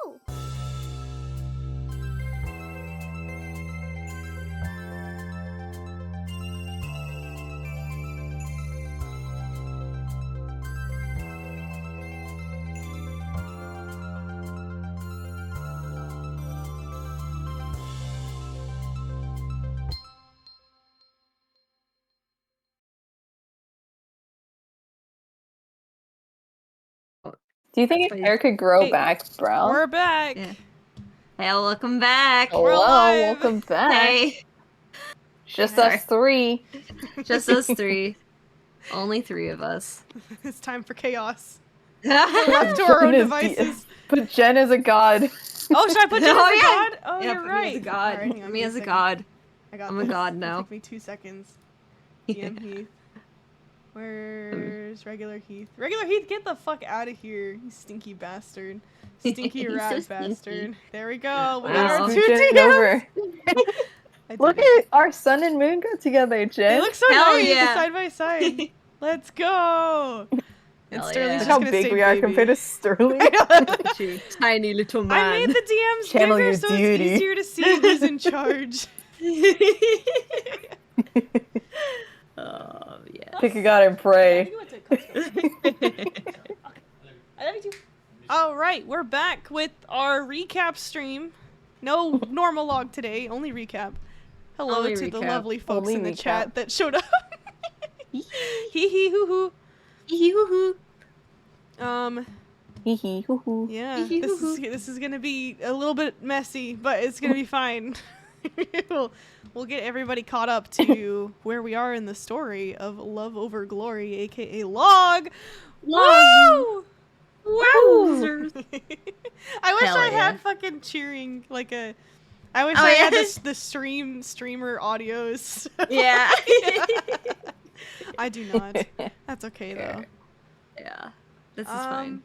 go! Do you think your hair could grow back, bro? We're back. Yeah. Hey, welcome back. Hello, We're alive. welcome back. Hey. Just Sorry. us three. Just us three. Only three of us. It's time for chaos. Left to our own Jen is devices. But Jen is a god. Oh, should I put you Oh, as a yeah. god? Oh, Yeah, you're put right. me as a god. Alright, hang on, Put me give as me a second. god. I got I'm a this. god It'll now. Take me 2 seconds. DM Heath. Where's regular Heath? Regular Heath, get the fuck out of here, you stinky bastard. Stinky He's rat so bastard. stinky. There we go. We Wow. got our We 2 did it DMs. over. I did Look it. at our sun and moon go together, Jen. They look so Hell nice yeah. side by side. Let's go. And Hell Sterling's yeah. Look just how gonna big say we are baby. compared to Sterling. Look at you, tiny little man. I made the DMs Channel bigger your so beauty. it's easier to see who's in charge. Oh, yeah. Pick a god and pray. I love you too. All right, we're back with our recap stream. No normal log today, only recap. Hello Only to the recap. lovely folks Only in the recap. chat that showed up. Hee hee hoo hoo. Hee-hoo-hoo. Hee hee hoo hoo. Yeah, Hee hee this hoo is hoo. this is gonna be a little bit messy, but it's gonna be fine. we'll get everybody caught up to where we are in the story of Love Over Glory, aka Log. Woo! Wowzers. I wish Hell I yeah. had fucking cheering like a. I wish Oh, I had yeah. the streamer audios. Yeah. I do not. That's okay though. Yeah. This is fine.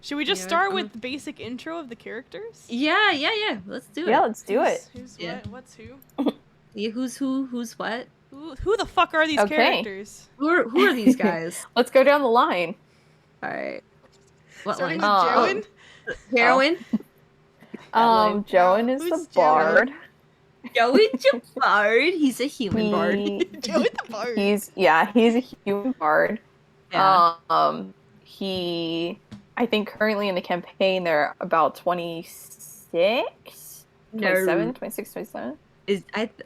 Should we just Yeah, start I'm- with the basic intro of the characters? Yeah. Let's do it. Yeah, let's do it. Who's Yeah. what? What's who? Yeah, who's who? Who's what? Who the fuck are these Okay. characters? Who are these guys? Let's go down the line. All right. What Starting line? with Joan? Heroine? Joan is Who's the bard. Joey the bard. He's a human bard. Joan the Bard. He's a human bard. Yeah. He, I think currently in the campaign they're about 26, 27, 26, 27.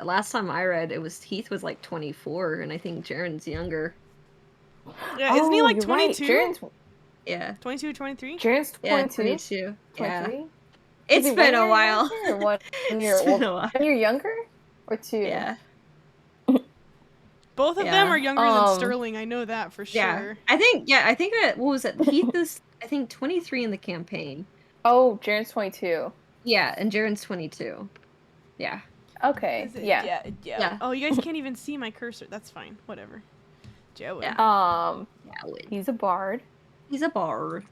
Last time I read, Heath was like 24, and I think Jaren's younger. Yeah, isn't he like you're right. 22? Jaren's 22, 23? 22. Yeah, 22. Yeah. 23? It's Is he been 1 a year while. younger or 1 year It's been older? a while. 1 year younger? Or 2? Yeah. Both of Yeah. them are younger than Um, Sterling, I know that for Yeah. sure. I think that, what was it? Heath is, I think, 23 in the campaign. Oh, Jaren's 22. Yeah, and Jaren's 22. Yeah. Okay, Is it- yeah. Yeah. Oh, you guys can't even see my cursor. That's fine. Whatever. Joan. Yeah. Yeah, He's a bard. he's a bard.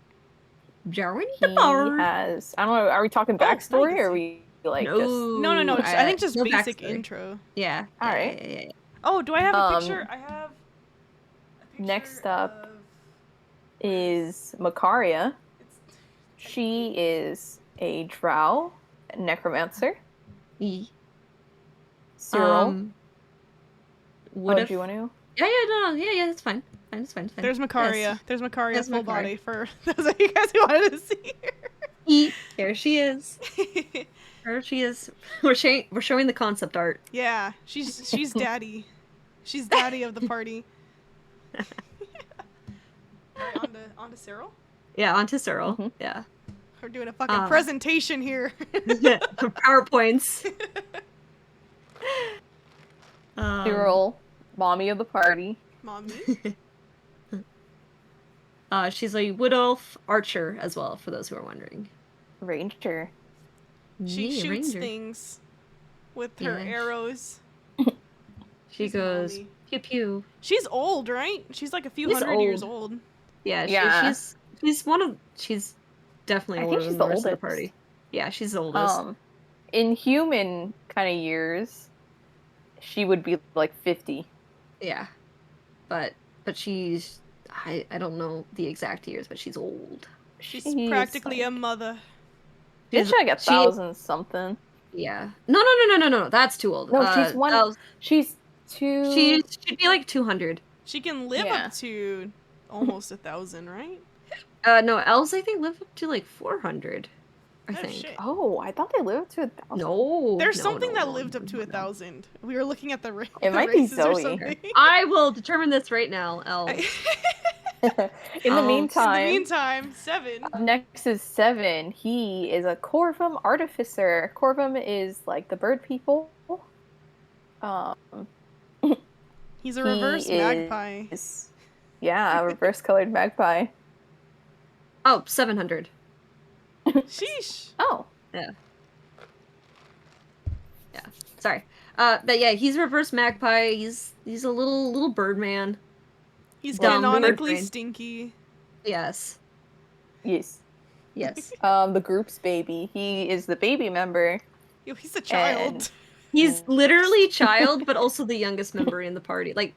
Jaren He the bard. has, I don't know, are we talking backstory or are we like just... No, I think just no basic backstory. intro. Yeah. All yeah, right. yeah. Oh, do I have a Um, picture? I have a picture next up of- is Makaria. It's- She is a drow, necromancer. E. Cyril. What if do you want to? Yeah, yeah, that's fine. It's fine. There's Makaria. Yes. There's Makaria There's full Makaria. body for those of you guys who wanted to see E. There she is. her. There she is. We're showing the concept art. Yeah, she's daddy. She's daddy of the party. Alright, on to Cyril. Yeah, onto Cyril. Mhm. Yeah. We're doing a fucking presentation here. PowerPoints. Cyril, mommy of the party. Mommy. She's a wood elf archer as well, for those who are wondering. Ranger. She Yeah, shoots ranger. things with her Yeah. arrows. She She's goes mommy. pew pew. She's old, right? She's like a few She's hundred years old. old. Yeah, Yeah. she's definitely I older think she's than the the rest of the oldest. party. Yeah, she's the oldest. In human kind of years, she would be like 50. Yeah, but she's I don't know the exact years, but she's old. She's She's practically like- a mother. She's like a she- 1,000 something. Yeah. No. That's too old. No, she's one. Elves- She's two. She should be like 200. She can live Yeah. up to almost 1,000, right? No, elves I think live up to like 400. I Oh, think. shit. Oh, I thought they lived to 1,000. No. There's no, something no, that no, lived up no, to no. 1,000. We were looking at the, It the might be races or Zoe. something. I will determine this right now, elves. In the In the meantime, In the meantime, 7. up next is 7. He is a Corvum artificer. Corvum is like the bird people. Um, He's a reverse he magpie. Yeah, a reverse colored magpie. Oh, 700. Sheesh. Oh, Sorry. But yeah, he's reverse magpie. He's a little bird man. He's Dumb canonically bird. stinky. Yes. yes. Yes. The group's baby. He is the baby member. Yo, he's a child. And- He's literally child, but also the youngest member in the party. Like,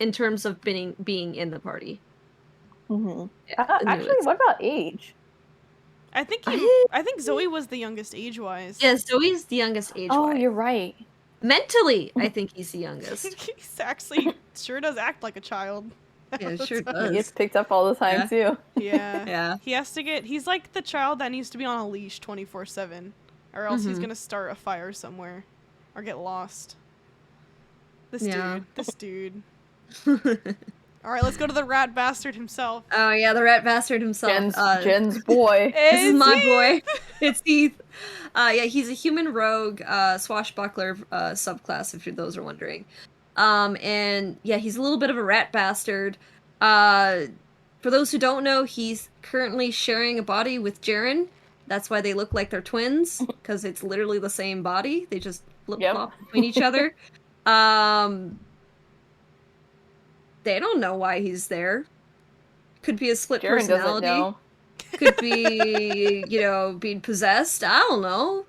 in terms of being in the party. Mhm. Yeah, the Actually, newest. what about age? I think I think Zoe was the youngest age-wise. Yeah, Zoe's the youngest age. Oh, you're right. Mentally, I think he's the youngest. He's actually sure does act like a child. Yeah, it sure He does. gets picked up all the time too. Yeah. Yeah. He has to get. He's like the child that needs to be on a leash 24/7, or else he's Mhm. gonna start a fire somewhere, or get lost. This Yeah. dude. This dude. All right, let's go to the rat bastard himself. Oh yeah, the rat bastard himself. Jen's boy. This is It's my Heath! boy. It's Heath. Yeah, he's a human rogue, swashbuckler subclass, if those are wondering. And yeah, he's a little bit of a rat bastard. For those who don't know, he's currently sharing a body with Jaren. That's why they look like they're twins, because it's literally the same body. They just flip-flop between each other. They don't know why he's there. Could be a split Jaren doesn't personality. know. Could be, being possessed. I don't know.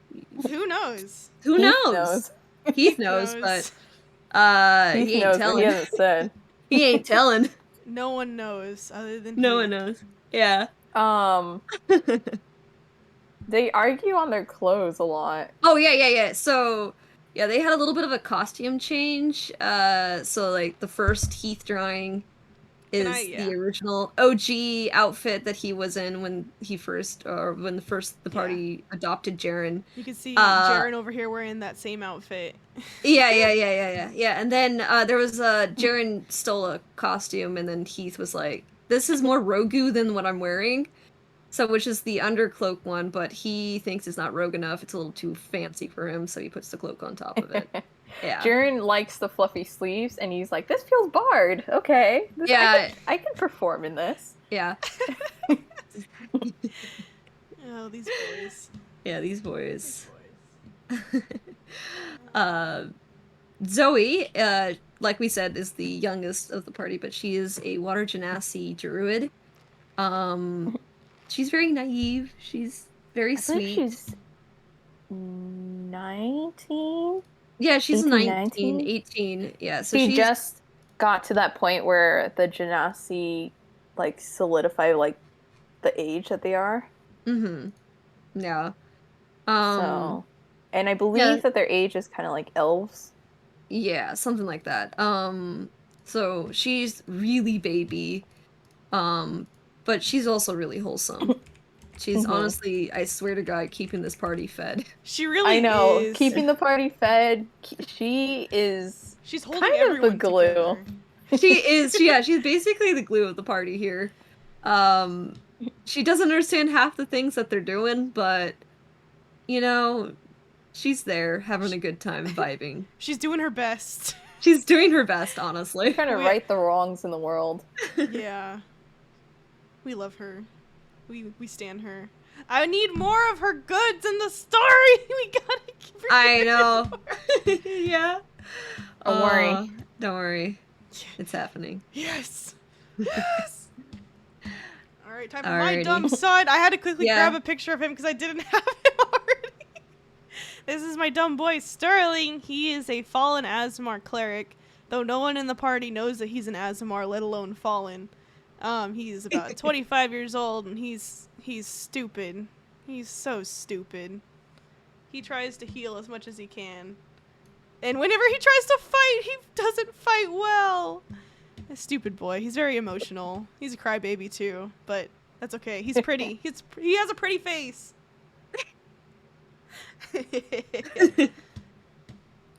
Who knows? Who Heath knows? Heath knows, but Heath he ain't knows, but telling. he hasn't said. He ain't telling. No one knows other than No Heath. one knows. Yeah. They argue on their clothes a lot. Oh yeah. So yeah, they had a little bit of a costume change. So like the first Heath drawing is the original OG outfit that he was in when the party adopted Jaren. You can see Jaren over here wearing that same outfit. Yeah. And then there was Jaren stole a costume, and then Heath was like, "This is more Rogu than what I'm wearing." So, which is the undercloak one, but he thinks it's not rogue enough. It's a little too fancy for him, so he puts the cloak on top of it. Yeah. Jaren likes the fluffy sleeves, and he's like, "This feels barred. Okay, Yeah. I can perform in this." Yeah. Oh, these boys. Yeah, these These boys. boys. Zoe, like we said, is the youngest of the party, but she is a water genasi druid. She's very naive. She's very I think sweet. she's 19. Yeah, she's 18, 19, 19? 18. Yeah, so She she's just got to that point where the genasi like solidify like the age that they are. Mm-hmm. Yeah. So, and I believe yeah. that their age is kind of like elves. Yeah, something like that. So she's really baby. But she's also really wholesome. She's Mhm. honestly, I swear to God, keeping this party fed. She really I know, is. keeping the party fed. She is She's holding kind of the everyone glue. together. She's basically the glue of the party here. She doesn't understand half the things that they're doing, but she's there having a good time vibing. She's doing her best. She's doing her best, honestly. trying to Wait. right the wrongs in the world. Yeah. We love her. We stand her. I need more of her goods in the story. We gotta keep her. I know. Yeah. Don't worry. Don't worry. It's happening. Yes. Yes. All right, time for my Alrighty. dumb son. I had to quickly Yeah. grab a picture of him because I didn't have him already. This is my dumb boy Sterling. He is a fallen Azamar cleric, though no one in the party knows that he's an Azamar, let alone fallen. He's about 25 years old, and he's stupid. He's so stupid. He tries to heal as much as he can. And whenever he tries to fight, he doesn't fight well. A stupid boy. He's very emotional. He's a crybaby too, but that's okay. He's pretty. He has a pretty face.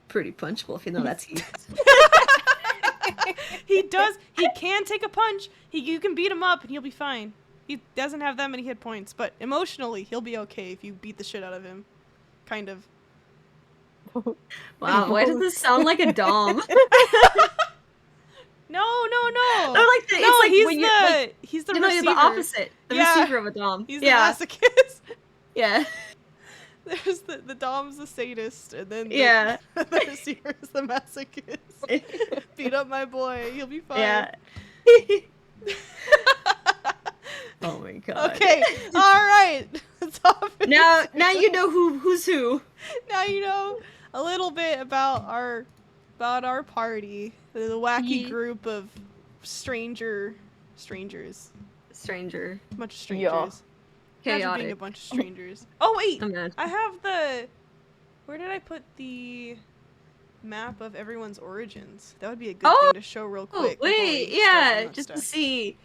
Pretty punchable, if you know that's Heath. He does. He can take a punch. You can beat him up and he'll be fine. He doesn't have that many hit points, but emotionally, he'll be okay if you beat the shit out of him. Kind of. Wow, why does this sound like a Dom? No. No, like the, No, it's like he's when the you're, he's the you know, you're receiver. the opposite. The Yeah. receiver of a Dom. He's the yeah. masochist. Yeah. There's the Dom's the sadist, and then Yeah. the receiver is the masochist. Beat up my boy, he'll be fine. Yeah. Oh my god. Okay, all right. Now you know who's who. Now you know a little bit about our party, the wacky Ye- group of strangers, Stranger. a bunch of strangers. Yeah. Imagine being a Chaotic. bunch of strangers. Oh wait, Imagine. I have the. Where did I put the map of everyone's origins? That would be a good Oh, thing to show real quick. before wait, we start yeah, doing that just to stuff. see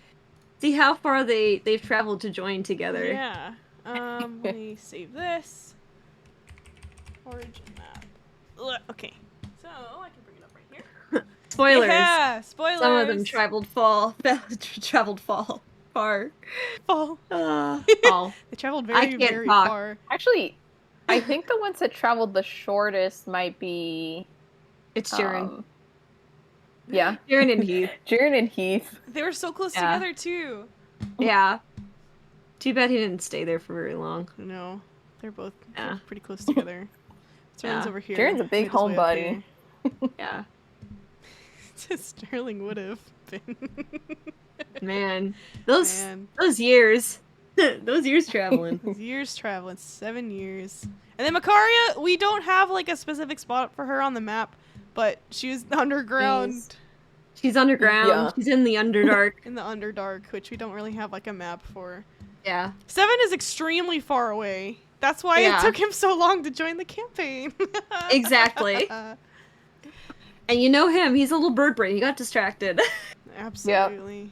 how far they've traveled to join together. Yeah. Let me save this. Origin map. Ugh, okay. So I can bring it up right here. Spoilers. Yeah, spoilers. Some of them traveled far. Oh, Oh. they traveled I very, can't very talk. far. Actually, I think the ones that traveled the shortest might be. It's Jiren. Yeah, Jiren and Heath. Jiren and Heath. They were so close Yeah. together too. Yeah. Too bad he didn't stay there for very long. No, they're both Yeah. pretty close together. Sterling's Yeah. over here. Jiren's a big made his way up homebody. Yeah. here. Sterling would have been. Man. Those Man. those years. Those years traveling. Years traveling, 7 years. And then Makaria, we don't have like a specific spot for her on the map, but she was underground She's underground. Yeah. She's in the Underdark. in the Underdark, which we don't really have like a map for. Yeah. 7 is extremely far away. That's why Yeah. it took him so long to join the campaign. Exactly. And you know him. He's a little bird brain. He got distracted. Absolutely.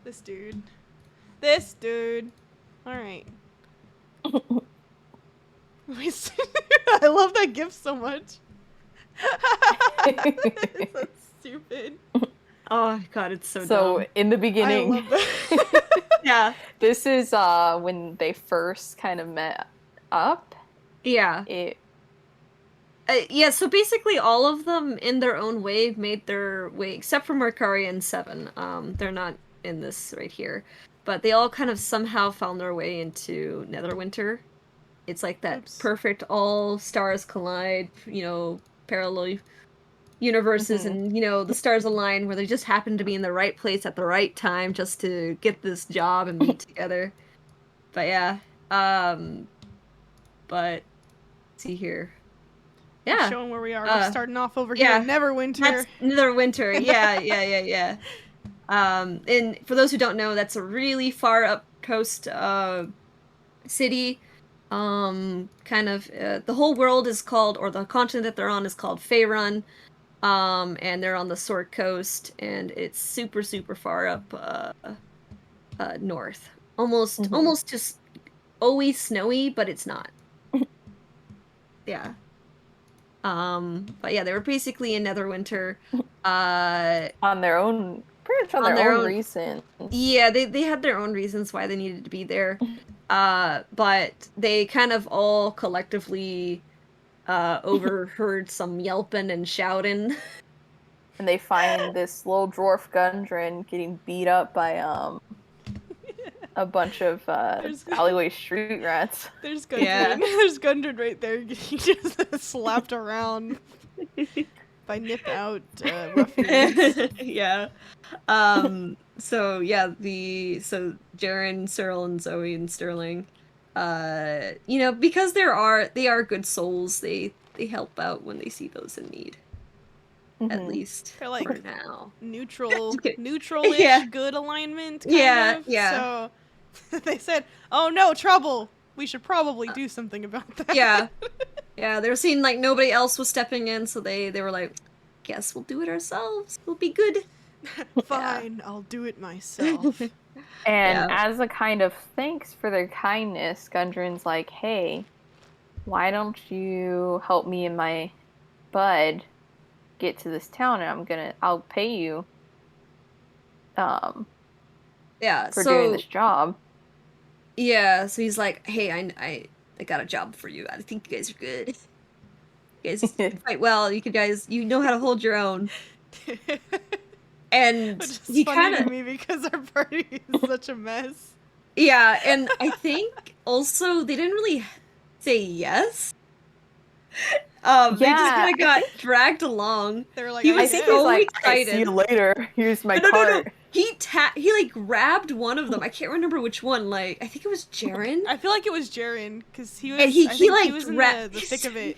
This dude. This dude. Alright. I love that gift so much. It's so stupid. Oh god, it's so So dumb. in the I beginning, love that. Yeah. this is when they first kind of met up. Yeah. It Yeah, so basically all of them in their own way made their way, except for Mercari and Seven. They're not in this right here. But they all kind of somehow found their way into Netherwinter. It's like that Oops. perfect all stars collide, parallel universes Mhm. and, the stars align where they just happen to be in the right place at the right time just to get this job and meet together. But yeah. But see here. Yeah. Showing where we are. We're starting off over yeah. here. Neverwinter. That's Netherwinter. Yeah. And for those who don't know, that's a really far up coast city. The whole world is called, or the continent that they're on is called Faerun. And they're on the Sword Coast, and it's super, super far up north. Almost just always snowy, but it's not. Yeah. But yeah, they were basically in Netherwinter. on their own, pretty much on their own reason. Yeah, they had their own reasons why they needed to be there. But they kind of all collectively overheard some yelping and shouting. And they find this little dwarf Gundren getting beat up by a bunch of alleyway street rats. There's Gundren. Yeah. There's Gundren right there. He just slapped around by nip out ruffians. Yeah. So yeah, so Jaren, Cyril, and Zoe and Sterling, because they are good souls, they help out when they see those in need. At Mhm. least They're like for now. neutral-ish Yeah. good alignment. Yeah, kind of. yeah. So they said, "Oh no, trouble! We should probably do something about that. Yeah. Yeah, they were seeing like nobody else was stepping in, so they were like, guess we'll do it ourselves. We'll be good. Fine, I'll do it myself. And Yeah. as a kind of thanks for their kindness, Gundren's like, hey, why don't you help me and my bud get to this town, and I'll pay you Yeah, for so doing this job. yeah, so he's like, hey, I got a job for you. I think you guys are good. You guys fight well. You know how to hold your own. And Which is he funny kind to of me because our party is such a mess. yeah, and I think also they didn't really say yes. They just Yeah, kind of got dragged along. They were like, He I was I think guess. he's so like, "Alright, see you excited. later. Here's my No. cart." He like grabbed one of them. I can't remember which one. Like I think it was Jaren. I feel like it was Jaren because he was. And he I think like he was in the thick of it.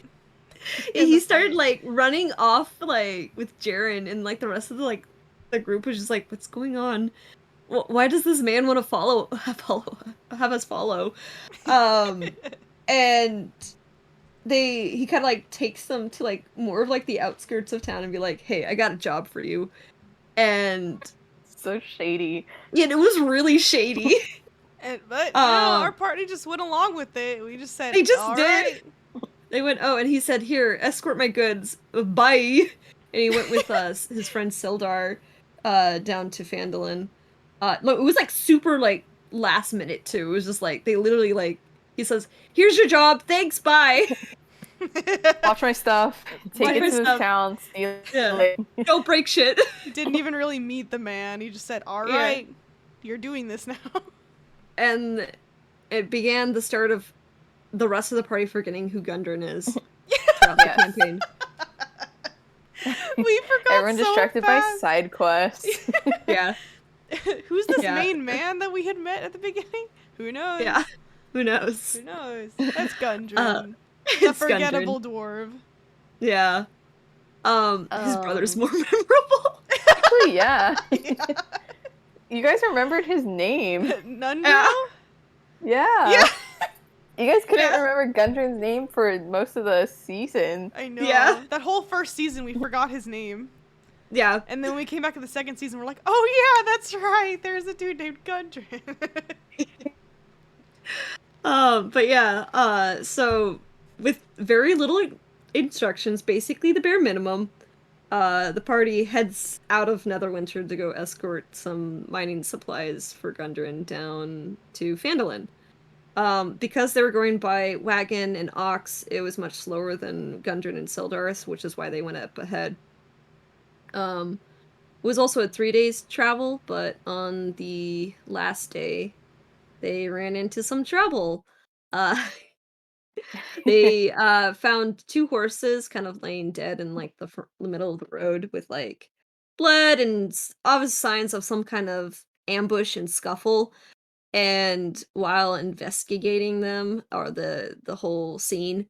And the he started fight. like running off like with Jaren, and like the rest of the group was just like, what's going on? Why does this man want to have us follow? And he kind of like takes them to like more of like the outskirts of town and be like, hey, I got a job for you. And So shady. yeah, it was really shady. But you know, our party just went along with it. We just said They just "All did. right." They went, oh, and he said, here, escort my goods. Bye. And he went with his friend Sildar down to Phandalin. Look, it was like super like last minute too. It was just like they literally like he says, here's your job, thanks, bye. Watch my stuff. Take Watch it my to this stuff. town. See you Yeah. later. Don't break shit. He didn't even really meet the man. He just said, "All Yeah. right, you're doing this now." And it began the start of the rest of the party forgetting who Gundren is throughout the Yes. campaign. We forgot Everyone so distracted by fast. side quests. Yeah. Who's this Yeah. main man that we had met at the beginning? Who knows? Yeah. Who knows? Who knows? That's Gundren. the It's forgettable Gundren. dwarf. Yeah. His brother's more memorable. Actually, yeah. You guys remembered his name. Nundro? Yeah. Yeah. You guys couldn't Yeah. remember Gundren's name for most of the season. I know. Yeah. That whole first season, we forgot his name. Yeah. And then we came back in the second season, we're like, oh yeah, that's right. There's a dude named Gundren. But yeah, so with very little instructions, basically the bare minimum, the party heads out of Netherwinter to go escort some mining supplies for Gundren down to Phandalin. Because they were going by wagon and ox, it was much slower than Gundren and Sildar, which is why they went up ahead. It was also a 3 days travel, but on the last day, they ran into some trouble. They found two horses kind of laying dead in like the middle of the road with like blood and obvious signs of some kind of ambush and scuffle. And while investigating them or the whole scene,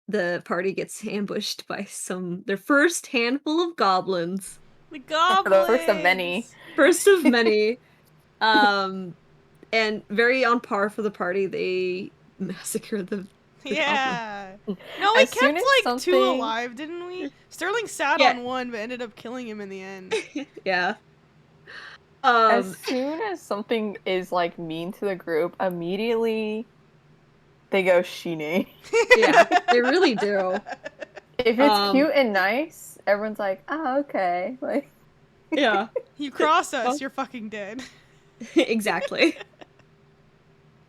the party gets ambushed by their first handful of goblins. The goblins. The first of many. First of many. And very on par for the party, they massacred the Yeah. No, we As soon kept as like two something- alive, didn't we? Sterling sat Yeah. on one, but ended up killing him in the end. Yeah. As soon as something is like mean to the group, immediately they go Shine. Yeah, they really do. If it's cute and nice, everyone's like, "Oh, okay." Like, Yeah, You cross us, Well- you're fucking dead. exactly.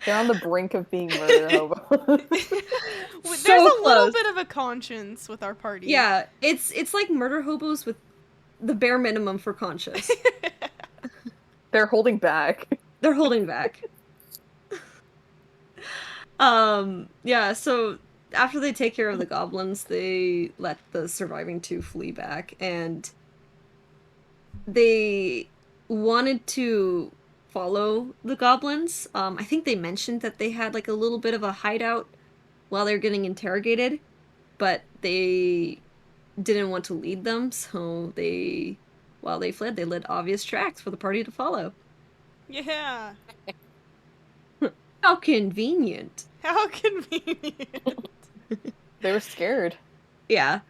they're on the brink of being murder hobos. There's So a little close. bit of a conscience with our party. Yeah, it's like murder hobos with the bare minimum for conscious. They're holding back. They're holding back. Yeah, so after they take care of the goblins, they let the surviving two flee back, and they wanted to follow the goblins. I think they mentioned that they had like a little bit of a hideout while they were getting interrogated, but they didn't want to lead them, so while they fled, they led obvious tracks for the party to follow. Yeah. How convenient. How convenient. They were scared. Yeah.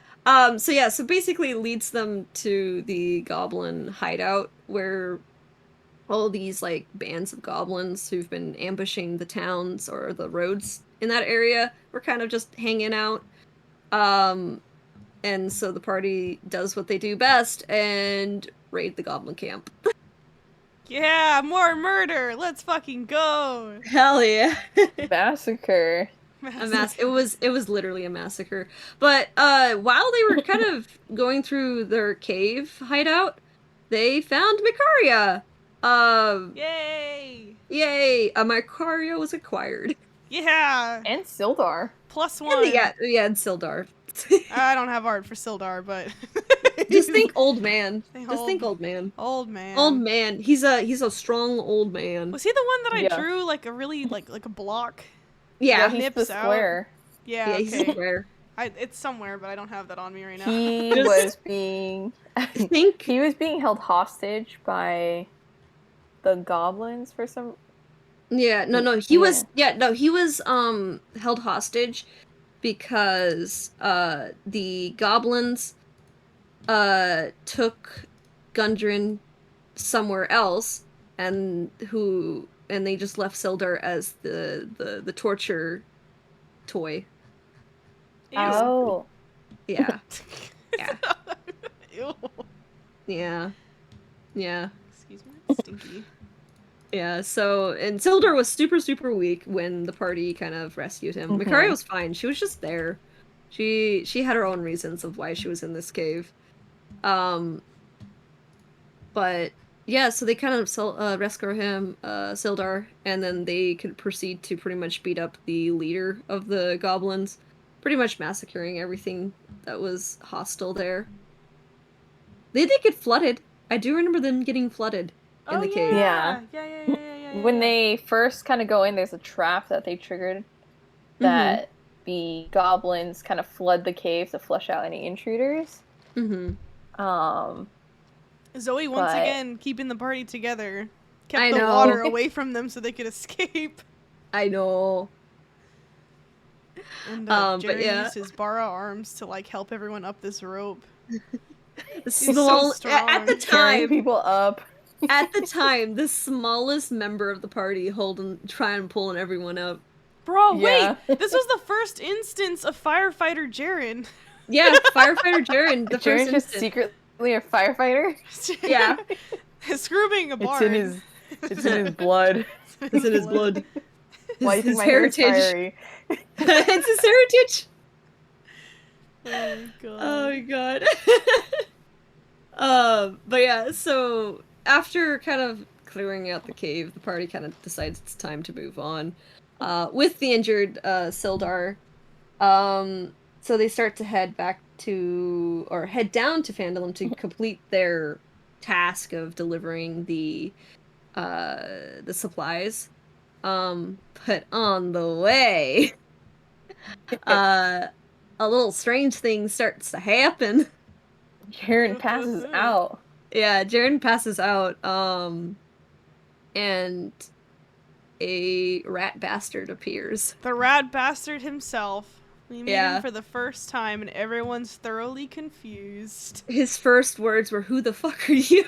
So basically it leads them to the goblin hideout where all these like bands of goblins who've been ambushing the towns or the roads in that area were kind of just hanging out. And so the party does what they do best and raid the goblin camp. Yeah, more murder. Let's fucking go. Hell yeah. Massacre. It was literally a massacre. But while they were kind of going through their cave hideout, they found Mikaria. Yay. Yay! Mikaria was acquired. Yeah. And Sildar. +1. Yeah, and Sildar. I don't have art for Sildar, but Just think old man. Think Just think old- old man. old man. Old man. He's a strong old man. Was he the one that I Yeah. drew like a really like a block? Yeah. he's the nips out. square. Yeah, Yeah, he's okay. square. It's somewhere, but I don't have that on me right now. He Just- was being I think he was being held hostage by the goblins for some. Yeah, no, he was held hostage because the goblins took Gundren somewhere else and they just left Sildar as the torture toy. Ew. Oh, Yeah. Yeah. Ew. Yeah. Yeah. Excuse me, stinky. Yeah, so, and Sildar was super, super weak when the party kind of rescued him. Mhm. Mikaria was fine. She was just there. She had her own reasons of why she was in this cave. But, yeah, so they kind of rescue him, Sildar, and then they could proceed to pretty much beat up the leader of the goblins, pretty much massacring everything that was hostile there. They did get flooded. I do remember them getting flooded in the cave. Yeah. Yeah. when they first kind of go in, there's a trap that they triggered that the goblins kind of flood the cave to flush out any intruders. Mm-hmm. Zoe once But- again keeping the party together, kept I the know. water away from them so they could escape. I know. And But Jerry yeah. used his bara arms to like help everyone up this rope. The so small strong. at the Carrying time, people up. at the time, the smallest member of the party trying pulling everyone up. Bro, Yeah. wait! This was the first instance of firefighter Jaren. Yeah, firefighter Jaren, the Jaren's first just instance. secretly a firefighter. Yeah. Screw being a It's bard. in his it's in his blood. It's in his blood. Why do you think His my hair is heritage. fiery? It's his heritage. Oh god. Oh my god. But yeah, so after kind of clearing out the cave, the party kind of decides it's time to move on. With the injured Sildar. So they start to head down to Phandalin to complete their task of delivering the supplies. But on the way, a little strange thing starts to happen. Jaren passes out. Yeah, Jaren passes out, and a rat bastard appears. The rat bastard himself. We meet Yeah. him for the first time and everyone's thoroughly confused. His first words were, "Who the fuck are you?"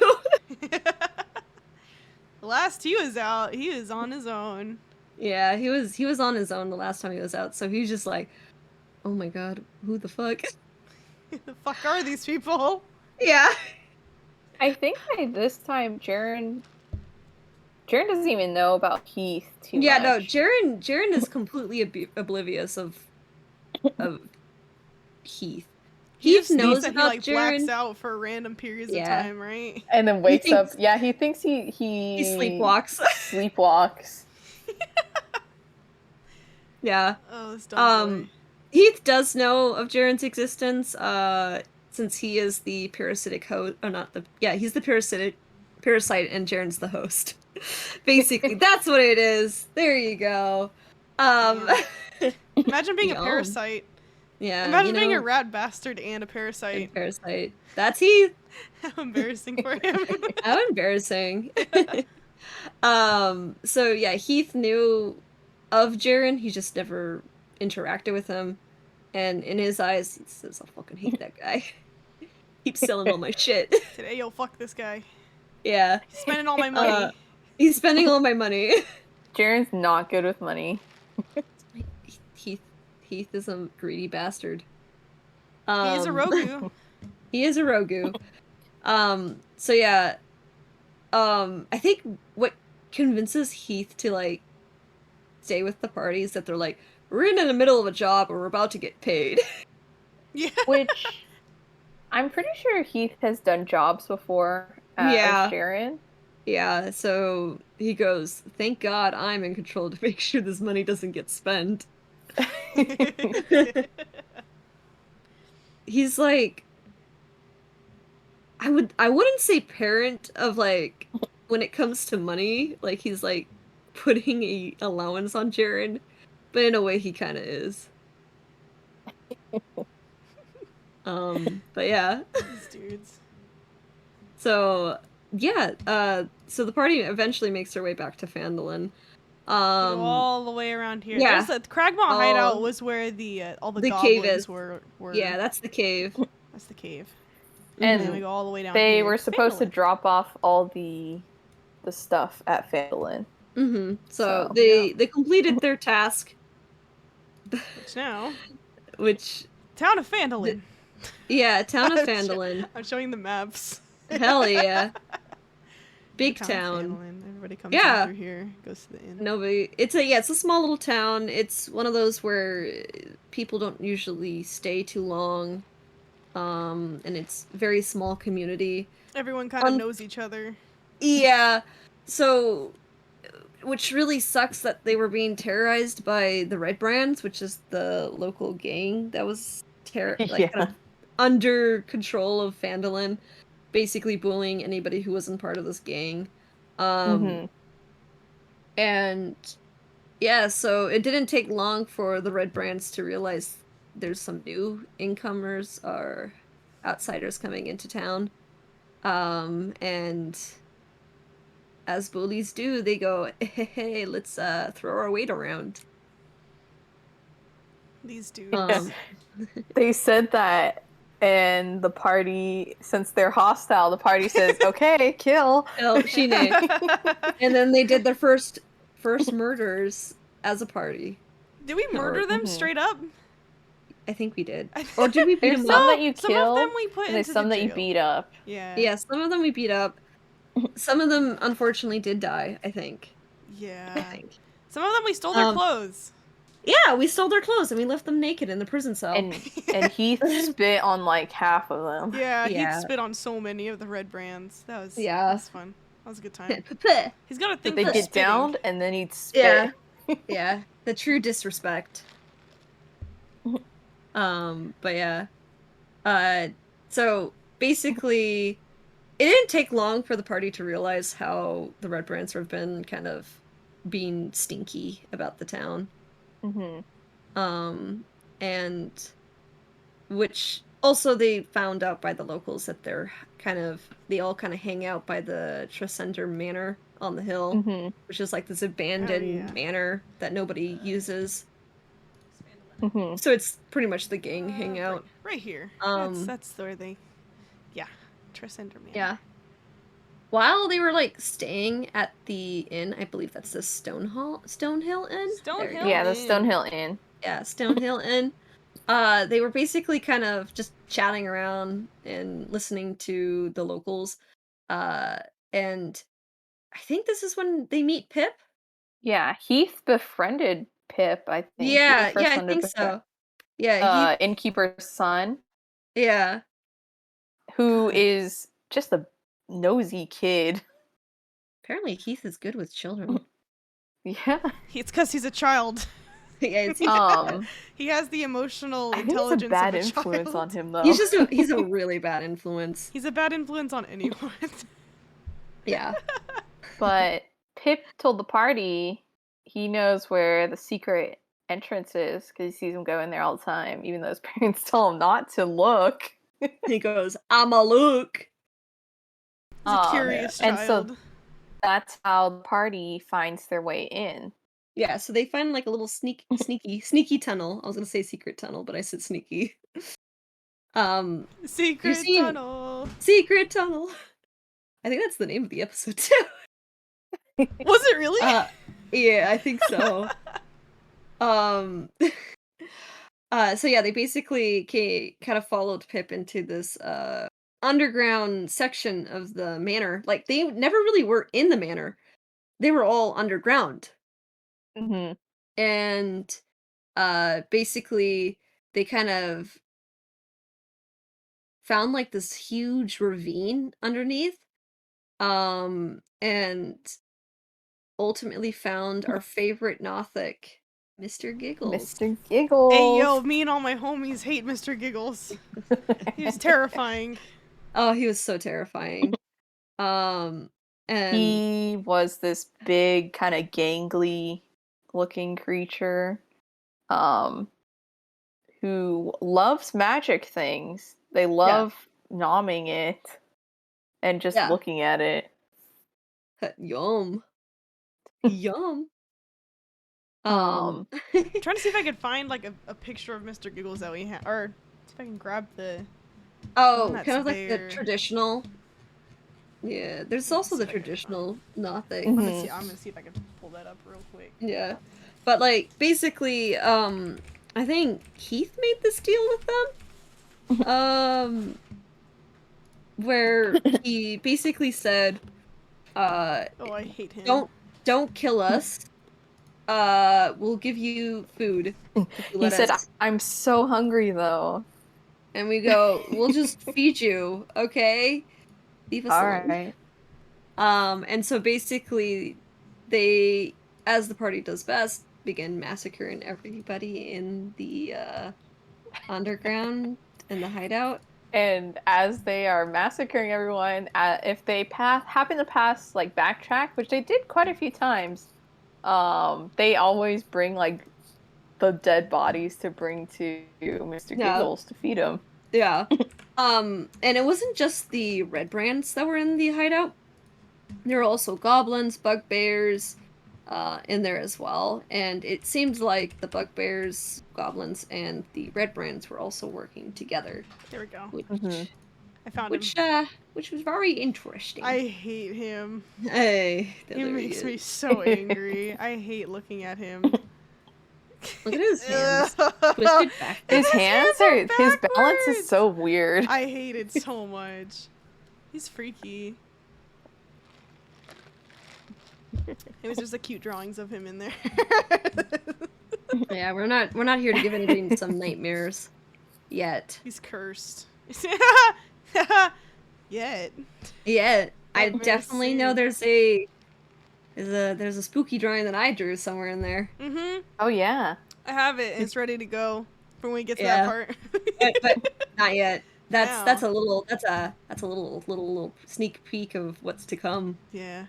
Last he was out, he was on his own. Yeah, he was on his own the last time he was out, so he was just like, "Oh my god, who the fuck?" The fuck are these people? Yeah. I think by this time Jaren doesn't even know about Heath too Yeah, no, much. Jaren is completely oblivious of Heath. He Heath just thinks knows that about he like blacks Jaren. out for random periods Yeah. of time, right? And then wakes thinks- up. Yeah, he thinks he He sleepwalks. Sleepwalks. Yeah. Oh, this dumb boy. Heath does know of Jaren's existence, since he is the parasitic host. Or not the. Yeah, he's the parasite, and Jaren's the host. Basically, that's what it is. There you go. Imagine being a Yum. parasite. Yeah. Imagine being a know, rat bastard and a parasite. parasite. That's Heath. How embarrassing for him. How embarrassing. So yeah, Heath knew of Jaren. He just never interacted with him. And in his eyes, he says, I fucking hate that guy. Keeps selling all my shit. Said, hey, yo, fuck this guy. Yeah. He's spending all my money. He's spending all my money. Jaren's not good with money. Heath is a greedy bastard. He is a Rogu. He is a Rogu. So yeah. I think what convinces Heath to, like, stay with the party is that they're like, we're in the middle of a job and we're about to get paid. Yeah. Which I'm pretty sure Heath has done jobs before as Yeah. Jaren. Yeah, so he goes, thank God I'm in control to make sure this money doesn't get spent. He's like, I wouldn't say parent of, like, when it comes to money, like, he's like putting a allowance on Jaren, but in a way he kind of is. But yeah. These dudes. So yeah, so the party eventually makes their way back to Phandalin. Go all the way around here. yeah. There's the Cragmaw hideout was where the all the cave goblins is. were. Yeah, that's the cave. That's the cave. And then we go all the way down they here. were supposed to Phandalin. drop off all the stuff at Phandalin. Mm-hmm. So So, they completed their task, Which now, which town of Phandalin. yeah, town of I'm sho- Phandalin. I'm showing the maps. Hell yeah. Big Town of town. Phandalin. Everybody comes Yeah. in through here, goes to the inn. Nobody. It's a small little town. It's one of those where people don't usually stay too long. And it's very small community. Everyone kind of knows each other. Yeah. So, which really sucks that they were being terrorized by the Red Brands, which is the local gang that was kind of under control of Phandalin, basically bullying anybody who wasn't part of this gang. And yeah, so it didn't take long for the Red Brands to realize there's some new incomers or outsiders coming into town. And as bullies do, they go, hey, let's throw our weight around. These dudes. They said that, and the party, since they're hostile, the party says, okay, kill. El Shine. And then they did their first murders as a party. Did we murder them straight up? I think we did. Or did we beat There's them some up? that you Some kill, of them we put and there's into some the that you jail. beat up. Yeah. Yeah, some of them we beat up. Some of them, unfortunately, did die, I think. Yeah. Some of them we stole their clothes. Yeah, we stole their clothes and we left them naked in the prison cell. And Heath spit on like half of them. Yeah, Yeah. he spit on so many of the Red Brands. That was fun. That was a good time. He's got a thing They for get spitting. downed, and then he'd spit. Yeah, the true disrespect. But yeah. So basically, it didn't take long for the party to realize how the Red Brands have been kind of being stinky about the town. And which also they found out by the locals that they all kind of hang out by the Tresender Manor on the hill, which is like this abandoned manor that nobody uses. So it's pretty much the gang hangout. Right here. That's where they... Yeah. Tresender Manor. Yeah. While they were like staying at the inn, I believe that's the Stonehill Inn. Stonehill Yeah, the Inn. Stonehill Inn. Yeah, Stonehill Inn. They were basically kind of just chatting around and listening to the locals. And I think this is when they meet Pip. Yeah, Heath befriended Pip, I think. He was Yeah, the first I one to think befriend- so. Yeah, Innkeeper's son, yeah. who is just a nosy kid. Apparently Heath is good with children. Yeah. It's because he's a child. Yeah, it's He has the emotional I think it's intelligence a bad of a influence child. on him, though. he's a really bad influence. He's a bad influence on anyone. Yeah. But Pip told the party he knows where the secret entrance is because he sees him go in there all the time, even though his parents tell him not to look. He goes, "I'ma look." He's a curious and child. so that's how the party finds their way in. Yeah, so they find like a little sneaky tunnel. I was gonna say secret tunnel, but I said sneaky. You're Secret seeing tunnel. secret tunnel. I think that's the name of the episode too. Was it really? Yeah, I think so. Um, so yeah, they basically kind of followed Pip into this underground section of the manor. Like they never really were in the manor. They were all underground. Hmm. And basically they kind of found like this huge ravine underneath. And ultimately found our favorite Nothic, Mr. Giggles. Mr. Giggles. Hey yo, me and all my homies hate Mr. Giggles. He was terrifying. Oh, he was so terrifying. And He was this big, kind of gangly looking creature um, who loves magic things. They love nomming it and just Yeah. looking at it. Yum. Yum. Um, I'm trying to see if I could find like a picture of Mr. Giggles that we have, or see if I can grab the. Oh, that's kind of like there. the traditional. Yeah, there's also the traditional Nothic. I'm Mhm. gonna see if I can pull that up real quick. Yeah. But like basically, I think Keith made this deal with them. Where he basically said, Oh, I hate him. don't kill us. We'll give you food if you he let said, us. I'm so hungry though. And we go, we'll just feed you, okay? Leave us All alone. right. And so basically, they, as the party does best, begin massacring everybody in the underground in the hideout. And as they are massacring everyone, if they happen to pass like backtrack, which they did quite a few times, they always bring like the dead bodies to bring to Mr. Yeah. Giggles to feed him. Yeah. And it wasn't just the red brands that were in the hideout. There were also goblins, bugbears, in there as well. And it seemed like the bugbears, goblins, and the red brands were also working together. There we go. Which, I found him. Which was very interesting. I hate him. Hey, He makes me so angry. I hate looking at him. Look at his hands. Twisted back. His hands are his balance backwards. is so weird. I hate it so much. He's freaky. Anyways, there's the cute drawings of him in there. Yeah, we're not here to give anybody some nightmares yet. He's cursed. Yet. Yet. I Very definitely know soon. there's a spooky drawing that I drew somewhere in there. Mm-hmm. Oh yeah. I have it. It's ready to go for when we get to Yeah. that part. but not yet. Wow. That's a little sneak peek of what's to come. Yeah.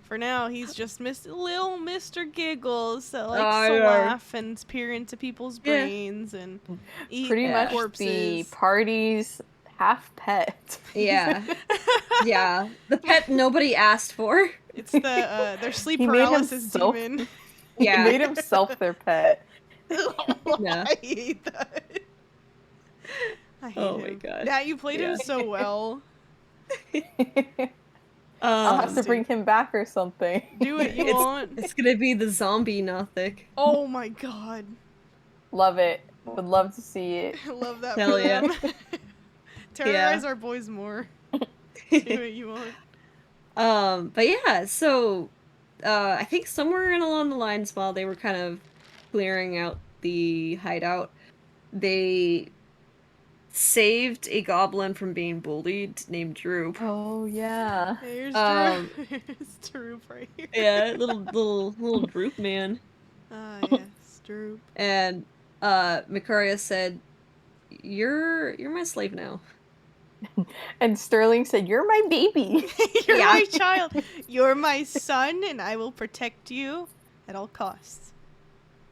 For now, he's just little Mr. Giggles that likes Oh, to yeah. laugh and peer into people's Yeah. brains and eat Pretty much corpses. the party's half pet. Yeah. Yeah. The pet nobody asked for. It's the their sleep He made paralysis himself- demon. Yeah. He made himself their pet. Yeah. I hate that. I hate Oh him. my God. Yeah, you played him Yeah. so well. I'll have to Disgusting. bring him back or something. Do what you It's- want. It's gonna be the zombie Nothic. Oh my god. Love it. Would love to see it. I love that Hell for yeah. them. Terrorize our boys more. Do what you want. But yeah, so I think somewhere along the lines while they were kind of clearing out the hideout, they saved a goblin from being bullied named Droop. Oh yeah. Here's Um, Drew. Here's Droop right here. Yeah, little Droop man. Ah, yes, Droop. And Mikaria said, You're my slave now. And Sterling said, "You're my baby." You're Yeah. my child. You're my son, and I will protect you at all costs.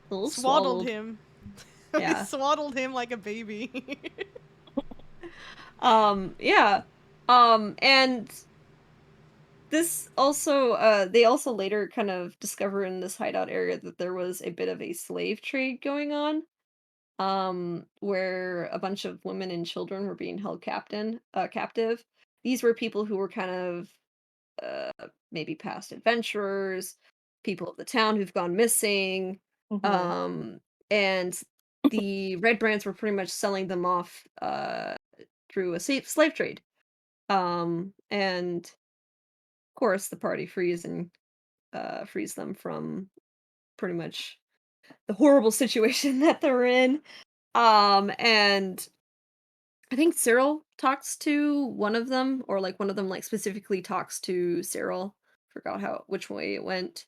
A little Swaddled him. Yeah. Swaddled him like a baby. Yeah. And This also, they also later kind of discover in this hideout area that there was a bit of a slave trade going on, where a bunch of women and children were being held captive. These were people who were kind of maybe past adventurers, people of the town who've gone missing, Mhm. um, and the Red Brands were pretty much selling them off through a slave trade. And of course, the party frees them from pretty much the horrible situation that they're in. And I think Cyril talks to one of them, or like one of them like specifically talks to Cyril. Forgot how which way it went.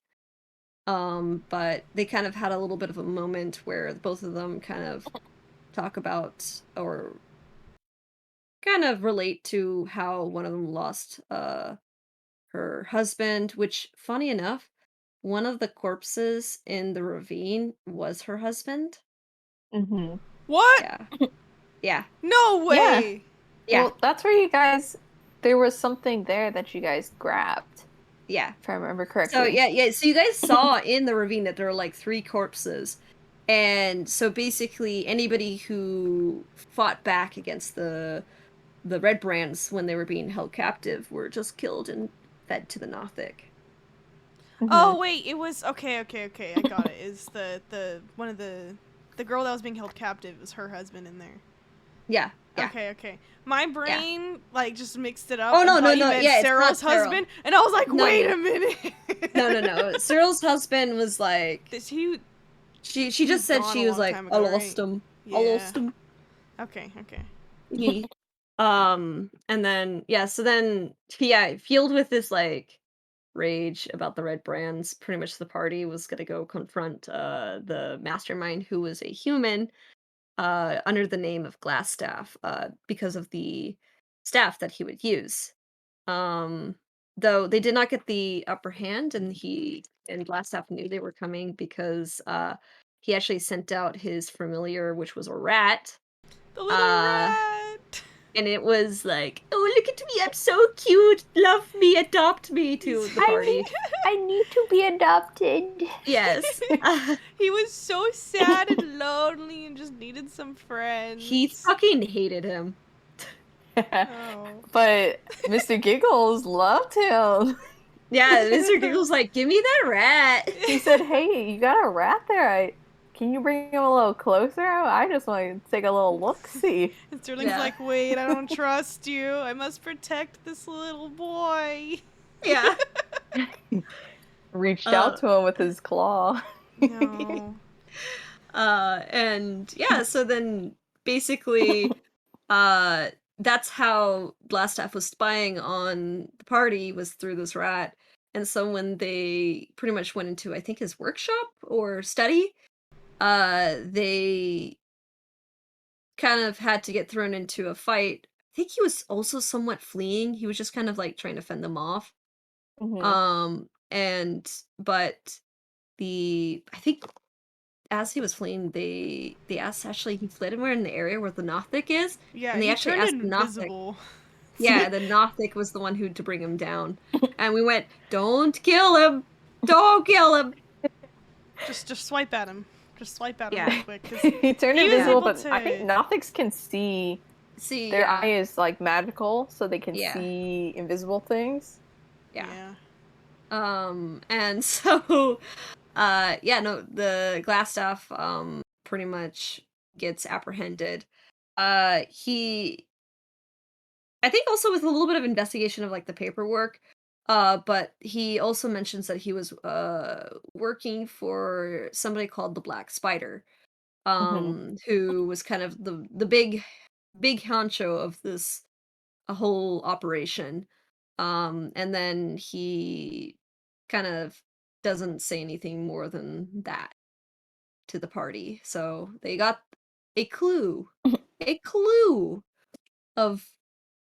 But they kind of had a little bit of a moment where both of them kind of talk about or kind of relate to how one of them lost her husband, which funny enough, one of the corpses in the ravine was her husband. Mhm. What? Yeah. Yeah. No Yeah. way. Yeah. Well, that's where you guys. There was something there that you guys grabbed, Yeah. if I remember So correctly. yeah. So you guys saw in the ravine that there were like three corpses. And so basically anybody who fought back against the Red Brands when they were being held captive were just killed and fed to the Nothic. Mhm. Oh wait, it was okay. I got it. Is the one of the girl that was being held captive was her husband in there. Yeah, yeah, Okay. My yeah. brain like just mixed it up Oh and no, no, thought you no. meant Yeah, it's not Cyril's Cyril. husband, and I was like, No, wait no, a minute. no, no, no. Cyril's husband was like This he she he just was said gone a she was long like time I ago, right? lost him. I Yeah. lost him. Okay. He and then yeah, so then yeah, fueled with this like rage about the Red Brands, pretty much the party was gonna go confront the mastermind who was a human under the name of Glassstaff, because of the staff that he would use. Um, though they did not get the upper hand, and he and Glassstaff knew they were coming because he actually sent out his familiar, which was a rat. The little Uh, rat. and it was like, "Oh, look at me! I'm so cute! Love me, adopt me!" to the party. I need to be adopted. Yes, He was so sad and lonely and just needed some he friends. fucking hated him. Oh. But Mr. Giggles loved him. Yeah, Mr. Giggle's like, "Give me that rat." He said, "Hey, you got a rat there. Can you bring him a little closer? I just want to take a little look see." And Sterling's Yeah. like, wait, I don't trust you. I must protect this little boy. Yeah. Reached out Uh, to him with his claw. No. and yeah, so then basically, uh, that's how Blastaff was spying on the party was through this rat. And so when they pretty much went into, I think, his workshop or study, they kind of had to get thrown into a fight. I think he was also somewhat fleeing. He was just kind of like trying to fend them off. Hmm. And but I think as he was fleeing, they asked actually he fled anywhere in the area where the Nothic is, Yeah, and they he actually turned asked the Nothic. invisible. Yeah, the Nothic was the one who to bring him down, and we went, "Don't kill him! Don't kill him!" Just swipe at him. Just swipe at him Yeah, real quick. Because He turned he was yeah. invisible, able but I think to. Nothics can see. See, Their yeah, eye is like magical, so they can yeah, see invisible things. yeah. Yeah. And so, yeah, no, the Glassstaff, pretty much gets apprehended. He I think also with a little bit of investigation of like the paperwork, but he also mentions that he was working for somebody called the Black Spider, Hmm. who was kind of the big honcho of this whole operation. And then he kind of doesn't say anything more than that to the party. So they got a a clue of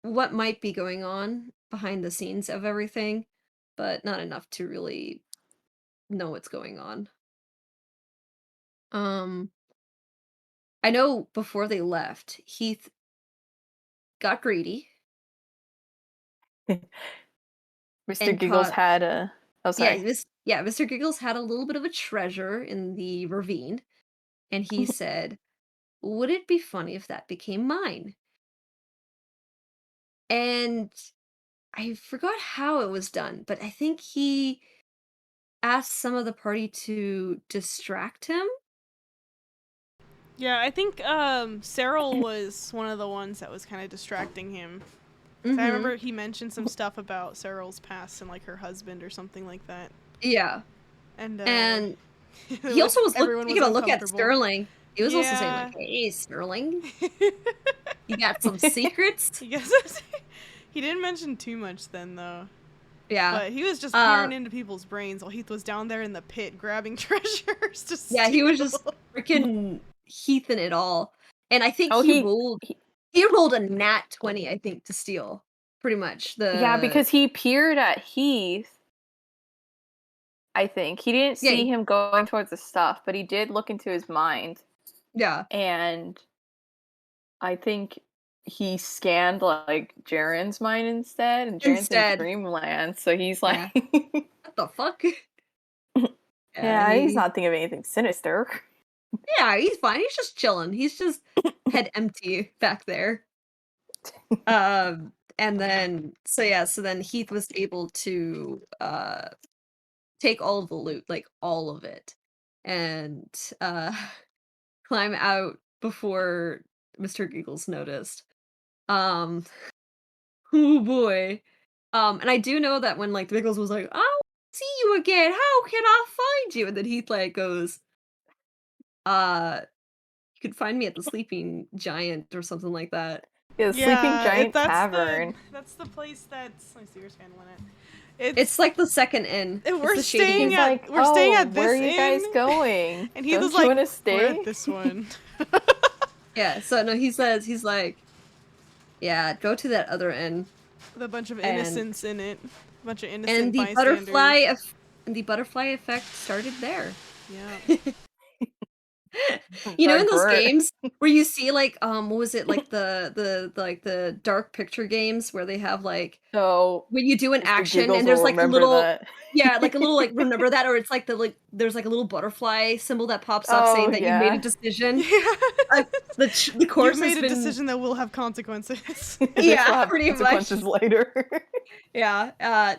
what might be going on behind the scenes of everything, but not enough to really know what's going on. Um, I know before they left, Heath got greedy. Mr. and Giggles caught had a. Oh, sorry. Mr. Giggles had a little bit of a treasure in the ravine, and he said, "Would it be funny if that became mine?" And I forgot how it was done, but I think he asked some of the party to distract him. Yeah, I think Cyril was one of the ones that was kind of distracting him. So I Mm-hmm. remember he mentioned some stuff about Cyril's past and like her husband or something like that. Yeah. And And he also was everyone was taking a look at uncomfortable. Sterling. He was also saying like, Yeah. "Hey, Sterling, you got some secrets?" He guess he didn't mention too much then though. Yeah. But he was just peering into people's brains while Heath was down there in the pit grabbing treasures to steal. Yeah, he was just freaking Heathen it all. And I think Oh, he he rolled a nat 20, I think, to steal. Pretty much. yeah, because he peered at Heath. I think he didn't Yeah. see him going towards the stuff, but he did look into his mind, Yeah. and I think he scanned like Jaren's mind instead, and Jaren's in Dreamland, so he's like, What the fuck? yeah, he's not thinking of anything sinister. Yeah, he's fine. He's just chilling. He's just head empty back there. And then so then Heath was able to take all of the loot, like all of it, and climb out before Mr. Giggles noticed. Oh boy. And I do know that when like Giggles was like, "I'll see you again. How can I find you?" And then Heath like goes, "You could find me at the Sleeping Giant or something like that." Yeah, Sleeping Giant Tavern. That's the place that's. Let me see, where's Fanwin at? It's like the second inn. We're It's the staying shady at like, we're staying at this where are you inn? guys going? And he Don't was you like, wanna "We're stay?" at this one." Yeah, so no, he's like, yeah, go to that other inn. With a bunch of innocents in it. A bunch of innocent And the bystanders. butterfly effect started there. Yeah. You know, in those games where you see like what was it, like the dark picture games where they have like So when you do an Mr. action Giggles and there's will like a remember little that. like a little like remember that, or it's like there's like a little butterfly symbol that pops up saying that you made a decision. The course You've made has a been decision that will have consequences. This will yeah, have pretty consequences much. later. Yeah,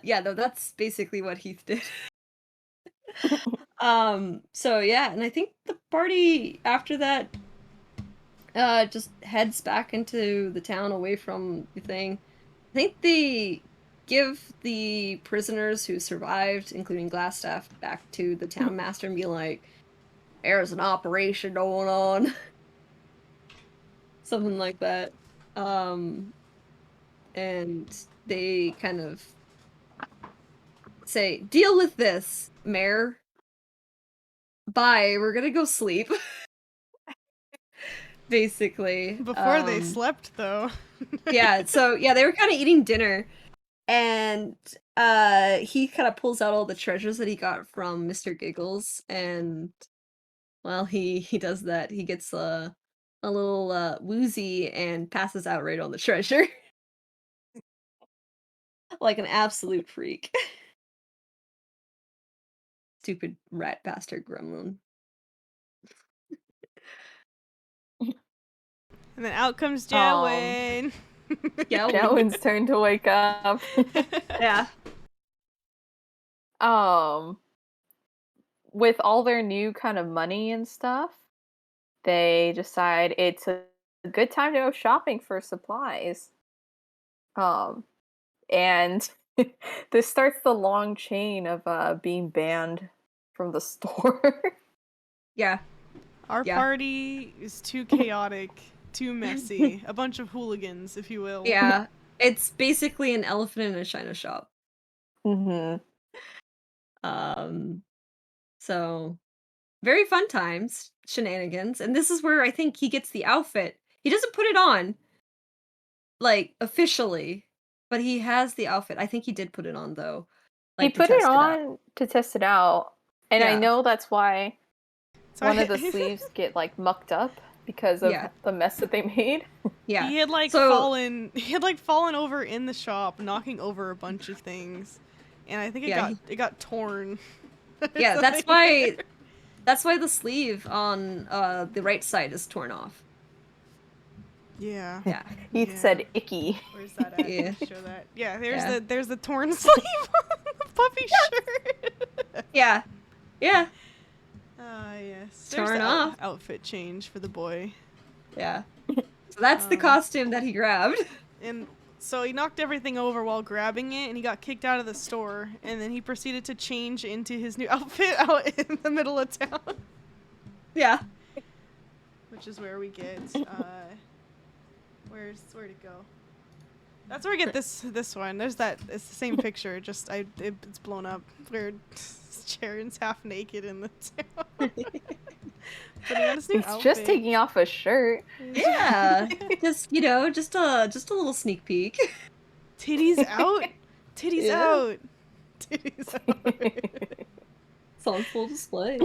no, that's basically what Heath did. So yeah, and I think the party after that just heads back into the town away from the thing. I think they give the prisoners who survived, including Glassstaff, back to the town master and be like, "There's an operation going on." Something like that. And they kind of say, "Deal with this, Mayor. Bye, we're gonna go sleep." Basically. Before they slept, though. Yeah, so yeah, they were kind of eating dinner, and he kind of pulls out all the treasures that he got from Mr. Giggles, and well, he does that. He gets a little woozy and passes out right on the treasure. Like an absolute freak. Stupid rat bastard gremlin. And then out comes Jowen. Yeah, Jowen's turn to wake up. Yeah. With all their new kind of money and stuff, they decide it's a good time to go shopping for supplies. And this starts the long chain of being banned from the store. Yeah. Our party is too chaotic, too messy. A bunch of hooligans, if you will. Yeah. It's basically an elephant in a china shop. Mm-hmm. So very fun times, shenanigans, and this is where I think he gets the outfit. He doesn't put it on, like, officially, but he has the outfit. I think he did put it on, though. He Like, put it on to test it out, and I know that's why one of the sleeves get, like, mucked up. because of Yeah. the mess that they made. Yeah. He had like So- fallen over in the shop, knocking over a bunch of things, and I think it got torn. Yeah, that's Something. why the sleeve on the right side is torn off. Yeah. Yeah. Heath Yeah. said icky. Where's that at? Yeah. Show that. Yeah, Yeah. there's the torn sleeve on the puppy shirt. Yeah. Yeah. Yes. Torn There's the off. outfit change for the boy. Yeah. So that's the costume that he grabbed. And so he knocked everything over while grabbing it, and he got kicked out of the store. And then he proceeded to change into his new outfit out in the middle of town, Yeah. which is where we get. Where'd it go? That's where we get this one. There's that. It's the same picture. Just it's blown up. Where Sharon's half naked in the town. Putting on his new He's outfit. just taking off a shirt. Yeah. just just a little sneak peek. Titties out. Titties Yeah. out. Titties out. It's on full display.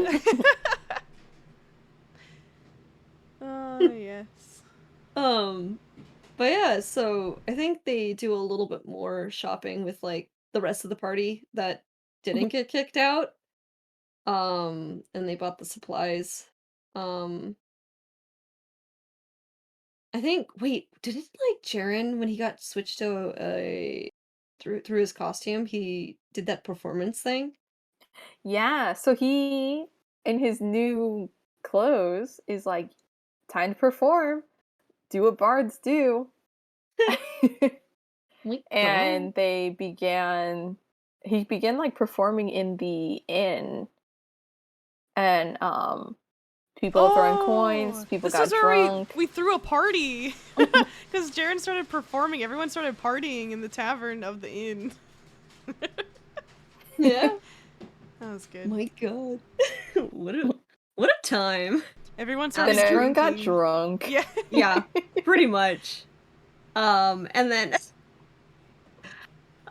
Oh yes. But yeah, so I think they do a little bit more shopping with like the rest of the party that didn't get kicked out. And they bought the supplies. I think wait, didn't like Jaren when he got switched to a through his costume, he did that performance thing? Yeah, so he, in his new clothes, is like, time to perform. Do what bards do. And he began like performing in the inn. And people throwing coins, people this got is where drunk. we threw a party because Jaren started performing. Everyone started partying in the tavern of the inn. Yeah. That was good. My god. what a time. Everyone Then started everyone got drinking. drunk. Yeah. Yeah, pretty much. And then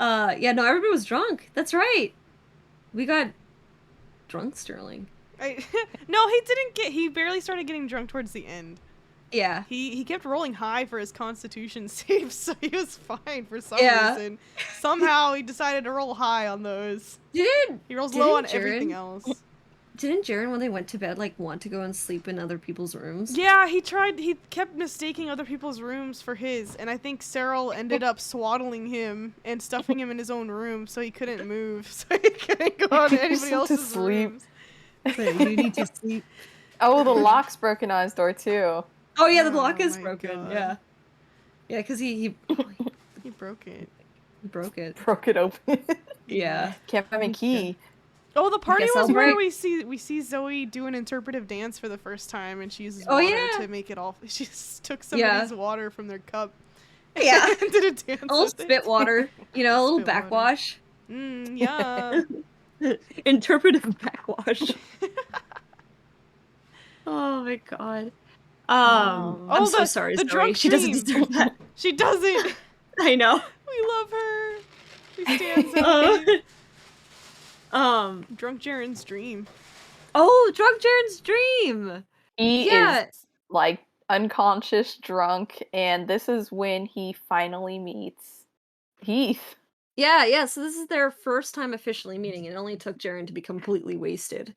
yeah, no, everybody was drunk. That's right. We got drunk Sterling. No, he barely started getting drunk towards the end. Yeah. He kept rolling high for his constitution saves, so he was fine for some Yeah. reason. Somehow he decided to roll high on those. He rolls Didn't low on Jaren- everything else. Didn't Jaren, when they went to bed, like want to go and sleep in other people's rooms? Yeah, he kept mistaking other people's rooms for his, and I think Cyril ended up swaddling him and stuffing him in his own room so he couldn't move, so he couldn't go on He anybody went to else's sleep. rooms. You need to sleep. Oh, the lock's broken on his door too. Oh yeah, the Oh lock is my broken. God. Yeah. Yeah, because he He broke it. broke it. Broke it open. Yeah. Can't find my key. Oh, the party guess was I'll where break- we see Zoe do an interpretive dance for the first time, and she uses Oh, water yeah. to make it all. She just took somebody's water from their cup. Yeah. and did a dance. A little with it. spit water, a little Spit water. backwash. Yeah. Interpretive backwash. Oh my god. Oh, I'm so the- sorry, the Zoe. drunk She doesn't dream. deserve that. She doesn't. I know. We love her. She stands Uh, out. Drunk Jaren's dream. oh, Drunk Jaren's dream. He Yeah. is like unconscious, drunk, and this is when he finally meets Heath. Yeah. So this is their first time officially meeting, and it only took Jaren to be completely wasted.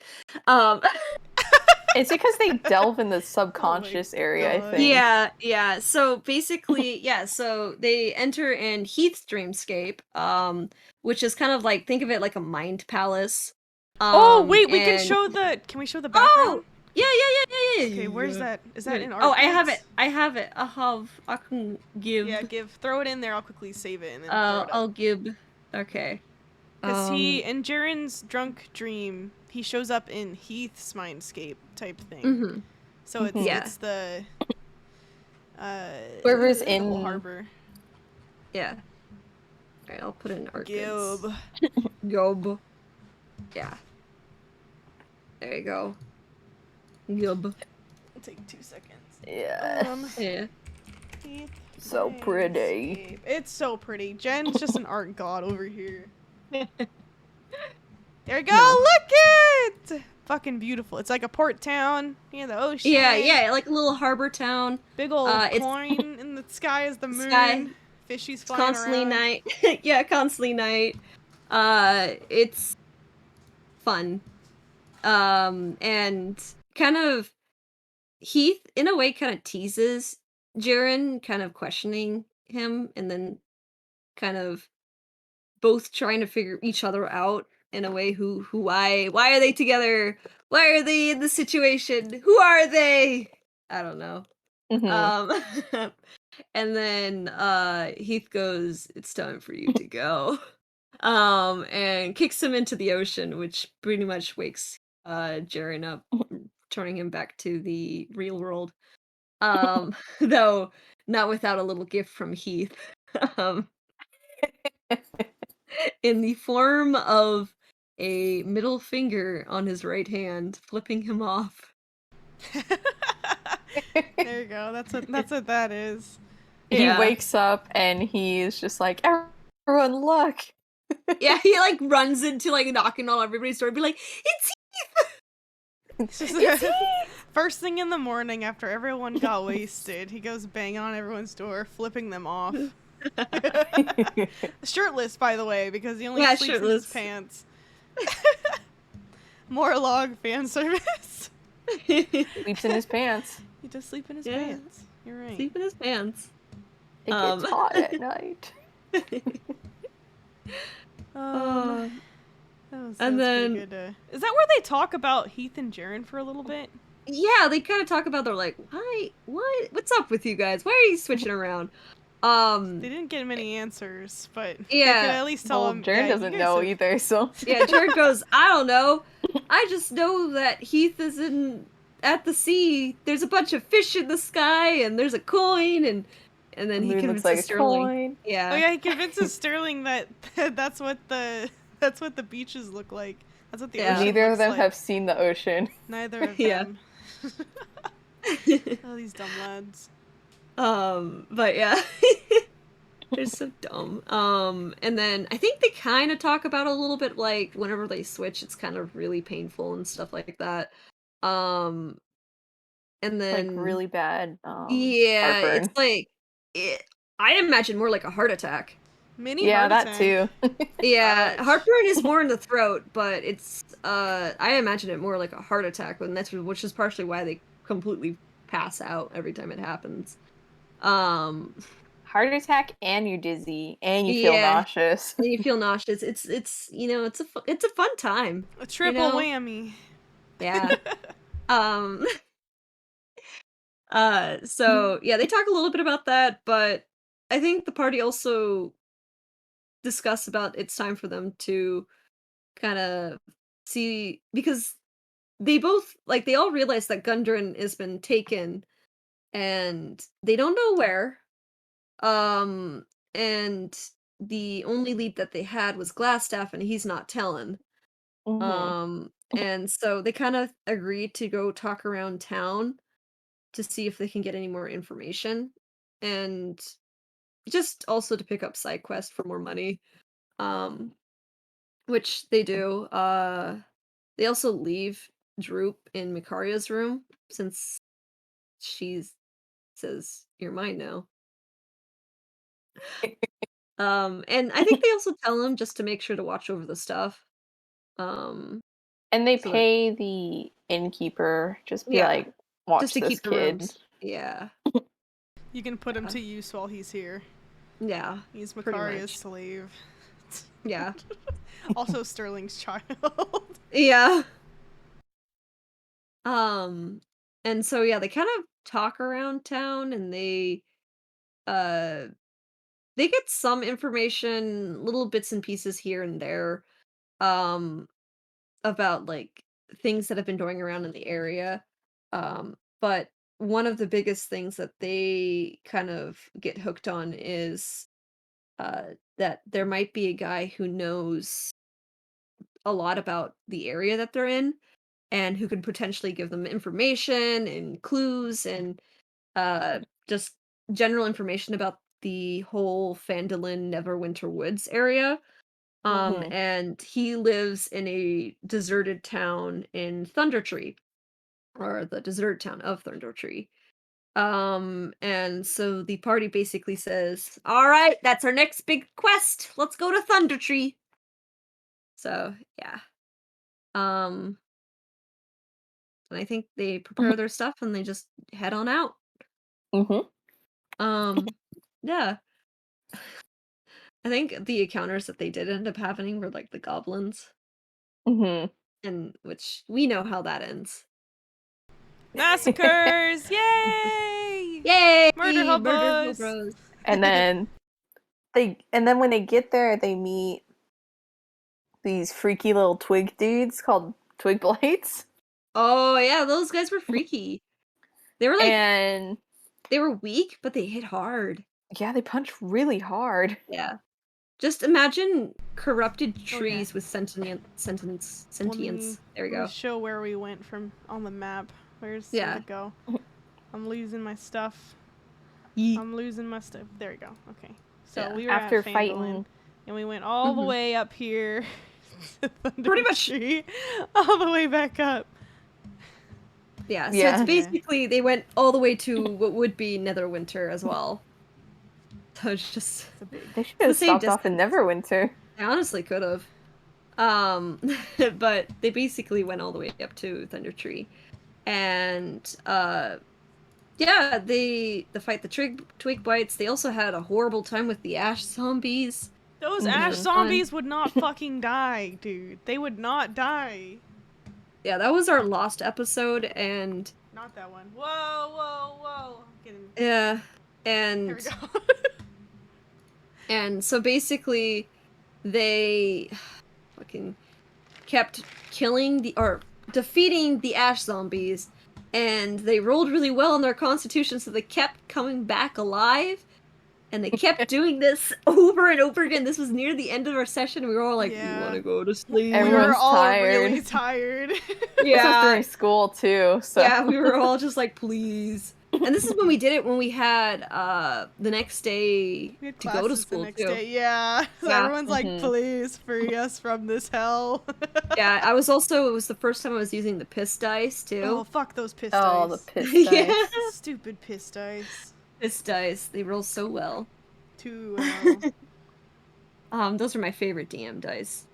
It's because they delve in the subconscious area, I God. think. Yeah. So basically, so they enter in Heath's dreamscape, which is kind of like, think of it like a mind palace. Oh wait, we can and- show the. Can we show the background? Yeah. Okay, where's that? Is that in our? Oh, I have it. I can give. Yeah, throw it in there. I'll quickly save it and then throw it up. I'll give. Okay. Because he, in Jaren's drunk dream, he shows up in Heath's mindscape type thing. Mhm. So it's Yeah. it's the Whoever's the in- whole harbor. Yeah. Alright, I'll put in Arcus. Gilb. Gilb. Yeah. There you go. Gilb. It'll take 2 seconds. Yeah. Yeah. Heath So pretty. Mindscape. It's so pretty. Jen's just an art god over here. There we go. No. Look it. fucking beautiful. It's like a port town near the ocean. Yeah, like a little harbor town. Big old It's coin in the sky is the moon. sky. Fishies It's flying constantly around. night. Yeah, constantly night. It's fun. And kind of Heath, in a way, kind of teases Jaren, kind of questioning him, and then kind of both trying to figure each other out in a way. Why are they together? Why are they in this situation? Who are they? I don't know. Mhm. Um, and then Heath goes, "It's time for you to go." And kicks him into the ocean, which pretty much wakes Jaren up, turning him back to the real world. Though not without a little gift from Heath. Um, in the form of a middle finger on his right hand, flipping him off. There you go. That's what that is. He Yeah. wakes up and he's just like, everyone, look. Yeah, he like runs into like knocking on everybody's door and be like, "It's It's just It's Heath! first thing in the morning after everyone got wasted, he goes banging on everyone's door, flipping them off. Shirtless, by the way, because he only Yeah, sleeps in shirtless. his pants. More log fan service. Sleeps in his pants. He does sleep in his Yeah. pants. You're right. Sleep in his pants." It gets hot at night. That was And then- pretty good. Is that where they talk about Heath and Jaren for a little bit? Yeah, they kind of talk about, they're like, what's up with you guys? Why are you switching around? They didn't get many answers, but they Yeah. could at least tell Well, him. Jaren doesn't know either, so. Yeah, Jared goes, "I don't know. I just know that Heath is at the sea. There's a bunch of fish in the sky, and there's a coin, and then The he moon looks convinces like a Sterling. coin. Yeah. Oh yeah, he convinces Sterling that that's what the beaches look like. That's what the Yeah. ocean Neither of looks them like. have seen the ocean. Neither of Yeah. them. Oh, these dumb lads. But yeah. They're so dumb. And then I think they kind of talk about a little bit, like whenever they switch, it's kind of really painful and stuff like that. And Like, then really bad yeah, heartburn. it's like I imagine more like a heart attack. Mini Yeah, heart that attack. too. Yeah, Ouch. heartburn is more in the throat, but it's I imagine it more like a heart attack, and which is partially why they completely pass out every time it happens. Um, Heart attack and you're dizzy and you feel Yeah. nauseous. and you feel nauseous. It's it's a fun time. A triple know? whammy. Yeah. um. So yeah, they talk a little bit about that, but I think the party also discuss about it's time for them to kind of see, because they both, like, they all realize that Gundren has been taken and they don't know where. Um and the only lead that they had was Glassstaff, and he's not telling. Mhm. And so they kind of agreed to go talk around town to see if they can get any more information, and just also to pick up side quests for more money. Um which they do. They also leave Droop in Mikaria's room, since she says, "You're mine now." And I think they also tell him just to make sure to watch over the stuff. Um, And they So that- pay the innkeeper, just be Yeah, like, watch just to this keep the kid. rooms. Yeah, You can put him to use while he's here. yeah, He's Pretty Makaria's much. slave. yeah, Also Sterling's child. yeah. And so yeah, they kind of talk around town, and uh they get some information, little bits and pieces here and there, um, about like things that have been going around in the area. But one of the biggest things that they kind of get hooked on is that there might be a guy who knows a lot about the area that they're in, and who can potentially give them information and clues, and just general information about the whole Phandalin Neverwinter Woods area. Mhm. And he lives in a deserted town in Thunder Tree, or the deserted town of Thunder Tree. And so the party basically says, "All right, that's our next big quest. Let's go to Thunder Tree." So, yeah. Um, and I think they Mhm. prepare their stuff and they just head on out. Mhm. Um, yeah. I think the encounters that they did end up having were like the goblins, Mhm. and which we know how that ends. Massacres! Yay! Murder Yay! Murder hobos! hobos. And then when they get there, they meet these freaky little twig dudes called twig blights. Oh yeah, those guys were freaky. They were like And they were weak, but they hit hard. yeah, they punch really hard. Yeah. Just imagine corrupted Oh yeah. trees with Let me sentience. There we let me go. show where we went from on the map. Where'd Yeah. it go? I'm losing my stuff. Yeet. I'm losing my stuff. There we go. Okay. So Yeah. we were After at Phandalin, fighting, and we went all the Mhm. way up here to Thunder Pretty much. Tree, all the way back up. Yeah, so it's Yeah. basically they went all the way to what would be Netherwinter as well. So it's just It's a big. they should the have same stopped off in distance. Neverwinter. I honestly could have. Um, but they basically went all the way up to Thunder Tree. And yeah, they fight the twig bites. They also had a horrible time with the ash zombies, Those which ash was fun. zombies would not fucking die, dude. They would not die. Yeah, that was our lost episode, and Not that one. Whoa, whoa, whoa. I'm getting. yeah, Here we and go. and so basically they fucking kept killing the or defeating the ash zombies, and they rolled really well on their constitution, so they kept coming back alive, and they kept doing this over and over again. This was near the end of our session. We were all like, Yeah. "We want to go to sleep." We were Everyone's all tired. really tired. This was Yeah, during school too, so yeah, we were all just like, "Please." And this is when we did it when we had the next day We had to go to classes the school next too. day. Yeah. So Yeah. everyone's like, Mhm. please free us from this hell. Yeah, I was also it was the first time I was using the piss dice Oh, too. fuck those piss oh, the dice. piss Yeah. dice. Stupid piss dice. Piss dice. They roll so well. Too well. Those are my favorite DM dice.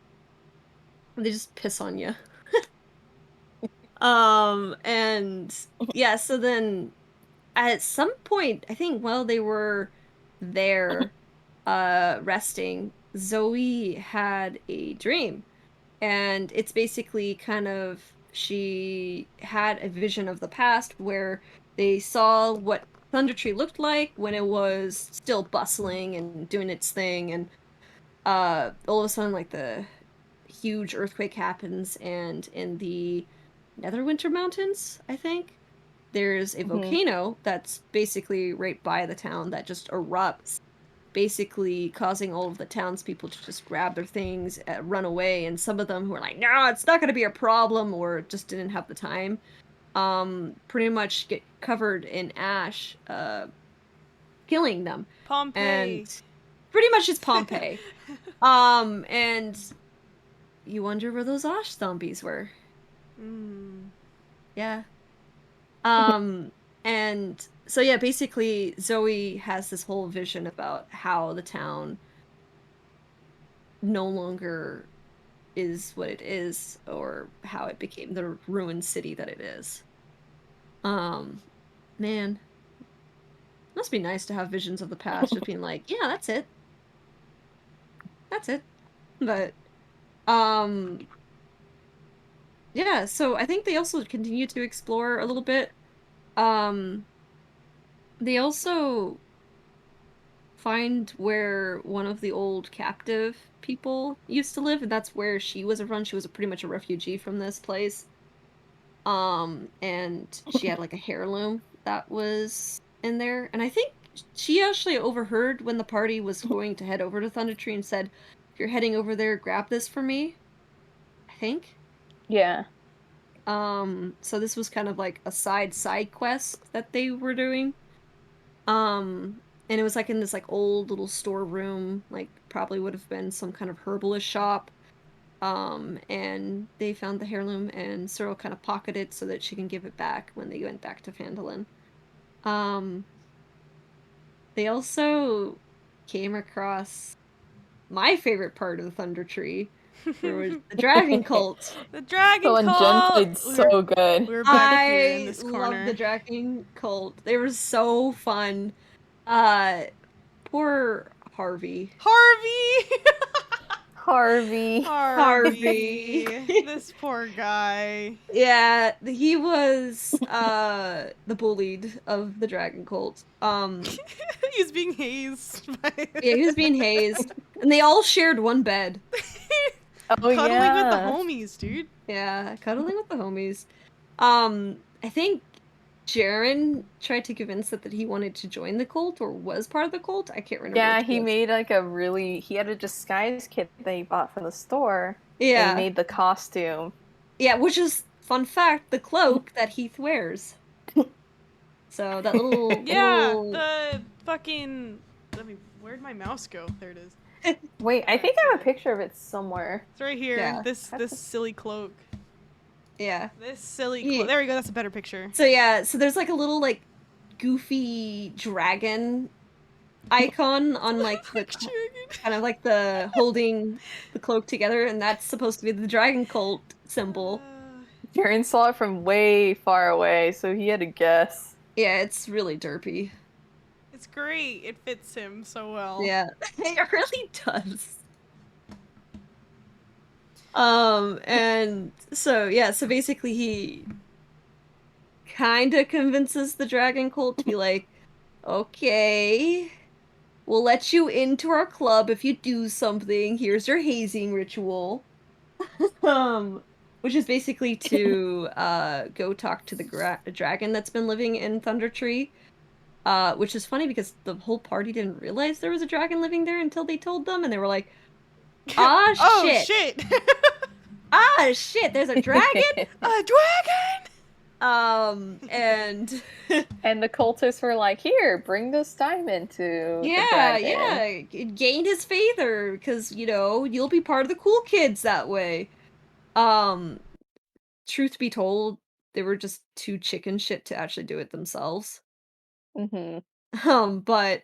They just piss on you. And yeah, so then at some point, I think while they were there, resting, Zoe had a dream. And it's basically kind of she had a vision of the past where they saw what Thunder Tree looked like when it was still bustling and doing its thing, and all of a sudden like the huge earthquake happens, and in the Netherwinter Mountains, I think, there's a Mhm. volcano that's basically right by the town that just erupts, basically causing all of the townspeople to just grab their things, run away, and some of them who are like, "No, it's not going to be a problem," or just didn't have the time, pretty much get covered in ash, killing them, Pompeii. and pretty much it's Pompeii. And you wonder where those ash zombies were. Mm. Yeah. And so yeah, basically Zoe has this whole vision about how the town no longer is what it is, or how it became the ruined city that it is. Um, Man, must be nice to have visions of the past, just being like, yeah, that's it. That's it. But, um, yeah, so I think they also continue to explore a little bit. Um, they also find where one of the old captive people used to live, and that's where she was from. She was pretty much a refugee from this place. And she had like a heirloom that was in there, and I think she actually overheard when the party was going to head over to Thunder Tree and said, "If you're heading over there, grab this for me." I think. Yeah. So this was kind of like a side quest that they were doing. And it was like in this like old little storeroom, like probably would have been some kind of herbalist shop. And they found the heirloom, and Cyril kind of pocketed it so that she can give it back when they went back to Phandalin. They also came across my favorite part of the Thunder Tree, where was the dragon cult. The dragon So and Jen cult. played so good. We were back here in I this love corner. the dragon cult. They were so fun. Poor Harvey. Harvey. Harvey. Harvey. This poor guy. Yeah, he was the bullied of the dragon cult. He's being hazed by Yeah, he was being hazed, and they all shared one bed. Oh cuddling with the yeah. homies, dude. Yeah, cuddling with the homies. I think Jaren tried to convince that he wanted to join the cult or was part of the cult. I can't remember. Yeah, which he was. made like he had a disguise kit that he bought from the store. And Yeah, he made the costume. yeah, which is fun fact, the cloak that Heath wears. So that little Yeah, little- the fucking. Where'd my mouse go? There it is. Wait, I think I have a picture of it somewhere. It's right here. Yeah. This silly cloak. yeah. This silly Yeah. cloak. There we go. That's a better picture. So yeah, so there's like a little like goofy dragon icon on like the kind of like the holding the cloak together, and that's supposed to be the dragon cult symbol. Jaren saw it from way far away, so he had to guess. Yeah, it's really derpy. It's great. It fits him so well. Yeah, it really does. And so yeah, so basically he kind of convinces the dragon cult to be like, okay, we'll let you into our club if you do something. Here's your hazing ritual. Which is basically to go talk to the dragon that's been living in Thunder Tree. Which is funny because the whole party didn't realize there was a dragon living there until they told them, and they were like, ah, Oh shit. shit! Ah, shit, there's a dragon? A dragon! And And the cultists were like, "Here, bring this diamond to the yeah, dragon." yeah, it gained his favor because you'll be part of the cool kids that way. Truth be told, they were just too chicken shit to actually do it themselves. Mm-hmm. But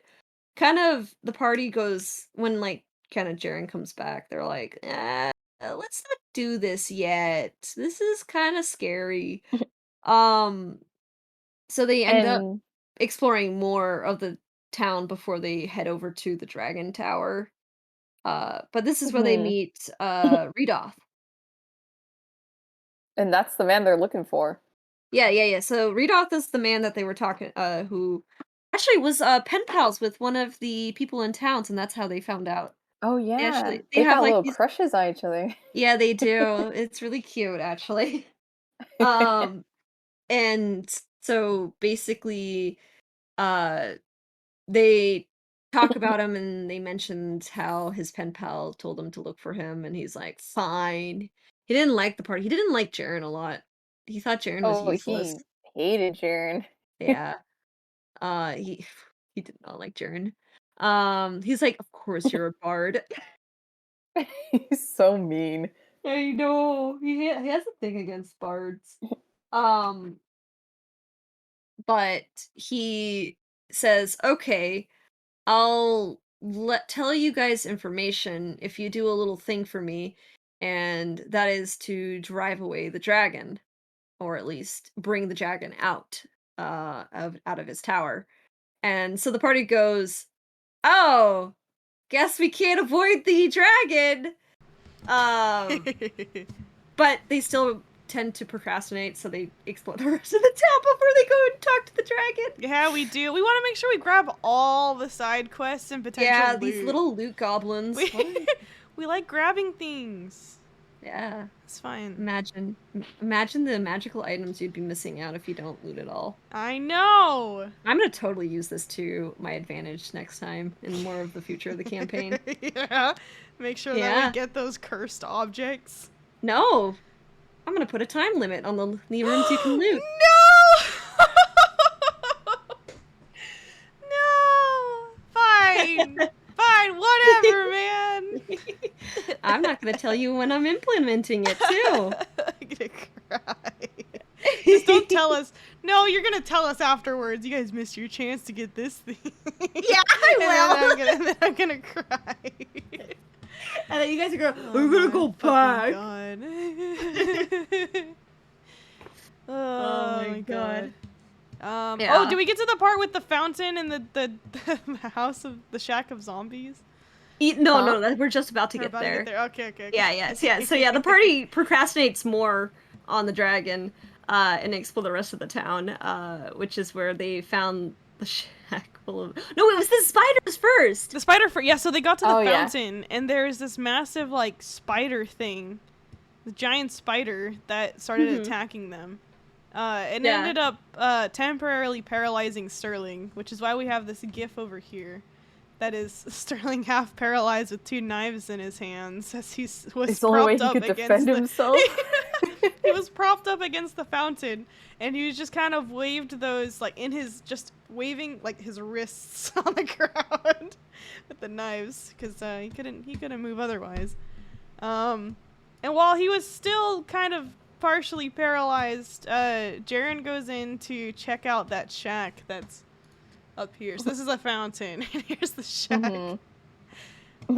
kind of the party goes when like kind of Jaren comes back. They're like, let's not do this yet. This is kind of scary. So they end up And exploring more of the town before they head over to the Dragon Tower. But this is where they Mhm. meet Redoth. and that's the man they're looking for. Yeah. So Redoth is the man that they were talking who actually was pen pals with one of the people in towns, and that's how they found out. Oh yeah, they they have got like little these crushes on each other. Yeah, they do. It's really cute actually. And so basically they talk about him, and they mentioned how his pen pal told him to look for him, and he's like, fine. He didn't like the party. He didn't like Jaren a lot. He thought Jaren was Oh, useless. he hated Jaren. Yeah. He he did not like Jaren. He's like, of course you're a bard. He's so mean. I know. He has a thing against bards. Um, but he says, okay, I'll tell you guys information if you do a little thing for me, and that is to drive away the dragon, or at least bring the dragon out out of his tower. And so the party goes, oh, guess we can't avoid the dragon. But they still tend to procrastinate, so they explore the rest of the town before they go and talk to the dragon. Yeah, we do. We want to make sure we grab all the side quests and potential Yeah, loot. these little loot goblins. What? We like grabbing things. Yeah, It's fine. imagine the magical items you'd be missing out if you don't loot at all. I know. I'm gonna totally use this to my advantage next time in more of the future of the campaign. Yeah. Make sure that Yeah. we get those cursed objects. No, I'm gonna put a time limit on the rooms you can loot. No! No! Fine. Fine, whatever, man. I'm not gonna tell you when I'm implementing it too. I'm gonna cry. Just don't tell us. No, you're gonna tell us afterwards. You guys missed your chance to get this thing. Yeah, I will. And then I'm gonna cry. And then you guys are going, Oh we're gonna my go fucking back. God. Oh my god. Yeah. Oh, do we get to the part with the fountain and the house of the shack of zombies? No, we're just about to We're get about there. to get there. Okay. Yeah, yeah. So yeah, the party procrastinates more on the dragon, and explore the rest of the town, which is where they found the shack full of. No, it was the spiders first. The spider yeah, so they got to the Oh, yeah. fountain and there's this massive like spider thing. The giant spider that started attacking them. And Yeah. ended up temporarily paralyzing Sterling, which is why we have this gif over here. That is Sterling half paralyzed with 2 knives in his hands as he was It's the only way propped he up could against defend the himself. he was propped up against the fountain, and he was just kind of waved those, like, in his, just waving, like, his wrists on the ground with the knives, because he couldn't move otherwise. And while he was still kind of partially paralyzed, Jaren goes in to check out that shack that's up here. So this is a fountain, and here's the shack. Mhm.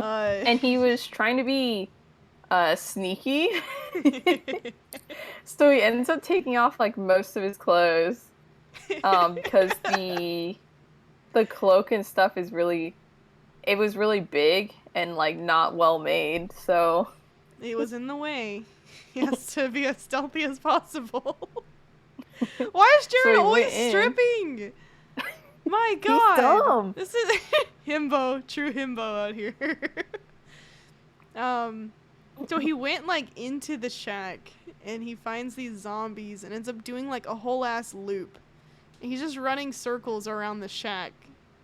And he was trying to be sneaky. So he ends up taking off like most of his clothes. Because the cloak and stuff is it was really big and like not well made, so It was in the way. He has to be as stealthy as possible. Why is So Jared he always went in. stripping? My He's god. dumb. This is himbo, true himbo out here. So he went like into the shack and he finds these zombies and ends up doing like a whole ass loop. And he's just running circles around the shack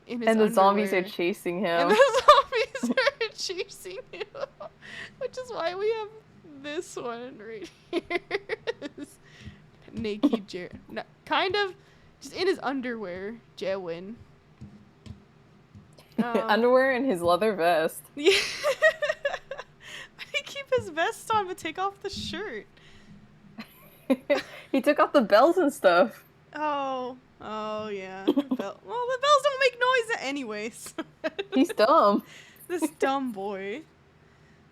in his and the zombies are underwear. chasing him. And the zombies are chasing him. Which is why we have this one right here. This naked Jared. No, kind of just in his underwear, Jewin. Underwear and his leather vest. Yeah. He keep his vest on but take off the shirt. He took off the bells and stuff. Oh yeah. Well, the bells don't make noise anyways. He's dumb. This dumb boy.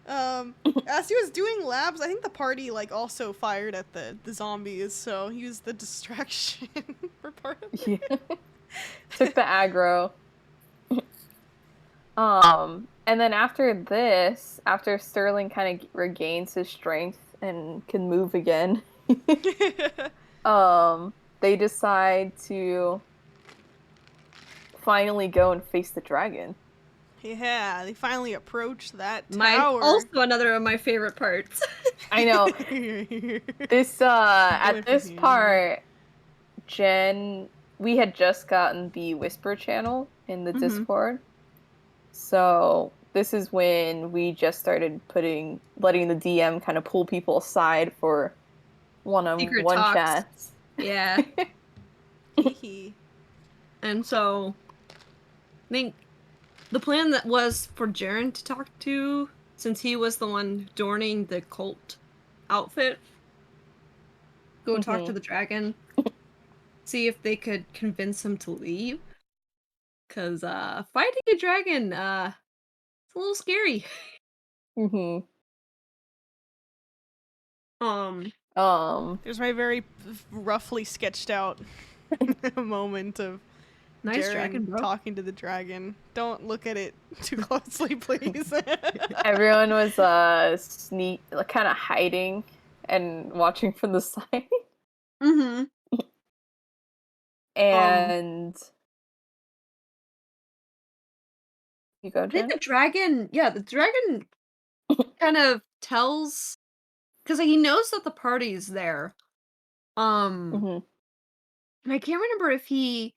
As he was doing labs, I think the party like also fired at the zombies, so he was the distraction for part of it. Yeah. Took the aggro. And then after this, after Sterling kind of regains his strength and can move again, they decide to finally go and face the dragon. Yeah, they finally approached that My tower. also another of my favorite parts. I know. This at Good for this you. part, Jen, we had just gotten the Whisper channel in the Discord. So this is when we just started letting the DM kind of pull people aside for Secret one-on-one talks. chats. Yeah. And so I think the plan that was for Jaren to talk to, since he was the one adorning the cult outfit, go talk to the dragon, see if they could convince him to leave. Cause fighting a dragon, it's a little scary. Mm-hmm. There's my very roughly sketched out moment of Nice Jaren dragon, bro. talking to the dragon. Don't look at it too closely, please. Everyone was kind of hiding and watching from the side. Mm-hmm. And you go, I think Jen? the dragon kind of tells, because he knows that the party's there. Mhm. And I can't remember if he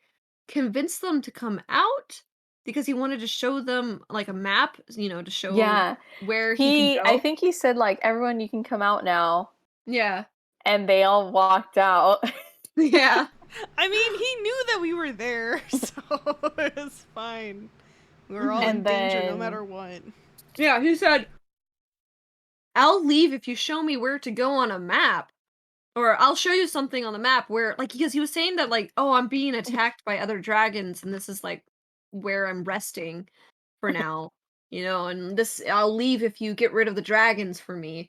convinced them to come out because he wanted to show them like a map, to show Yeah. where he can go. I think he said like, everyone, you can come out now. Yeah. And they all walked out. Yeah. I mean, he knew that we were there, so it was fine. We were all in And danger no then- matter what. Yeah, he said, I'll leave if you show me where to go on a map. Or I'll show you something on the map where like because he was saying that like, "Oh, I'm being attacked by other dragons and this is like where I'm resting for now." And this I'll leave if you get rid of the dragons for me.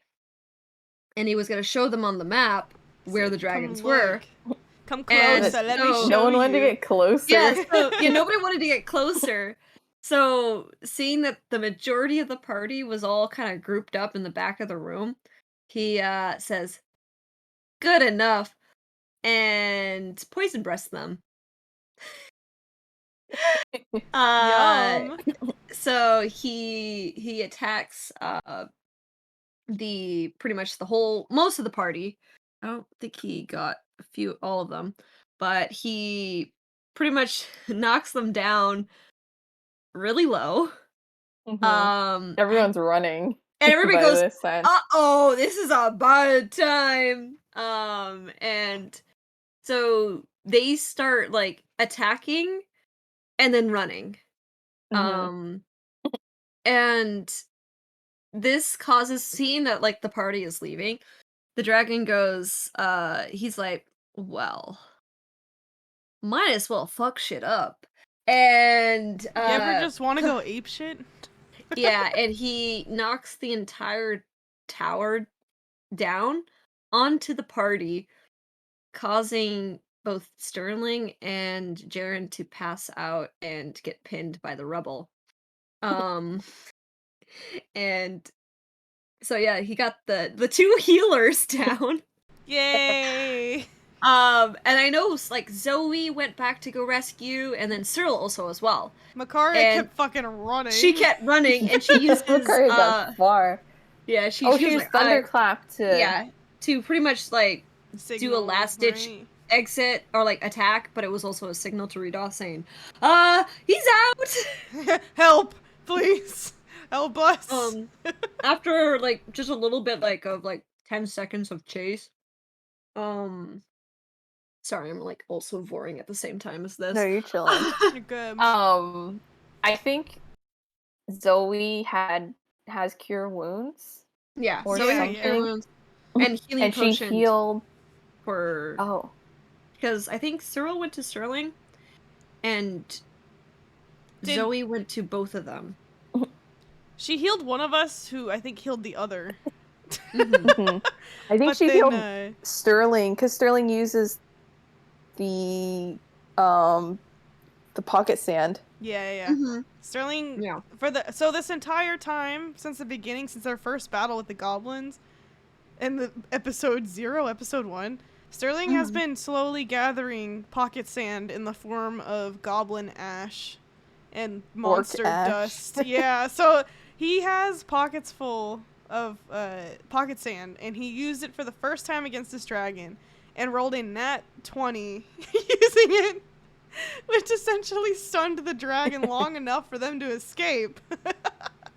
And he was going to show them on the map He's where like, the come dragons were. look. Come And closer. Let me so- show No one wanted to you. get closer. Yeah, so nobody wanted to get closer. So seeing that the majority of the party was all kind of grouped up in the back of the room, he says, "Good enough," and poison breasts them. Yum. So he attacks the pretty much the whole most of the party. I don't think he got all of them, but he pretty much knocks them down really low. Mhm. And Everyone's running. everybody by goes, this time. "Uh-oh, this is a bad time." And so they start like attacking and then running. Mhm. And this causes seeing that like the party is leaving. The dragon goes, he's like, "Well, might as well fuck shit up." And You ever just want to go ape shit? yeah, and he knocks the entire tower down onto the party, causing both Sterling and Jaren to pass out and get pinned by the rubble. Um and so yeah, he got the two healers down. Yay! And I know like Zoe went back to go rescue, and then Cyril also as well. Makaria And kept fucking running. She kept running, and she uses Makaria got far. yeah, she She was used like, thunderclap to. yeah, to pretty much like Signal, do a last ditch right? exit or like attack, but it was also a signal to Rudolph saying, he's out. Help, please, help us. After like just a little bit like of like 10 seconds of chase. Sorry, I'm like also voring at the same time as this. No, you're chilling. You're good. I think Zoe has cure wounds, Yeah, or Zoe had something. cure wounds and healing and she potions healed. for Oh, because I think Cyril went to Sterling, and Did- Zoe went to both of them. She healed one of us, who I think healed the other. mhm. I think But she then, healed Sterling because Sterling uses the pocket sand. Yeah. Mhm. Sterling, Yeah. so this entire time since the beginning, since our first battle with the goblins, in the episode 1, Sterling has Mhm. been slowly gathering pocket sand in the form of goblin ash and monster ash. dust. Yeah, so he has pockets full of pocket sand, and he used it for the first time against this dragon and rolled a nat 20 using it, which essentially stunned the dragon long enough for them to escape.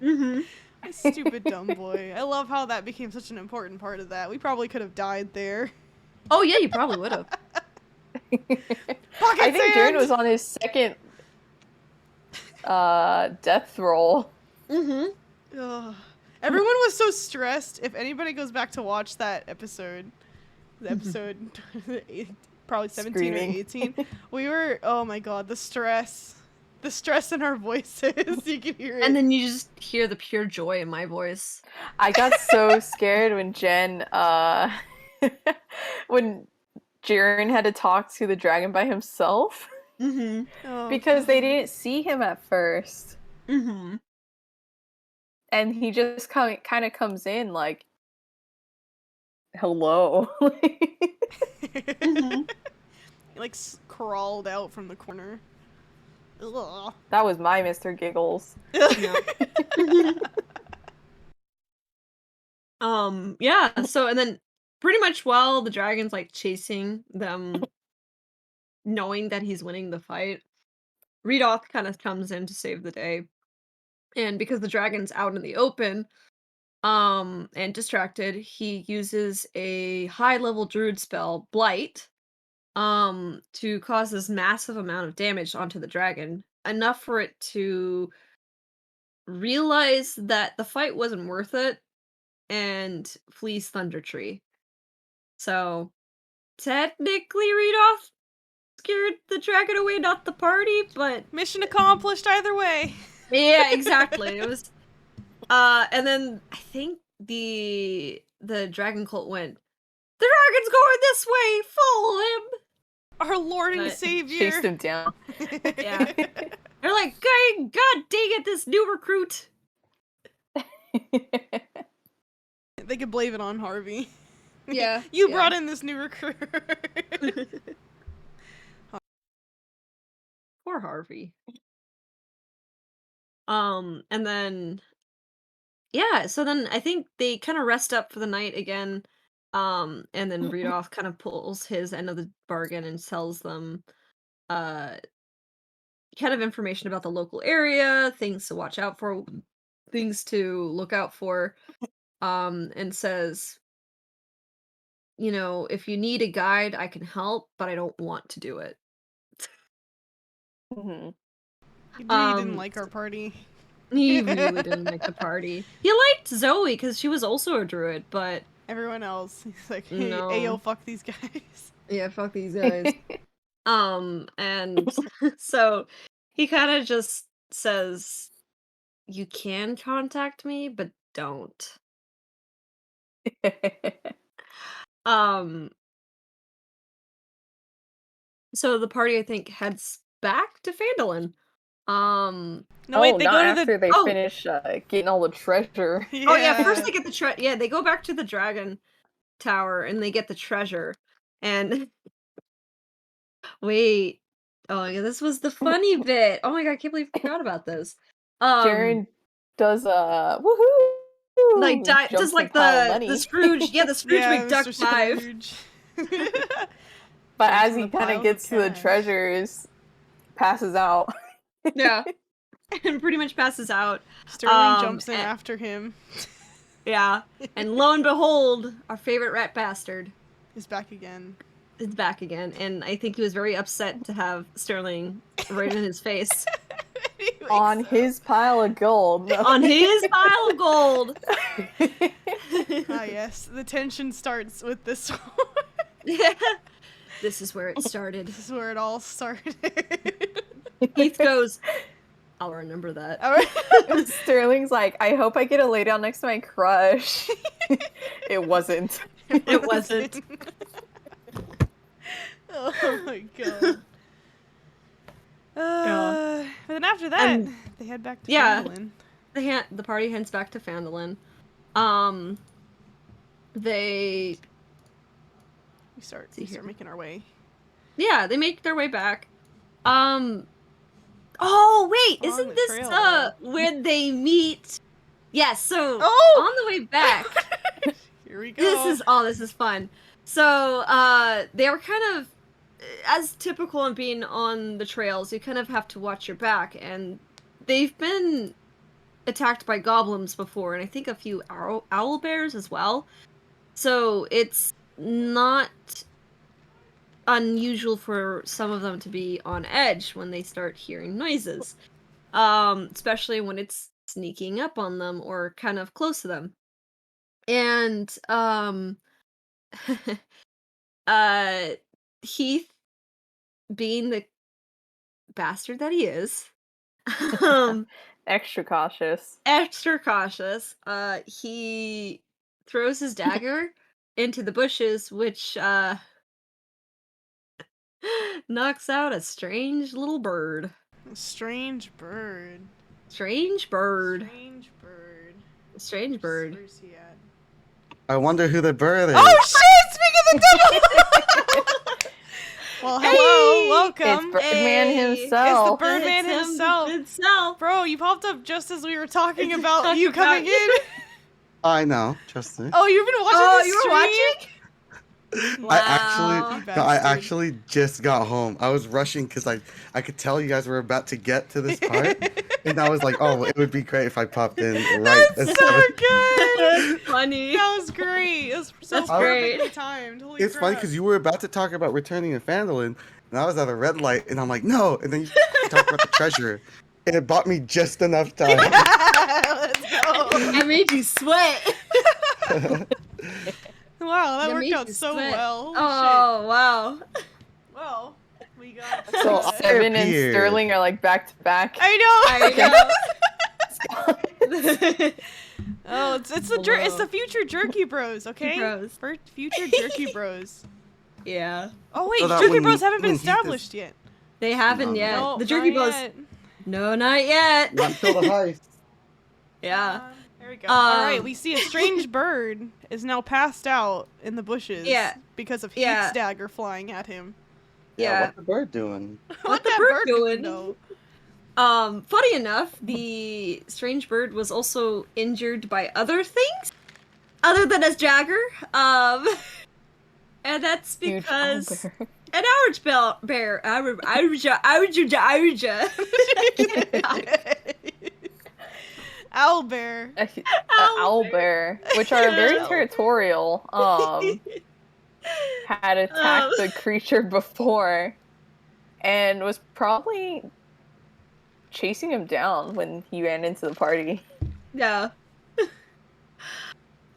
Mhm. Stupid dumb boy. I love how that became such an important part of that. We probably could have died there. Oh yeah, you probably would have. Pocket I think sand! Jared was on his second death roll. Mhm. Ugh. Everyone was so stressed. If anybody goes back to watch that episode, the episode probably 17 Screaming. or 18, we were, oh my god, the stress in our voices. You could hear it. And then you just hear the pure joy in my voice. I got so scared when when Jiren had to talk to the dragon by himself Mhm. Oh, because they God. didn't see him at first, Mhm. and he just kind of comes in like, "Hello." Mhm. He, like, crawled out from the corner. Ugh. That was my Mr. Giggles. Yeah. Yeah, so and then pretty much while the dragon's like chasing them, knowing that he's winning the fight, Rudolph kind of comes in to save the day. And because the dragon's out in the open, and distracted, he uses a high level druid spell, Blight, to cause this massive amount of damage onto the dragon, enough for it to realize that the fight wasn't worth it and flees Thunder Tree. So technically Rudolph scared the dragon away, not the party, but Mission accomplished either way. yeah, exactly. It was and then I think the dragon cult went, the dragon's going this way, follow him. Our Lord and But Savior. Chased him down. Yeah. They're like, God dang it, this new recruit. They could blame it on Harvey. Yeah. You yeah. brought in this new recruit. Poor Harvey. And then yeah, so then I think they kind of rest up for the night again. And then Rudolph kind of pulls his end of the bargain and tells them uh kind of information about the local area, things to watch out for, things to look out for. And says, you know, if you need a guide, I can help, but I don't want to do it. Mhm. You didn't Um, like our party. He really didn't like the party. He liked Zoe because she was also a druid, but Everyone else, he's like, hey, No. ayo, fuck these guys. yeah, fuck these guys. And so he kind of just says, you can contact me, but don't. Um, so the party, I think, heads back to Phandalin. No, wait, oh, they not go to after the. they Oh. finish getting all the treasure. Yeah. Oh yeah, first they get the yeah, they go back to the dragon tower and they get the treasure. And wait. Oh yeah, this was the funny bit. Oh my god, I can't believe I forgot about this. Jaren does woohoo! Like jumps does in like pile of the money. Scrooge, yeah, the Scrooge Yeah, McDuck Mr. dive. Scrooge. But Jumps as in he the kind piles of gets to the cash. treasures, passes out. Yeah. And pretty much passes out. Sterling jumps in and- after him. Yeah. And lo and behold, our favorite rat bastard He's back again. is back again. And I think he was very upset to have Sterling right in his face. Anyway, On so- his pile of gold. On his pile of gold. Ah, yes. The tension starts with this one. Yeah. This is where it started. This is where it all started. Heath goes, I'll remember that. All right. Sterling's like, I hope I get to lay down next to my crush. It wasn't. It wasn't. Oh my god. But then after that, And- they head back to yeah. Phandalin. The party heads back to Phandalin. They We start See here. making our way. yeah, they make their way back. Oh wait, Along isn't the this trail, though. when they meet? Yes, so Oh! on the way back, Here we go. this is fun. So they were kind of as typical in being on the trails, you kind of have to watch your back, and they've been attacked by goblins before, and I think a few owl bears as well. So it's not unusual for some of them to be on edge when they start hearing noises, especially when it's sneaking up on them or kind of close to them. And Heath, being the bastard that he is, Extra cautious. extra cautious, he throws his dagger into the bushes, which knocks out a strange little bird. Strange bird. Strange bird. Strange bird. Strange bird. Where's he at? I wonder who the bird is. Oh shit! Speaking of the devil! Well, hello, welcome. It's Birdman Hey. himself. It's the Birdman It's him himself. himself. Bro, you popped up just as we were talking It's about talking you about coming in. I know, trust me. Oh, you've been watching Oh, the you were stream? watching? I Wow. actually, You no, I bastard. actually just got home. I was rushing because I could tell you guys were about to get to this part, and I was like, oh, it would be great if I popped in right. That's as so soon- good. Funny. That was great. It was so That's perfectly great. timed. Holy It's funny crap. because you were about to talk about returning to Phandalin, and I was at a red light, and I'm like, no, and then you talked about the treasure, and it bought me just enough time. Let's go. I made you sweat. Wow, that That worked makes out you so sweat. well. Holy Oh, wow. shit. Well, we got. So I 7 and appeared. Sterling are like back to back. I know. I Oh, it's the it's the future jerky bros, okay? Bros. Future jerky bros. Yeah. Oh wait, So that jerky when- bros haven't been when Heath is- established yet. They haven't No. yet. No, The Jerky not Bros. yet. No, not yet. Not until the heist. Yeah. There we go. All right, Um, we see a strange bird is now passed out in the bushes. Yeah. Because of Yeah. Heath's dagger flying at him. Yeah. What's the bird doing? What the that bird could doing? know? Funny enough, the strange bird was also injured by other things other than as Jagger. And that's Huge because owlbear. an bear, Owlbear. Owlbear, which are very territorial, had attacked the creature before and was probably chasing him down when he ran into the party. Yeah.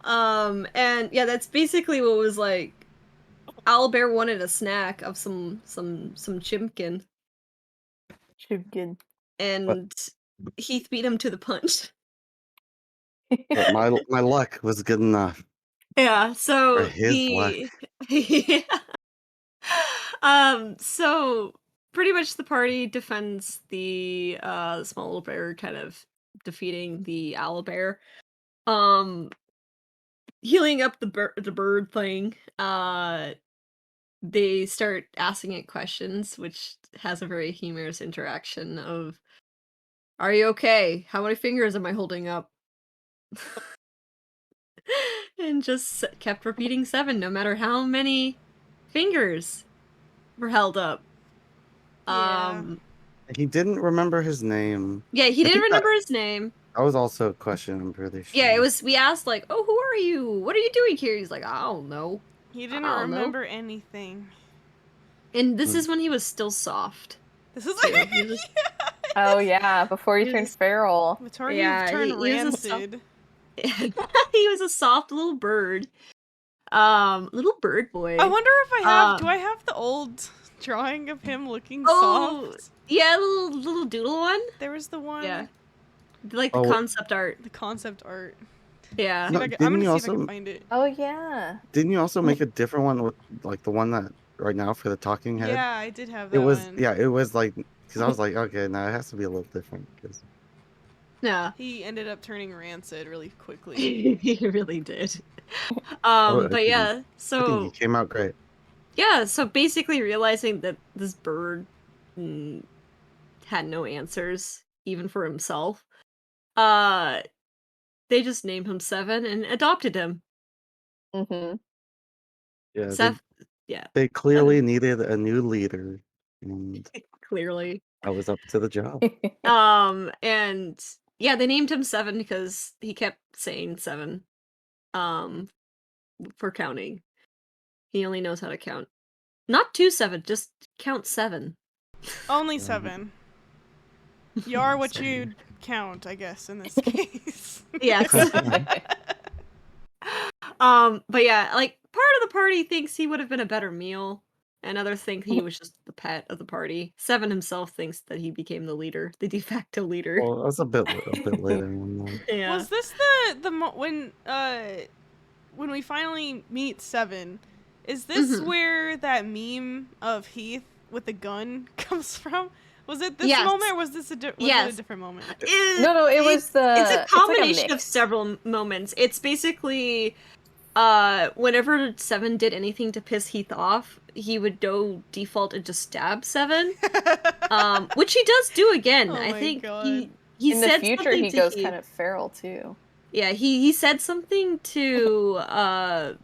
And yeah, that's basically what was like. Owlbear wanted a snack of some chimkin, Chimkin. and Heath beat him to the punch. But my luck was good enough. Yeah, so Or his luck. yeah. So pretty much the party defends the small little bear, kind of defeating the owl bear. Healing up the bird thing. They start asking it questions, which has a very humorous interaction of, "Are you okay? How many fingers am I holding up?" And just kept repeating 7, no matter how many fingers were held up. Yeah. He didn't remember his name. Yeah, he I didn't think remember his name. That was also a question, I'm pretty sure. Yeah, it was. We asked like, "Oh, who are you? What are you doing here?" He's like, "I don't know." He didn't I don't know. remember anything. And this Hmm. is when he was still soft. This is too. like He was- Oh yeah, before he He turned was- feral. Before Yeah, you turn he was a soft- rancid. he was a soft little bird. Little bird boy. I wonder if I have. Um, Do I have the old drawing of him looking Oh, soft? yeah, little doodle one. There was the one. Yeah. Like the Oh. concept art. The concept art. Yeah. See No, if I can, didn't I'm you gonna see if I also- can find it. Oh yeah. Didn't you also make a different one with like the one that right now for the talking head? Yeah, I did have that It was one. it was like because I was like, okay, now it has to be a little different because Yeah. He ended up turning rancid really quickly. He really did. I But think- yeah, I think so he came out great. yeah, so basically realizing that this bird had no answers, even for himself, they just named him 7 and adopted him. Mm-hmm. Yeah, Seth, they clearly needed a new leader, and clearly. I was up to the job. And yeah, they named him 7 because he kept saying 7, for counting. He only knows how to count. Not 2 7, just count 7. Only 7. You are what you count, I guess, in this case. Yes. But yeah, like part of the party thinks he would have been a better meal, and others think he was just the pet of the party. 7 himself thinks that he became the leader, the de facto leader. Well, that was a bit later. On Yeah. Was this when we finally meet 7? Is this Mhm. where that meme of Heath with the gun comes from? Was it this Yes. moment, or was this was it Yes. a different moment? No, it was the. It's a like combination of mix. several moments. It's basically whenever 7 did anything to piss Heath off, he would go default and just stab 7. Which he does do again. Oh I my think God. he In the said future, something he to goes Heath. kind of feral too. Yeah, he said something to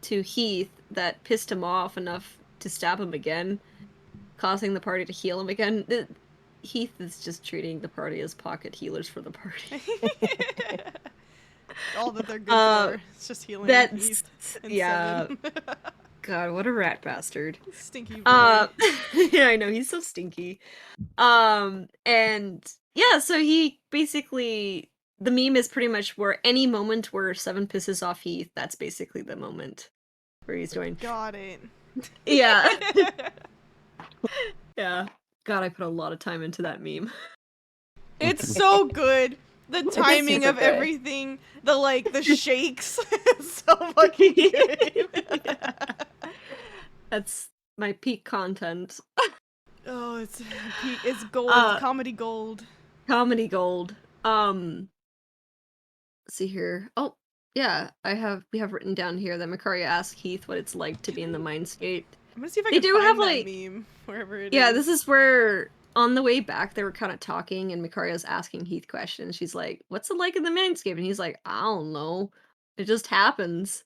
Heath that pissed him off enough to stab him again, causing the party to heal him again. Heath is just treating the party as pocket healers for the party. All that they're good for. It's just healing That's Heath and yeah. 7. God, what a rat bastard. Stinky boy. Yeah, I know, he's so stinky. And yeah, so he basically the meme is pretty much where any moment where Seven pisses off Heath, that's basically the moment where he's doing. Got it. Yeah. Yeah. God, I put a lot of time into that meme. It's so good. The It's timing super of good. everything, the shakes, it's so fucking good. That's my peak content. Oh, it's gold, comedy gold. Comedy gold. Let's see here. Oh, yeah, we have written down here that Makaria asked Heath what it's like to be in the Mindscape. I'm gonna see if I They can do find have, that like- meme wherever it is. Yeah, this is where on the way back they were kind of talking and Makaria's asking Heath questions. She's like, "What's it like in the Mindscape?" And he's like, "I don't know. It just happens."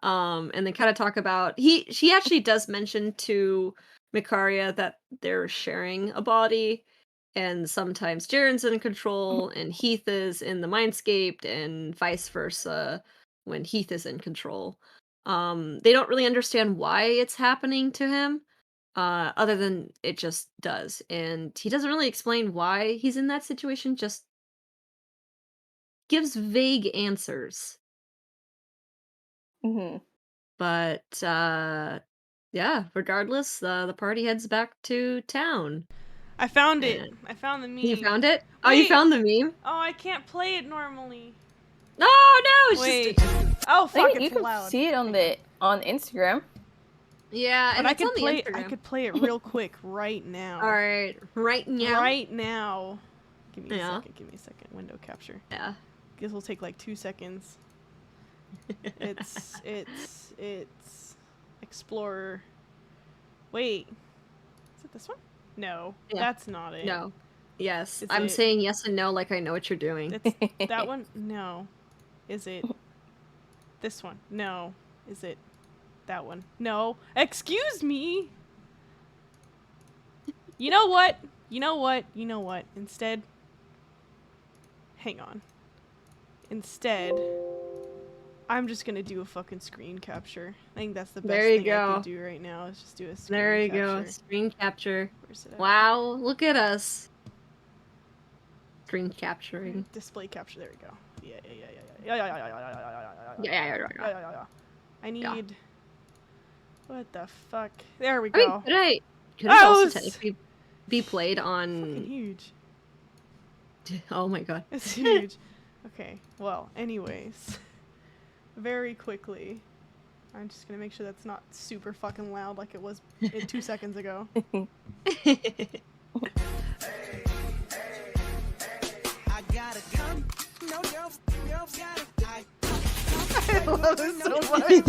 And they kind of talk about she actually does mention to Mikaria that they're sharing a body, and sometimes Jaren's in control and Heath is in the Mindscape, and vice versa when Heath is in control. They don't really understand why it's happening to him, other than it just does, and he doesn't really explain why he's in that situation. Just gives vague answers. Hmm. But yeah, regardless, the party heads back to town. I found it. And- I found the meme. You found it? Oh, you Wait. found the meme? Oh, I can't play it normally. No, it's Wait. just Oh fuck, You it's can loud. see it on Instagram. yeah, But and I it's on could the play. Instagram. I could play it real quick right now. All right, right now. Right now. Give me Yeah. a second. Give me a second. Window capture. Yeah. Guess will take like 2 seconds. It's Explorer. Wait. Is it this one? No. Yeah. That's not it. No. Yes, Is I'm it- saying yes and no, like I know what you're doing. It's that one? No. Is it this one? No. Is it that one? No. Excuse me. You know what? You know what? You know what? Instead, hang on. Instead, I'm just gonna do a fucking screen capture. I think that's the best There you thing I go. can do right now. Is just do a screen There you capture. go. Screen capture. Where's it at? Wow, look at us. Screen capturing. Display capture. There we go. Yeah. Yeah. I need. What the fuck? There we I mean, go. could it Oh, also it's technically be played fucking on? huge. Oh my god. It's huge. Okay. Well, anyways, very quickly, I'm just gonna make sure that's not super fucking loud like it was 2 seconds ago. I love it so much.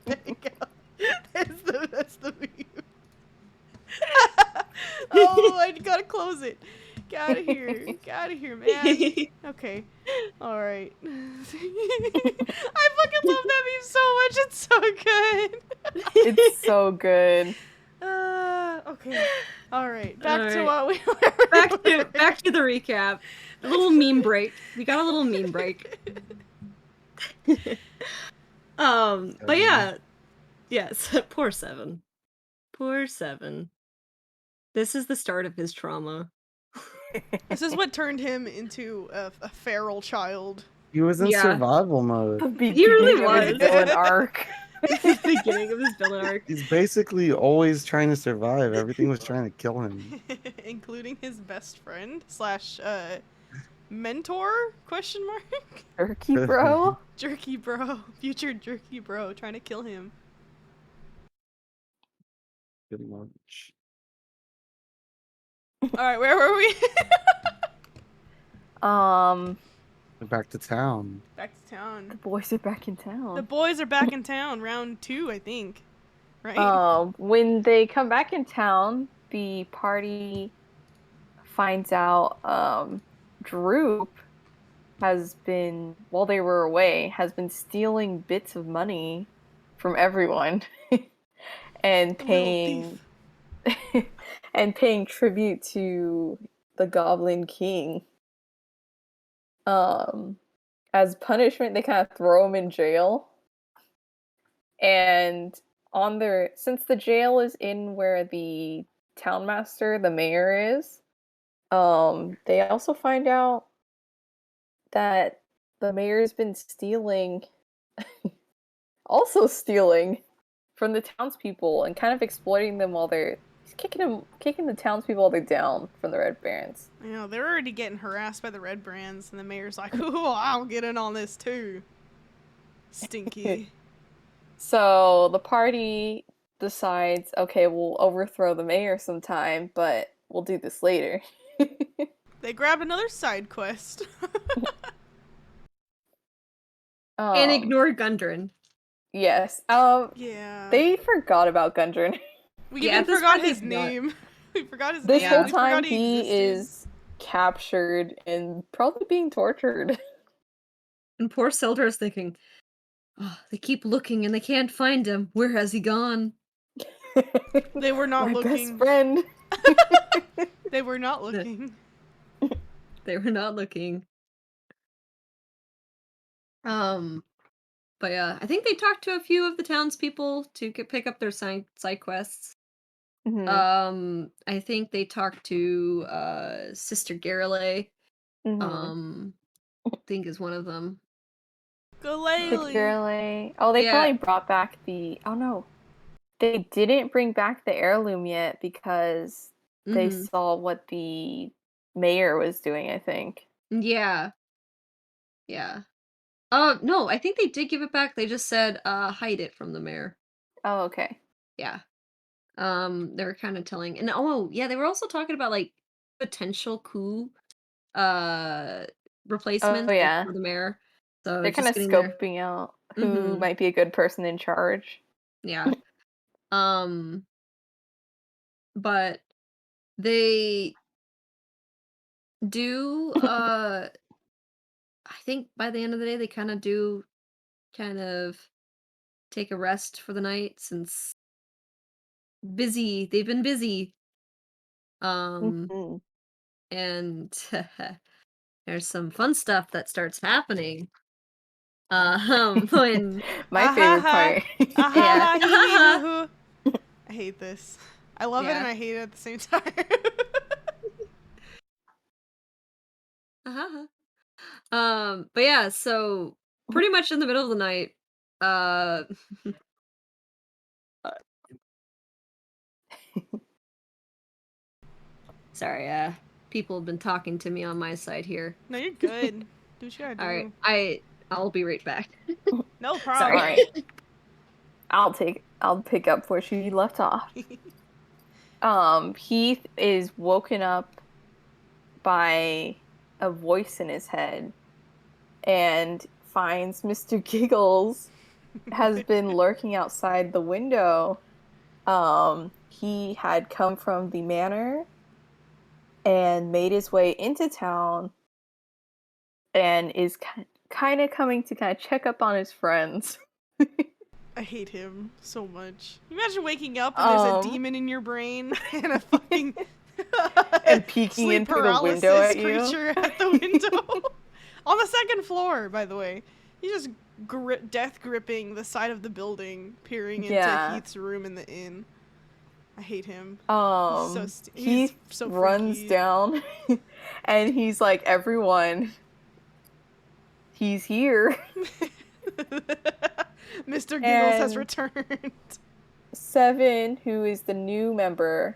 There you go. That's the meme. Oh, I gotta close it. Get out of here. Get out of here, man. Okay. Alright. I fucking love that meme so much. It's so good. It's so good. Okay. Alright. Back to Alright. what we were. back to the recap. A little meme break. We got a little meme break. But yeah. Yes, poor Seven. Poor Seven. This is the start of his trauma. This is what turned him into a feral child. He was in Yeah. survival mode. He really was. Villain arc. The beginning of his villain arc. He's basically always trying to survive. Everything was trying to kill him. Including his best friend slash mentor question mark Turkey, bro. jerky bro, future jerky bro, trying to kill him. Pretty much. All right, where were we? Back to town. Back to The town. boys are back in The town. boys are back in town. Round 2, I think. Right? When they come back in town, the party finds out Droop has been, while they were away, has been stealing bits of money from everyone and The little paying thief. and paying tribute to the Goblin King. As punishment, they kind of throw him in jail. And on their since the jail is in where the townmaster, the mayor is, they also find out that the mayor's been stealing also stealing from the townspeople and kind of exploiting them while he's kicking the townspeople while they're down from the Red Barons. You know, they're already getting harassed by the Red Brands, and the mayor's like, "Ooh, I'll get in on this too." Stinky. So the party decides, okay, we'll overthrow the mayor sometime, but we'll do this later. They grab another side quest. And ignore Gundren. Yes. Yeah. They forgot about Gundren. We Yeah, even at this forgot point, his they forgot. name. We forgot his This name. whole We forgot time he existed. is captured and probably being tortured. And poor Sildar is thinking, oh, they keep looking and they can't find him. Where has he gone? They were not My looking. best friend. They were not looking. They were not looking. But yeah, I think they talked to a few of the townspeople to pick up their side quests. Mhm. I think they talked to Sister Garrelay. Mhm. I think is one of them. Galele. Particularly. Oh, they Yeah. probably brought back the. Oh no, they didn't bring back the heirloom yet because they Mhm. saw what the mayor was doing. I think. Yeah. Yeah. No, I think they did give it back. They just said hide it from the mayor. Oh, okay. Yeah. They were kind of telling, and oh yeah, they were also talking about like potential coup replacements Oh like, yeah, for the mayor. So they're kind just of getting there. scoping out who Mhm. might be a good person in charge. Yeah. Um but they do I think by the end of the day they kind of take a rest for the night since they've been busy. Um Mhm. and there's some fun stuff that starts happening. When My favorite part. Ahaha, hee hee Yeah. hoo hoo. I hate this. I love it Yeah. and I hate it at the same time. Uh-huh. But yeah, so pretty much in the middle of the night, uh sorry, people have been talking to me on my side here. No, you're good. Do what you gotta do. All right, I'll be right back. No problem. Sorry. Alright. I'll pick up where she left off. Heath is woken up by a voice in his head and finds Mr. Giggles has been lurking outside the window. He had come from the manor and made his way into town and is kind of coming to kind of check up on his friends. I hate him so much. You imagine waking up and there's a demon in your brain and a fucking And peeking sleep in through the paralysis window at you. creature at the window. On the second floor, by the way. He's just death gripping the side of the building, peering into Yeah. Heath's room in the inn. I hate him. Heath so runs freaky. down and he's like, everyone, he's here. Mr. Giggles has And- returned. Seven, who is the new member,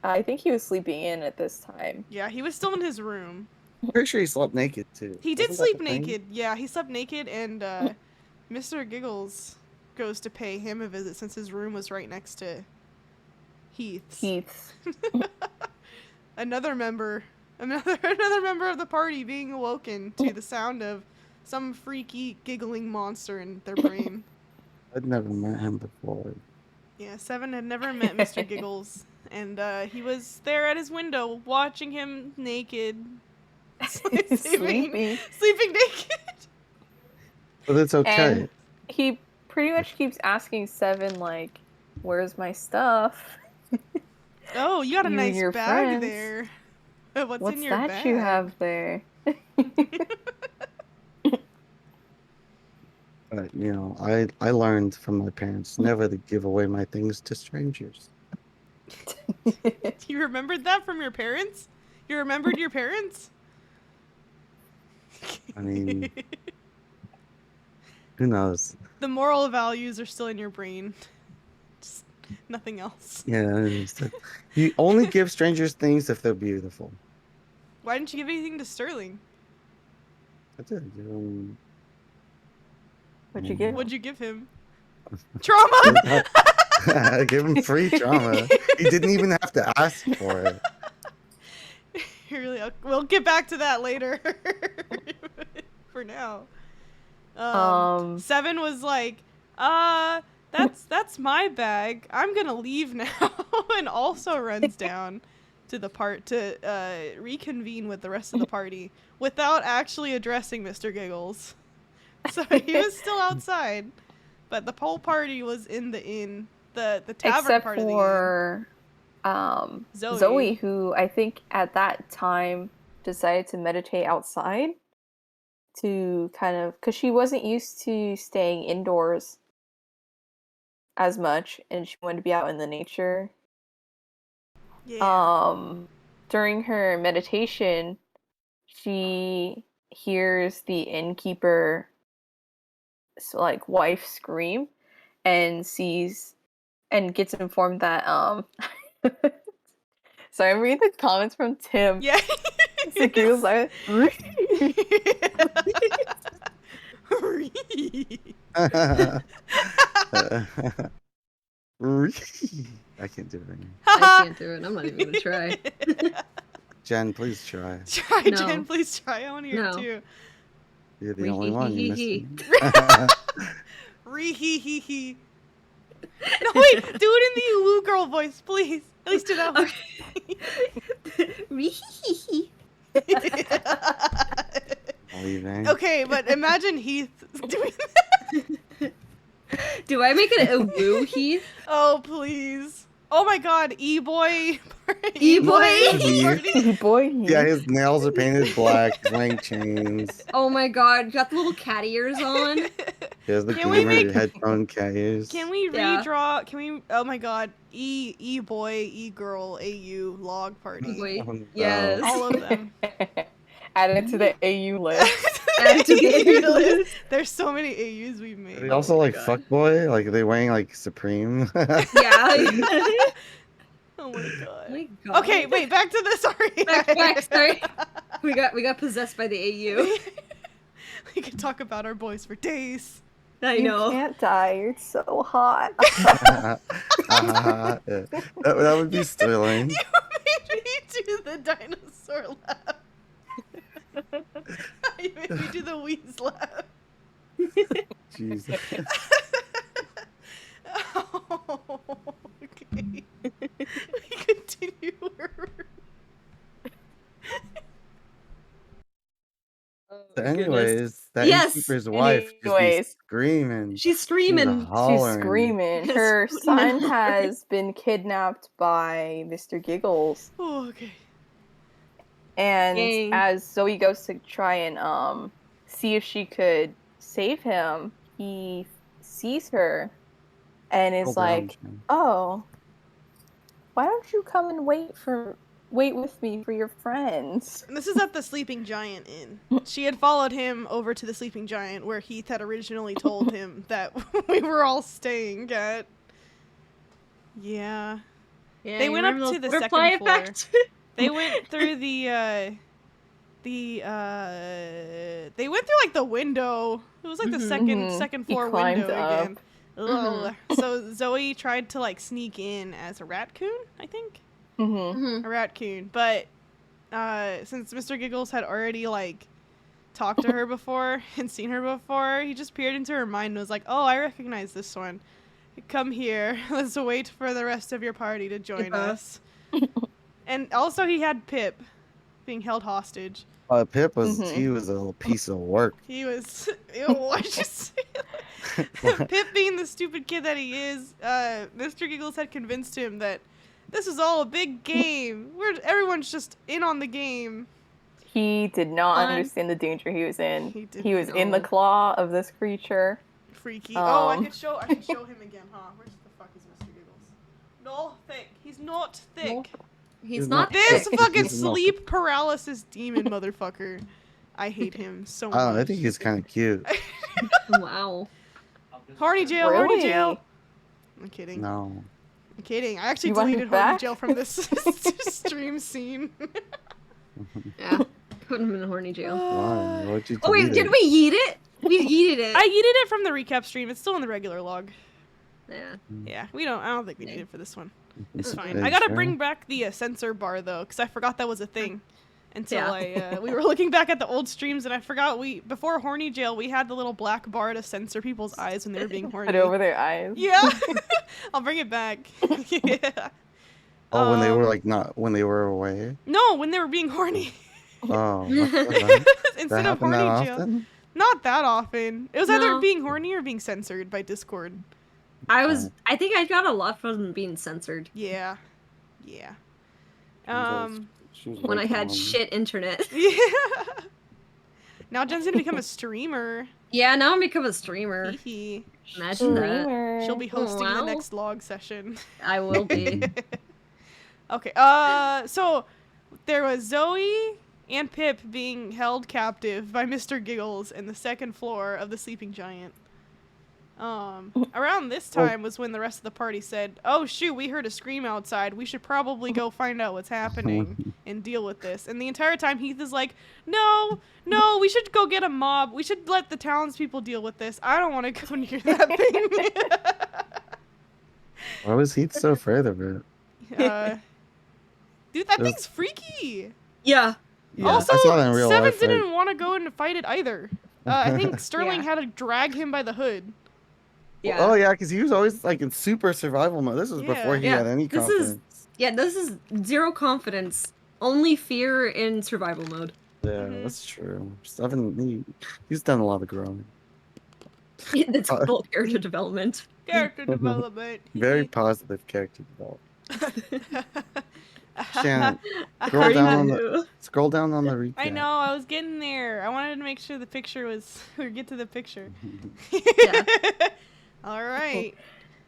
I think he was sleeping in at this time. Yeah, he was still in his room. I'm pretty sure he slept naked too. He did Wasn't that sleep the thing? naked. Yeah, he slept naked, and Mr. Giggles goes to pay him a visit since his room was right next to Heath's. Heath's. Another member of the party being awoken to the sound of some freaky giggling monster in their brain. I'd never met him before. Yeah, Seven had never met Mr. Giggles, and he was there at his window watching him naked, Sleeping. sleeping naked. But it's okay. And he pretty much keeps asking Seven, like, where's my stuff? Oh, you got a You and nice your bag friends. there. What's What's in your that bag? you have there? But I learned from my parents never to give away my things to strangers. You remembered that from your parents? You remembered your parents? I mean, who knows? The moral values are still in your brain. Just nothing else. Yeah, you only give strangers things if they're beautiful. Why didn't you give anything to Sterling? I did. What'd you get? What'd you give him? Trauma! I gave him free trauma. He didn't even have to ask for it. Really, we'll get back to that later. For now. 7 was like, that's my bag. I'm gonna leave now, and also runs down to the to reconvene with the rest of the party without actually addressing Mr. Giggles. So he was still outside, but the whole party was in the inn, the tavern Except part of the for inn. Zoe, who I think at that time decided to meditate outside to kind of, because she wasn't used to staying indoors as much, and she wanted to be out in the nature. Yeah. During her meditation, she hears the innkeeper wife scream and sees and gets informed that sorry, I'm reading the comments from Tim. Yeah. So he was like, I can't do it anymore. I can't do it. I'm not even gonna try. Jen, please try. Try, No. Jen, please try. I want to hear No. it too. You're the only one. You missed Ree-hee-hee-hee. me. Ree-hee-hee-hee. No, wait, do it in the Ulu girl voice, please. At least do that one. Ree-hee-hee-hee. Leaving. Okay, but imagine Heath doing that. Do I make it a woo, Heath? Oh, please. Oh my god, E-boy. E-boy? boy. Yeah, his nails are painted black. He's wearing chains. Oh my god, got the little cat ears on. He has the Can we gamer make- headphone case. Can we Yeah. redraw? Can we? Oh my god, E-boy, E-girl, AU, log party. Boy. Oh, no. Yes. All of them. Add it to the AU list. Add to the AU list. There's so many AUs we've Are made. they also Oh my like God. fuckboy? Like are they wearing like Supreme? Yeah. Oh my god. Oh my god. Okay, wait, back to the sorry. Back, sorry. We got possessed by the AU. We could talk about our boys for days. I You know. can't die. You're so hot. Yeah. That would be Sterling. You made me do the dinosaur laugh. You made me do the wheeze laugh. Jesus. Oh, okay. We continue. Oh, So goodness. anyways, that Yes, innkeeper's wife just be anyways. screaming. She's She's screaming. She's hollering. screaming. Yes, Her screaming. son has been kidnapped by Mr. Giggles. Oh, okay. And Yay. as Zoe goes to try and see if she could save him, he sees her and is Hold on, like, Jen. "Oh, why don't you come and wait with me for your friends?" And this is at the Sleeping Giant Inn. She had followed him over to the Sleeping Giant where Heath had originally told him that we were all staying at. Yeah. Yeah, They you went up remember to the butterfly second floor. effect? They went through they went through like the window. It was like the Mhm. second He floor climbed window up. again. Ugh. So Zoe tried to like sneak in as a raccoon, I think. Mm-hmm. Mhm. A raccoon, but since Mr. Giggles had already like talked to her before and seen her before, he just peered into her mind and was like, "Oh, I recognize this one. Come here. Let's wait for the rest of your party to join Yeah. us." And also, he had Pip being held hostage. Pip was Mhm. he was a little piece of work. He was. Ew, why'd you say that? Pip, being the stupid kid that he is, Mr. Giggles had convinced him that this is all a big game. Everyone's just in on the game. He did not Fun. understand the danger he was in. He did He was in the not. claw of this creature. freaky. Oh, I Um. could show him again, huh? Where's the fuck is Mr. Giggles? No thick. He's not thick. He's not This thick. fucking He's not sleep paralysis demon motherfucker. I hate him so much. Oh, I think he's kind of cute. Wow. Horny jail, horny jail. Really? I'm kidding. No. I'm kidding. I actually You want him deleted horny back? jail from this stream scene. Yeah. Put him in a horny jail. Why? What'd you Oh wait, delete did we yeet it? We yeeted it. I yeeted it from the recap stream. It's still in the regular log. Yeah. Yeah, I don't think we need it for this one. It's fine. Are I you gotta sure? bring back the sensor bar though, because I forgot that was a thing. Until Yeah. we were looking back at the old streams and I forgot before horny jail we had the little black bar to censor people's eyes when they were being horny. Put over their eyes. Yeah, I'll bring it back. Yeah. Oh, when they were Um, like not when they were away. No, when they were being horny. Oh, that Instead of happened horny that jail. often? Not that often. It was either No. being horny or being censored by Discord. I think I got a lot from being censored Yeah. Yeah. She was when I like, had shit internet. Yeah. Now Jen's gonna become a streamer. Yeah, now I'm become a streamer. Hee hee. Imagine that. Streamer. She'll be hosting the Wow. next log session. I will be. Okay. So there was Zoe and Pip being held captive by Mr. Giggles in the second floor of the Sleeping Giant. Around this time was when the rest of the party said, "Oh shoot, we heard a scream outside. We should probably go find out what's happening and deal with this." And the entire time Heath is like, "No, we should go get a mob. We should let the townspeople deal with this. I don't want to go near that thing." Why was Heath so afraid of it? Dude, that It was- thing's freaky. Yeah. Yeah, Also, I saw that in real Seven life. didn't want to go in to fight it either. I think Sterling Yeah. had to drag him by the hood. Yeah. Oh yeah, because he was always like in super survival mode. This was Yeah. before he Yeah, had any this confidence. this is zero confidence. Only fear in survival mode. Yeah, Mhm. that's true. He's done a lot of growing. That's full character development. Character development. Very positive character development. Shannon, I Scroll down on do. scroll down on the recap. I know, I was getting there. I wanted to make sure the picture was or get to the picture. Yeah. All right.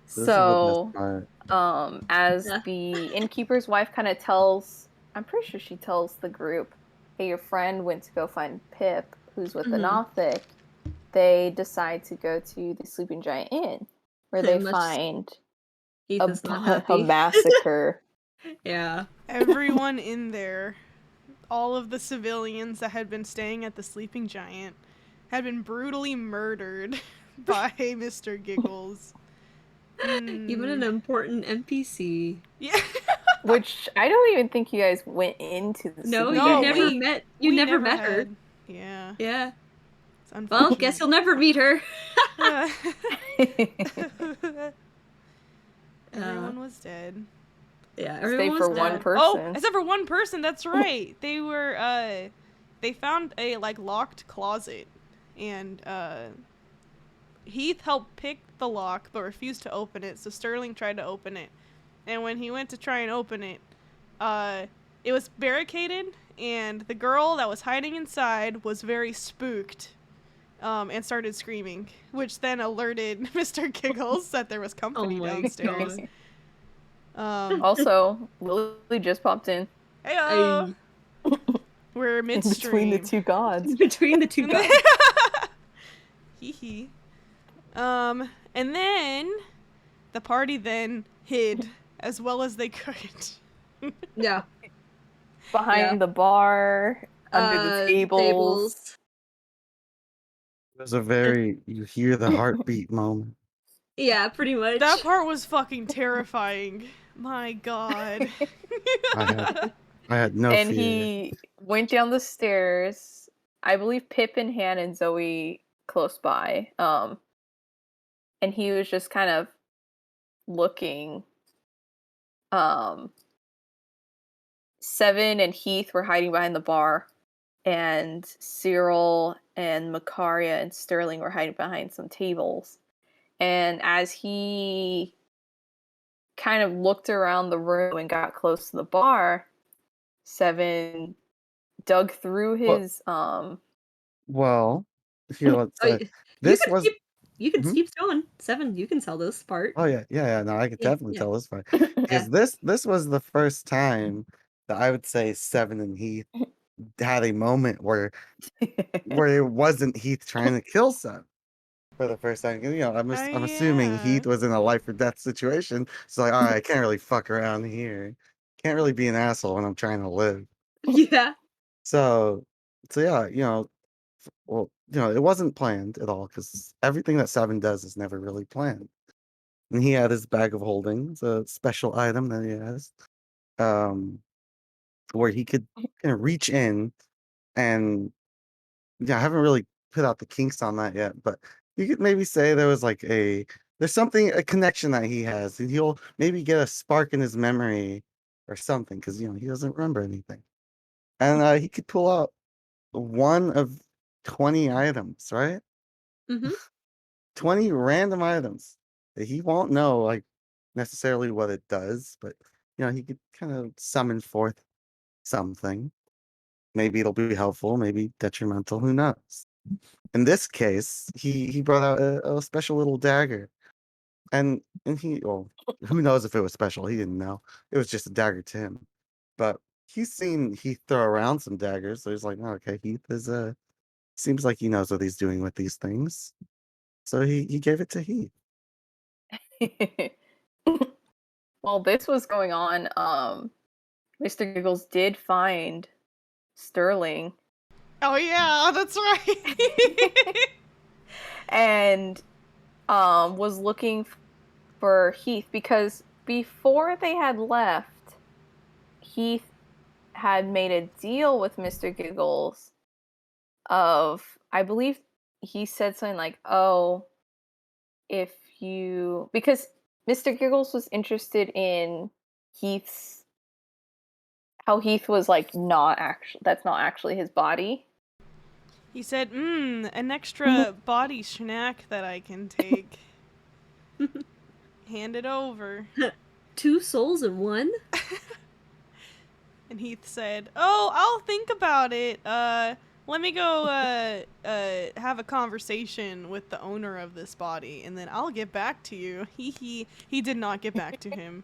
This is the So, best part. as Yeah. the innkeeper's wife kind of tells, I'm pretty sure she tells the group, "Hey, your friend went to go find Pip, who's with the Mhm. Nothic." They decide to go to the Sleeping Giant Inn, where they Much- find Heath is not a happy. massacre. Yeah. Everyone in there, all of the civilians that had been staying at the Sleeping Giant, had been brutally murdered by Mr. Giggles. Even an important NPC. Yeah. Which I don't even think you guys went into the No, Sleeping No, you Giant never Inn. met. You We never met her. had. Yeah. Yeah. It's Well, unfortunate. guess you'll never meet her. Everyone was dead. Yeah. Stay Everyone for was one dead. person. Oh, except for one person. That's right. They were. They found a locked closet, and Heath helped pick the lock but refused to open it. So Sterling tried to open it, and when he went to try and open it, it was barricaded, and the girl that was hiding inside was very spooked. And started screaming, which then alerted Mr. Giggles that there was company Oh my downstairs. God. Also, Lily just popped in Heyo! We're midstream. between the two gods. Between the two guys. Hee hee. And then the party then hid as well as they could. Yeah. Behind Yeah. the bar, under the tables. It was a very you hear the heartbeat moment. Yeah, pretty much. That part was fucking terrifying. My god. I had no And fear. he went down the stairs. I believe Pip and Han and Zoe close by. And he was just kind of looking. Seven and Heath were hiding behind the bar, and Cyril and Macaria and Sterling were hiding behind some tables. And as he kind of looked around the room and got close to the bar, Seven dug through his Well, here let's Oh, say this could was keep- you can Mhm. keep going. 7, you can tell this part. Oh yeah. No, I could Yeah, definitely yeah. tell this part Yeah. because this was the first time that I would say Seven and Heath had a moment where it wasn't Heath trying to kill Seven for the first time. You know, Oh I'm assuming yeah. Heath was in a life or death situation. So like, all right, I can't really fuck around here. Can't really be an asshole when I'm trying to live. Yeah. So yeah, well, it wasn't planned at all because everything that Seven does is never really planned. And he had his bag of holding, it's a special item that he has, um, where he could kind of reach in and yeah, I haven't really put out the kinks on that yet, but you could maybe say there was like there's something, a connection that he has, and he'll maybe get a spark in his memory or something because he doesn't remember anything, and he could pull out one of 20 items, right? Mhm. 20 random items that he won't know like necessarily what it does, but he could kind of summon forth something. Maybe it'll be helpful, maybe detrimental, who knows? In this case, he brought out a special little dagger. And he well, who knows if it was special? He didn't know. It was just a dagger to him. But he's seen Heath throw around some daggers, so he's like, oh, okay, Heath is seems like he knows what he's doing with these things. So he gave it to Heath. While this was going on, Mr. Giggles did find Sterling Oh yeah, that's right. and was looking for Heath because before they had left, Heath had made a deal with Mr. Giggles of, I believe he said something like, "Oh, if you," because Mr. Giggles was interested in Heath's, how Heath was like not actually, that's not actually his body. He said, an extra body snack that I can take. Hand it over. 2 souls in 1? And Heath said, "Oh, I'll think about it. Let me go have a conversation with the owner of this body, and then I'll get back to you." He did not get back to him.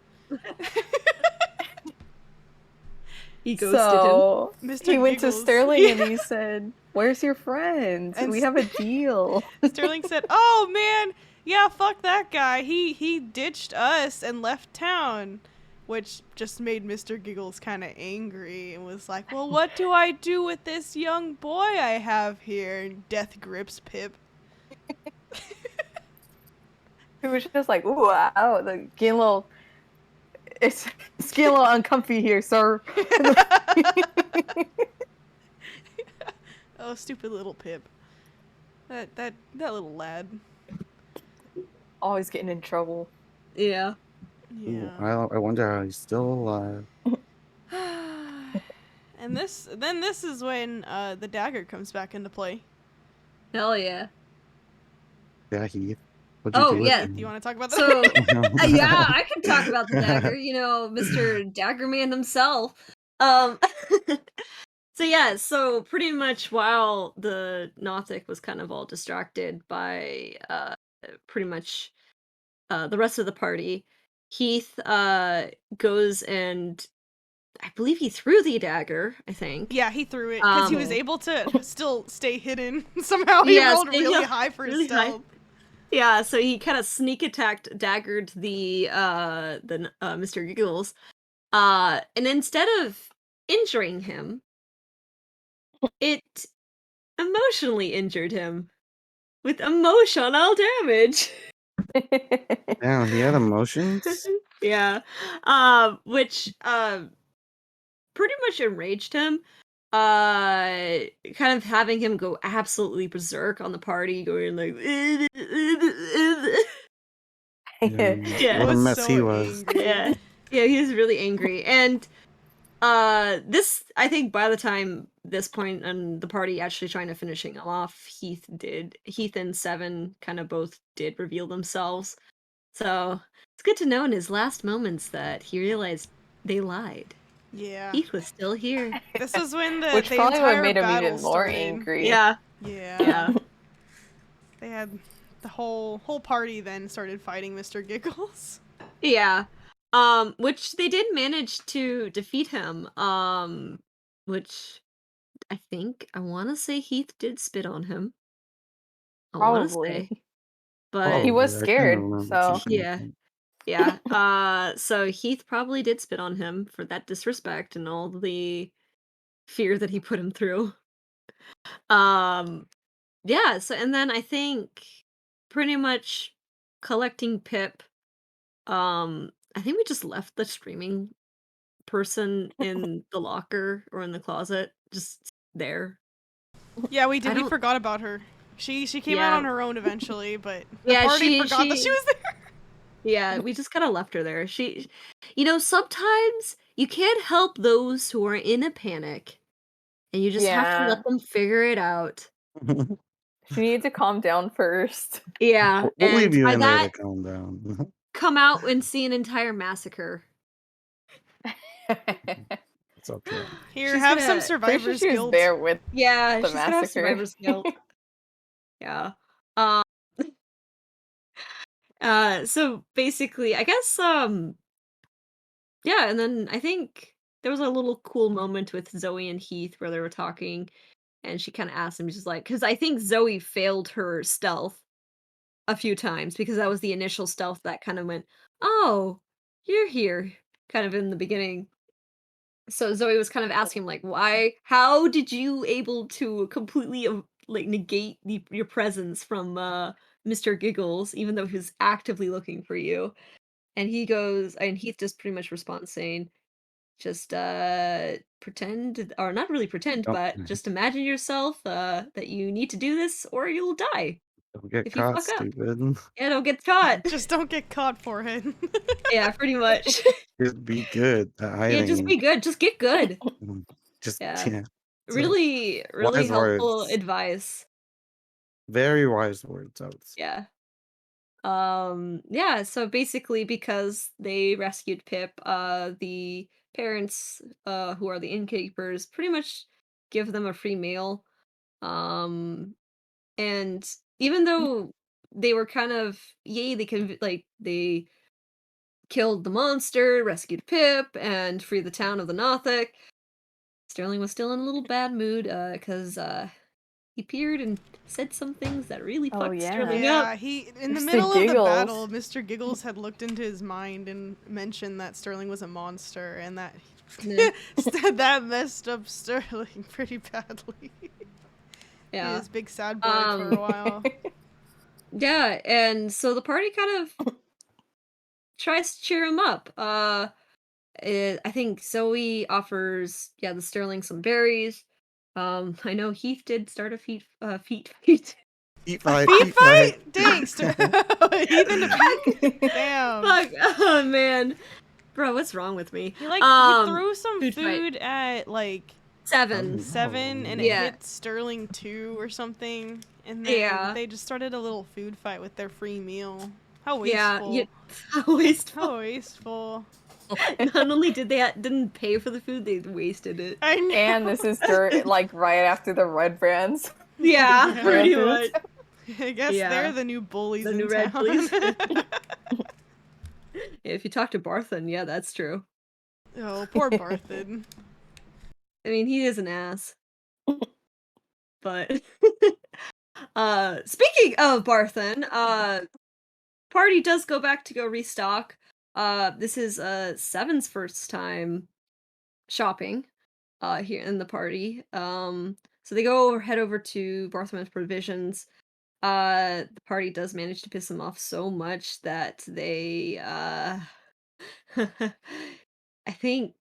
He ghosted So Mr. he went to Giggles. Sterling and Yeah. he said, "Where's your friends? And We have a deal." Sterling said, "Oh man, yeah, fuck that guy. He ditched us and left town." Which just made Mr. Giggles kind of angry and was like, "Well, what do I do with this young boy I have here?" And death grips Pip. It was just like, "Ooh, wow, getting a little, it's getting a little uncomfy here, sir." Oh, stupid little Pip. That little lad. Always getting in trouble. him. Yeah. Yeah. I wonder how he's still alive. And this is when the dagger comes back into play. Hell yeah. Yeah, Heath. What'd you Oh, do with yeah. him? Do you want to talk about that? So, yeah, I can talk about the dagger, Mr. Daggerman himself. So yeah, so pretty much while the Nothic was kind of all distracted by pretty much the rest of the party, Heath goes and I believe he threw the dagger, I think. Yeah, he threw it because he was Um, able to still stay hidden. Somehow he Yeah, rolled stay really hid- high for his really high. stealth. Yeah, so he kind of sneak attacked, daggered the Mr. Giggles, and instead of injuring him, it emotionally injured him with emotional damage. Damn, he had emotions? Yeah, which pretty much enraged him. Kind of having him go absolutely berserk on the party, going like, Yeah. Yeah. What a was mess so he was. angry. yeah, he was really angry, and this, I think by the time this point and the party actually trying to finishing off, Heath and Seven kind of both did reveal themselves. So it's good to know in his last moments that he realized they lied. Yeah. Heath was still here. This was when the Which the probably would have entire made him battle even more started. angry. Yeah. Yeah. Yeah. They had The whole party then started fighting Mr. Giggles. Yeah. Which they did manage to defeat him. Which I want to say Heath did spit on him. I want to Probably. say, but He was Probably, I can't scared, remember so seeing yeah, anything. yeah. So Heath probably did spit on him for that disrespect and all the fear that he put him through. Um, yeah. So and then I think pretty much collecting Pip. I think we just left the streaming person in the locker or in the closet, just there. Yeah, we I did. We don't. forgot about her. She came out Yeah, on her own eventually, but the yeah. party She forgot that she she. was there. Yeah, we just kind of left her there. Sometimes you can't help those who are in a panic, and you just have to yeah. let them figure it out. She needed to calm down first. Yeah, We'll leave and you by in there to that, calm down. come out and see an entire massacre. It's okay. Here, She's have some gonna. Pretty sure survivor's she was guilt. there with Yeah, the she's gonna have massacre. survivor's guilt. Yeah. Um. So basically, I guess. Yeah, and then I think there was a little cool moment with Zoe and Heath where they were talking, and she kind of asked him, she's like, because I think Zoe failed her stealth a few times because that was the initial stealth that kind of went, oh, you're here, kind of in the beginning. So Zoe was kind of asking him, like, why, how did you able to completely like negate your presence from Mr. Giggles, even though he was actively looking for you? And he goes, and Heath just pretty much responds saying, just pretend, or not really pretend, Don't, but just imagine yourself that you need to do this or you'll die don't get if you caught, fuck up. stupid. Yeah, don't get caught. Just don't get caught, forehead. Yeah, pretty much. Just be good at Yeah, just hiding. be good. Just get good. Just, Yeah. yeah. It's Really, really wise helpful words. advice. Very wise words, I would say. Yeah. Yeah, so basically because they rescued Pip, the parents who are the innkeepers pretty much give them a free meal. Um And even though they were kind of yay, they killed the monster, rescued Pip, and freed the town of the Nothic. Sterling was still in a little bad mood, because he appeared and said some things that really Oh, fucked yeah. Sterling up. Yeah, he in the Mr. middle of the battle, Giggles. Mr. Giggles had looked into his mind and mentioned that Sterling was a monster and that Yeah. that messed up Sterling pretty badly. He Yeah. was big sad boy for a while. Yeah, and so the party kind of tries to cheer him up. I think Zoe offers, the Sterling some berries. I know Heath did start a feet fight. Eat A fight, feet eat fight. fight? Dang, Ethan a feet? Damn. Fuck. Oh man, bro, what's wrong with me? He threw some food fight. food at like 7. 7 and it Yeah. hit Sterling 2 or something. And then Yeah. they just started a little food fight with their free meal. How Yeah, wasteful. how wasteful. How wasteful. Not only did they didn't pay for the food, they wasted it. I know. And this is like right after the Red Brands. Yeah, pretty much. Brand I guess Yeah. they're the new bullies The in new red town. police. If you talk to Barthen, yeah, that's true. Oh, poor Barthen. I mean, he is an ass. But speaking of Barthen, party does go back to go restock. This is Seven's first time shopping here in the party. So they head over to Barthman's Provisions. The party does manage to piss them off so much that they I think,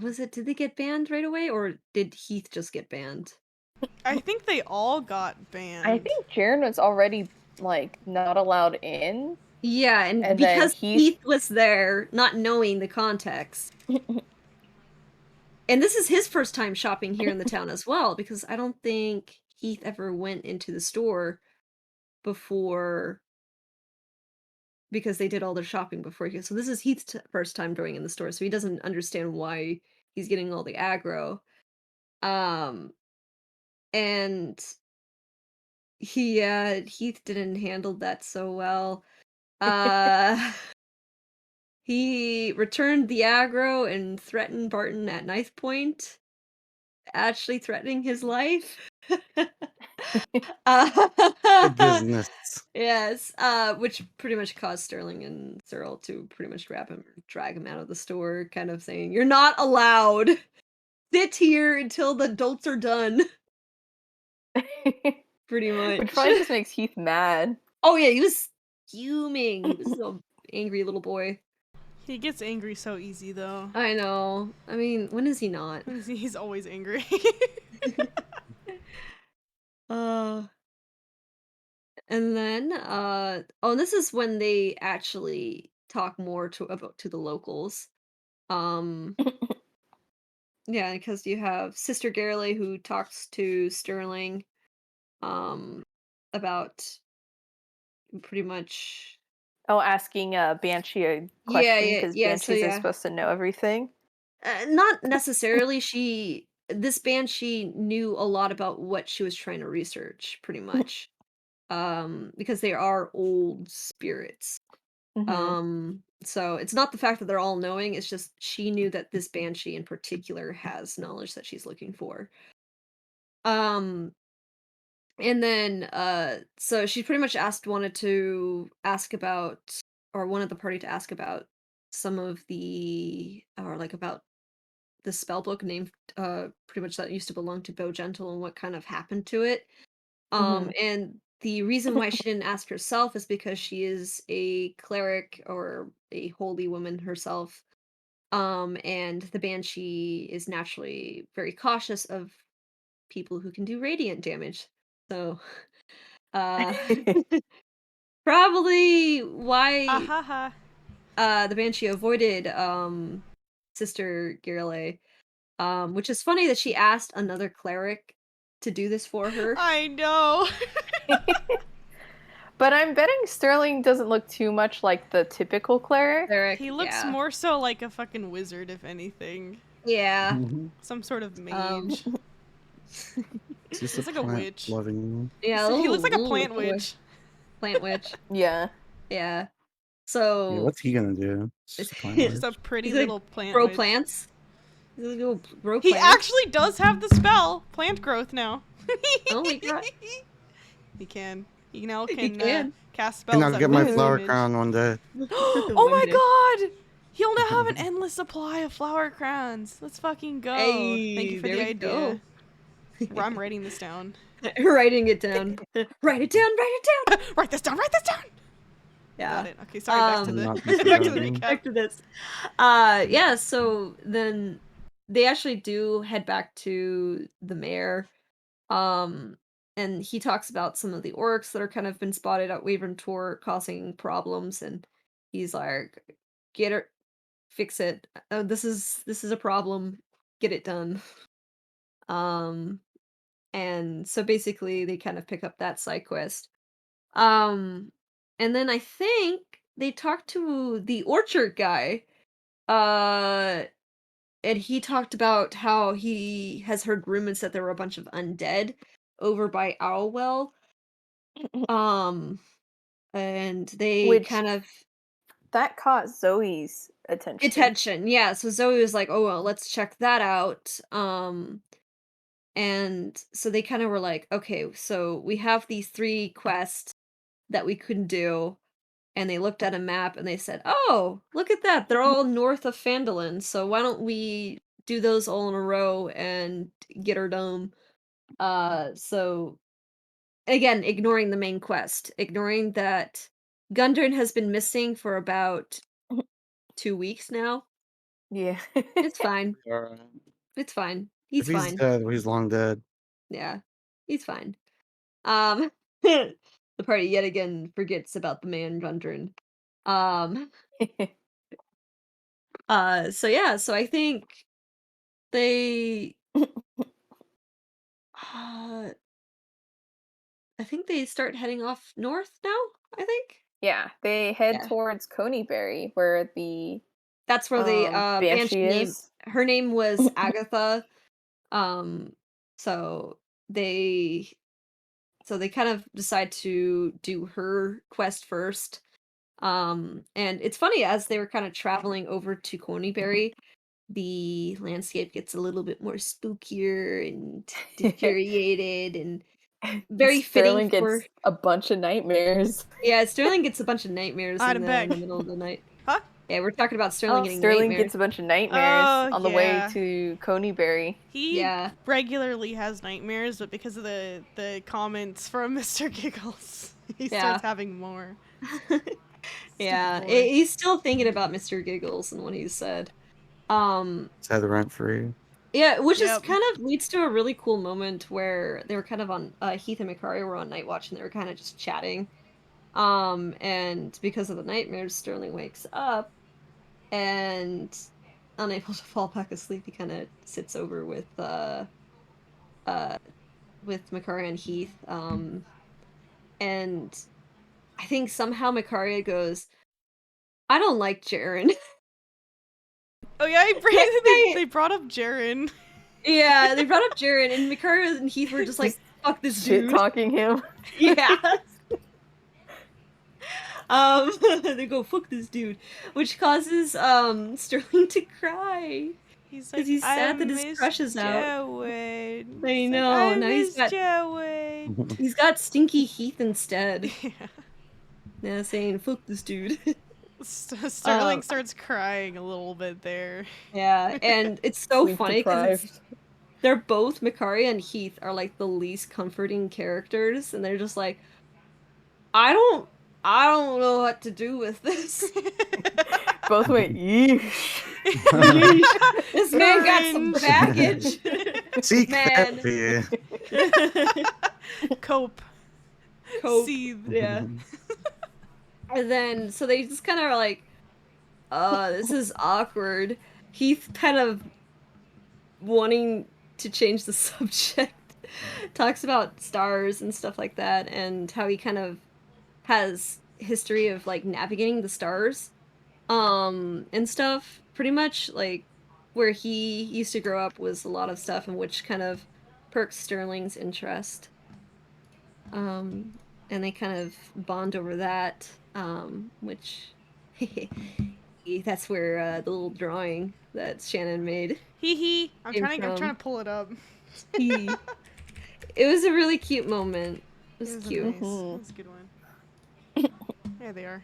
did they get banned right away or did Heath just get banned? I think they all got banned. I think Jaren was already like not allowed in. Yeah, and And then because Heath- Heath was there, not knowing the context. And this is his first time shopping here in the town as well, because I don't think Heath ever went into the store before, because they did all their shopping before he. So this is Heath's first time going in the store, so he doesn't understand why he's getting all the aggro. And Heath didn't handle that so well. Uh he returned the aggro and threatened Barton at knife point, actually threatening his life. The Uh, business. yes, which pretty much caused Sterling and Cyril to pretty much grab him, drag him out of the store, kind of saying, "You're not allowed. Sit here until the adults are done." Pretty Which much. probably just makes Heath mad. Oh yeah, he was fuming. He was so angry little boy. He gets angry so easy though. I know. I mean, when is he not? He's always angry. Uh, and then oh, and this is when they actually talk more to the locals. Um, yeah, because you have Sister Garley who talks to Sterling um about pretty much Oh, asking Banshee a yeah, question yeah, because yeah, so Banshees are yeah. supposed to know everything. Not necessarily. This banshee knew a lot about what she was trying to research, pretty much. Because they are old spirits. Hmm. So it's not the fact that they're all knowing, it's just she knew that this banshee in particular has knowledge that she's looking for. Um, and then so she pretty much wanted to ask about, or wanted the party to ask about some of the, or like about the spell book named pretty much that used to belong to Bo Gentle and what kind of happened to it. Hmm. And the reason why she didn't ask herself is because she is a cleric or a holy woman herself. And the banshee is naturally very cautious of people who can do radiant damage. So uh probably why Ahaha. the banshee avoided Sister Girle. Which is funny that she asked another cleric to do this for her. I know. But I'm betting Sterling doesn't look too much like the typical cleric. Cleric, He looks yeah. more so like a fucking wizard, if anything. Yeah. Mhm. Some sort of Um, mage. It's just He's a like a plant witch. loving. yeah, He looks like a little plant boy. witch. Plant witch. Yeah. Yeah. Yeah, So what's he gonna do? It's just a plant Just a witch. pretty he's like little plant grow witch. plants. He's like go grow He plants. actually does have the spell plant growth now. Oh my god. He can. He now He can can. cast And spells I'll that get my move flower image. crown one day. Oh One my day. god! He'll now have an endless supply of flower crowns. Let's fucking go. Thank Hey, you for there the we idea. go. I'm writing this down. Writing it down. Write it down, write it down. Write this down, write this down! Yeah. Got it. Okay, sorry, back to Um, the Not back to the disregarding. recap. back to this. Yeah, so then they actually do head back to the mayor. Um, and he talks about some of the orcs that are kind of been spotted at Wyvern Tour causing problems, and he's like, "Get her, fix it. This is a problem. Get it done." Um, and so basically they kind of pick up that side quest. Um, and then I think they talk to the orchard guy. Uh, and he talked about how he has heard rumors that there were a bunch of undead over by Owlwell. Um, and they Which kind of that caught Zoe's attention. attention. Yeah, so Zoe was like, "Oh, well, let's check that out." And so they kind of were like, "Okay, so we have these three quests that we could do." And they looked at a map and they said, "Oh, look at that. They're all north of Phandalin. So why don't we do those all in a row and get her dome?" So again, ignoring the main quest, ignoring that Gundren has been missing for about 2 weeks now. Yeah. It's fine. Alright. It's fine. If He's he's fine. dead, he's long dead. Yeah, he's fine. The party yet again forgets about the man Gundren. Um, so yeah, so I think they uh I think they start heading off north now, I think. Yeah, they head Yeah. towards Coneyberry, where the That's where the Banshee banshee name, is. her name was Agatha. Um so they so they kind of decide to do her quest first. And it's funny, as they were kind of traveling over to Coneyberry, the landscape gets a little bit more spookier and deteriorated and very Sterling fitting for. gets a bunch of nightmares. Yeah, Sterling gets a bunch of nightmares I'd in the bet. middle of the night. Huh? Yeah, we're talking about Sterling Oh, getting Sterling nightmares. gets a bunch of nightmares Oh, on the way yeah. to Coneyberry. He Yeah. regularly has nightmares, but because of the comments from Mr. Giggles, he Yeah. starts having more. Yeah, boy. he's still thinking about Mr. Giggles and what he said. It's had rent free. Yeah, which is Yep. kind of leads to a really cool moment where they were kind of on Heath and Makaria were on Night Watch and they were kind of just chatting. And because of the nightmares, Sterling wakes up and unable to fall back asleep, he kind of sits over with Makaria and Heath. And I think somehow Makaria goes, "I don't like Jaren." Oh yeah, They- they brought up Jaren. Yeah, they brought up Jaren, and Makaria and Heath were just like, Just "Fuck this Shit dude." talking him. Yeah. They go, "Fuck this dude," which causes Sterling to cry. He's 'Cause like, he's sad I that his miss crush is out. Joey. I He's know, Like, I now he's miss got- Joey. He's got stinky Heath instead. Yeah. Yeah, saying, "Fuck this dude." Sterling starts crying a little bit there. Yeah, and it's so Sleep funny because deprived. they're both, Makaria and Heath are like the least comforting characters, and they're just like, I don't know what to do with this. Both went, yeesh. This man got some Cringe. baggage. Seek Man. therapy. Cope. Cope. Seethe. Yeah. And then, so they just kind of are like, this is awkward. Heath kind of wanting to change the subject talks about stars and stuff like that, and how he kind of has history of like navigating the stars and stuff. Pretty much like where he used to grow up was a lot of stuff in which kind of perks Sterling's interest. And they kind of bond over that, which that's where the little drawing that Shannon made. Hee hee. I'm Came trying from- to pull it up. It was a really cute moment. It was It was cute. Nice. Mhm. That's a good one. There they are.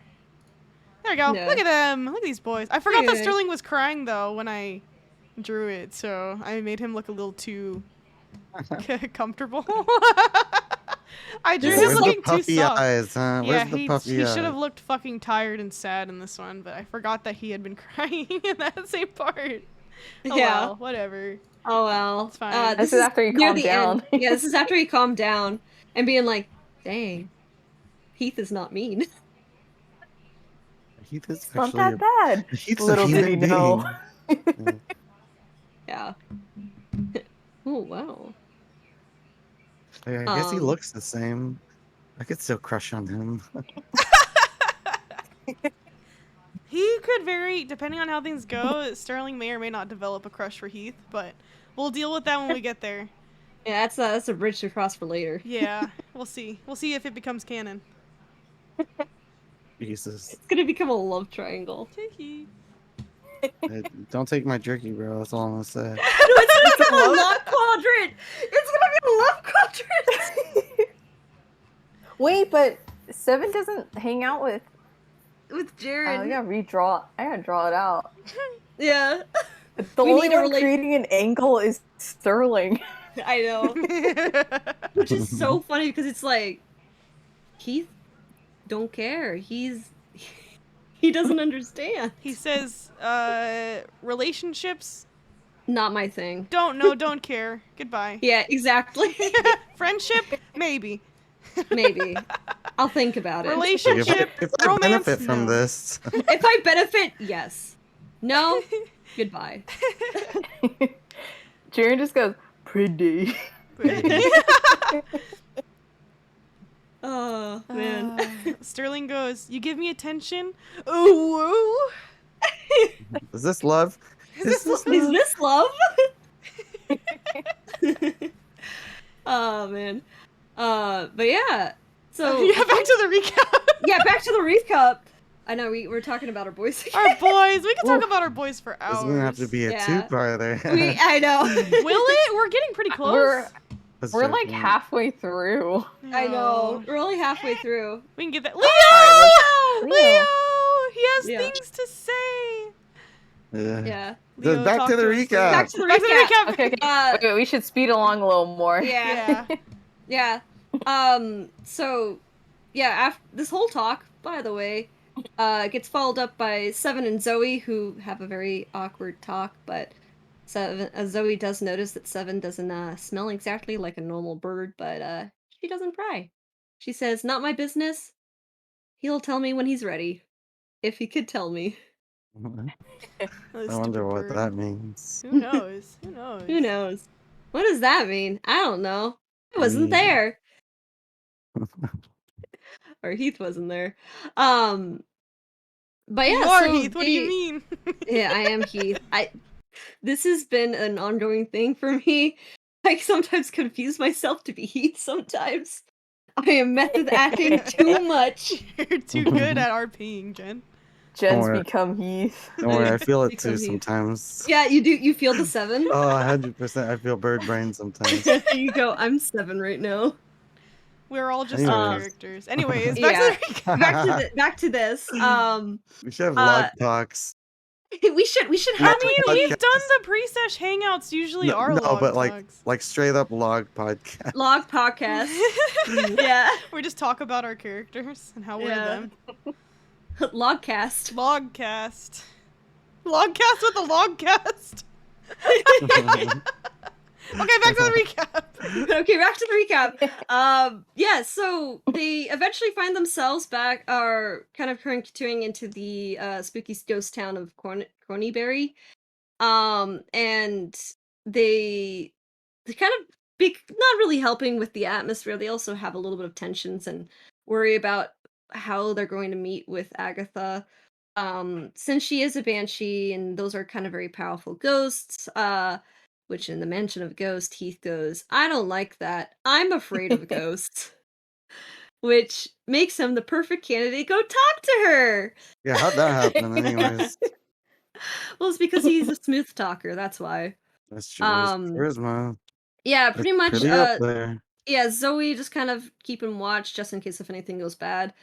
There we go. Yeah. Look at them. Look at these boys. I forgot that Good. Sterling was crying though when I drew it, so I made him look a little too comfortable. I drew This him is Where's the looking too puffy soft. eyes, huh? Yeah, Where's the he puffy eyes? should have looked fucking tired and sad in this one, but I forgot that he had been crying in that same part. Oh, Yeah. well, whatever. Oh well. It's fine. This is after he near calmed the down. end. Yeah, this is after he calmed down and being like, "Dang, Heath is not mean." Heath is Not actually that bad. Heath's Little a did he human know. being. Yeah. Oh wow. Yeah, I guess he Um, looks the same. I could still crush on him. He could vary depending on how things go. Sterling may or may not develop a crush for Heath, but we'll deal with that when we get there. Yeah, that's a bridge to cross for later. Yeah, we'll see. We'll see if it becomes canon. Jesus. It's gonna become a love triangle. Tee-hee. Don't take my jerky, bro. That's all I'm gonna say. It's gonna become a love quadrant. It's gonna be a love quadrant Wait, but Seven doesn't hang out with. with I Jaren. gotta redraw. I gotta draw it out. Yeah, The We only need to one relate- creating an angle is Sterling. I know. Which is so funny because it's like Heath don't care. He doesn't understand. He says, relationships, Not my thing. don't care. Goodbye. Yeah, exactly. Friendship, maybe. Maybe. I'll think about it. Like, Relationship, if I romance, benefit from no. this, If I benefit, yes. No, goodbye. Jaren just goes, pretty. Oh, man. Sterling goes, you give me attention? Ooh, is this love? Is this Is this love? Oh, man. But yeah. So yeah, back to the recap. yeah, back to the Wreath Cup. I know we're talking about our boys again. Our boys. We can talk Oof. about our boys for This is gonna have to hours. be a Yeah. two-parter. I know. Will it? We're getting pretty close. That's We're true, like yeah. halfway through. I know. Oh. We're only halfway through. We can get that. Leo! Alright, Leo! He has Yeah. things to say. Yeah. Leo, Back talk to the us, Leo. recap. Back to the Back to the recap. recap. Okay, okay. Uh, Wait, we should speed along a little more. Yeah. Yeah. Yeah. So yeah, this whole talk, by the way, gets followed up by Seven and Zoe, who have a very awkward talk, but Zoe does notice that Seven doesn't smell exactly like a normal bird, but she doesn't pry. She says, "Not my business. He'll tell me when he's ready. If he could tell me." Oh, I this wonder stupid what bird. that means. Who knows? Who knows? Who knows? What does that mean? I don't know. I wasn't Me either. there. Or Heath wasn't there. But You yeah, are so Heath. What do you they- mean? Yeah, I am Heath. This has been an ongoing thing for me. I sometimes confuse myself to be Heath sometimes. I am method acting too much. You're too good at RPing, Jen. Jen's Or- become Heath. Don't worry, I feel it Become too Heath. sometimes. Yeah, you do. You feel the 7? Oh, 100%. I feel bird brain sometimes. You go, I'm 7 right now. We're all just Anyways. our characters. Anyways, back to the recap. Back to this. We should have Uh, log talks. we should I have mean, Podcast. we've done the pre-sesh hangouts. Usually No, our no, log but talks. like straight up log podcast. log podcast. Yeah, We just talk about our characters and how we're Yeah. them. logcast. Logcast. Logcast with a logcast. Okay, back to the recap. Okay, back to the recap. Yeah, so they eventually find themselves back, are kind of continuing into the spooky ghost town of Cornyberry. And they kind of not really helping with the atmosphere. They also have a little bit of tensions and worry about how they're going to meet with Agatha. Since she is a banshee and those are kind of very powerful ghosts, which in the mention of ghost, Heath goes, "I don't like that. I'm afraid of ghosts." Which makes him the perfect candidate. Go talk to her. Yeah, how'd that happen anyways? Well, it's because he's a smooth talker, that's why. That's true. His Um, charisma. Yeah, It's pretty much pretty up there. yeah, Zoe just kind of keeping watch just in case if anything goes bad.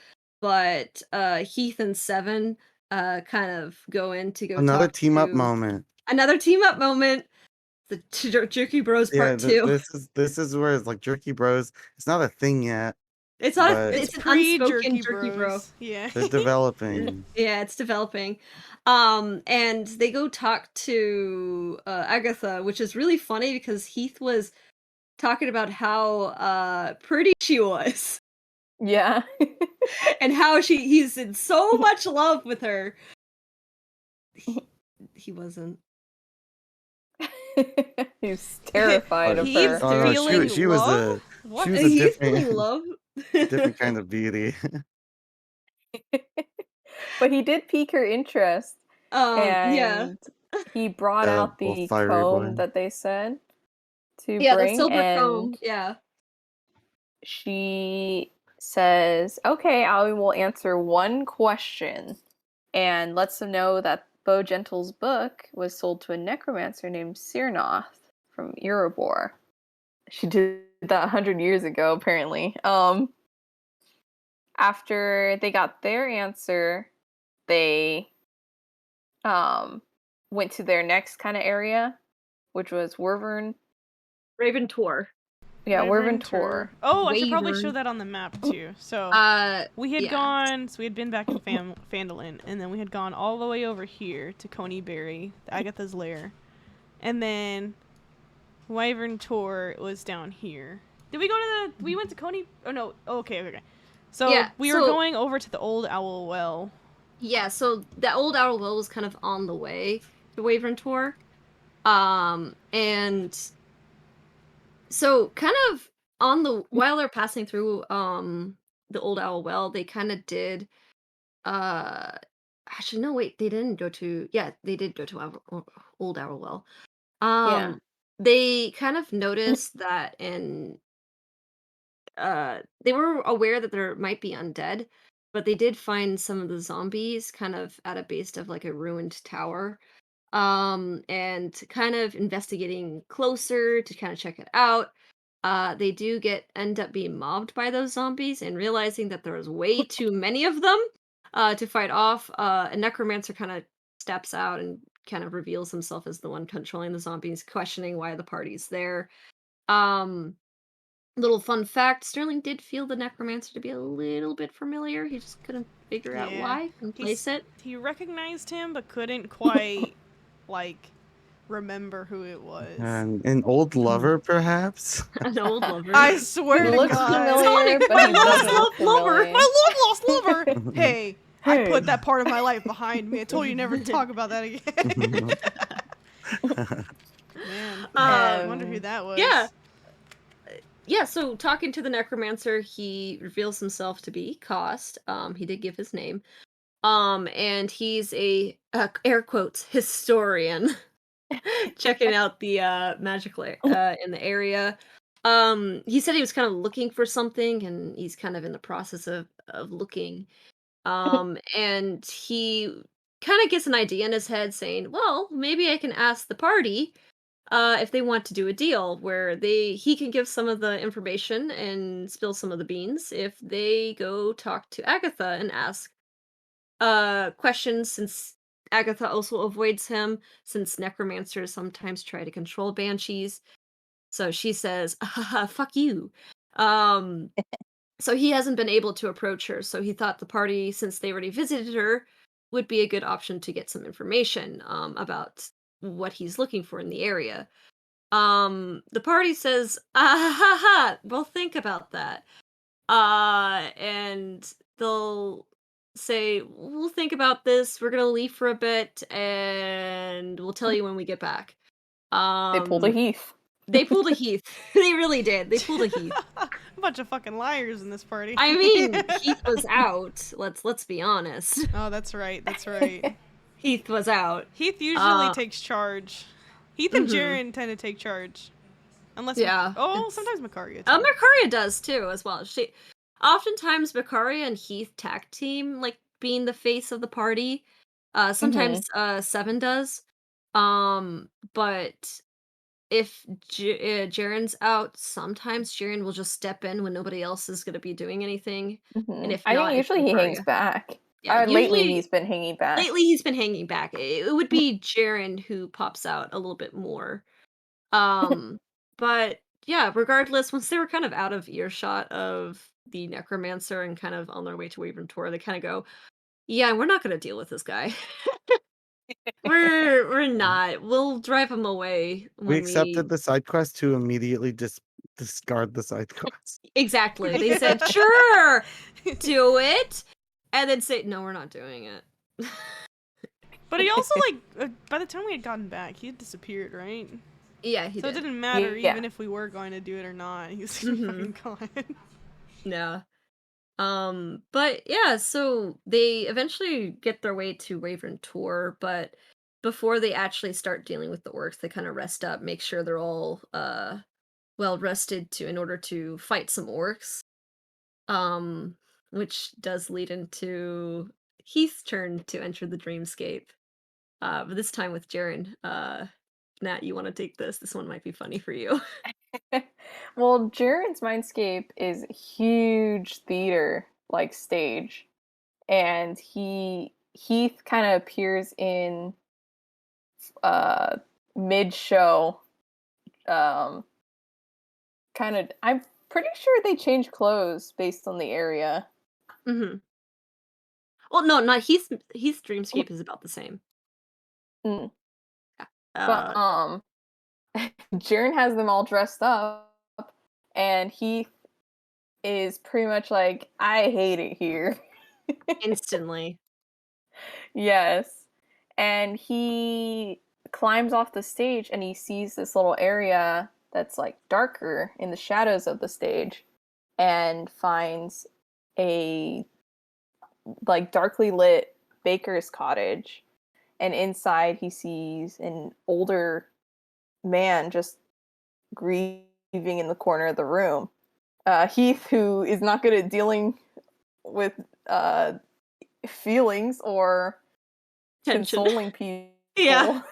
But Heath and Seven kind of go in to go Another talk team up to- moment. Another team up moment. The Jerky Bros Yeah, part 2. this is where it's like Jerky Bros. It's not a thing yet. It's not but- it's an pre-jerky unspoken Jerky Bro. bros. Yeah. They're developing. Yeah, it's developing. And they go talk to Agatha, which is really funny because Heath was talking about how pretty she was Yeah. and how he's in so much love with her. He wasn't. He's terrified of He's her. Oh, no, feeling she was love? a What? she was a He's different- feeling love. different kind of beauty. But he did pique her interest. And Yeah. he brought Yeah, out little the fiery comb boy. that they said to Yeah, bring. the silver and comb. Yeah. she says, "Okay, I will answer one question," and lets them know that Bo Gentle's book was sold to a necromancer named Cyrnoth from Erebor. She did that 100 years ago, apparently. After they got their answer, they went to their next kind of area, which was Wyvern. Raven Tour. Yeah, Wyvern Tour. Tor. Oh, I should probably show Wyvern. that on the map too. So we had yeah. gone, so we had been back in Phandalin, and then we had gone all the way over here to Coneyberry, Agatha's lair, and then Wyvern Tour was down here. Did we go to the? We went to Coney. Oh no. Oh, okay. So Yeah, we were so- going over to the old Owl Well. Yeah, so that old Owl Well was kind of on the way to Wyvern Tour. And so kind of while they're passing through the old Owl Well, they kind of did actually no wait, they didn't go to they did go to old Owl Well. Yeah. They kind of noticed that they were aware that there might be undead, but they did find some of the zombies kind of at a base of like a ruined tower. And kind of investigating closer to kind of check it out. They do end up being mobbed by those zombies and realizing that there is way too many of them to fight off. A necromancer kind of steps out and kind of reveals himself as the one controlling the zombies, questioning why the party's there. Um, Little fun fact: Sterling did feel the necromancer to be a little bit familiar. He just couldn't figure out Yeah. why and place it. He recognized him, but couldn't quite, like, remember who it was. An old lover, perhaps? An old lover. I swear He to looks God. familiar, but My he lost doesn't look lover. familiar. My long lost lover! Hey, I Hey. put that part of my life behind me. I told you never to talk about that again. Man, I wonder who that was. Yeah. Yeah, so talking to the necromancer, he reveals himself to be Cost. He did give his name. And he's a air quotes historian, checking out the magical in the area. He said he was kind of looking for something, and he's kind of in the process of looking. And he kind of gets an idea in his head, saying, "Well, maybe I can ask the party." If they want to do a deal where he can give some of the information and spill some of the beans if they go talk to Agatha and ask questions, since Agatha also avoids him, since necromancers sometimes try to control banshees. So she says, fuck you. Um so he hasn't been able to approach her, so he thought the party, since they already visited her, would be a good option to get some information about what he's looking for in the area. The party says, "Ah ha ha, we'll think about that." And they'll say, "We'll think about this. We're gonna leave for a bit, and we'll tell you when we get back." They pulled a Um, Heath. they pulled a Heath. They really did. They pulled a Heath. A bunch of fucking liars in this party. I mean, Heath was out. Let's be honest. Oh, that's right. That's right. Heath was out. Heath usually Uh, takes charge. Heath and mhm. Jaren tend to take charge. Unless Yeah, sometimes Makaria too. Makaria does too, as well. Oftentimes Makaria and Heath tag team, like being the face of the party. Sometimes Seven does. But if Jaren's out, sometimes Jaren will just step in when nobody else is going to be doing anything. And if I not, think it's usually he hangs Makaria. back. Yeah, Lately usually he's been hanging back. he's been hanging back. It would be Jaren who pops out a little bit more. But yeah, regardless, once they were kind of out of earshot of the necromancer and kind of on their way to Wavern Tor, they kind of go, "Yeah, we're not going to deal with this guy. we're not. We'll drive him away We when accepted the side quest to immediately discard the side quest. Exactly. They said, "Sure, do it," and then say, "No, we're not doing it." But he also by the time we had gotten back, he had disappeared, right? Yeah, he So it did. didn't matter Yeah. even if we were going to do it or not. He was Mhm. fucking gone. Yeah. But yeah, so they eventually get their way to Wavern Tor, but before they actually start dealing with the orcs, they kind of rest up, make sure they're all well rested in order to fight some orcs. Which does lead into Heath's turn to enter the dreamscape. But this time with Jaren. Nat, you want to take this? This one might be funny for you. Well, Jared's Mindscape is a huge theater like stage, and Heath kind of appears in mid show. Kind of, I'm pretty sure they change clothes based on the area. Mm-hmm. Well, no, not Heath's dreamscape is about the same. Mm. Yeah. But Jaren has them all dressed up, and Heath is pretty much like, I hate it here. Instantly. Yes. And he climbs off the stage and he sees this little area that's like darker in the shadows of the stage and finds a like darkly lit baker's cottage. And inside he sees an older man just grieving in the corner of the room. Heath, who is not good at dealing with feelings or Tension. consoling people, Yeah.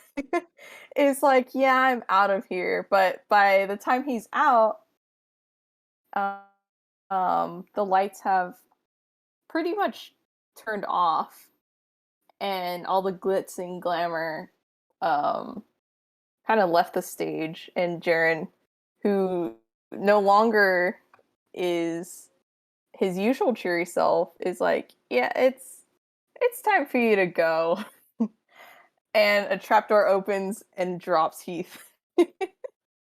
is like, yeah, I'm out of here. But by the time he's out, the lights have pretty much turned off, and all the glitz and glamour kind of left the stage, and Jaren, who no longer is his usual cheery self, is like, yeah, it's time for you to go. And a trapdoor opens and drops Heath,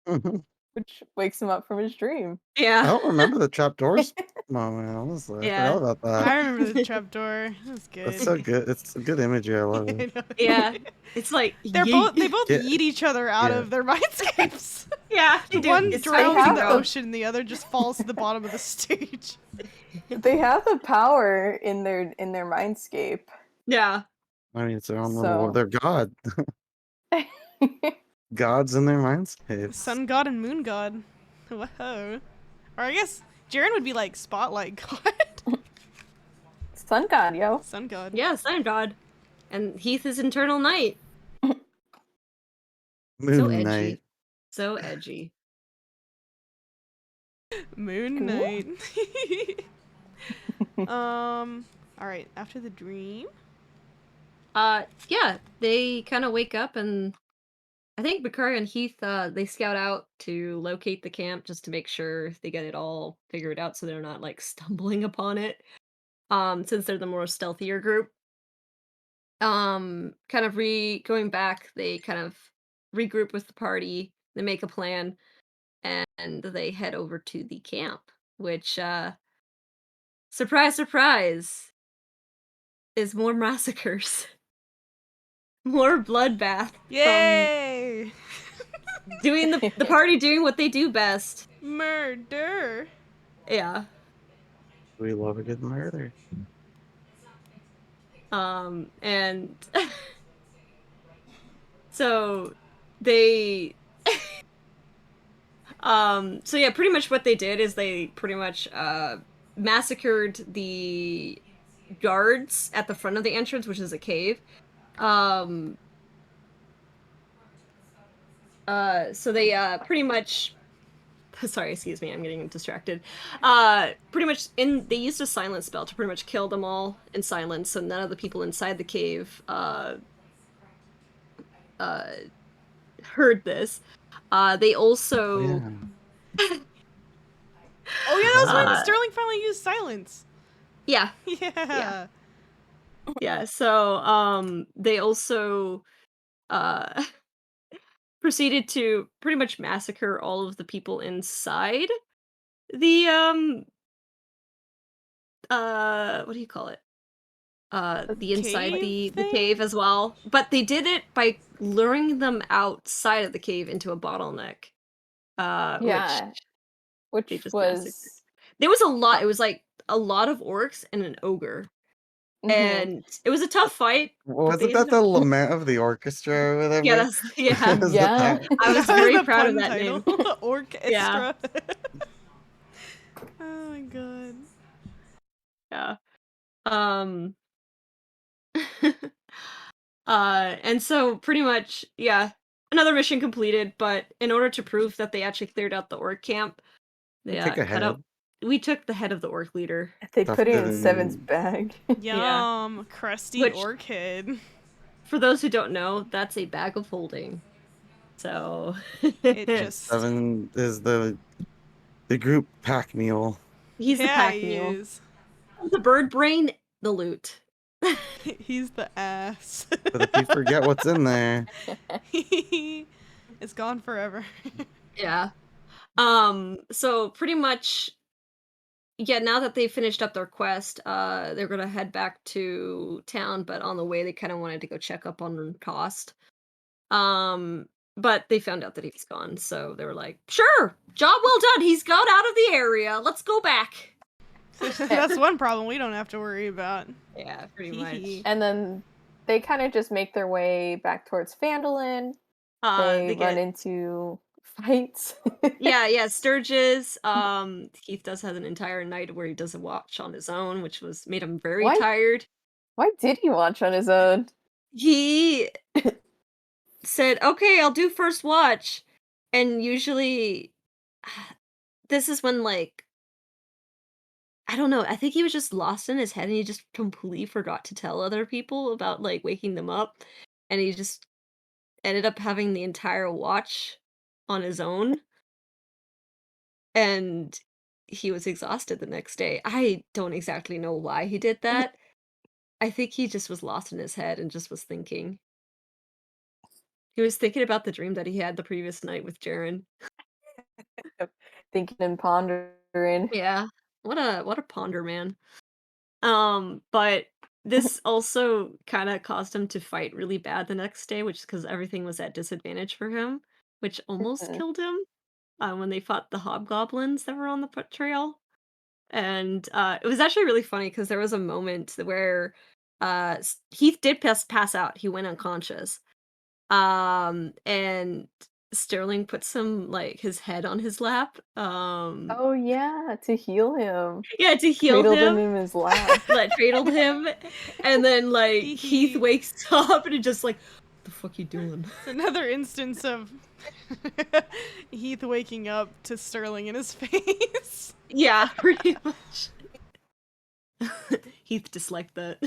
Mhm. which wakes him up from his dream. I Yeah. don't remember the trapdoors moment, honestly. I Yeah. forgot about that. I remember the trapdoor. That was good. That's so good. It's a good imagery. I love I it. know. Yeah. It's like They yeet. both Yeah. yeet each other out Yeah. of their mindscapes. Yeah, they do. One It's drowns time in to the go. ocean, the other just falls to the bottom of the stage. They have the power in their mindscape. Yeah. I mean, it's their own So- little. They're god. Gods in their mindscapes. Sun god and moon god. Whoa. Or I guess Jaren would be like spotlight god. Sun God, yo. Sun god. Yeah, Sun God. And Heath is Eternal Night. Moon So edgy. Knight. So edgy. Moon Cool. Knight. Alright, after the dream. Yeah, they kind of wake up and I think Bakari and Heath, they scout out to locate the camp just to make sure they get it all figured out so they're not like stumbling upon it. Since they're the more stealthier group. Kind of going back, they kind of regroup with the party, they make a plan, and they head over to the camp, which surprise, surprise, is more massacres. More bloodbath. Yay! Doing the party doing what they do best. Murder. Yeah. We love a good murder. And so they so yeah, pretty much what they did is they pretty much massacred the guards at the front of the entrance, which is a cave. So they pretty much sorry, excuse me, I'm getting distracted. Pretty much they used a silence spell to pretty much kill them all in silence, so none of the people inside the cave heard this. They also Yeah. Oh yeah, that was when Uh, Sterling finally used silence. yeah. Yeah. Yeah, so they also proceeded to pretty much massacre all of the people inside the what do you call it? The inside cave the thing? cave as well. But they did it by luring them outside of the cave into a bottleneck. Yeah. Which they Which just massacred. was There was a lot, it was like a lot of orcs and an ogre. Mhm. And it was a tough fight. Wasn't they that ended the up- lament of the orchestra or whatever? Yeah, that's yeah. Was Yeah. that- I was That very the proud of pun that title. name. Orchestra. Oh my god. Yeah. And so pretty much, yeah, another mission completed, but in order to prove that they actually cleared out the orc camp, they Take a cut out head. we took the head of the orc leader. They Stuffed put it it in Seven's in- bag. Yum. Crusty Which- orchid. For those who don't know, that's a bag of holding. So It just Seven is the group pack mule. he's the yeah, pack he mule. is. The bird brain, the loot. He's the ass. But if you forget what's in there, It's gone forever. Yeah. So pretty much, yeah, now that they finished up their quest, they're gonna head back to town, but on the way they kind of wanted to go check up on Cost. But they found out that he's gone, so they were like, sure, job well done, he's got out of the area, let's go back. That's one problem we don't have to worry about. Yeah, pretty much. And then they kind of just make their way back towards Phandalin. They They run get into fights. Yeah, Sturgis. Keith does has an entire night where he does a watch on his own, which was made him very Why? tired. Why did he watch on his own? He said, "Okay, I'll do first watch," and usually, this is when like I don't know. I think he was just lost in his head, and he just completely forgot to tell other people about like waking them up, and he just ended up having the entire watch on his own, and he was exhausted the next day. I don't exactly know why he did that. I think he just was lost in his head and just was thinking. He was thinking about the dream that he had the previous night with Jaren. Thinking and pondering. Yeah. What a ponder man. But this also kind of caused him to fight really bad the next day, which is because everything was at disadvantage for him, which almost Mhm. killed him when they fought the hobgoblins that were on the trail. And it was actually really funny because there was a moment where Heath did pass out. He went unconscious. And Sterling put some like his head on his lap. Oh yeah, to heal him. Yeah, to heal Cradled him him. in his lap. Like cradled him, and then like Hee Heath hee. wakes up and he just like, "What the fuck you doing?" It's another instance of Heath waking up to Sterling in his face. Yeah, pretty much. Heath disliked that.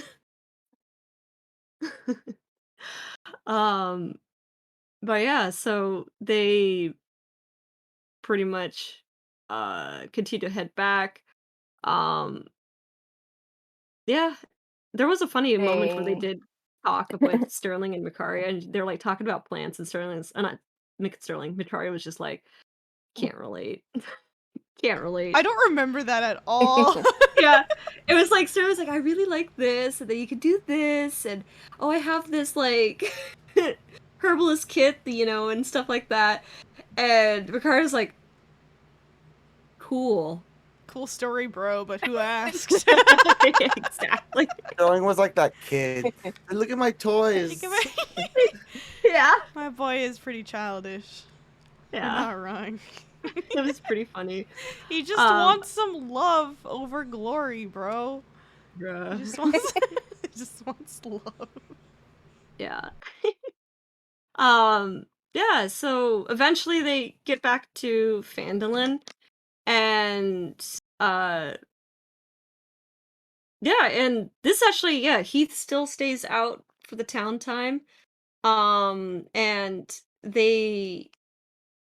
um, but yeah, so they pretty much continue to head back. Um, yeah, there was a funny moment where they Dang. did talk with Sterling and Mikaria, and they're like talking about plants, and Sterling's not Sterling. Mikaria was just like, "Can't relate, can't relate." I don't remember that at all. Yeah, it was like Sterling was like, "I really like this, and then you could do this, and oh, I have this like herbalist kit, you know, and stuff like that." And Mikaria's like, "Cool." Cool story, bro, but who asked? Exactly. Sterling was like that kid. Look at my toys. Yeah. My boy is pretty childish. You're Yeah. not wrong. It was pretty funny. He just wants some love over glory, bro. He Bruh. he just wants love. Yeah. Yeah, so eventually they get back to Phandalin, and yeah, and this actually, yeah, Heath still stays out for the town time. And they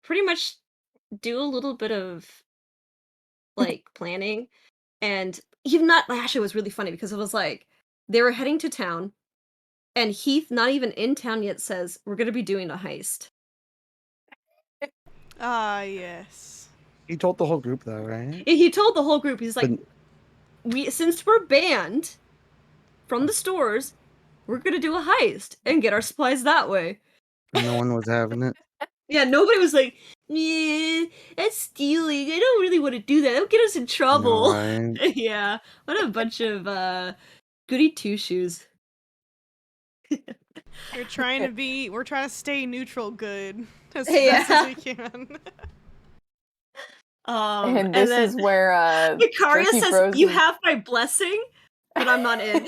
pretty much do a little bit of like planning, and even not actually it was really funny because it was like they were heading to town, and Heath, not even in town yet, says, "We're gonna be doing a heist." Ah, yes. He told the whole group though, right? He told the whole group, he's like, But since we're banned from the stores, we're gonna do a heist and get our supplies that way. no one was having it. Yeah, nobody was like, "Yeah, that's stealing. I don't really want to do that. That'll get us in trouble." right? Yeah, what a bunch of goody two shoes. We're trying to stay neutral good as Yeah. best as we can. And this then is where Mikaria Jerky says, Bros "You is- have my blessing, but I'm not in."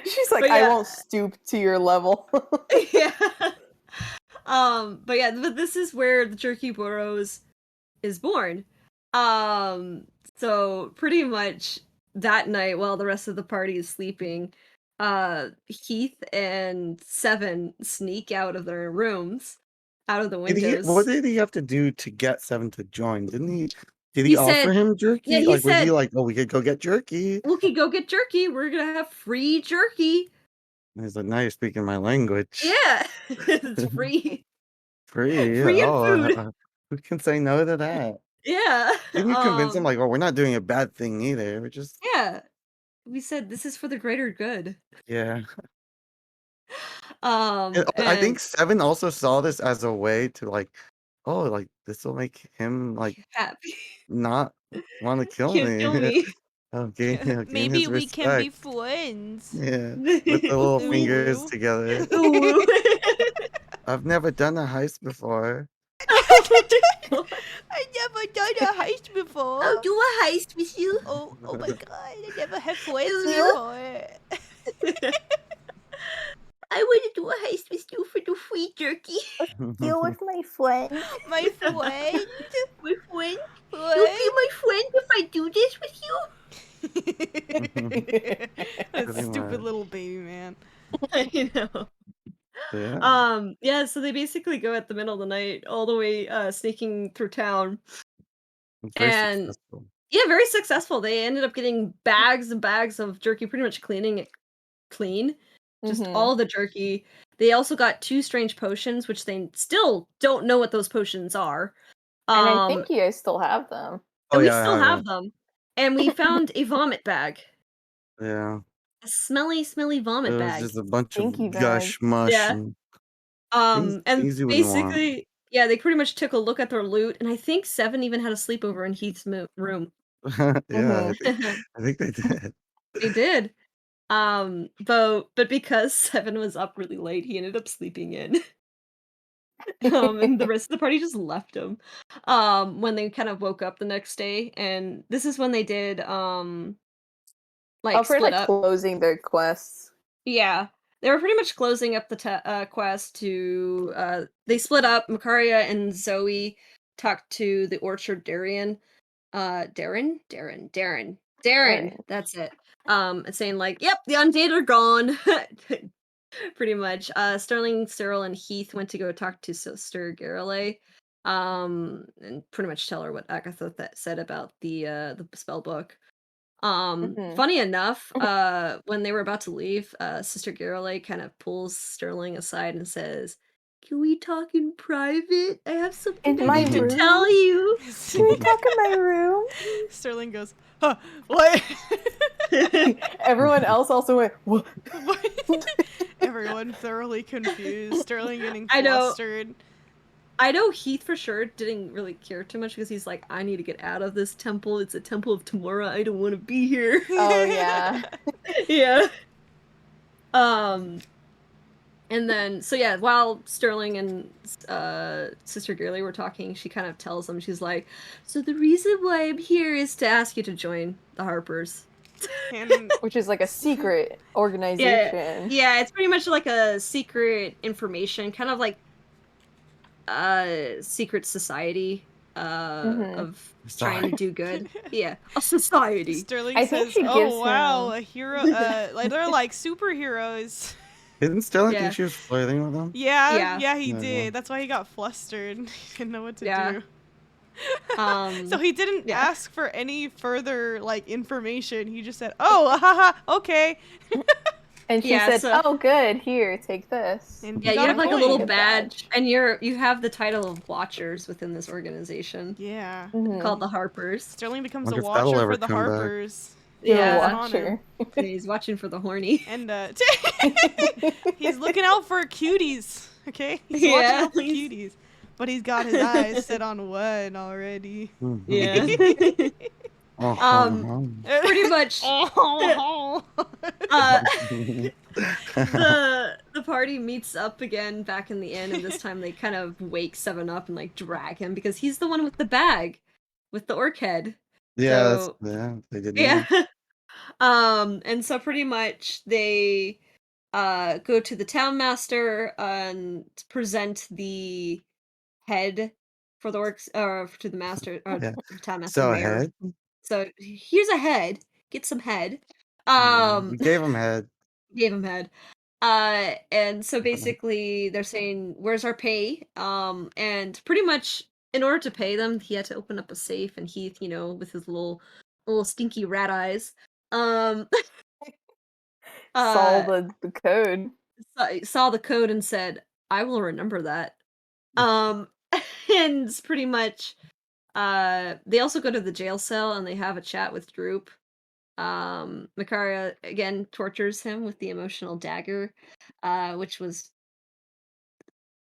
She's like, But I yeah. won't stoop to your level. Yeah. But yeah, but this is where the Jerky Burrows is born. So pretty much that night while the rest of the party is sleeping, Heath and Seven sneak out of their rooms, out of the windows. What did he have to do to get Seven to join? Did he He offer said- him jerky? yeah, he Was said- he like, oh, we could go get jerky? We could go get jerky. We're gonna have free jerky. And he's like, now you're speaking my language. Yeah, it's free. Free. Free and oh, food. Who can say no to that? Yeah. Didn't you convince him like, oh, we're not doing a bad thing either. We're just Yeah. We said this is for the greater good. yeah. And I and- think Seven also saw this as a way to like, oh, like this will make him like happy. not want to kill Can't me. kill me. Okay, gain Maybe his we can be respect. friends. Yeah, with the little Ooh. fingers together. Ooh. I've never done a heist before. I never done a heist before. I'll do a heist with you. Oh my god, I never had friends Julia? before. I want to do a heist with you for the free jerky. Deal with my friend. My friend? My friend? You'll What? be my friend if I do this with you? That Pretty stupid much. little baby man. I know. Yeah. Yeah, so they basically go at the middle of the night, all the way sneaking through town. Very And successful. yeah, very successful. They ended up getting bags and bags of jerky, pretty much cleaning it clean. Just Mhm. all the jerky. They also got 2 strange potions, which they still don't know what those potions are. And I think you guys still have them. Oh, And we yeah, I still have have it. them. And we found a vomit bag. Yeah. A smelly, smelly It vomit was bag. just a bunch Stinky of bag. gush mush Yeah. and And things you wouldn't want. basically, yeah, they pretty much took a look at their loot, and I think Seven even had a sleepover in Heath's room. Yeah, Mhm. I think they did. They did. But because Seven was up really late, he ended up sleeping in. And the rest of the party just left him. When they kind of woke up the next day, and this is when they did like For split like up. closing their quests. Yeah. They were pretty much closing up the quest to they split up. Makaria and Zoe talked to the Orchard Darien. Darren. Darren. That's it. And saying like, yep, the undead are gone. Pretty much. Sterling, Cyril, and Heath went to go talk to Sister Garrelay. And pretty much tell her what Agatha said about the spell book. Mhm. Funny enough, when they were about to leave, Sister Garrelay kind of pulls Sterling aside and says, "Can we talk in private? I have something In I my need to room? tell you." Can we talk in my room? Sterling goes, huh, what? Everyone else also went, what? What? Everyone thoroughly confused. Sterling getting I know. flustered. I know Heath for sure didn't really care too much because he's like, I need to get out of this temple. It's a temple of Tamora. I don't want to be here. Oh, yeah. Yeah. And then, so yeah, while Sterling and Sister Girly were talking, she kind of tells them, she's like, so the reason why I'm here is to ask you to join the Harpers. And Which is like a secret organization. Yeah, it's pretty much like a secret information, kind of like secret society Mhm. of trying to do good. Yeah, a society. Sterling I think says, she gives oh wow, him- a hero, like they're like superheroes. Didn't Sterling Yeah. think she was flirting with him? Yeah, he Yeah. did. That's why he got flustered. He didn't know what to Yeah. do. Um, So he didn't yeah. ask for any further like information. He just said, "Oh, haha, okay." And she Yeah, said, so- oh, good, here, take this. And he Yeah, you got have like a coin. little Good badge, and you have the title of Watchers within this organization Yeah. Mhm. called the Harpers. Sterling becomes Wonder a if that'll watcher ever for the come back. Harpers. You're Yeah. a an watcher. And he's watching for the horny. And he's looking out for cuties. Okay, he's Yeah, watching out for he's- cuties, but he's got his eyes set on one already. Mhm. Yeah. Oh, Pretty much. Oh. Uh, the party meets up again back in the inn, and this time they kind of wake Seven up and like drag him because he's the one with the bag, with the orc head. yeah, So- they did. Yeah. And so pretty much they go to the town master and present the head for the orcs, or to the master, or Yeah. the town master. So mayor. head. So here's a head. Get some head. We gave him head. Gave him head. And so basically they're saying, where's our pay? And pretty much in order to pay them, he had to open up a safe, and Heath, with his little stinky rat eyes, Saw uh, the code. saw the code and said, I will remember that. And it's pretty much they also go to the jail cell and they have a chat with Droop. Makaria again tortures him with the emotional dagger, which was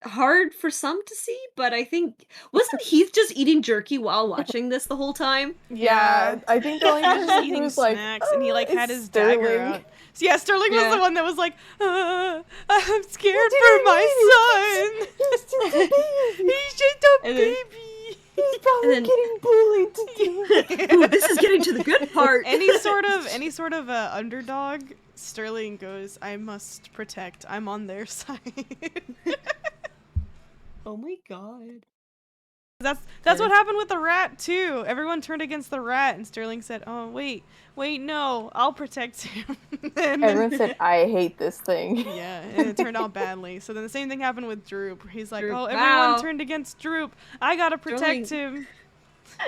hard for some to see, but I think wasn't Heath just eating jerky while watching this the whole time? Yeah, I think the only He was person just who eating was like, snacks, and he like "Oh, had it's his dagger Sterling." out. So yeah, Sterling was Yeah. the one that was like, I'm scared for my son. He's just a baby. He's just a And then- baby. He's probably then- getting bullied to death. Ooh, this is getting to the good part. any sort of underdog, Sterling goes, I must protect. I'm on their side. Oh my god. That's Yeah. what happened with the rat too. Everyone turned against the rat, and Sterling said, "Oh wait, no, I'll protect him." And then- Everyone said, I hate this thing. yeah, and it turned out badly. So then the same thing happened with Droop. He's like, Droop, "Oh, wow. everyone turned against Droop. I gotta protect him."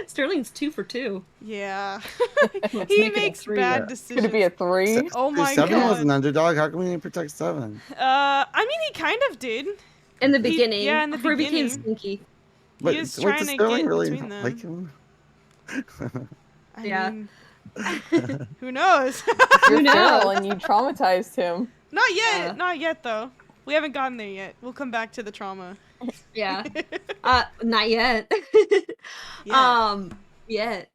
Sterling's 2 for 2. Yeah, Let's he make it a makes 3. bad Yeah. decisions. Could it be a 3? Oh If my 7 was god. an underdog, how come we didn't protect 7? I mean, he kind of did. In the He- beginning. yeah, in the before he became beginning. stinky. But is wait, trying does to Sterling get really between not like them. him? I Yeah. mean, who knows? You're knows? feral and you traumatized him. Not yet. Yeah. Not yet, though. We haven't gotten there yet. We'll come back to the trauma. Yeah. Not yet. Yeah. Yet.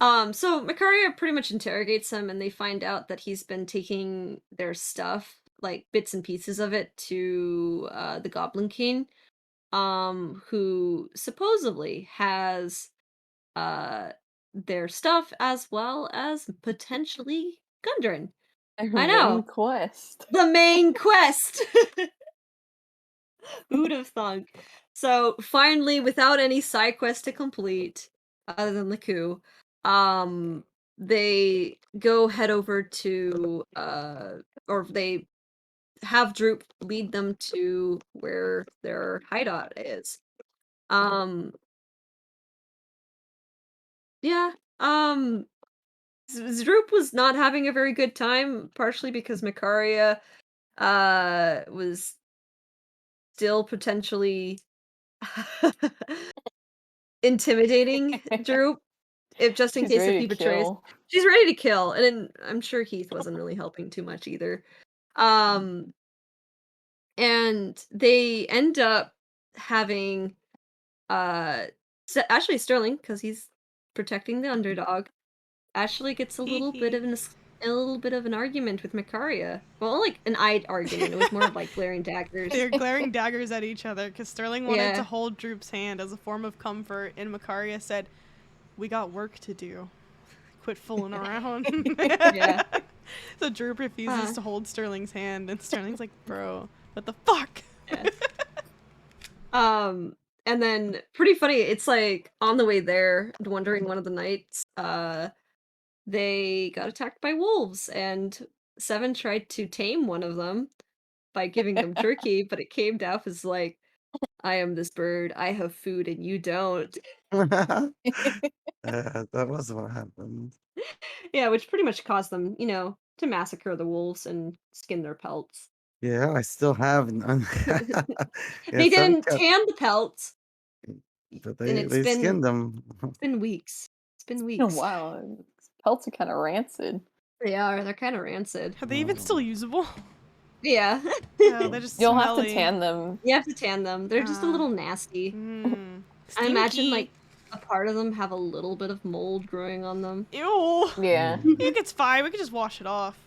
So Makaria pretty much interrogates him, and they find out that he's been taking their stuff, like bits and pieces of it, to the Goblin King, who supposedly has their stuff as well as potentially Gundren. I know. Main quest. The main quest. Who'd have thunk? So finally, without any side quest to complete, other than the coup, they go head over to or they have Droop lead them to where their hideout is. Yeah. Droop was not having a very good time, partially because Makaria was still potentially intimidating Droop, if just in She's case ready if he to betrays. kill. She's ready to kill, and then I'm sure Heath wasn't really helping too much either. And they end up having actually Sterling, because he's protecting the underdog, actually gets a little bit of an argument with Makaria. Well, like an eyed argument. It was more of like glaring daggers. They're glaring daggers at each other because Sterling wanted Yeah. to hold Droop's hand as a form of comfort, and Makaria said, "We got work to do. Quit fooling around." Yeah. So Droop refuses Huh. to hold Sterling's hand, and Sterling's like, "Bro, what the fuck?" And then pretty funny, it's like on the way there, during one of the nights, they got attacked by wolves, and Seven tried to tame one of them by giving them turkey, but it came down as like, I am this bird, I have food and you don't. That was what happened. Yeah, which pretty much caused them, to massacre the wolves and skin their pelts. Yeah, I still have none. Yeah, They Seven didn't kept- tan the pelts. but and they it's they been- skinned them. It's been weeks. It's been Oh, weeks. wow. Pelts are kind of rancid. They are. They're kind of rancid. Are they even still usable? Yeah. No, they're just You'll have to smelly. tan them. You have to tan them. They're just a little nasty. Mm. I imagine Stinky. like a part of them have a little bit of mold growing on them. Ew. Yeah. I think it's fine. We could just wash it off.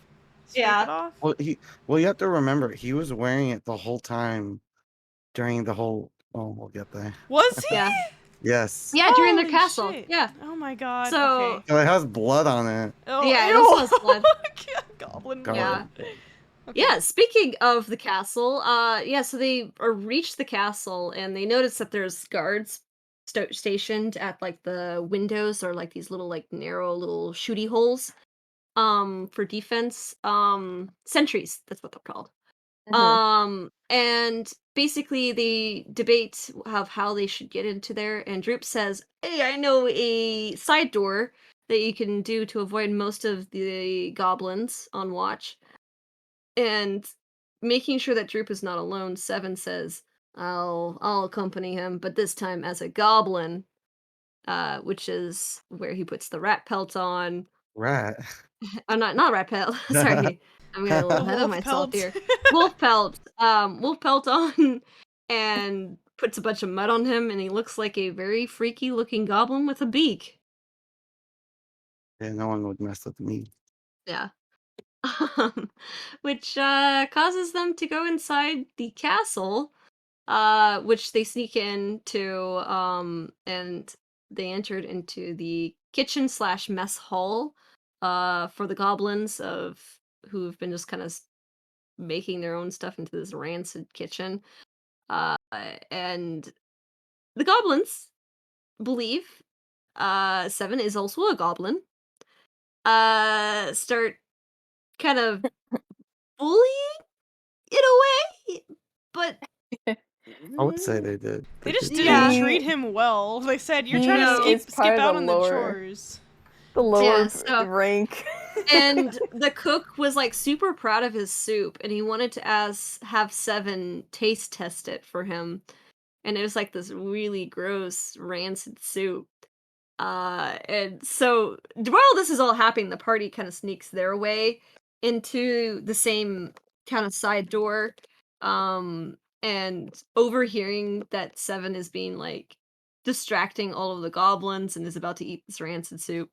Scrape Yeah. it off. Well, you have to remember he was wearing it the whole time during the whole. Oh, we'll get there. Was he? Yeah. Yes. Yeah, during their Holy castle. shit. Yeah. Oh my god. So- okay. So it has blood on it. Oh, Yeah, it ew. also has blood. Goblin God. blood. Okay. Yeah, speaking of the castle, so they reach the castle and they notice that there's guards stationed at like the windows, or like these little like narrow little shooty holes for defense. Sentries, that's what they're called. Mhm. And basically they debate of how they should get into there, and Droop says, "Hey, I know a side door that you can do to avoid most of the goblins on watch." And making sure that Droop is not alone, Seven says, I'll accompany him, but this time as a goblin, which is where he puts the rat pelt on. Rat. Not rat pelt. Sorry, I'm getting a little The ahead of wolf myself pelt. here. Wolf pelt. Wolf pelt on, and puts a bunch of mud on him, and he looks like a very freaky looking goblin with a beak. Yeah, no one would mess with me. Yeah. which causes them to go inside the castle, which they sneak into, and they entered into the kitchen slash mess hall for the goblins of who've been just kind of making their own stuff into this rancid kitchen. Uh, and the goblins believe Seven is also a goblin. Start kind of bullying in a way, but I would say they did. They just did. didn't Yeah. treat him well. They said, "You're He trying to is skip part of out the on the lower- chores." The lower Yeah, so- rank. and the cook was like super proud of his soup, and he wanted to have Seven taste test it for him, and it was like this really gross rancid soup. And so while this is all happening, the party kind of sneaks their way into the same kind of side door, and overhearing that Seven is being like distracting all of the goblins and is about to eat this rancid soup.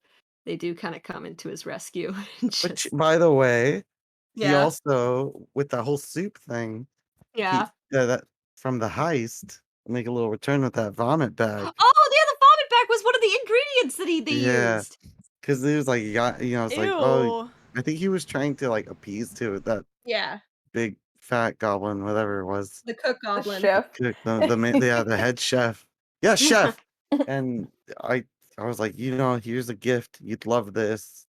They do kind of come into his rescue. And Which, just, by the way, he yeah, also, with the whole soup thing, yeah. that from the heist, make a little return with that vomit bag. Oh, yeah, the vomit bag was one of the ingredients that they Yeah. used. Because he was like, it's like, Ew. oh, I think he was trying to like appease to that Yeah, big fat goblin, whatever it was. the cook The goblin. chef. The head chef. Yeah, chef. And I was like, here's a gift. You'd love this.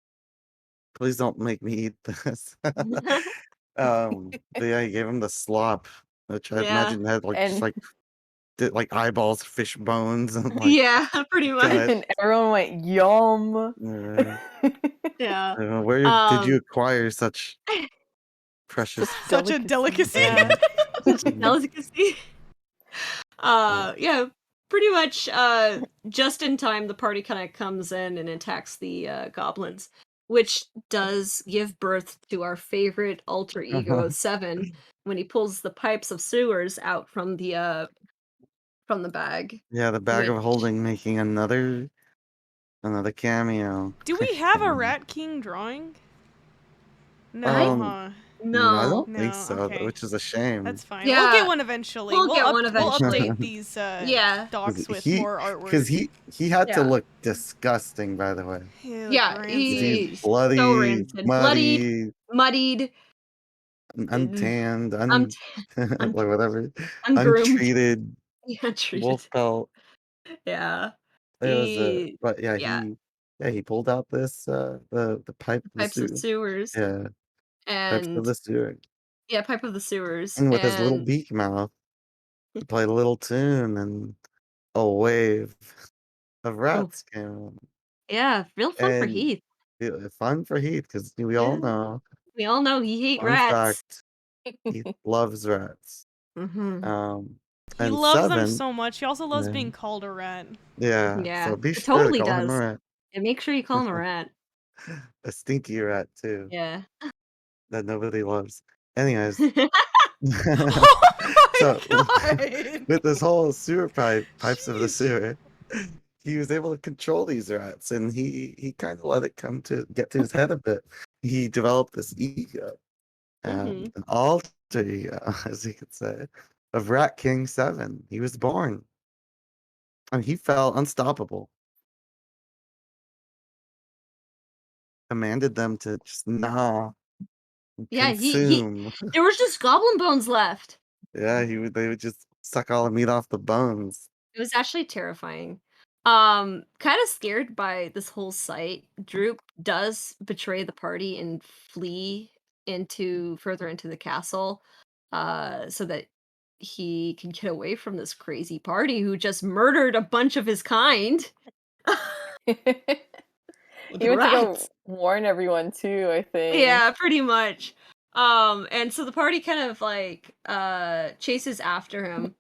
Please don't make me eat this. But yeah, he gave him the slop, which I Yeah. imagine had like just And- like did like eyeballs, fish bones, and like Yeah, pretty much. Good. And everyone went, yum. Yeah. where did you acquire such precious? Such a delicacy. Yeah. Such a delicacy. Yeah, pretty much just in time the party kind of comes in and attacks the goblins, which does give birth to our favorite alter ego of Seven when he pulls the pipes of sewers out from the bag. Yeah, the bag of Which- holding making another cameo. Do we have a Rat King drawing? No, huh? I No. don't No, think so, okay. which is a shame. That's fine. Yeah. We'll get one eventually. We'll get one We'll eventually. update these Yeah. docs with he- more artwork. Because he had Yeah. to look disgusting, by the way. Ew, Yeah, rancid. 'Cause He's he's bloody, so rancid. muddy, Muddied, untanned, like whatever, ungroomed. untreated, Yeah, treated. wolf pelt. Yeah. It was He- but yeah, yeah. he pulled out this the pipe of the Pipes of sewer. sewers. Yeah, pipes of And the sewer. yeah, pipe of the sewers. And with his little and- beak mouth, he played a little tune and a wave of rats came on. Yeah, real fun for And- Heath. Fun for Heath, because we all Yeah. know, We all know he hates fun rats. fact, Heath loves rats. Mm-hmm. He And loves them Seven, so much. He also loves Yeah. being called a rat. yeah, Yeah, so be it sure totally to call him a does. rat. And make sure you call him a rat. A stinky rat, too, Yeah. that nobody loves. Anyways, Oh my So- god! with this whole pipes of the sewer, he was able to control these rats, and he kind of let it get to his head a bit. He developed this ego, and an alter ego, as you could say, of Rat King 7. He was born, and he felt unstoppable. Commanded them to just gnaw, and Yeah, consume. There was just goblin bones left. Yeah, they would just suck all the meat off the bones. It was actually terrifying. Kind of scared by this whole sight, Droop does betray the party and flee further into the castle, so that he can get away from this crazy party who just murdered a bunch of his kind. He With went to go rats. warn everyone too, I think. Yeah, pretty much. And so the party kind of like chases after him.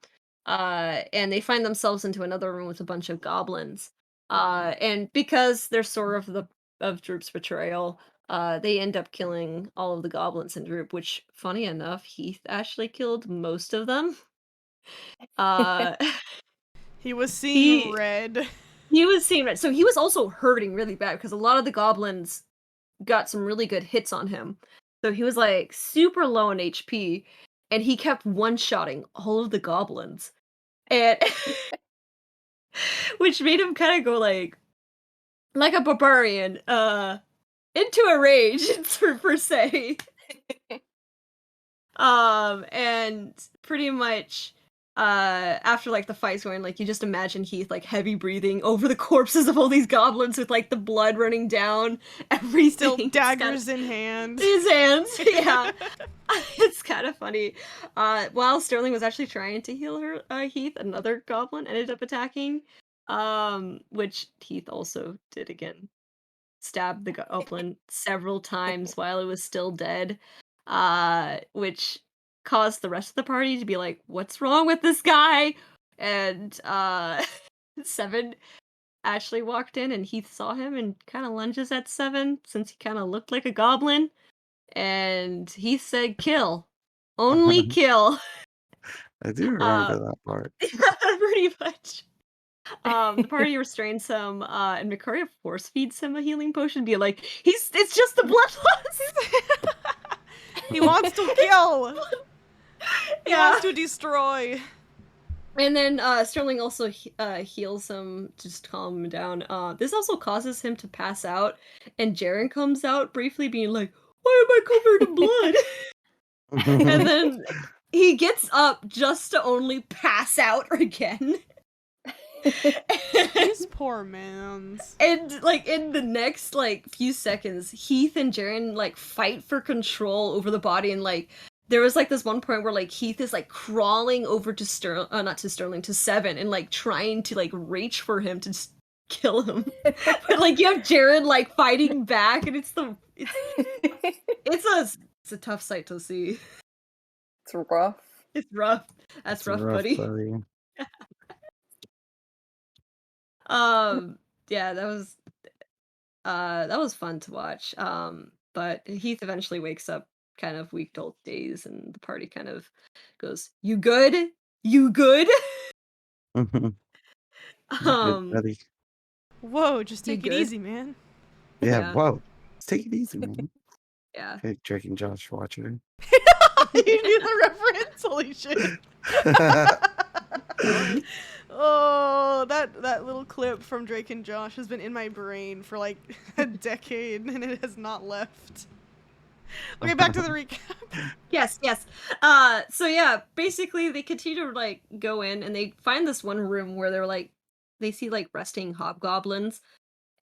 And they find themselves into another room with a bunch of goblins. And because they're sort of Droop's betrayal, they end up killing all of the goblins in Droop, which funny enough, Heath actually killed most of them. He was seeing He- red. He was seeing it. So he was also hurting really bad because a lot of the goblins got some really good hits on him. So he was like super low on HP, and he kept one-shotting all of the goblins, and which made him kind of go like a barbarian, into a rage per se. And pretty much, after like the fight's going, like you just imagine Heath like heavy breathing over the corpses of all these goblins with like the blood running down everything. Still It's daggers kinda- in hand. his hands. Yeah, it's kind of funny. While Sterling was actually trying to heal her, Heath, another goblin ended up attacking, which Heath also did again. Stabbed the goblin several times while it was still dead, which caused the rest of the party to be like, "What's wrong with this guy?" And Seven actually walked in, and Heath saw him and kind of lunges at Seven since he kind of looked like a goblin, and he said, "Kill, only kill." I do Uh, remember that part. pretty much. The party restrains him, and Mikaria force feeds him a healing potion, be like, it's just the bloodlust. He wants to kill. He Yeah. wants to destroy. And then Sterling also heals him, just to calm him down. This also causes him to pass out, and Jaren comes out briefly being like, "Why am I covered in blood?" And then he gets up just to only pass out again. These poor mans. And like in the next like few seconds, Heath and Jaren like fight for control over the body, and like there was like this one point where like Heath is like crawling over to not to Sterling, to Seven, and like trying to like reach for him to just kill him. But like you have Jaren like fighting back, and it's a tough sight to see. It's rough. It's rough. That's It's rough, buddy. Yeah, that was fun to watch. But Heath eventually wakes up kind of weak to old days, and the party kind of goes, "You good? You good?" Good um buddy. Whoa, just You take it good? easy, man. Yeah, Yeah. whoa. Let's take it easy, man. Yeah. Okay, Drake and Josh watcher. You knew the reference? Holy shit. Oh, that little clip from Drake and Josh has been in my brain for like a decade, and it has not left. Okay, back to the recap. Yes. So yeah, basically they continue to like go in, and they find this one room where they see like resting hobgoblins,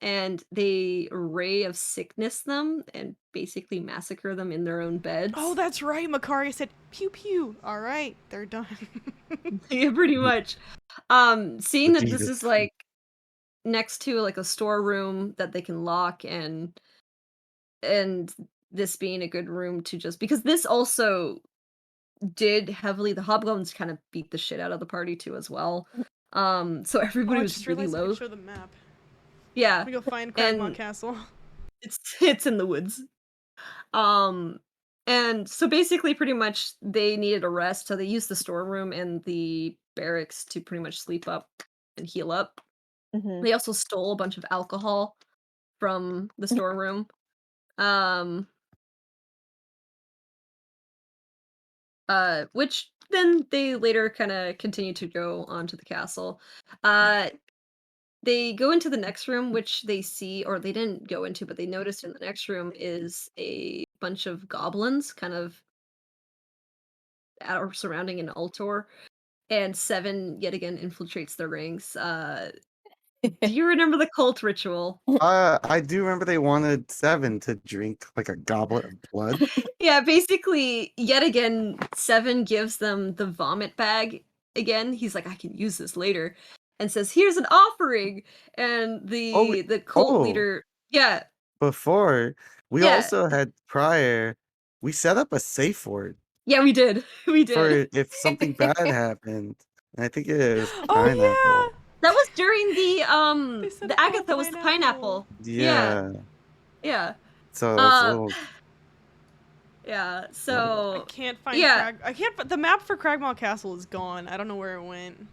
and they ray of sickness them and basically massacre them in their own beds. Oh, that's right. Makaria said, pew pew. All right, they're done. Yeah, pretty much. Seeing that this Jesus. is like next to like a storeroom that they can lock, and this being a good room to just, because this also did heavily, the hobgoblins kind of beat the shit out of the party too as well. So everybody I was just really realized I low. could show the map. Yeah, Let me go find Cragmaw and Castle. it's in the woods. And so basically pretty much they needed a rest, so they used the storeroom and the barracks to pretty much sleep up and heal up. Mhm. They also stole a bunch of alcohol from the storeroom. Which then they later kind of continue to go onto the castle. They go into the next room, which they see, or they didn't go into, but they noticed in the next room is a bunch of goblins kind of are surrounding an altar, and Seven yet again infiltrates their ranks. Do you remember the cult ritual? I do remember they wanted Seven to drink like a goblet of blood. Yeah, basically, yet again, Seven gives them the vomit bag again. He's like, "I can use this later," and says, "Here's an offering." And the cult oh. leader, yeah, Before, we Yeah. also had prior, we set up a safe word yeah, we did, we for did. if something bad happened. And I think it was Oh, pineapple. That was during They said the about Agatha was the pineapple. Yeah. Yeah. So it's a Uh, little. Yeah. I So can't find yeah. the map for Cragmaw Castle is gone. I don't know where it went.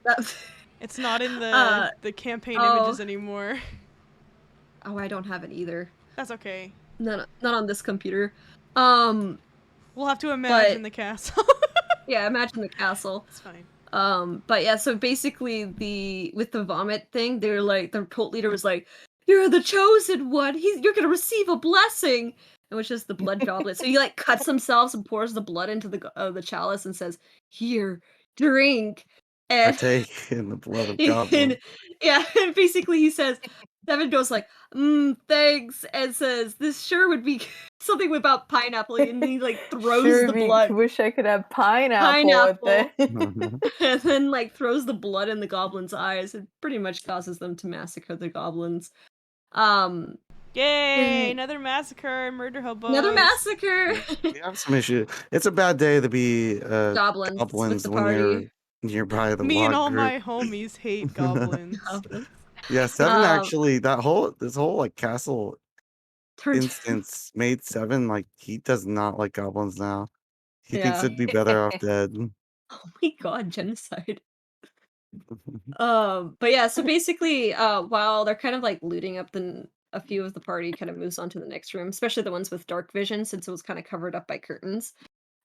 that- It's not in the campaign images anymore. oh, I don't have it either. That's okay. Not on this computer. We'll have to imagine the castle. Yeah, imagine the castle. It's fine. But yeah, so basically with the vomit thing, the cult leader was like, "You're the chosen one. You're gonna receive a blessing," and which is the blood goblet. So he like cuts himself and pours the blood into the chalice and says, "Here, drink." I And, take in the blood of and goblins. yeah, and basically he says, Devin goes like, thanks, and says, "This sure would be something about pineapple," and he like throws Sure, the blood. wish I could have pineapple, Pineapple. with it. And then like throws the blood in the goblins' eyes. It pretty much causes them to massacre the goblins. Um Yay! And- Another massacre, murder hobos. Another massacre. We have some issue. It's a bad day to be Goblins with goblins the when party. you're nearby the Me log and all group. my homies hate goblins. Goblins. Yeah, Seven Um, actually this whole like castle Turns instance made Seven like he does not like goblins now. He thinks Yeah. it'd be better off dead. Oh my god, genocide. But yeah, so basically, while they're kind of like looting up a few of the party kind of moves on to the next room, especially the ones with dark vision, since it was kind of covered up by curtains.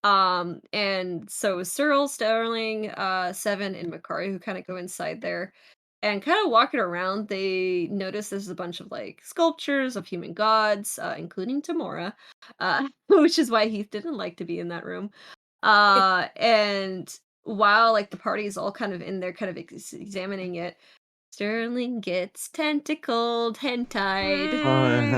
And so Cyril, Sterling, Seven, and Makari who kind of go inside there and kind of walking around, they notice there's a bunch of like sculptures of human gods, including Tamora, which is why Heath didn't like to be in that room. And while like the party is all kind of in there, kind of examining it, Sterling gets tentacled, hentied.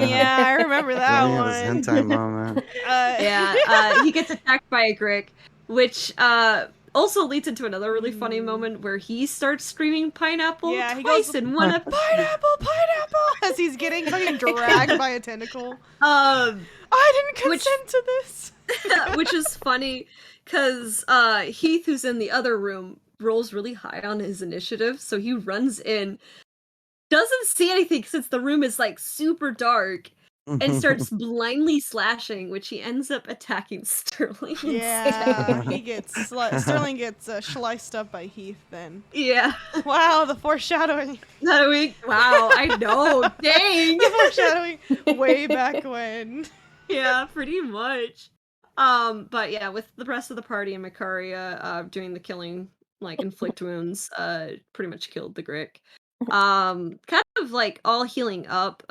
Yeah, I remember that Really has one. hentai moment. Yeah, he gets attacked by a Grick, which also leads into another really funny moment where he starts screaming pineapple Yeah, he twice goes, in one episode. Pineapple, as he's getting fucking dragged by a tentacle. Um, I didn't Which- consent to this. which is funny because Heath, who's in the other room, rolls really high on his initiative, so he runs in, doesn't see anything since the room is like super dark, and starts blindly slashing, which he ends up attacking Sterling. Yeah, instead. he gets Sterling gets sliced up by Heath. Then Yeah. wow, the foreshadowing. Wow, I know. Dang. The foreshadowing way back when. Yeah, pretty much. But yeah, with the rest of the party and Makaria doing the killing, like inflict wounds, pretty much killed the Grick. Kind of like all healing up,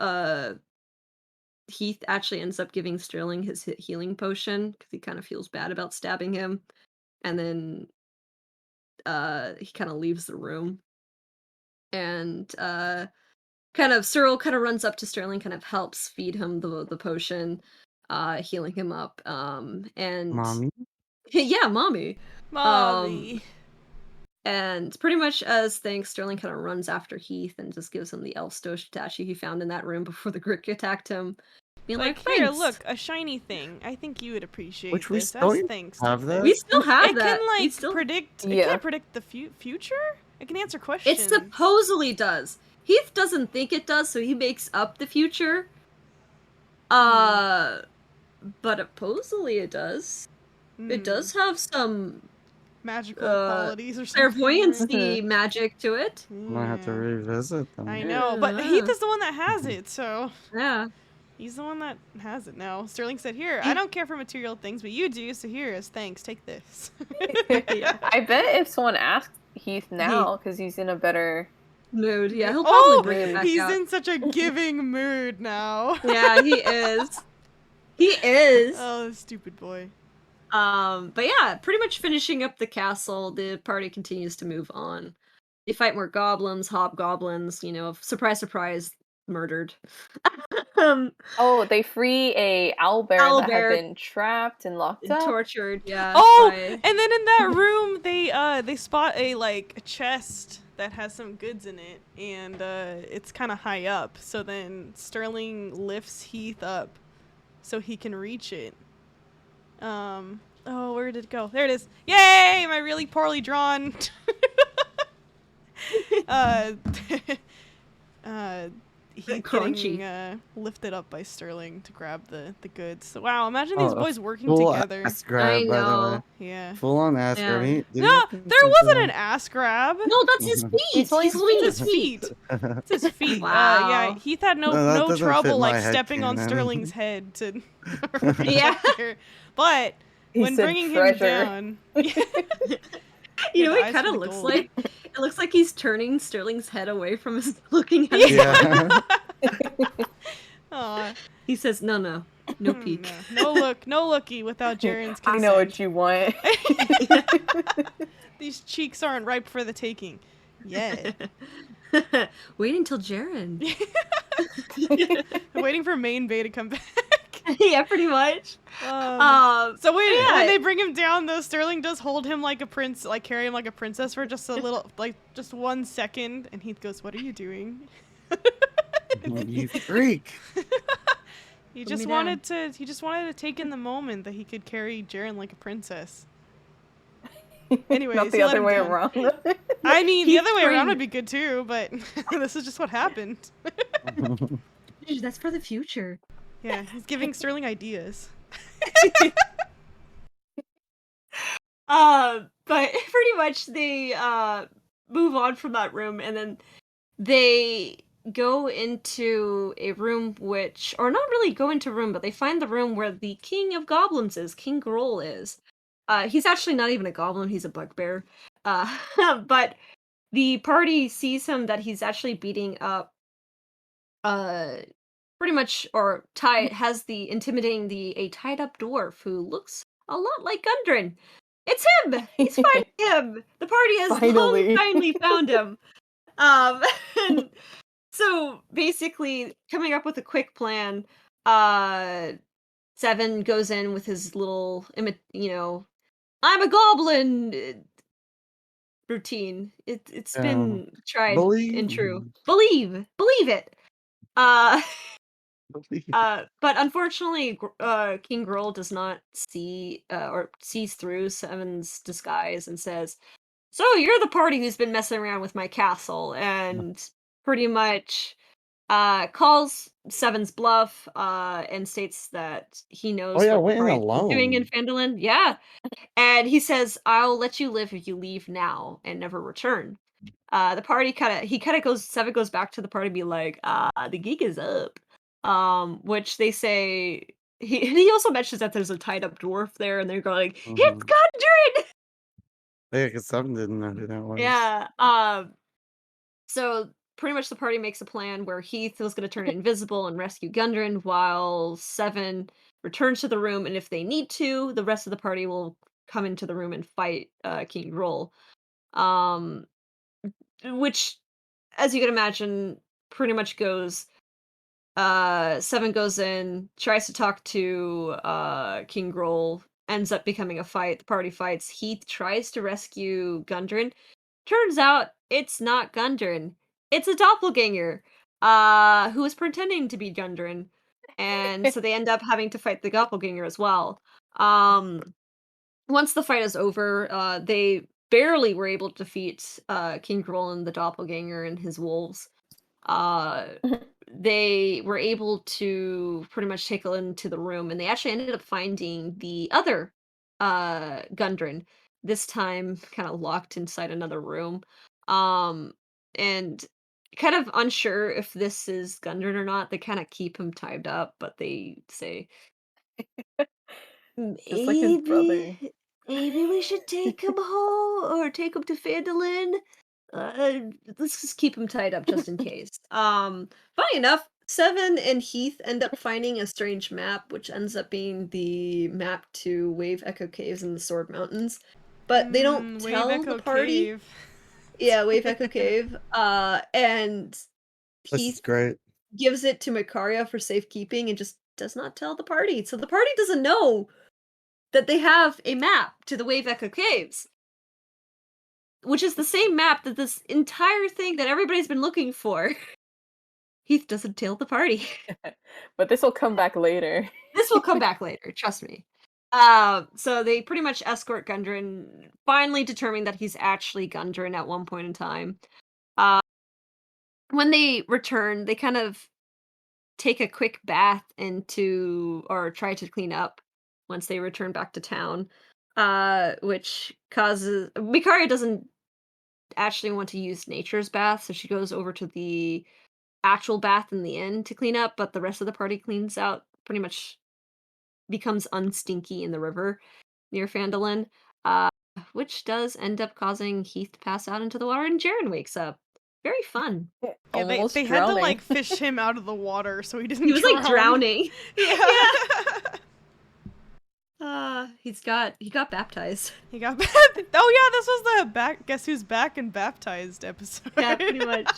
Heath actually ends up giving Sterling his healing potion because he kind of feels bad about stabbing him. And then he kind of leaves the room. And Cyril kind of runs up to Sterling, kind of helps feed him the potion, healing him up. And Mommy? yeah, mommy. Molly. And pretty much as thanks, Sterling kind of runs after Heath and just gives him the elf statue he found in that room before the Grick attacked him. Being like, Here, thanks. look, a shiny thing. I think you would appreciate Which we this. still As thanks. have that? We still have It that. can We like still... predict. It Yeah. can't predict the future. It can answer questions. It supposedly does. Heath doesn't think it does, so he makes up the future. But supposedly it does. It does have some magical qualities or something. clairvoyancy magic to it. Might have to revisit them. I know, but Yeah. Heath is the one that has it, so Yeah. he's the one that has it now. Sterling said, "Here, I don't care for material things, but you do, so here as thanks, take this." I bet if someone asked Heath now, because he's in a better. Mood. Yeah, he'll probably Oh, bring it back he's out. in such a giving mood now. Yeah, he is. He is. Oh, stupid boy. But yeah, pretty much finishing up the castle, the party continues to move on. They fight more goblins, hobgoblins, surprise, surprise, murdered. Oh, they free a owlbear that Owlbear. had been trapped and locked up. Tortured, yeah. Oh, by- and then in that room, they spot a chest that has some goods in it, and it's kind of high up. So then Sterling lifts Heath up so he can reach it. Oh, where did it go? There it is. Yay! My really poorly drawn. Heath Crunchy. getting lifted up by Sterling to grab the goods. So, wow, imagine these Oh, a boys working full together. ass I grab, by the way. know. Yeah. Full on ass grab. Yeah. Did he No, have to there center wasn't that? an ass grab. No, that's his feet. He's He's holding holding It's his his feet. feet. It's his feet. Yeah, Wow. Heath had No, that no doesn't trouble fit like my head stepping on canon. Sterling's head to Yeah. here. But He when said bringing treasure. him down, You know, the it eyes kind for of the looks gold. like it looks like he's turning Sterling's head away from his looking at his Yeah. Aw, He says, no peek. no looky without Jaren's I consent. know what you want. These cheeks aren't ripe for the taking. Yeah. Wait until Jaren. I'm waiting for main Bay to come back. Yeah, pretty much. So when yeah. they bring him down, though, Sterling does hold him like a prince, like carry him like a princess for just a little, like just 1 second, and Heath goes, "What are you doing?" You freak. He Put just me down. wanted to. He just wanted to take in the moment that he could carry Jaren like a princess. Anyways, Not he the let other him way down. around. I mean, the He's other way around trained- would be good too, but this is just what happened. That's for the future. Yeah, he's giving Sterling ideas. But pretty much they move on from that room, and then they go into a room which, or not really go into a room, but they find the room where the King of Goblins is, King Groll is. He's actually not even a goblin, he's a bugbear. But the party sees him that he's actually beating up pretty much, or intimidating a tied up dwarf who looks a lot like Gundren. It's him! He's finding him! The party has Finally. finally found him. And so basically, coming up with a quick plan, Seven goes in with his little, I'm a goblin routine. It's Yeah. been tried Believe. and true. Believe it. Uh, but unfortunately, King Groll does not see or sees through Seven's disguise and says, "So you're the party who's been messing around with my castle," and pretty much calls Seven's bluff and states that he knows Oh, yeah, what the went in party's been doing in alone. Phandalin. Yeah, and he says, "I'll let you live if you leave now and never return." The party Seven goes back to the party, be like, the gig is up. Which they say he also mentions that there's a tied up dwarf there, and they're going, "It's Mhm. Gundren!" Yeah, because Seven didn't know who that was. Yeah. So pretty much the party makes a plan where Heath was going to turn invisible and rescue Gundren, while Seven returns to the room, and if they need to, the rest of the party will come into the room and fight King Groll. Which, as you can imagine, pretty much goes. Seven goes in, tries to talk to King Groll, ends up becoming a fight. The party fights. Heath tries to rescue Gundren. Turns out it's not Gundren. It's a doppelganger who is pretending to be Gundren. And so they end up having to fight the doppelganger as well. Once the fight is over, they barely were able to defeat King Groll and the doppelganger and his wolves. They were able to pretty much take into the room, and they actually ended up finding the other Gundren, this time kind of locked inside another room. And kind of unsure if this is Gundren or not. They kind of keep him tied up, but they say, Just like his brother. maybe we should take him home or take him to Phandalin. Let's just keep him tied up just in case. Funny enough, Seven and Heath end up finding a strange map, which ends up being the map to Wave Echo Caves in the Sword Mountains. But they don't Wave tell Echo the party. Cave. Yeah, Wave Echo Cave. And This is Heath great. gives it to Makaria for safekeeping and just does not tell the party. So the party doesn't know that they have a map to the Wave Echo Caves, which is the same map that this entire thing that everybody's been looking for. Heath doesn't tell the party. But this will come back later. This will come back later, trust me. So they pretty much escort Gundren, finally determining that he's actually Gundren at one point in time. when they return, they kind of take a quick bath or try to clean up once they return back to town, which causes Mikaria doesn't actually want to use nature's bath, so she goes over to the actual bath in the inn to clean up, but the rest of the party cleans out, pretty much becomes unstinky in the river near Phandalin, uh, which does end up causing Heath to pass out into the water, and Jaren wakes up. Very fun. Yeah, they Almost had to drowning. like fish him out of the water so he didn't He was like drown. drowning. Yeah. He got baptized. He got oh yeah, this was the back guess who's back and baptized episode. Yeah, pretty much.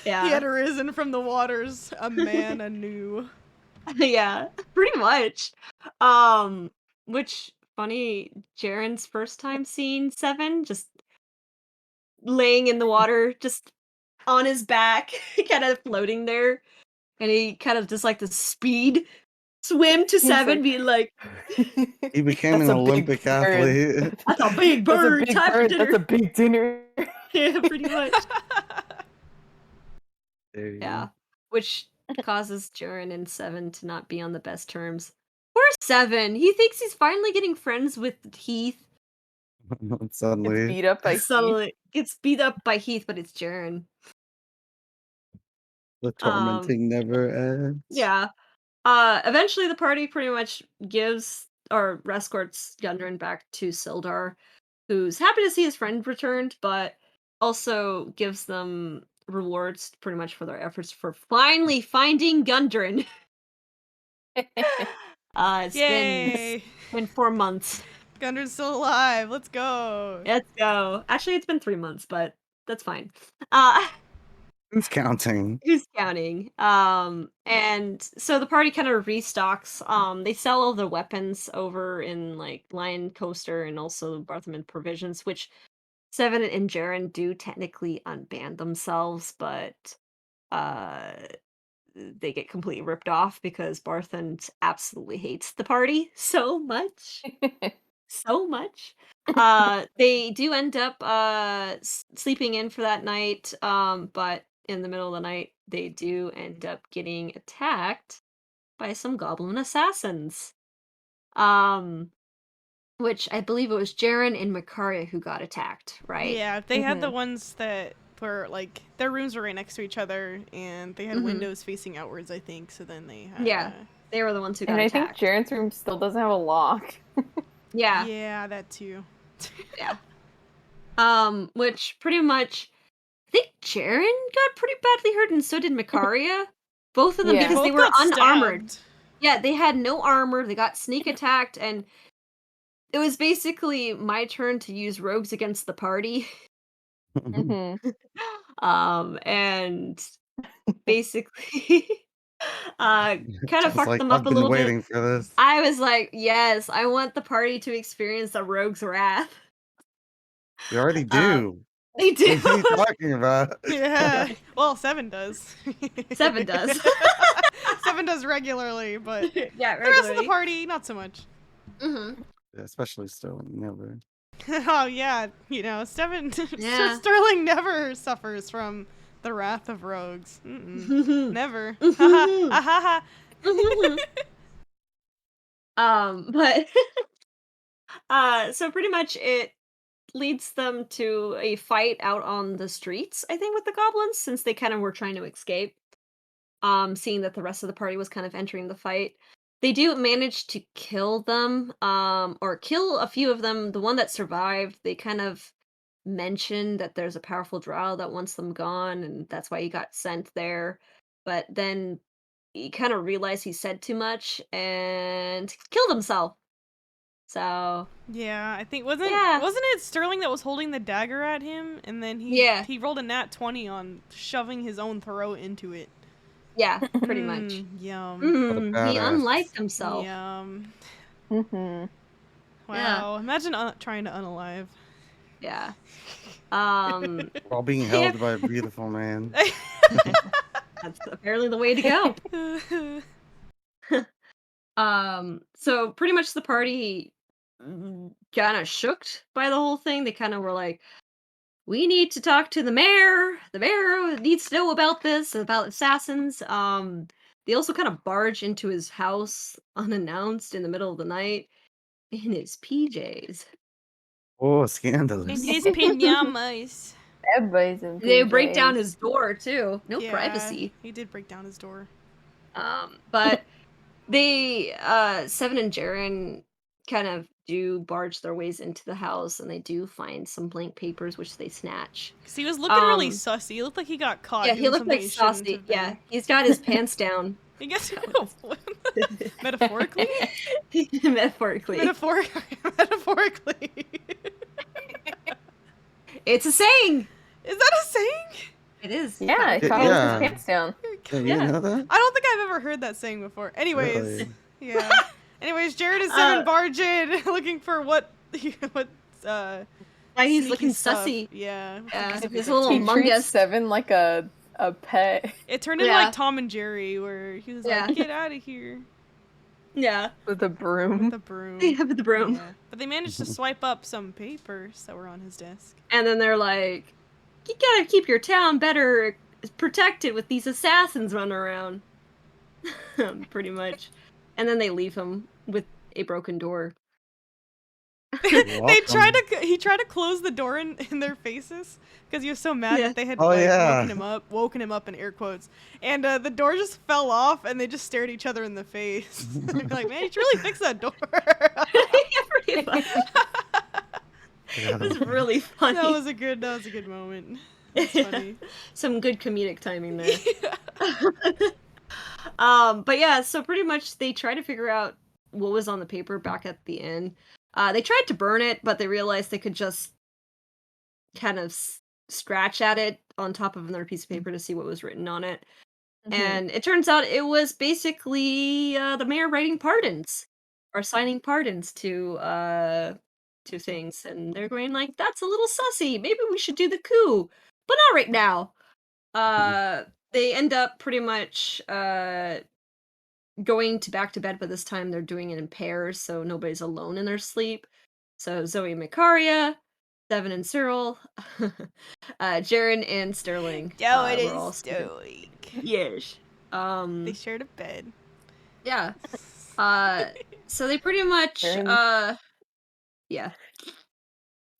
Yeah. He had arisen from the waters, a man anew. Yeah, pretty much. Which funny, Jaren's first time seeing Seven just laying in the water, just on his back, kind of floating there, and he kind of just like the speed swim to He's Seven, like- being like, He became That's an a big Olympic bird. athlete. "That's a big That's a bird, big time for bird. dinner." That's a big dinner. Yeah, pretty much. There you Yeah, which causes Jaren and Seven to not be on the best terms. Poor Seven. He thinks he's finally getting friends with Heath. go. Gets Suddenly, beat up by Heath. Suddenly gets beat up by Heath, but it's Jaren. the tormenting never ends. Yeah. Eventually the party pretty much gives or escorts Gundren back to Sildar, who's happy to see his friend returned, but also gives them rewards pretty much for their efforts for finally finding Gundren. It's Yay! been 4 months. Gundren's still alive. Let's go. Let's go. Actually, it's been 3 months, but that's fine. Who's counting? Who's counting? And so the party kind of restocks. They sell all the weapons over in like Lion Coaster and also Barthelman Provisions, which Seven and Jaren do technically unban themselves, but they get completely ripped off because Barthen absolutely hates the party so much. So much. They do end up sleeping in for that night, but in the middle of the night they do end up getting attacked by some goblin assassins. Which I believe it was Jaren and Makaria who got attacked, right? Yeah, they had the Mhm. ones that were like their rooms were right next to each other, and they had Mhm. windows facing outwards. I think so. Then they had Yeah. They were the ones who got And I think attacked. Jaren's room still doesn't have a lock. Yeah. yeah, that too. Which pretty much I think Jaren got pretty badly hurt and so did Makaria. Both of them Yeah. because they both were got unarmored. stabbed. Yeah, they had no armor, they got sneak attacked, and it was basically my turn to use rogues against the party. Mhm. And basically kind of Just fucked like, them I've up a been little bit. waiting for this. I was like, yes, I want the party to experience the rogue's wrath. You already do. They do. What are you talking about? Yeah. Well, Seven does. Seven does. Seven does regularly, but the Yeah, rest of the regularly. party, not so much. Mhm. Yeah, especially Sterling, never. Oh yeah, Seven. Yeah. Sterling never suffers from the wrath of rogues. Mm-mm. Never. Haha. Ahaha. But so pretty much it leads them to a fight out on the streets, I think, with the goblins, since they kind of were trying to escape. Seeing that the rest of the party was kind of entering the fight. They do manage to kill them, or kill a few of them. The one that survived, they kind of mentioned that there's a powerful drow that wants them gone, and that's why he got sent there. But then he kind of realized he said too much and killed himself. So Yeah, I think wasn't Yeah. it Sterling that was holding the dagger at him, and then he Yeah. he rolled a nat 20 on shoving his own throat into it. yeah, pretty much. Yum. He badass. unliked himself. Yum. Mhm. Wow. Imagine trying to unalive. Yeah. While being held by a beautiful man. That's apparently the way to go. So pretty much the party kind of shooked by the whole thing. They kind of were like, we need to talk to the mayor. The mayor needs to know about this, about assassins. They also kind of barge into his house unannounced in the middle of the night in his PJs. Oh, In scandalous. his pajamas. Everybody's in They break down PJs. his door too. No Yeah, privacy. he did break down his door. But they, Seven and Jaren kind of do barge their ways into the house, and they do find some blank papers, which they snatch. Cause he was looking really Um, sussy. He looked like he got caught. Yeah, he doing looked something like he shouldn't saucy. have Yeah, been. he's got his pants down. I guess metaphorically. Metaphorically. Metaphorically. It's a saying. Is that a saying? It is. Yeah, he Yeah, caught yeah. his pants down. Yeah, you Yeah. know that? I don't think I've ever heard that saying before. Anyways, Really? yeah. Anyways, Jared and Seven Uh, barge in looking for what Why he's sneaky looking stuff. sussy. Yeah. Yeah, Sneaky his stuff. little He treats mungus. Seven like a pet It turned into Yeah. like Tom and Jerry, where he was Yeah. like, "Get out of here!" Yeah. with a with broom. the broom. Yeah, with the broom. Yeah. But they managed to swipe up some papers that were on his desk. And then they're like, you gotta keep your town better protected with these assassins running around. Pretty much. And then they leave him with a broken door. He tried to close the door in their faces because he was so mad Yeah. that they had Oh, yeah. woken him up in air quotes, and the door just fell off and they just stared each other in the face. Like, man, you should really fix that door. Pretty much. It was really funny. That was a good moment. That's funny. Some good comedic timing there. But yeah, so pretty much they try to figure out what was on the paper back at the end. They tried to burn it, but they realized they could just kind of scratch at it on top of another piece of paper to see what was written on it. And it turns out it was basically the mayor writing pardons or signing pardons to things, and they're going like, "That's a little sussy. Maybe we should do the coup, but not right now." They end up pretty much going back to bed, but this time they're doing it in pairs, so nobody's alone in their sleep. So Zoe and Mikaria, Devin and Cyril, Jaren and Sterling. were all sleeping. stoic. Yes. They shared a bed. Yeah. So they pretty much Jaren. yeah,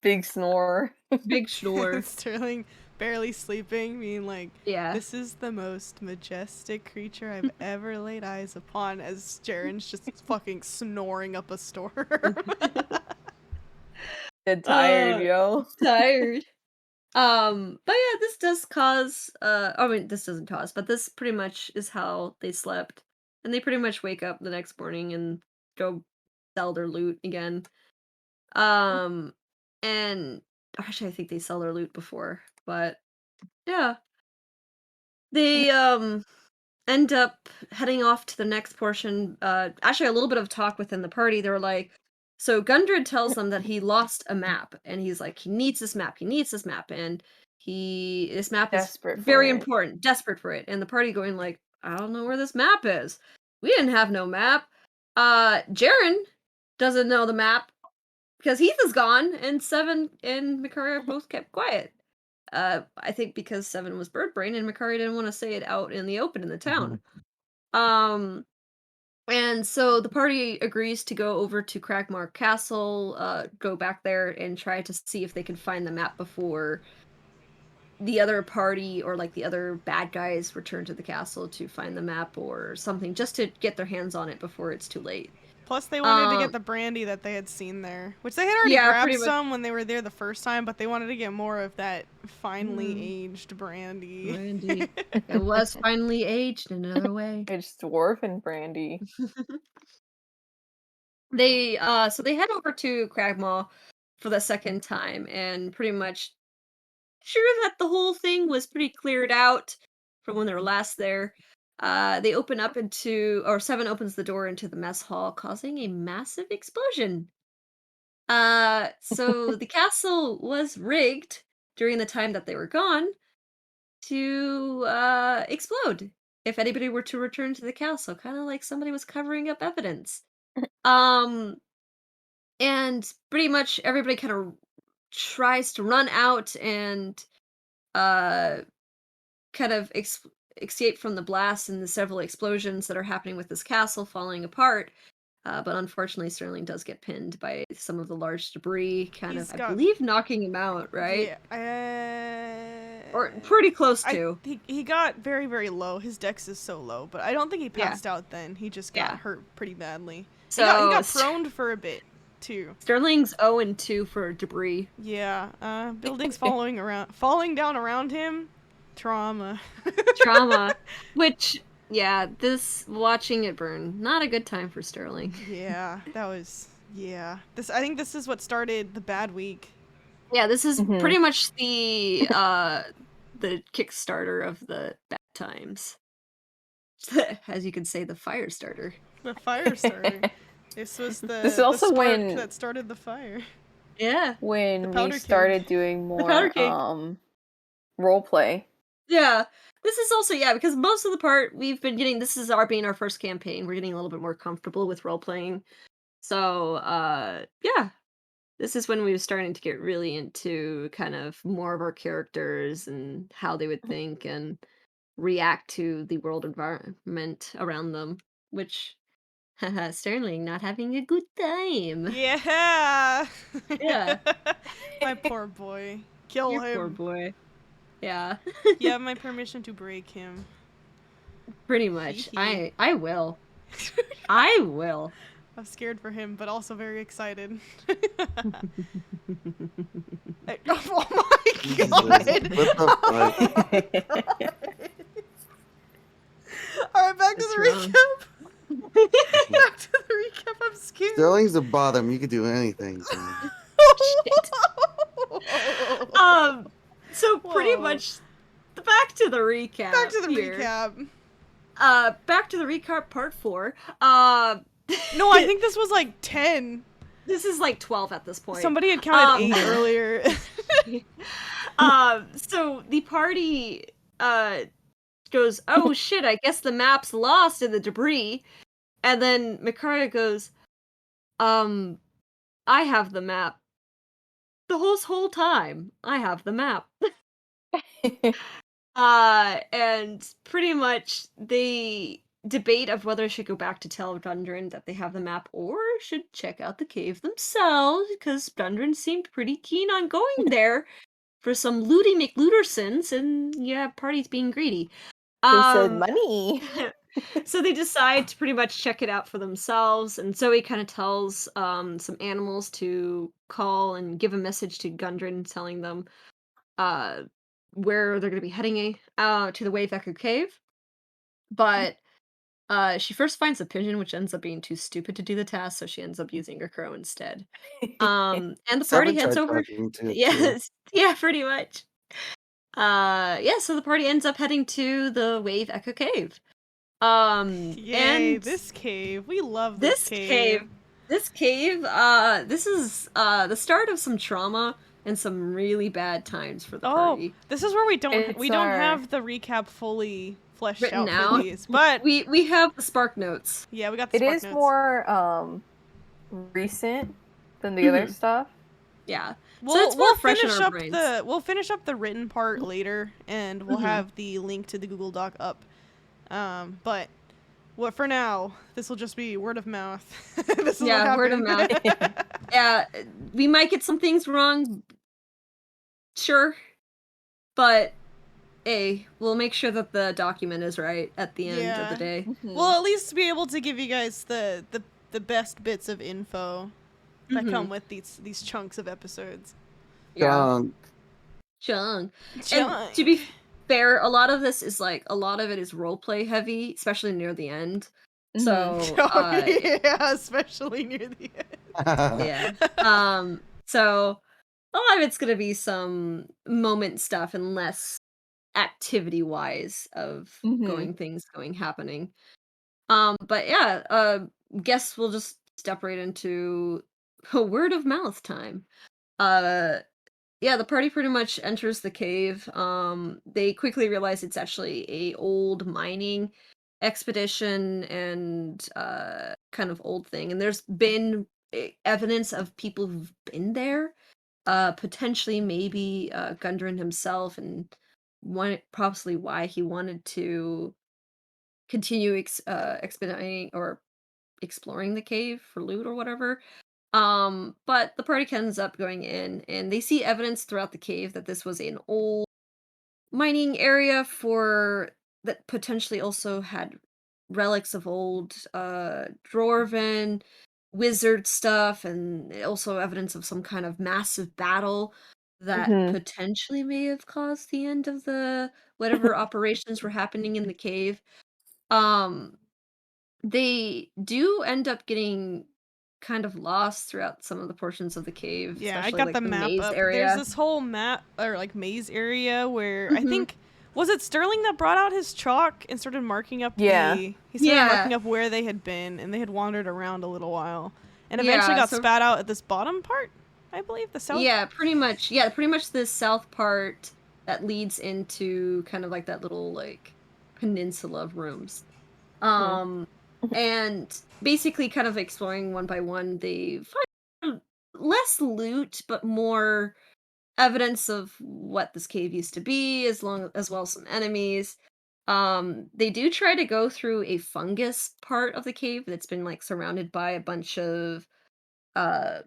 Big snore. big snore. Sterling barely sleeping, being like, Yeah. "This is the most majestic creature I've ever laid eyes upon," as Jaren's just fucking snoring up a storm. Dead tired, yo. Tired. But yeah, this does cause I mean this doesn't cause, but this pretty much is how they slept. And they pretty much wake up the next morning and go sell their loot again. And actually I think they sell their loot before, but yeah. They end up heading off to the next portion. Actually a little bit of talk within the party. They were like, so Gundred tells them that he lost a map, and he's like, he needs this map, and this map is Desperate for very it. important, desperate for it. And the party going like, I don't know where this map is. We didn't have no map. Jaren doesn't know the map because Heath is gone, and Seven and Mikaria both kept quiet. I think because Seven was bird brain and Mikaria didn't want to say it out in the open in the town. And so the party agrees to go over to Cragmar Castle, go back there and try to see if they can find the map before the other party or like the other bad guys return to the castle to find the map or something, just to get their hands on it before it's too late. Plus, they wanted to Um, get the brandy that they had seen there, which they had already Yeah, grabbed pretty much. some when they were there the first time, but they wanted to get more of that finely aged brandy. Brandy. It was finally aged in another way. It's dwarf and brandy. They so they head over to Cragmaw for the second time and pretty much sure that the whole thing was pretty cleared out from when they were last there. They open up or Seven opens the door into the mess hall, causing a massive explosion. So the castle was rigged during the time that they were gone to explode if anybody were to return to the castle, kind of like somebody was covering up evidence. Um, and pretty much everybody kind of tries to run out and uh kind of escape from the blast and the several explosions that are happening with this castle falling apart. But unfortunately, Sterling does get pinned by some of the large debris, kind He's of, I got believe, knocking him out, right? Yeah. Or pretty close to. He got very, very low. His dex is so low, but I don't think he Yeah. passed out then. He just got Yeah. hurt pretty badly. So He got proned for a bit too. Sterling's 0-2 for debris. Yeah. Buildings falling down around him. Trauma. Trauma. Which, yeah, watching it burn, not a good time for Sterling. Yeah, that was I think this is what started the bad week. Yeah, this is Mhm. pretty much the Kickstarter of the bad times. As you could say, the fire starter. The fire starter. This was the This is also the spark when- that started the fire. Yeah. When powder we cake. started doing powder more cake. role play. Yeah. This is also, because most of the part we've been getting, this is being our first campaign. We're getting a little bit more comfortable with role playing. So, yeah. This is when we were starting to get really into kind of more of our characters and how they would think and react to the world environment around them, which Sterling not having a good time. Yeah. Yeah. My poor boy. Kill Your him. poor boy. Yeah. You have my permission to break him. Pretty much. Hee I will. I will. I'm scared for him, but also very excited. Oh my Jesus, god! what the fuck? Alright, back to the What's recap. Back to the recap. I'm scared. Sterling's the bottom. You could do anything. To him. So pretty Whoa. much back to the recap. Back to the here. recap. Back to the recap part 4. No, I think this was like 10. This is like 12 at this point. Somebody had counted 8 Um, earlier. So the party goes, "Oh shit, I guess the map's lost in the debris." And then Mikara goes, "I have the map. The whole time, I have the map." And pretty much they debate of whether should go back to tell Dundren that they have the map or should check out the cave themselves, because Dundren seemed pretty keen on going there for some looty McLootersons, and yeah, party's being greedy. Who said money? So they decide to pretty much check it out for themselves, and Zoe kind of tells some animals to call and give a message to Gundren telling them where they're going to be heading to the Wave Echo Cave. But she first finds a pigeon, which ends up being too stupid to do the task, so she ends up using a crow instead. And the party Seven heads tried over. talking to it, too. Yes, yeah, pretty much. Yeah, so the party ends up heading to the Wave Echo Cave. Yay, And this cave. We love this this cave. This cave, this is the start of some trauma and some really bad times for the Oh, party. this is where we don't It's our- have the recap fully fleshed Written out for out. these. But We have the spark notes. yeah, we got the It spark is notes. more recent than the other Mhm. stuff. Yeah. We'll more fresh in finish our up brains. we'll finish up the written part later, and we'll Mhm. have the link to the Google Doc up. But what for now, this will just be word of mouth. This is what Yeah, word of happened. Yeah, we might get some things wrong. Sure. But hey, we'll make sure that the document is right at the end of Yeah. the day. We'll at least be able to give you guys the best bits of info that Mhm. come with these chunks of episodes. Junk. Chung. And Chunk. to be fair, a lot of this is a lot of it is roleplay heavy, especially near the end. So, Yeah, especially near the end. yeah. So a lot of it's gonna be some moment stuff and less activity wise of happening. But yeah, guess we'll just step right into a word of mouth time. Yeah, the party pretty much enters the cave. They quickly realize it's actually a old mining expedition and kind of old thing. And there's been evidence of people who've been there potentially maybe Gundren himself, and possibly why he wanted to continue expediting or exploring the cave for loot or whatever. But the party ends up going in, and they see evidence throughout the cave that this was an old mining area for that potentially also had relics of old dwarven wizard stuff, and also evidence of some kind of massive battle that Mhm. potentially may have caused the end of the whatever operations were happening in the cave. um they do end up getting kind of lost throughout some of the portions of the cave, Yeah, I especially got like the the map maze up. There's area. this whole map or like maze area where I Mhm. think was it Sterling that brought out his chalk and started marking up Yeah. he started Yeah. marking up where they had been, and they had wandered around a little while and eventually Yeah, got so spat out at this bottom part, I believe, the south. yeah, pretty much. Yeah, pretty much the south part that leads into kind of like that little like peninsula of rooms. Um and basically kind of exploring one by one, they find less loot but more evidence of what this cave used to be, as well as some enemies. They do try to go through a fungus part of the cave that's been like surrounded by a bunch of uh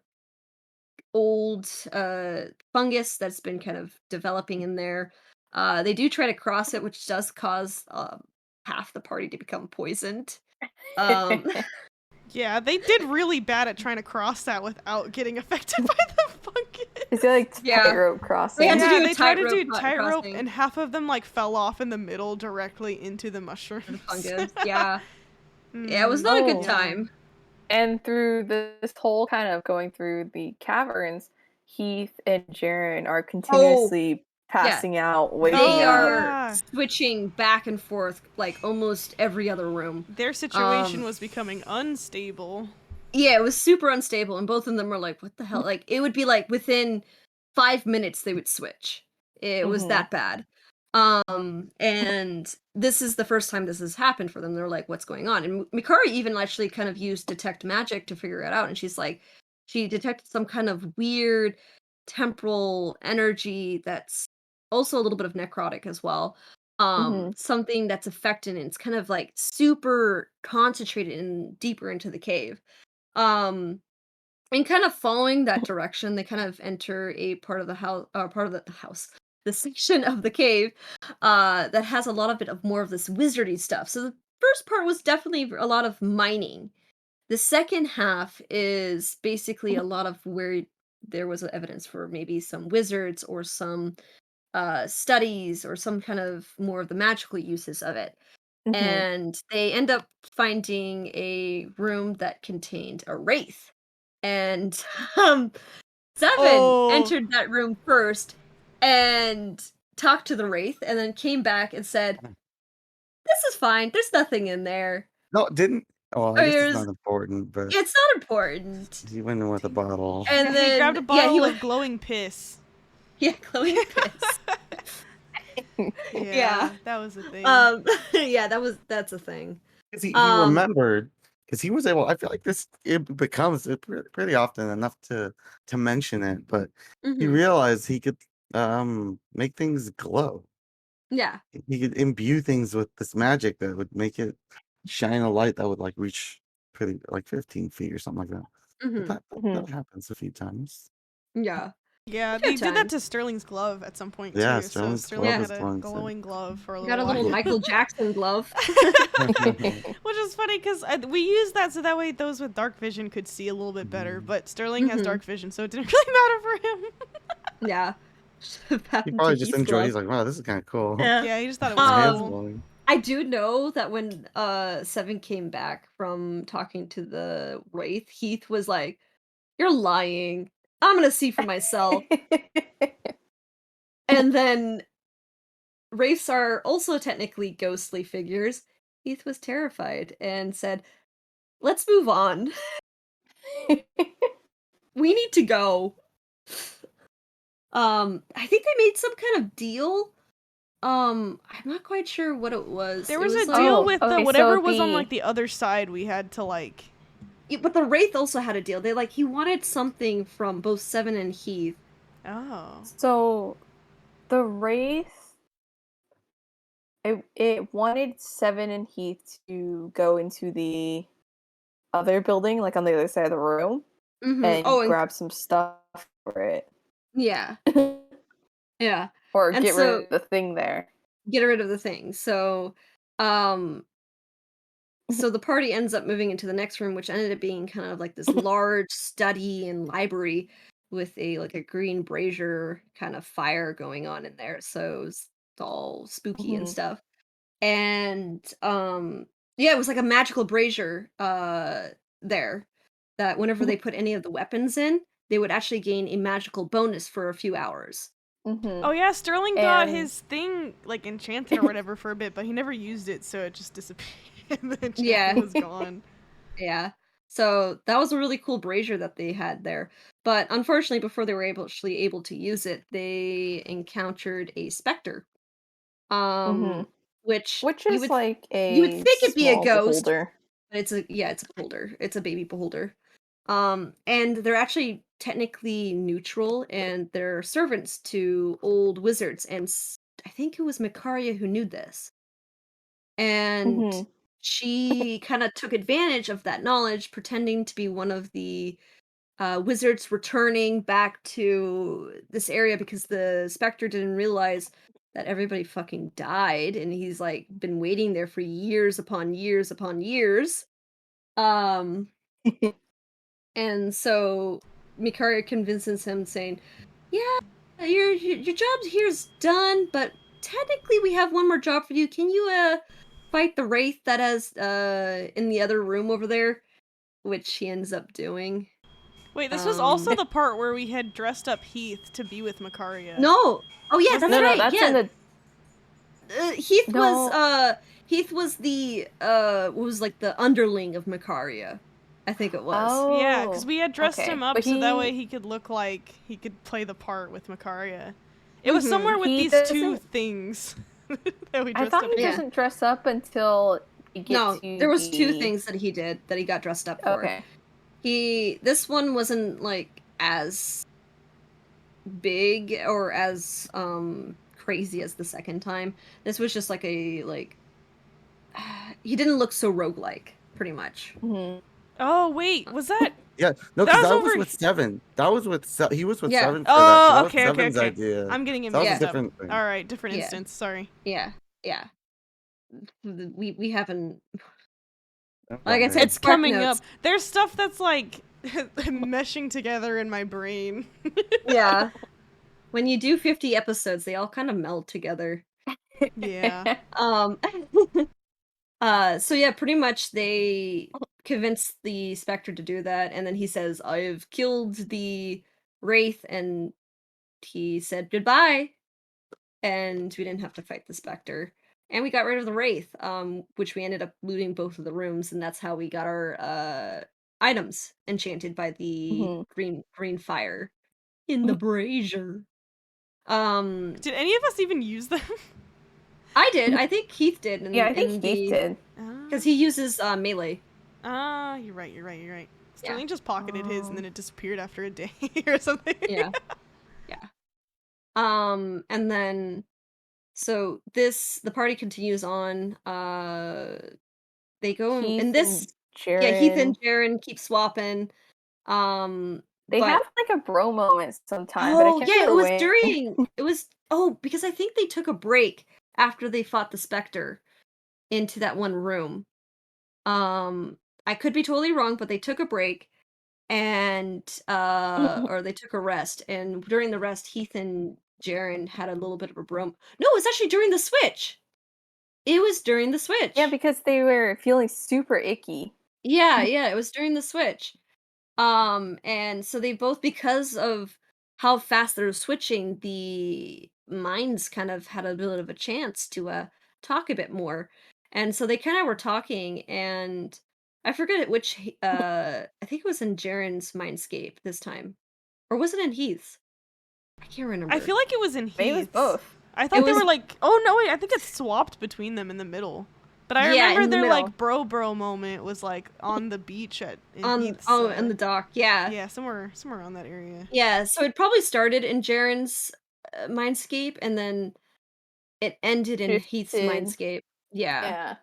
old fungus that's been kind of developing in there. They do try to cross it, which does cause half the party to become poisoned. Um, Yeah, they did really bad at trying to cross that without getting affected by the fungus. Is it like Yeah. tightrope crossing? They had to Yeah, do a they tried to do tightrope tightrope, crossing. and half of them like fell off in the middle directly into the mushrooms. The fungus. Yeah. Mm, Yeah, it was not a good Oh. time. And through this whole kind of going through the caverns, Heath and Jaren are continuously passing out, waking They Oh, up. are yeah. switching back and forth like almost every other room. Their situation Um, was becoming unstable. Yeah, it was super unstable, and both of them were like, "What the hell?" Like, it would be like within 5 minutes they would switch. It was Mhm. that bad. And this is the first time this has happened for them. They're like, "What's going on?" And Mikari even actually kind of used detect magic to figure it out. And she's like, she detected some kind of weird temporal energy that's also a little bit of necrotic as well. Mhm. Something that's affecting, and it's kind of like super concentrated and deeper into the cave. Um, and kind of following that direction, they kind of enter a part of the house, the section of the cave, that has a lot of it of more of this wizardy stuff. So the first part was definitely a lot of mining. The second half is basically a lot of where there was evidence for maybe some wizards or some studies or some kind of more of the magical uses of it. Mhm. And they end up finding a room that contained a wraith. And um, Seven Oh. entered that room first and talked to the wraith, and then came back and said, "This is fine. There's nothing in there. No, it didn't. Oh, I guess it's There's not important, but It's not important." he went in with a bottle. And Yeah, he grabbed a then bottle of glowing piss. yeah, glowing piss. Yeah. That was a thing. Yeah, that's a thing. 'Cause he Um, remembered, because he was able. I feel like it becomes it pretty often enough to mention it, but he mhm, realized he could make things glow. yeah. He could imbue things with this magic that would make it shine a light that would like reach pretty like 15 feet or something like that. But Mhm, Mhm. that happens a few times. yeah. Yeah, Good they did that time. to Sterling's glove at some point Yeah, too. So Sterling's Sterling glove had is a glowing too. glowing glove for a Got little a while. little Michael Jackson glove. Which is funny because we used that so that way those with dark vision could see a little bit better. But Sterling has Mhm. dark vision, so it didn't really matter for him. Yeah. Should've He happened to probably just Heath's enjoyed. glove. He's like, wow, this is kind of cool. Yeah. Yeah, he just thought it My was hand's cool. glowing. I do know that when Seven came back from talking to the wraith, Heath was like, "You're lying. I'm gonna see for myself." And then wraiths are also technically ghostly figures. Heath was terrified and said, "Let's move on. We need to go." I think they made some kind of deal. I'm not quite sure what it was. There It was a was deal Oh, with okay, whatever so was on the- like the other side. We had to like. But the wraith also had a deal. He wanted something from both Seven and Heath Oh. So the Wraith, it wanted Seven and Heath to go into the other building, like on the other side of the room, and Oh, and grab some stuff for it. yeah, yeah. Or And get so rid of the thing there. get rid of the thing. Um, so the party ends up moving into the next room, which ended up being kind of like this large study and library with a green brazier kind of fire going on in there. So it's all spooky and Mhm. stuff. And yeah, it was like a magical brazier there that whenever they put any of the weapons in, they would actually gain a magical bonus for a few hours. Oh yeah, Sterling got And his thing like enchanted or whatever for a bit, but he never used it, so it just disappeared. The Yeah. enchantment was gone. Yeah. So that was a really cool brazier that they had there. But unfortunately, before they were actually able to use it, they encountered a specter. Mhm. Which Which you is would like you would a think it'd be a small ghost, beholder. but it's a beholder. It's a baby beholder. And they're actually technically neutral, and they're servants to old wizards. And I think it was Mikaria who knew this, and Mhm. she kind of took advantage of that knowledge, pretending to be one of the wizards returning back to this area because the specter didn't realize that everybody fucking died, and he's like been waiting there for years upon years upon years. Um, and so Mikaria convinces him, saying, "Yeah, your job here's done, but technically we have one more job for you. Can you fight the wraith that has in the other room over there?" Which he ends up doing. Wait, this was also Um, the part where we had dressed up Heath to be with Makaria. no, oh yeah, Wasn't that's No, it? no, right. that's in Yeah, the Heath was no. Heath was the was like the underling of Makaria. I think it was. Yeah, because Oh, we had dressed okay. him up But so that way he he could look like he could play the part with Makaria. It was somewhere with he these two doesn't. things that we I dressed thought up he as. Yeah. doesn't dress up until we get No, to there was two the. things that he did that he got dressed up for. Okay. This one wasn't like as big or as crazy as the second time. This was just like he didn't look so roguelike, pretty much. Mhm. Oh wait, was that Yeah, no, that because was that was over? with Seven. That was with he was with Yeah. Seven for that. 'Cause Oh, that was okay, okay, Seven's okay. idea. I'm getting it That was a mixed up. different thing. All right, different Yeah. instance. Sorry. Yeah. Yeah. We haven't, Oh, like I said, man. It's Spark coming up. Notes. There's stuff that's like meshing together in my brain. Yeah. When you do 50 episodes, they all kind of meld together. Yeah. Um so yeah, pretty much they convince the Spectre to do that, and then he says, "I've killed the Wraith," and he said goodbye, and we didn't have to fight the Spectre. And we got rid of the Wraith, which we ended up looting both of the rooms, and that's how we got our items enchanted by the Mhm. green fire in the brazier. Um Did any of us even use them? I did. I think Keith did Yeah, I in think Heath the did. because he uses melee. You're right. You're right. You're right. Yeah. Sterling just pocketed his and then it disappeared after a day or something. Yeah. Yeah. And then so the party continues on. They go Heath and this and yeah, Heath and Jaren. Jaren keep swapping. They have But like a bro moment sometime, but I oh can't yeah, remember when. it was because I think they took a break after they fought the Spectre into that one room. I could be totally wrong, but they took a break and or they took a rest, and during the rest Heath and Jaren had a little bit of a bro. No, it was actually during the switch. It was during the Yeah, switch. because they were feeling super icky. Yeah, yeah, it was during the switch. And so they both, because of how fast they're switching, the minds kind of had a bit of a chance to talk a bit more. And so they kind of were talking, and I forget which I think it was in Jaren's mindscape this time. Or was it in Heath's? I can't remember. I feel like it was in Maybe it was Heath's. both. I thought they was- were like, oh no, wait, I think it's swapped between them in the middle. But I Yeah, remember in the their middle. like bro moment was like on the beach in On Heath's, in the dock, yeah. yeah, somewhere around that area. Yeah, so it probably started in Jaren's mindscape, and then it ended in Heath's Shifted. mindscape. Yeah. Yeah.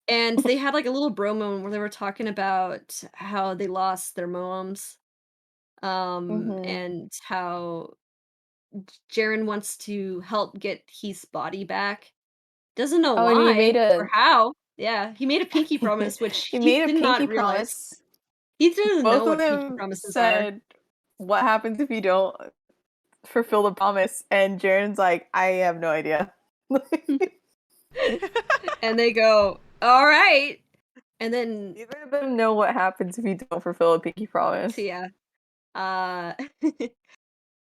And they had like a little bro moment where they were talking about how they lost their moms, Mhm. and how Jaren wants to help get Heath's body back. Doesn't know Oh, and he why made or a how. Yeah, he made a pinky promise, which he Heath made a did not pinky realize. promise. Heath doesn't know Both of what pinky them promises are. said, "What happens if you don't fulfill the promise?" And Jaren's like, "I have no idea." And they go, "All right." And then Neither of them know what happens if you don't fulfill a pinky promise. yeah. Uh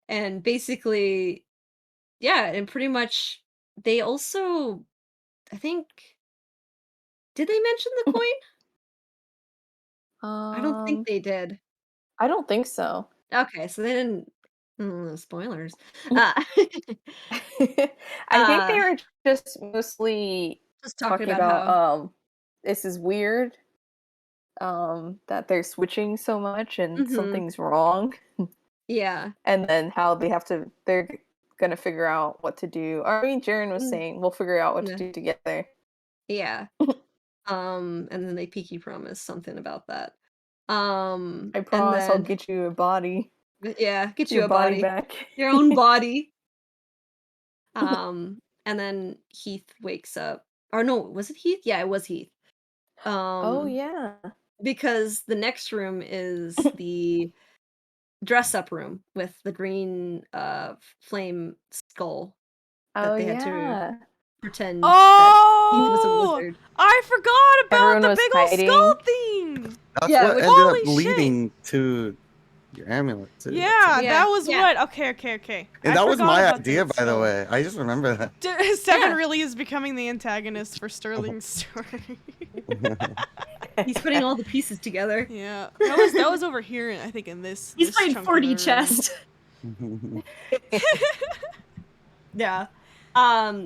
and basically yeah, and pretty much they also I think did they mention the coin? I don't think Um, they did. I don't think so. Okay, so they didn't spoilers. Uh I think uh they were just mostly just talking talking about about how this is weird, that they're switching so much and mhm, something's wrong, yeah. and then how they're gonna figure out what to do. Or I mean, Jaren was Mm, saying we'll figure out what to yeah. do together. Yeah. And then they peaky promise something about that. I And promise I'll then get you a body, yeah, get your you a body body. back. Your own body. And then Heath wakes up. Or no, was it Heath? Yeah, it was Heath. Oh Um, yeah. because the next room is the dress up room with the green flame skull Oh that they had to yeah. pretend that Heath was a Oh, wizard. I forgot about Everyone the was big old skull hiding. thing. That's Yeah, what which ended up Holy shit. leading to your amulet too. That's Yeah, it. that yeah, was yeah, what. Okay. And I that was forgot my about idea, the by the skull. way. I just remember that. Seven yeah. really is becoming the antagonist for Sterling's story. He's putting all the pieces together. Yeah, that was over here. I think in this He's this playing chunk of the 4D room. chess. Yeah.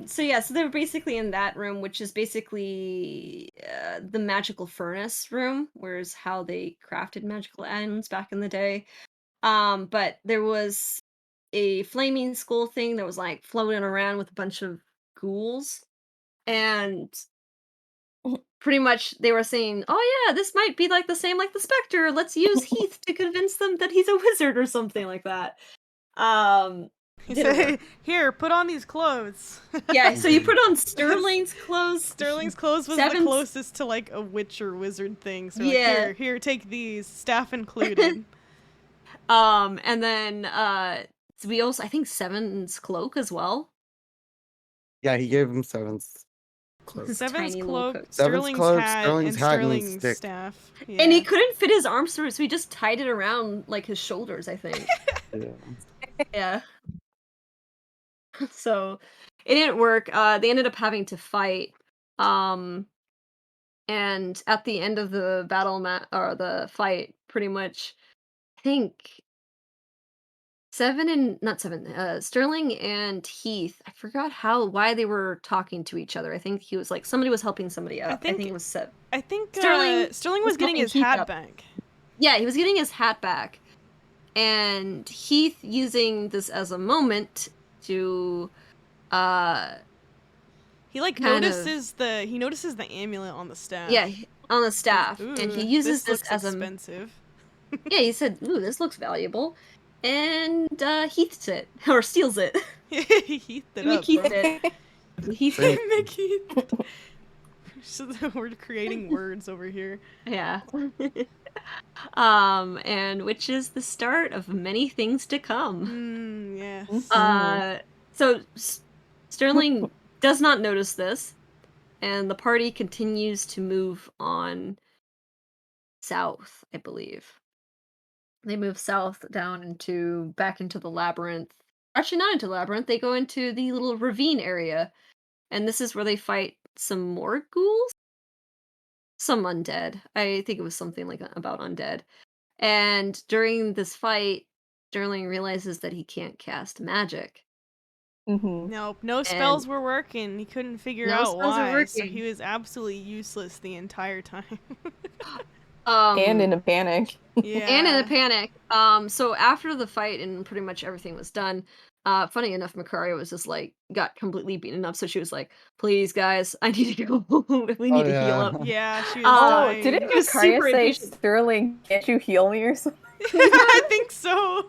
So yeah, so they're basically in that room, which is basically the magical furnace room, whereas how they crafted magical items back in the day. But there was a flaming skull thing that was like floating around with a bunch of ghouls, and pretty much they were saying, "Oh yeah, this might be like the same like the Spectre. Let's use Heath to convince them that he's a wizard or something like that." Um, He didn't said, work. "Here, put on these clothes." Yeah, so you put on Sterling's clothes. Sterling's clothes was the Seven's closest to like a witch or wizard thing. So like, yeah. here, take these, staff included. And then so we also I think Seven's cloak as well. Yeah, he gave him Seven's cloak. His Seven's tiny little cloak, coat. Seven's Sterling's cloak, hat, Sterling's and hat, and his Sterling's stick. staff. Yeah. And he couldn't fit his arms through it, so he just tied it around like his shoulders, I think. Yeah. Yeah. So it didn't work. They ended up having to fight. Um and at the end of the or the fight, pretty much I think Seven and not Seven, Sterling and Heath. I forgot why they were talking to each other. I think he was like somebody was helping somebody I up. I think think it was Seven. I think Sterling Sterling was was getting helping his Heath hat up. back. Yeah, he was getting his hat back, and Heath using this as a moment to, uh, He like kind of notices the amulet on the staff. yeah on the He staff, goes, and he "Ooh, uses this this looks as a expensive." yeah. He said, "Ooh, this looks valuable," and Heaths it or steals it. He heathed it We up, keep bro. it. Heath Same. it. Mickey. So we're creating words over here. Yeah. And which is the start of many things to come. Yes. So Sterling does not notice this, and the party continues to move on south, I believe. They move south back into the labyrinth. Actually, not into the labyrinth. They go into the little ravine area, and this is where they fight some more ghouls, some undead. I think it was something like about undead. And during this fight, Sterling realizes that he can't cast magic. Mm-hmm. Nope, no spells were working. He couldn't figure No out spells were why, so working. he was absolutely useless the entire time. And in a panic. Yeah. And in a panic. So after the fight and pretty much everything was done, funny enough, Makaria was just like got completely beaten up, so she was like, "Please, guys, I need to go home. We Oh, need to heal yeah. up." Yeah, she was Oh, dying. didn't He was Makaria super say, impatient. Sterling, can't you heal me or something? I think so.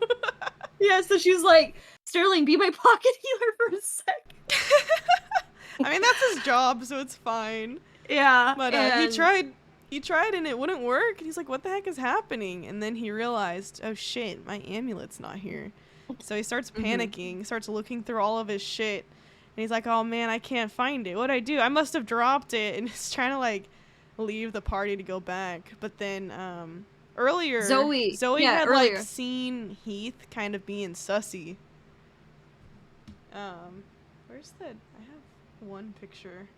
Yeah, so she was like, "Sterling, be my pocket healer for a sec." I mean, that's his job, so it's fine. Yeah, But and he tried and it wouldn't work. And he's like, what the heck is happening? And then he realized, oh shit, my amulet's not here. So he starts panicking, starts looking through all of his shit. And he's like, oh man, I can't find it. What'd I do? I must have dropped it. And he's trying to like leave the party to go back. But then earlier, Zoe, yeah, had earlier. like seen Heath kind of being sussy. Where's the... I have one picture.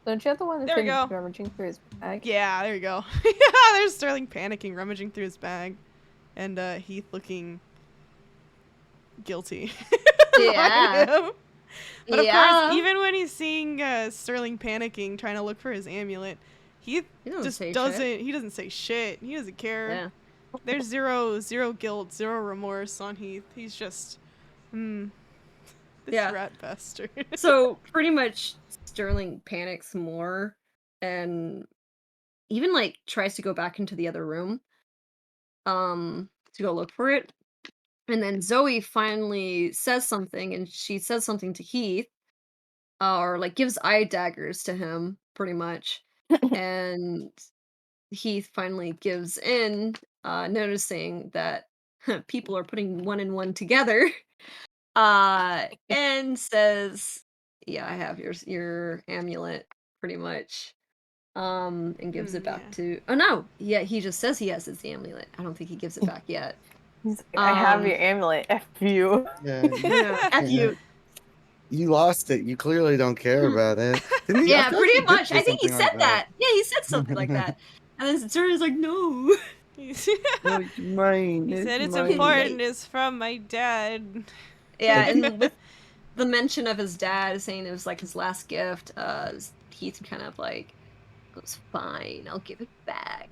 Don't you have the one There we that's go. been rummaging through his bag? Yeah, there you go. Yeah, there's Sterling panicking, rummaging through his bag, and Heath looking guilty. Yeah. By him. But of Yeah. course, even when he's seeing Sterling panicking, trying to look for his amulet, Heath He doesn't just say shit. doesn't. He doesn't say shit. He doesn't care. Yeah. There's zero guilt, zero remorse on Heath. He's just, this Yeah. rat bastard. So pretty much Sterling panics more and even like tries to go back into the other room to go look for it. And then Zoe finally says something, and she says something to Heath, or like gives eye daggers to him pretty much. And Heath finally gives in, noticing that people are putting one and one together. And says, "Yeah, I have your amulet, pretty much." And gives it back Yeah. to. Oh no, yeah, he just says he has his amulet. I don't think he gives it back yet. He's like, I have your amulet, F you. Yeah, F you. you lost it. You clearly don't care about it. Didn't he? I Yeah, feel like pretty he did much. say I think he something said like that. Yeah, he said something like that. And then Zuri's like, "No." He's- No, it's mine. he said it's mine. important. It's from my dad. Yeah, and with the mention of his dad saying it was like his last gift, Heath kind of like goes, "Fine, I'll give it back."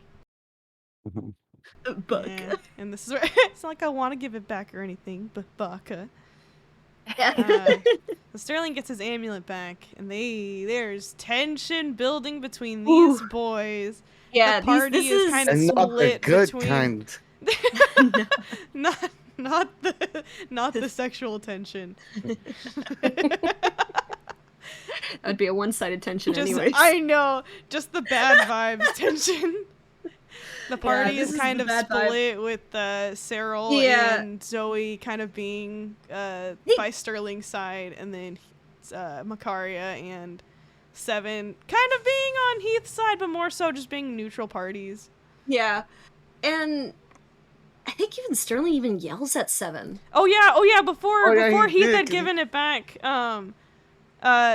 Buck. Yeah, and this is where it's not like I want to give it back or anything, but Baka. Yeah. Sterling gets his amulet back, and there's tension building between these Ooh. boys. Yeah, the party this is is kind of And not the split good between kind. not the sexual tension. That'd be a one-sided tension, Just, anyways. I know, just the bad vibes tension. The party this is is kind the of bad vibe. split with Cyril Yeah. and Zoe kind of being by Sterling's side, and then Makaria and Seven kind of being on Heath's side, but more so just being neutral parties. Yeah, and I think even Sterling even yells at Seven. Oh yeah, before he Heath did, had 'cause he- given it back,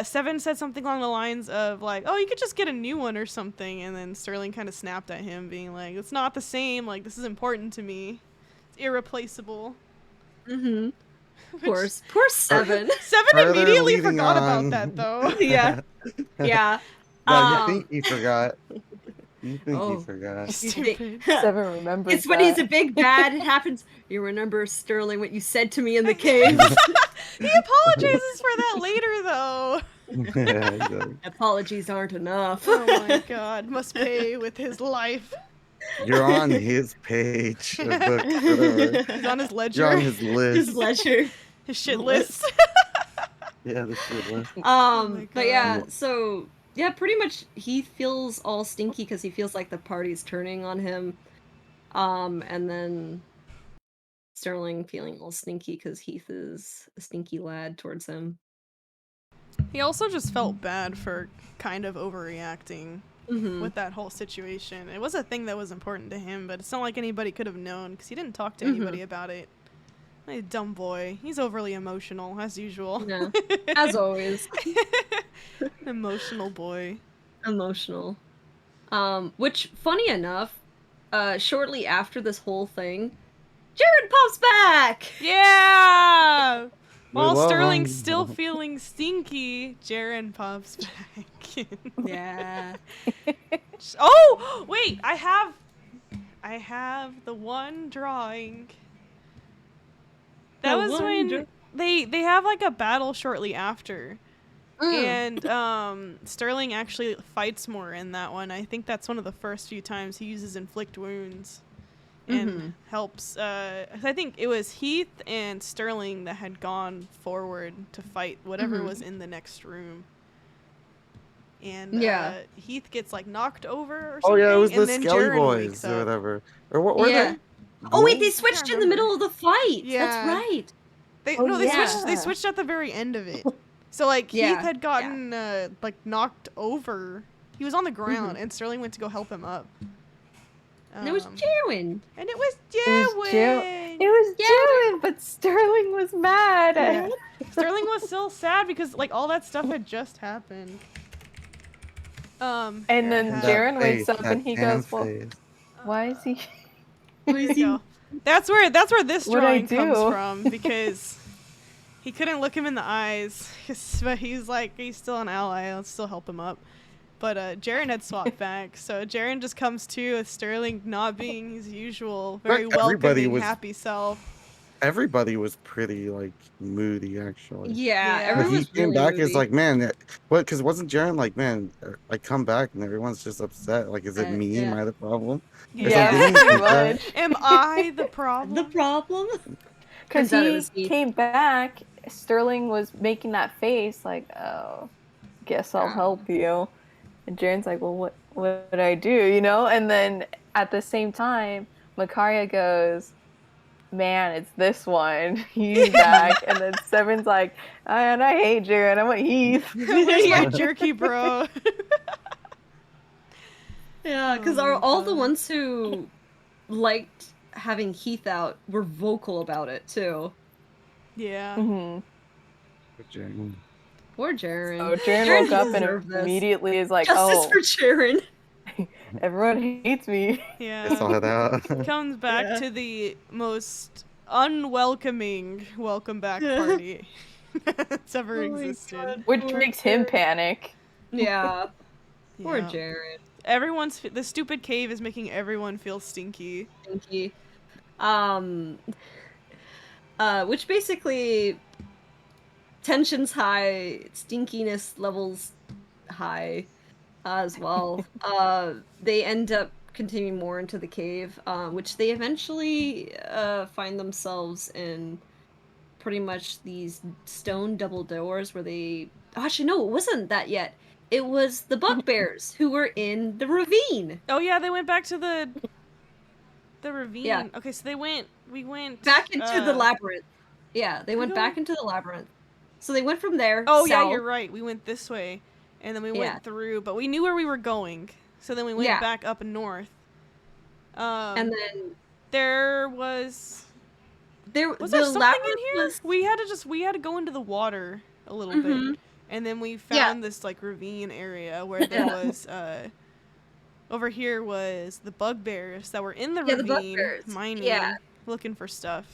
Seven said something along the lines of like, "Oh, you could just get a new one or something," and then Sterling kind of snapped at him, being like, "It's not the same. Like, this is important to me. It's irreplaceable." Mm-hmm. Of Which- course. Poor Seven. Seven Further immediately leading forgot on. about that though. Yeah. Yeah. No, you think he forgot. You think Oh. he forgot. Stupid. Seven remembers It's when he's a that. big bad. It happens. You remember, Sterling, what you said to me in the cave? He apologizes for that later though. Yeah, he does. Apologies aren't enough. Oh my god, must pay with his life. You're on his page. Or book, whatever. He's on his ledger. You're on his list. His leisure. his shit list. list. Yeah, this shit list. my But yeah, God. so yeah, pretty much he feels all stinky because he feels like the party's turning on him. And then Sterling feeling all stinky because Heath is a stinky lad towards him. He also just felt bad for kind of overreacting Mm-hmm. with that whole situation. It was a thing that was important to him, but it's not like anybody could have known because he didn't talk to Mhm. anybody about it. Like a dumb boy. He's overly emotional, as usual. Yeah, as always, Emotional boy. emotional. Which, funny enough, shortly after this whole thing, Jared pops back. Yeah! While love Sterling's 'em. still feeling stinky, Jaren pops back in. Yeah. Oh, wait, I have the one drawing. That The was one when they have like a battle shortly after. And Sterling actually fights more in that one. I think that's one of the first few times he uses inflict wounds and helps. I think it was Heath and Sterling that had gone forward to fight whatever was in the next room. And Yeah. Heath gets like knocked over or Oh something. yeah, it was and the then Skelly Jaren wakes Boys or up. whatever. Or what were Yeah. they? Oh wait, they Ghouls? switched in the remember. middle of the fight. Yeah. That's right. They Oh, no, they yeah. switched at the very end of it. So like Yeah, Heath had gotten like knocked over. He was on the ground, and Sterling went to go help him up. And it was Jarwin. And it was It was Jaren. It was Jaren, but Sterling was mad. Yeah. Sterling was still sad because like all that stuff had just happened. And then That Jaren wakes face, up that and he tan goes, "Well, face. why is he?" There you go. That's where this What'd I drawing comes do? from because he couldn't look him in the eyes, but he's like he's still an ally. Let's still help him up. But Jaren had swapped back, so Jaren just comes to with Sterling not being his usual, very But everybody welcoming, was- happy self. Everybody was pretty like moody actually. Yeah, Yeah. But everyone he was came really back moody. as like, man, what? Because wasn't Jaren like, man, I come back and everyone's just upset. Like, is it me? Yeah. Am I the problem? Yeah, didn't he pretty think that? much. Am I the problem? The problem? Because Turns out it he was Heath. came back, Sterling was making that face like, "Oh, guess I'll help you," and Jaren's like, "Well, what did I do?" You know? And then at the same time, Makaria goes, "Man, it's this one. He's back." And then Seven's like, "And I hate Jaren. I want Heath." Where's my jerky, bro? Yeah, because Oh my all the God. ones who liked having Heath out were vocal about it too. Yeah. hmm Jaren. Poor Jaren. So Jaren Jaren woke up and deserved this. immediately is like, Justice "Oh, for Jaren. everyone hates me." Yeah. I saw that. Comes back Yeah. to the most unwelcoming welcome back party that's ever Oh my existed. God. Which Poor makes him Jaren. panic. Yeah, poor Yeah. Jaren. The stupid cave is making everyone feel stinky. Stinky. Which basically tensions high, stinkiness levels high as well. They end up continuing more into the cave, which they eventually find themselves in pretty much these stone double doors where they. Oh, actually, no, it wasn't that yet. It was the bugbears who were in the ravine. Oh yeah, they went back to the ravine. Yeah. Okay, so we went Back into the labyrinth. Yeah, they I went back don't- into the labyrinth. So they went from there. Oh yeah, south. you're right. We went this way, and then we Yeah. went through, but we knew where we were going. So then we went Yeah. back up north. And then there was there there the something in labyrinth here? was We had to go into the water a little bit, Mhm. and then we Yeah. found this like ravine area where there Yeah. was over here was the bugbears that were in the Yeah, the ravine bugbears. mining, Yeah. looking for stuff.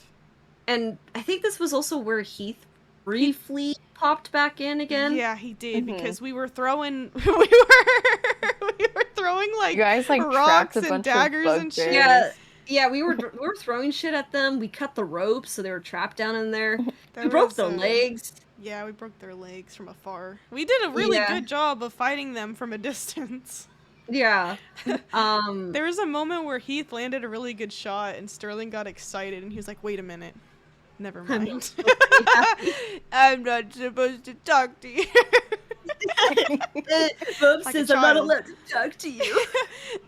and I think this was also where Heath briefly popped back in again. Yeah, he did Mhm. because we were throwing we were throwing like You guys like rocks trapped a and bunch daggers of and bugbears. shit. Yeah, we were throwing shit at them. We cut the ropes so they were trapped down in there. There We broke was, their legs. Yeah, we broke their legs from afar. We did a really Yeah. good job of fighting them from a distance. Yeah. There was a moment where Heath landed a really good shot and Sterling got excited and he was like, "Wait a minute. Never I'm not mind. supposed to be happy. I'm not supposed to talk to you." Bob Like a says I'm not child. allowed to talk to you.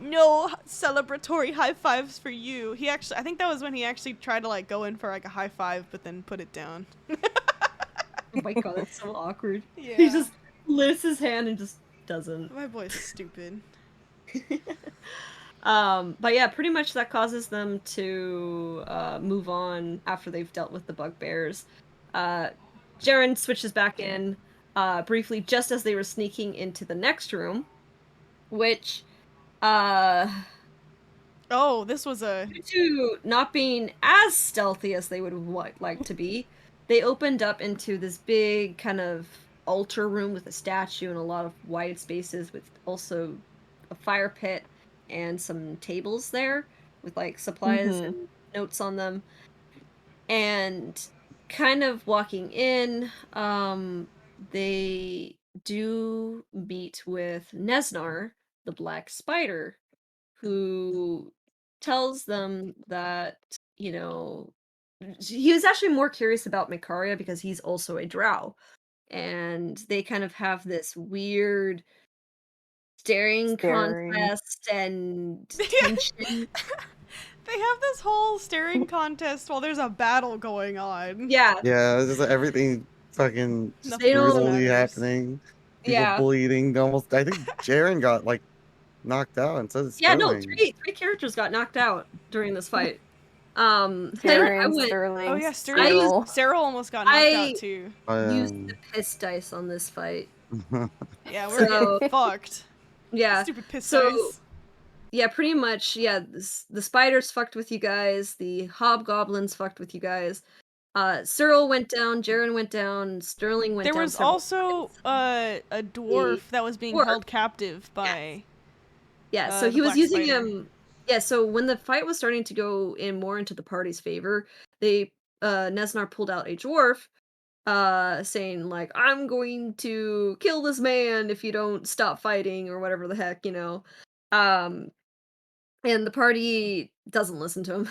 No celebratory high fives for you. I think that was when he actually tried to like go in for like a high five but then put it down. Oh my god, that's so awkward. Yeah. He just lifts his hand and just doesn't. My boy's stupid. But yeah, pretty much that causes them to move on after they've dealt with the bugbears. Jaren switches back in briefly just as they were sneaking into the next room, which, Oh, this was a due to not being as stealthy as they would like to be, they opened up into this big kind of altar room with a statue and a lot of wide spaces with also a fire pit and some tables there with like supplies Mhm. and notes on them. And kind of walking in, they do meet with Nesnar, the Black Spider, who tells them that, you know, he was actually more curious about Mikaria because he's also a drow. And they kind of have this weird staring Staring. contest and Yeah. tension. They have this whole staring contest while there's a battle going on. Yeah, Yeah, it's just everything fucking just Nothing They else don't- brutally matters. happening. People yeah. bleeding. Almost. I think Jaren got like knocked out, and so did Yeah, no, Sterling. three characters got knocked out during this fight. I Jaren, went Sterling, Oh yeah, Cyril. Cyril almost got knocked I out too. used Um, the piss dice on this fight. Yeah, we're So- getting fucked. Yeah. Stupid piss So- dice. Yeah, pretty much, yeah, the spiders fucked with you guys, the hobgoblins fucked with you guys. Cyril went down, Jaren went down, Sterling went There down. was several also times. a dwarf that was being dwarf. held captive by. Yeah, so the he was Black using Spider. him. Yeah, so when the fight was starting to go in more into the party's favor, they Nesnar pulled out a dwarf, saying like, "I'm going to kill this man if you don't stop fighting," or whatever the heck, you know. And the party doesn't listen to him.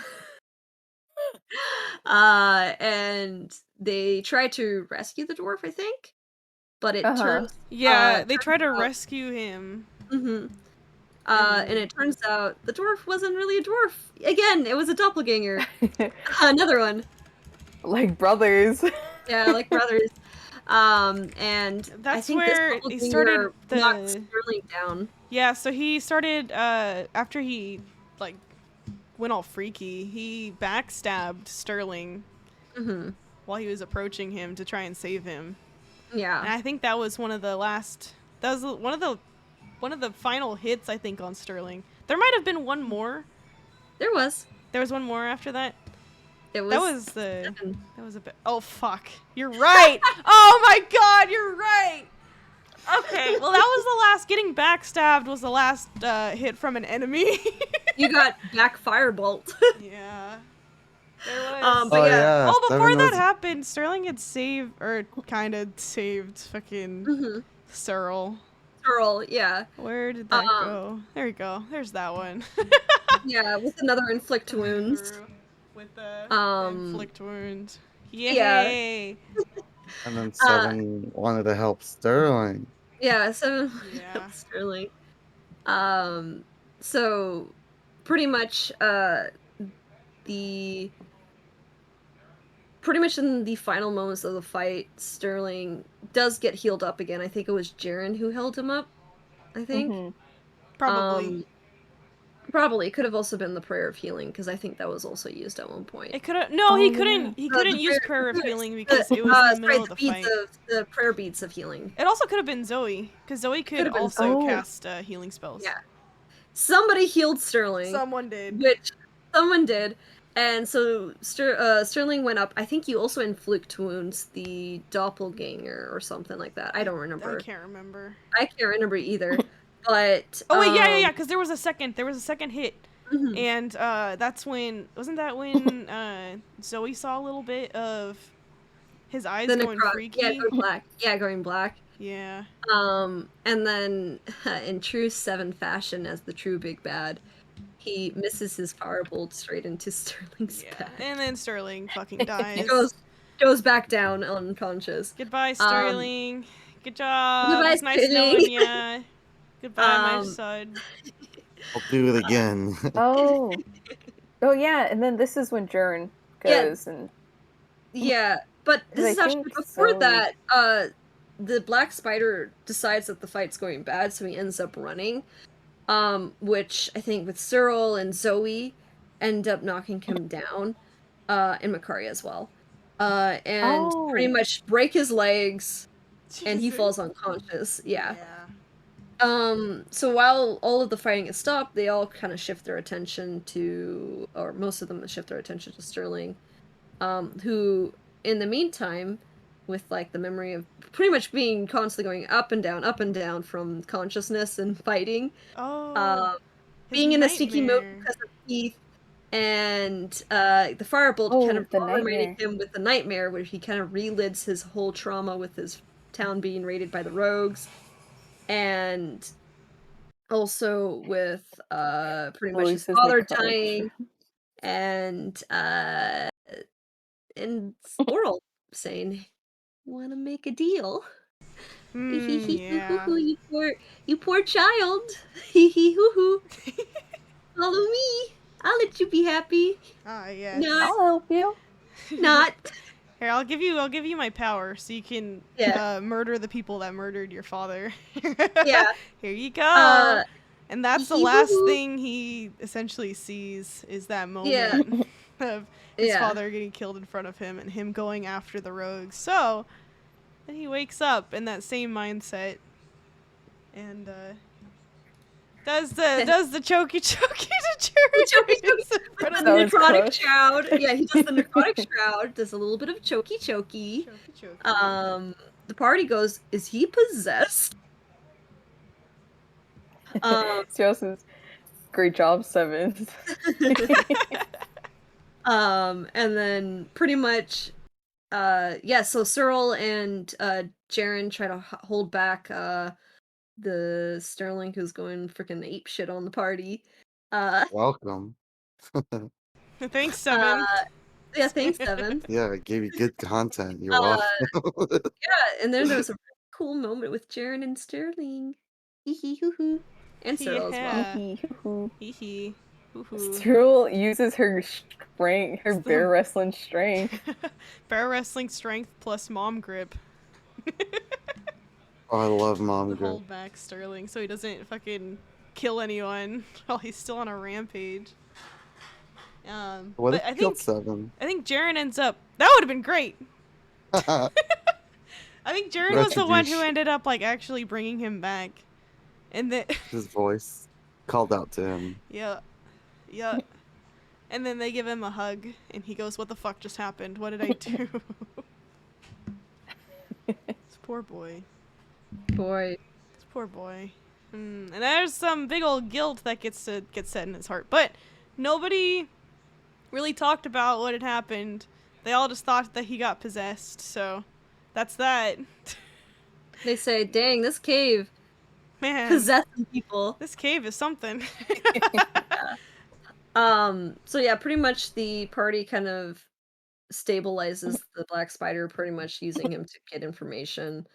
And they try to rescue the dwarf, I think, but it Uh-huh. turns Yeah, they turns try to out- rescue him. Mhm. And it turns out the dwarf wasn't really a dwarf. Again, it was a doppelganger. Another one. Like brothers. Yeah, like brothers. And I That's think where this he started doppelganger knocked the. Sterling down. Yeah, so he started after he like went all freaky. He backstabbed Sterling Hmm. while he was approaching him to try and save him. And Yeah. I think that was one of the last. That was one of the final hits I think on Sterling. There might have been one more. There was. There was one more after that. It was. That was the. seven. That was a bit. Oh fuck! You're right. Oh my god! You're right. Okay. Well, that was the last. Getting backstabbed was the last hit from an enemy. You got back firebolt. Yeah. There was. But oh yeah. yeah. Oh, before Seven that was- happened, Sterling had saved, or kind of saved, fucking Hmm. Searle. Earl, yeah. Where did that Um, go? There you go. There's that one. Yeah, with another inflict wounds. Through With the Um, inflict wound. yeah. Yay! And then Seven wanted to help Sterling. Yeah, so Yeah. Sterling. So pretty much the pretty much in the final moments of the fight, Sterling does get healed up again. I think it was Jaren who held him up. I think. Mhm. Probably. Probably could have also been the prayer of healing because I think that was also used at one point. It could have. No, Oh, he yeah. couldn't. He The couldn't use prayer- prayer of the- healing because it was in the middle of the fight. The prayer beads of healing. It also could have been Zoe, because Zoe could Could've been- also Oh. cast healing spells. Yeah. Somebody healed Sterling. Someone did. Which someone did. And so Sterling went up. I think you also inflict wounds the doppelganger or something like that. I don't remember. I can't remember. I can't remember either. But Oh wait, yeah, because there was a second hit, mhm. and that's when wasn't that when Zoe saw a little bit of his eyes The going necro- freaky? Yeah, going black. Yeah, going black. Yeah. And then in true Seven fashion, as the true big bad, he misses his firebolt straight into Sterling's Yeah. back. And then Sterling fucking dies. Goes back down unconscious. Goodbye, Sterling. Good job. goodbye, It's nice Sterling. knowing ya. Goodbye, my Um, son. I'll do it again. Oh. Oh yeah, and then this is when Jern Yeah. goes and Yeah, but 'Cause this I is actually think before Zoe- that. The Black Spider decides that the fight's going bad, so he ends up running. Which I think with Cyril and Zoe end up knocking him down, and Makaria as well. And pretty Oh. much break his legs, and he Jesus. falls unconscious. Yeah. Yeah. So while all of the fighting is stopped, they all kind of shift their attention to, or most of them shift their attention to Sterling, who in the meantime, with like the memory of pretty much being constantly going up and down from consciousness and fighting, Oh, his being in a sneaky mode nightmare. because of Keith, and the firebolt kind Oh, of the reminding nightmare. him with the nightmare, where he kind of relives his whole trauma with his town being raided by the rogues, and also with pretty much his Releases father necrotic dying, shroud. and Squirrel saying, "Want to make a deal? Hee hee hee hoo hoo Yeah. hoo, you poor child. Hee hee hoo hoo. Follow me. I'll let you be happy. Ah, yes. Not, I'll help you. not." Here, I'll give you my power so you can Yeah, murder the people that murdered your father. yeah. Here you go. Uh, And hee that's the hee hoo last hoo. thing he essentially sees is that Yeah, moment of his yeah. father getting killed in front of him and him going after the rogues. So then he wakes up in that same mindset and does the chokey chokey to The choky Jared choky in with front of the That was necrotic close. shroud. Yeah, he does the necrotic shroud. Does a little bit of choky choky. Chokey chokey. The party goes, "Is he possessed?" Um, Still says, great job, Sevens. and then pretty much, yeah. So Cyril and Jaren try to hold back the Sterling, who's going freaking ape shit on the party. Uh, Welcome. Thanks, uh, Seven. yeah. Thanks, Evan. Yeah, I gave you good content. You're Uh, welcome. yeah, and then there was a really cool moment with Jaren and Sterling. Hee hee hoo hoo. And Cyril as well. Yeah. Hee hee hoo Hee hee. Hoo hoo. Cyril uses her strength, her It's the- bear wrestling strength. Bear wrestling strength plus mom grip. Oh, I love To Mom Grip. hold back Sterling so he doesn't fucking kill anyone while he's still on a rampage. What But if he killed Seven? I think Jaren ends up. That would have been great. I think Jaren was the one who Retribution. ended up like actually bringing him back, and then His voice called out to him. yeah, yeah, and then they give him a hug, and he goes, "What the fuck just happened? What did I do?" This poor boy. Boy. This poor boy. And there's some big old guilt that gets set in his heart, but nobody really talked about what had happened. They all just thought that he got possessed, so that's that. They say, "Dang, this cave Man, possessing people." this cave is something. So yeah, pretty much the party kind of stabilizes the black spider, pretty much using him to get information.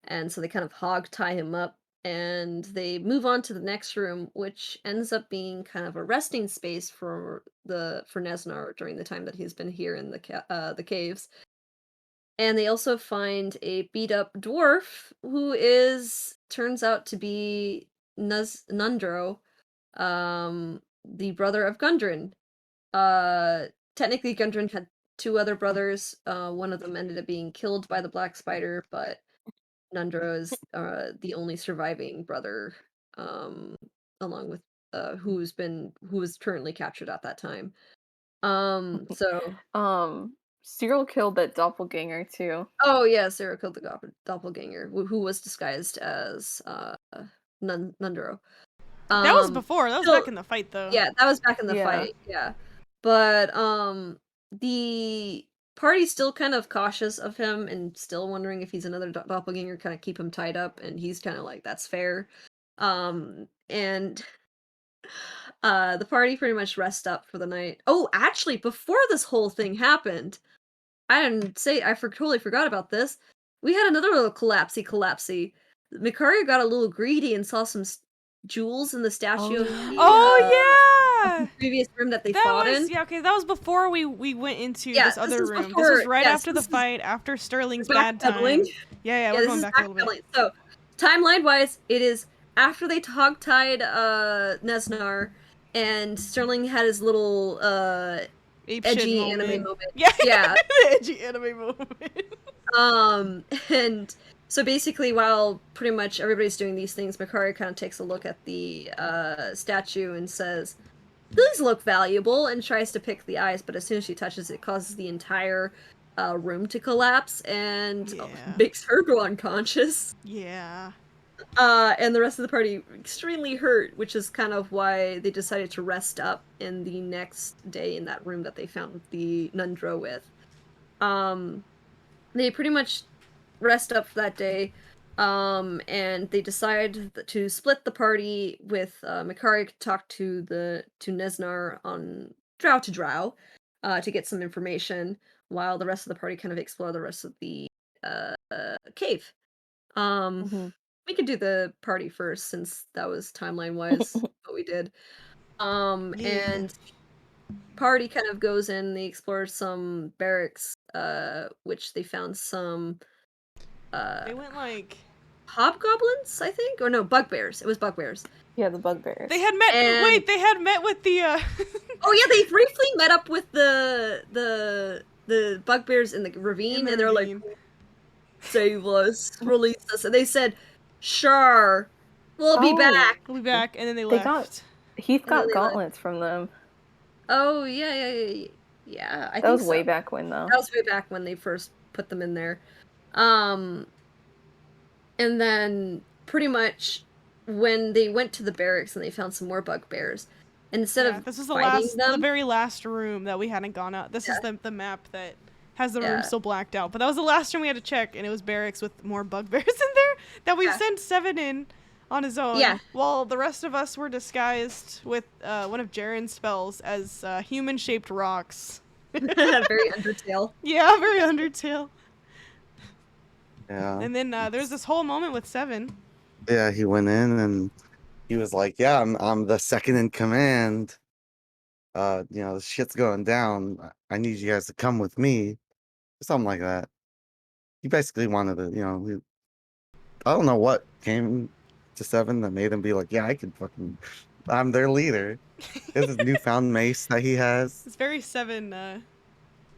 And so they kind of hog tie him up, and they move on to the next room, which ends up being kind of a resting space for Nesnar during the time that he's been here in the caves. And they also find a beat up dwarf who turns out to be Nundro, the brother of Gundren. Uh, Technically, Gundren had two other brothers. One of them ended up being killed by the Black Spider, but Nundro is the only surviving brother, um, along with who was currently captured at that time. So Cyril killed that doppelganger too. oh yeah, Sarah killed the doppelganger, who was disguised as Nundro. That was before. That was so- back in the fight, though. Yeah, that was back in the Yeah. fight. Yeah, but the party's still kind of cautious of him and still wondering if he's another doppelganger. Kind of keep him tied up, and he's kind of like, "That's fair." And the party pretty much rest up for the night. Oh, actually, before this whole thing happened, I didn't say totally forgot about this. We had another little collapsy. Mikaria got a little greedy and saw some jewels in the statue of the Oh yeah. previous room that they That fought was in. yeah, okay. That was before we went into Yeah, this this other is room. before- this was right yes, after the this is fight, after Sterling's bad backpedaling. time. Yeah, Yeah, we're this going is back a little bit. backpedaling. So, timeline wise, it is after they hog-tied Nesnar, and Sterling had his little Ape shit edgy moment. anime moment. Yeah, Yeah. the edgy anime moment. And so basically, while pretty much everybody's doing these things, Mikaria kind of takes a look at the statue and says, "These look valuable," and tries to pick the eyes, but as soon as she touches it, causes the entire room to collapse and Yeah. makes her go unconscious. Yeah. And the rest of the party extremely hurt, which is kind of why they decided to rest up in the next day in that room that they found the Nundro with. They pretty much rest up for that day, and they decide to split the party with Mikari talk to Nesnar on Drow to Drow, to get some information, while the rest of the party kind of explore the rest of the cave. Mhm. We could do the party first since that was timeline wise what we did. Yeah. And party kind of goes in, they explore some barracks, which they found some They went like hobgoblins, I think, or no, bugbears. It was bugbears. Yeah, the bugbears. they had met. And- Wait, they had met with the. Oh yeah, they briefly met up with the bugbears in the ravine, and they're like, "Save us, release us," and they said, "Sure, we'll be Oh. back." "We'll be back," and then they They left. got- Heath And then got they gauntlets from them. Oh yeah. I That think was so. way back when, though. That was way back when they first put them in there. And then pretty much when they went to the barracks and they found some more bugbears, and instead Yeah, of this is the fighting the them, very last room that we hadn't gone out. This is Yeah. the map that has the room Yeah. still blacked out. But that was the last room we had to check, and it was barracks with more bugbears in there that we Yeah. sent Seven in on his own. Yeah. While the rest of us were disguised with one of Jaren's spells as human-shaped rocks. very Undertale. Yeah, very Undertale. Yeah. And then there's this whole moment with Seven. Yeah, he went in and he was like, "Yeah, I'm the second in command. The shit's going down. I need you guys to come with me." Something like that. He basically wanted to, I don't know what came to Seven that made him be like, "Yeah, I'm their leader." There's his newfound mace that he has. It's very Seven.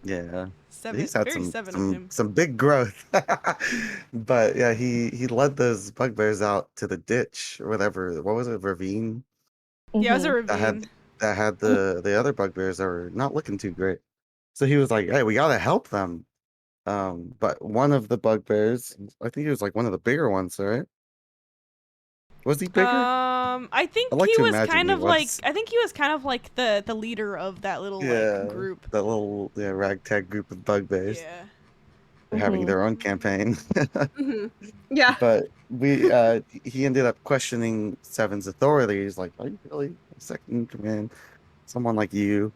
Yeah. Seven. He's had Very Seven of him. some big growth. But yeah, he led those bugbears out to the ditch or whatever. What was it? Ravine? Yeah, it was a Mhm. That had ravine. that had the other bugbears that were not looking too great. So he was like, "Hey, we gotta help them." But one of the bugbears, I think he was like one of the bigger ones, right? Was he bigger? I think I like he to was imagine kind he of like was. I think he was kind of like the leader of that little like group. That little ragtag group of bugbears. Yeah. They're having Mhm. their own campaign. Yeah. But he ended up questioning Seven's authority. He's like, "Are you really second in command? Someone like you?"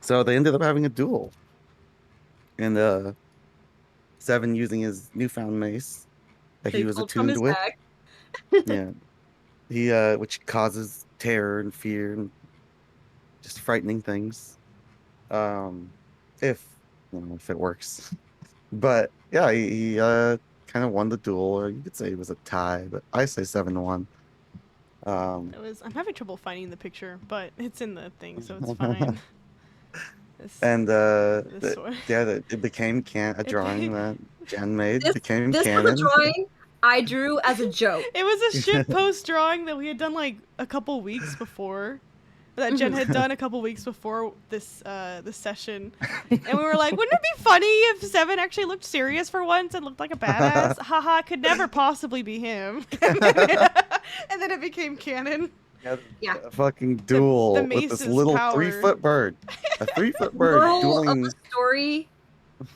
So they ended up having a duel. And Seven using his newfound mace that he They was pulled from attuned his with. bag. Yeah. He which causes terror and fear and just frightening things. If if it works. But yeah, he kind of won the duel, or you could say it was a tie, but I say 7-1. It was. I'm having trouble finding the picture, but it's in the thing, so it's fine. And This one. it became a drawing that Jen made This became was a canon. drawing I drew as a joke. It was a shit post drawing that we had done like a couple weeks before. That Jen had done a couple weeks before this session, and we were like, "Wouldn't it be funny if Seven actually looked serious for once and looked like a badass?" Haha, could never possibly be him. And then it became canon. Yeah. A fucking duel the with this mace's little power. 3-foot bird. A 3-foot bird Moral dueling. of the story: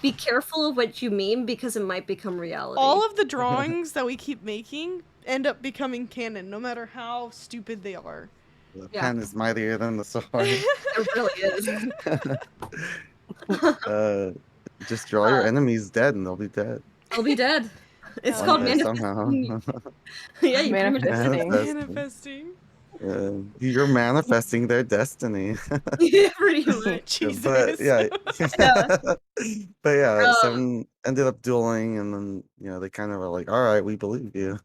be careful of what you meme because it might become reality. All of the drawings that we keep making end up becoming canon, no matter how stupid they are. The Yeah. pen is mightier than the sword. It really is. Just draw your enemies dead and they'll be dead. They'll be dead. It's Oh, called yeah. manifesting. Somehow. Yeah, you pretty much Manifesting. Manifesting. You're manifesting their destiny. yeah, pretty much. Jesus. But yeah, but yeah, Um, Seven ended up dueling, and then they kind of were like, "All right, we believe you,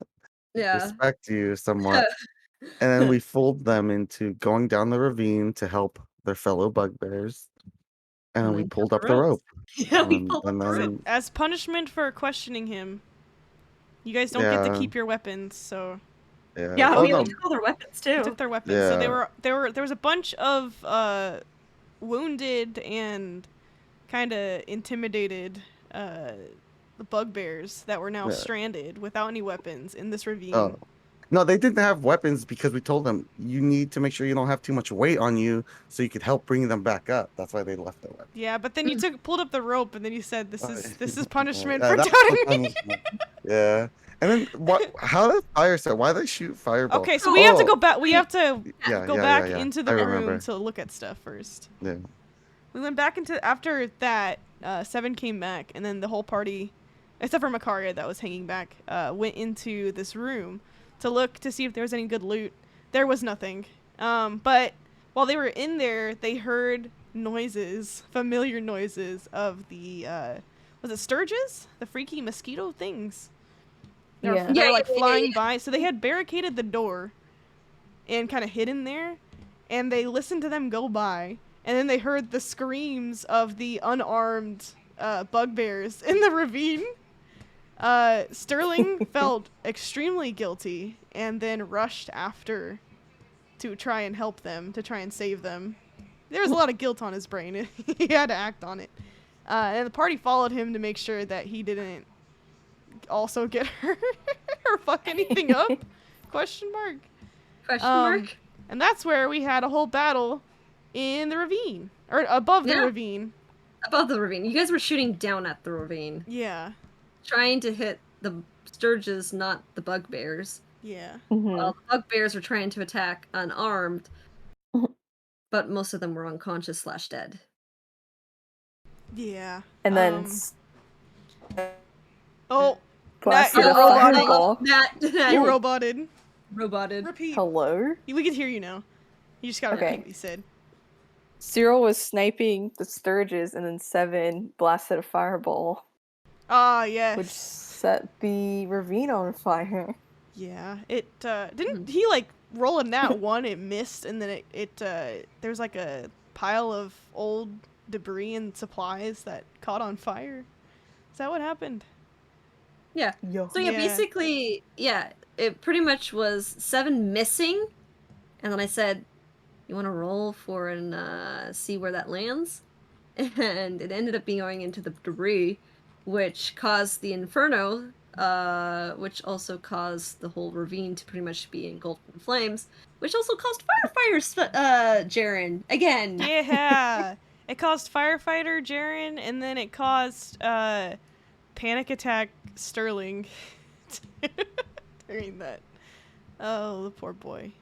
Yeah. respect you somewhat," and then we fooled them into going down the ravine to help their fellow bugbears, and then we then pulled cut up the the ropes. rope. Yeah, we and pulled up the then- rope. As punishment for questioning him, you guys don't get to Yeah. keep your weapons, so Yeah, Yeah, oh, we no, took all their weapons they too. took their weapons. So Yeah. there was a bunch of wounded and kind of intimidated the bugbears that were now Yeah. stranded without any weapons in this ravine. Oh. No, they didn't have weapons because we told them you need to make sure you don't have too much weight on you so you could help bring them back up. That's why they left the weapon. Yeah, but then you pulled up the rope and then you said this is punishment Yeah, for that's doubting the me. punishment. Yeah. And then what? How did fire start? Why they shoot fireballs? Okay, so we have to go Oh, back. We have to Yeah, go yeah, back yeah, yeah. into I the room remember. to look at stuff first. Yeah. We went back into after that. Seven came back, and then the whole party, except for Makaria that was hanging back, went into this room to look to see if there was any good loot. There was nothing. But while they were in there, they heard noises, familiar noises of the was it sturges? The freaky mosquito things. They were, Yeah. they were Yeah, like yeah, yeah, flying yeah. by. So they had barricaded the door and kind of hidden there. And they listened to them go by. And then they heard the screams of the unarmed bugbears in the ravine. Sterling felt extremely guilty and then rushed after to try and help them, to try and save them. There was a lot of guilt on his brain. He had to act on it. And the party followed him to make sure that he didn't also get hurt or fuck anything up? Question mark. Question mark? And that's where we had a whole battle in the ravine. Or above the Yeah. ravine. Above the ravine. You guys were shooting down at the ravine. Yeah. Trying to hit the sturges, not the bugbears. Yeah. Mhm. Well, the bugbears were trying to attack unarmed, but most of them were unconscious / dead. Yeah. And then Oh, blasted you're a roboting. fireball. Matt, you roboted. roboted. Repeat. Hello? We can hear you now. You just gotta Okay. repeat what you said. Cyril was sniping the sturges, and then Seven blasted a fireball, Ah, yes. which set the ravine on fire. Yeah. It didn't he like roll a nat one, it missed, and then it there's like a pile of old debris and supplies that caught on fire. Is that what happened? Yeah. Yo. So yeah, Yeah. basically, yeah, it pretty much was 7 missing, and then I said, "You want to roll for and see where that lands?" And it ended up being going into the debris, which caused the inferno, which also caused the whole ravine to pretty much be engulfed in flames, which also caused firefighters, Jaren again. Yeah. It caused firefighter Jaren, and then it caused panic attack Sterling during that. Oh, the poor boy.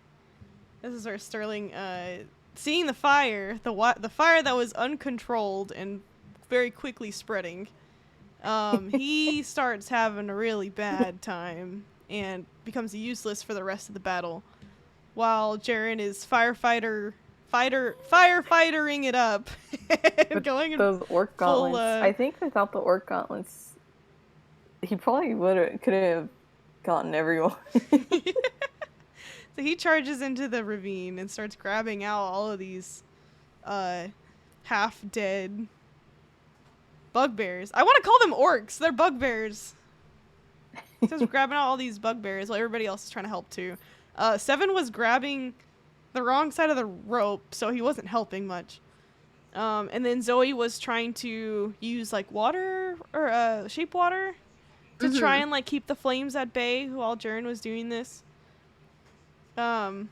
This is where Sterling, seeing the fire, the fire that was uncontrolled and very quickly spreading, he starts having a really bad time and becomes useless for the rest of the battle, while Jaren is firefighting it up and going in Those orc full, gauntlets. I think without the orc gauntlets, he probably could have gotten everyone. So he charges into the ravine and starts grabbing out all of these half-dead bugbears. I want to call them orcs. They're bugbears. He starts grabbing out all these bugbears while everybody else is trying to help too. Seven was grabbing the wrong side of the rope, so he wasn't helping much. And then Zoe was trying to use like water or shape water to try and like keep the flames at bay while Jaren was doing this. And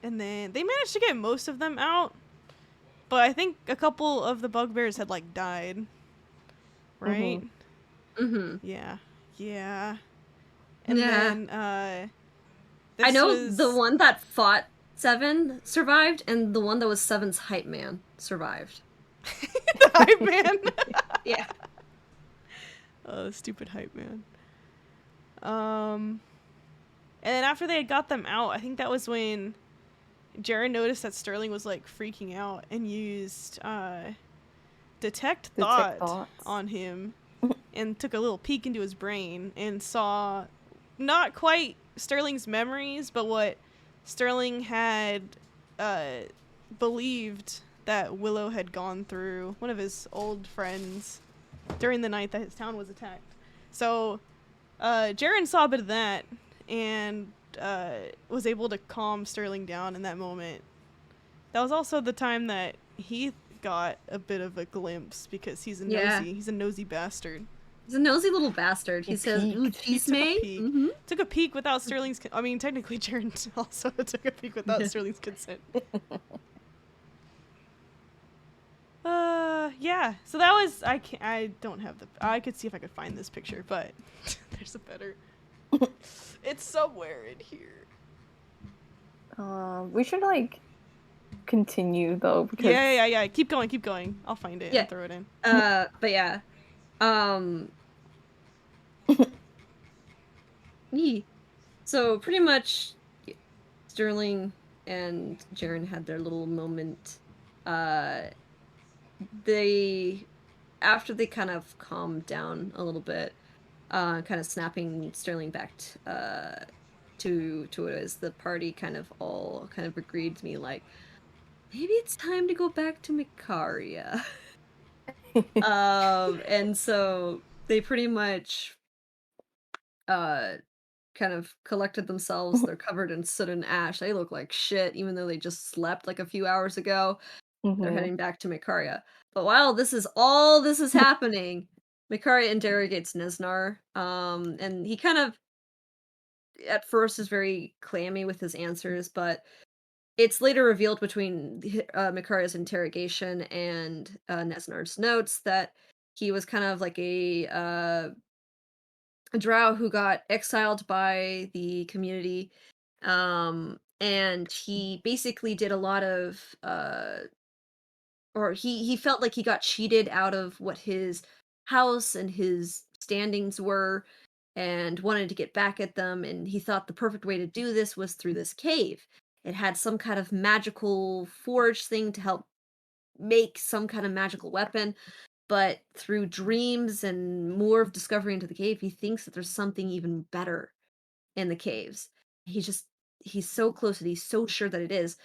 then they managed to get most of them out, but I think a couple of the bugbears had like died. Right? Mm-hmm. Yeah. Yeah. And Yeah. then I this know was- the one that fought 7 survived, and the one that was 7's hype man survived. the hype man. Yeah. Oh, stupid hype man. And then after they had got them out, I think that was when Jaren noticed that Sterling was like freaking out and used detect thought thoughts. on him and took a little peek into his brain and saw not quite Sterling's memories, but what Sterling had believed that Willow had gone through, one of his old friends, during the night that his town was attacked. So Jaren saw a bit of that and was able to calm Sterling down in that moment. That was also the time that Heath got a bit of a glimpse because he's a Yeah. nosy bastard. He's a nosy little bastard. He He says, "Ooh, peeked. He cheese took a me." peek. Mm-hmm. Took a peek without Sterling's. I mean, technically, Jaren also took a peek without Sterling's consent. Yeah. So that was. I don't have the. I could see if I could find this picture, but there's a better. It's somewhere in here. We should like continue though because Yeah. Keep going. I'll find it Yeah. and throw it in. But yeah. Yee. So pretty much, Sterling and Jaren had their little moment. After they kind of calmed down a little bit, kind of snapping Sterling back to what it is, the party kind of all kind of agreed to me like, maybe it's time to go back to Mikaria. And so they pretty much kind of collected themselves. They're covered in soot and ash. They look like shit, even though they just slept like a few hours ago. They're Mhm. heading back to Mikaria. But while this is happening, Mikaria interrogates Nesnar. And he kind of at first is very clammy with his answers, but it's later revealed between Mikaria's interrogation and Nesnar's notes that he was kind of like a drow who got exiled by the community, and he basically did a lot of or he felt like he got cheated out of what his house and his standings were, and wanted to get back at them, and he thought the perfect way to do this was through this cave. It had some kind of magical forge thing to help make some kind of magical weapon, but through dreams and more of discovery into the cave, he thinks that there's something even better in the caves. He's so close and he's so sure that it is.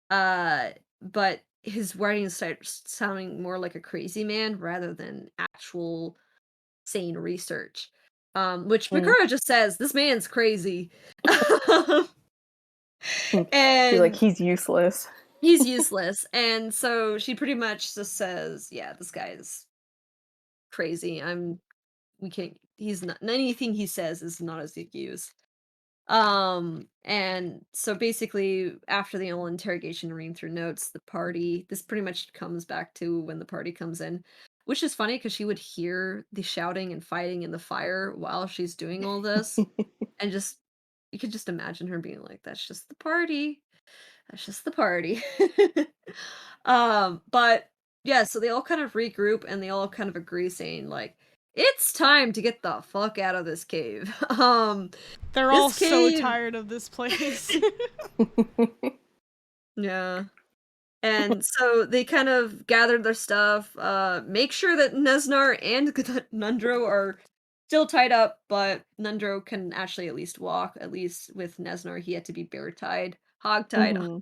But his writing starts sounding more like a crazy man rather than actual sane research. Which Mm. Mikara just says, this man's crazy. She's like And he's useless. he's useless. And so she pretty much just says, yeah, this guy is crazy. We can't, he's not, anything he says is not as excuse. And so basically after the whole interrogation reading through notes, this pretty much comes back to when the party comes in, which is funny because she would hear the shouting and fighting in the fire while she's doing all this. And just, you could just imagine her being like, that's just the party. That's just the party. But yeah, so they all kind of regroup and they all kind of agree saying like, it's time to get the fuck out of this cave. They're This all so cave- tired of this place. Yeah. And so they kind of gathered their stuff, make sure that Nesnar and Nundro are still tied up, but Nundro can actually at least walk. At least with Nesnar, he had to be bear tied, hog tied Mhm.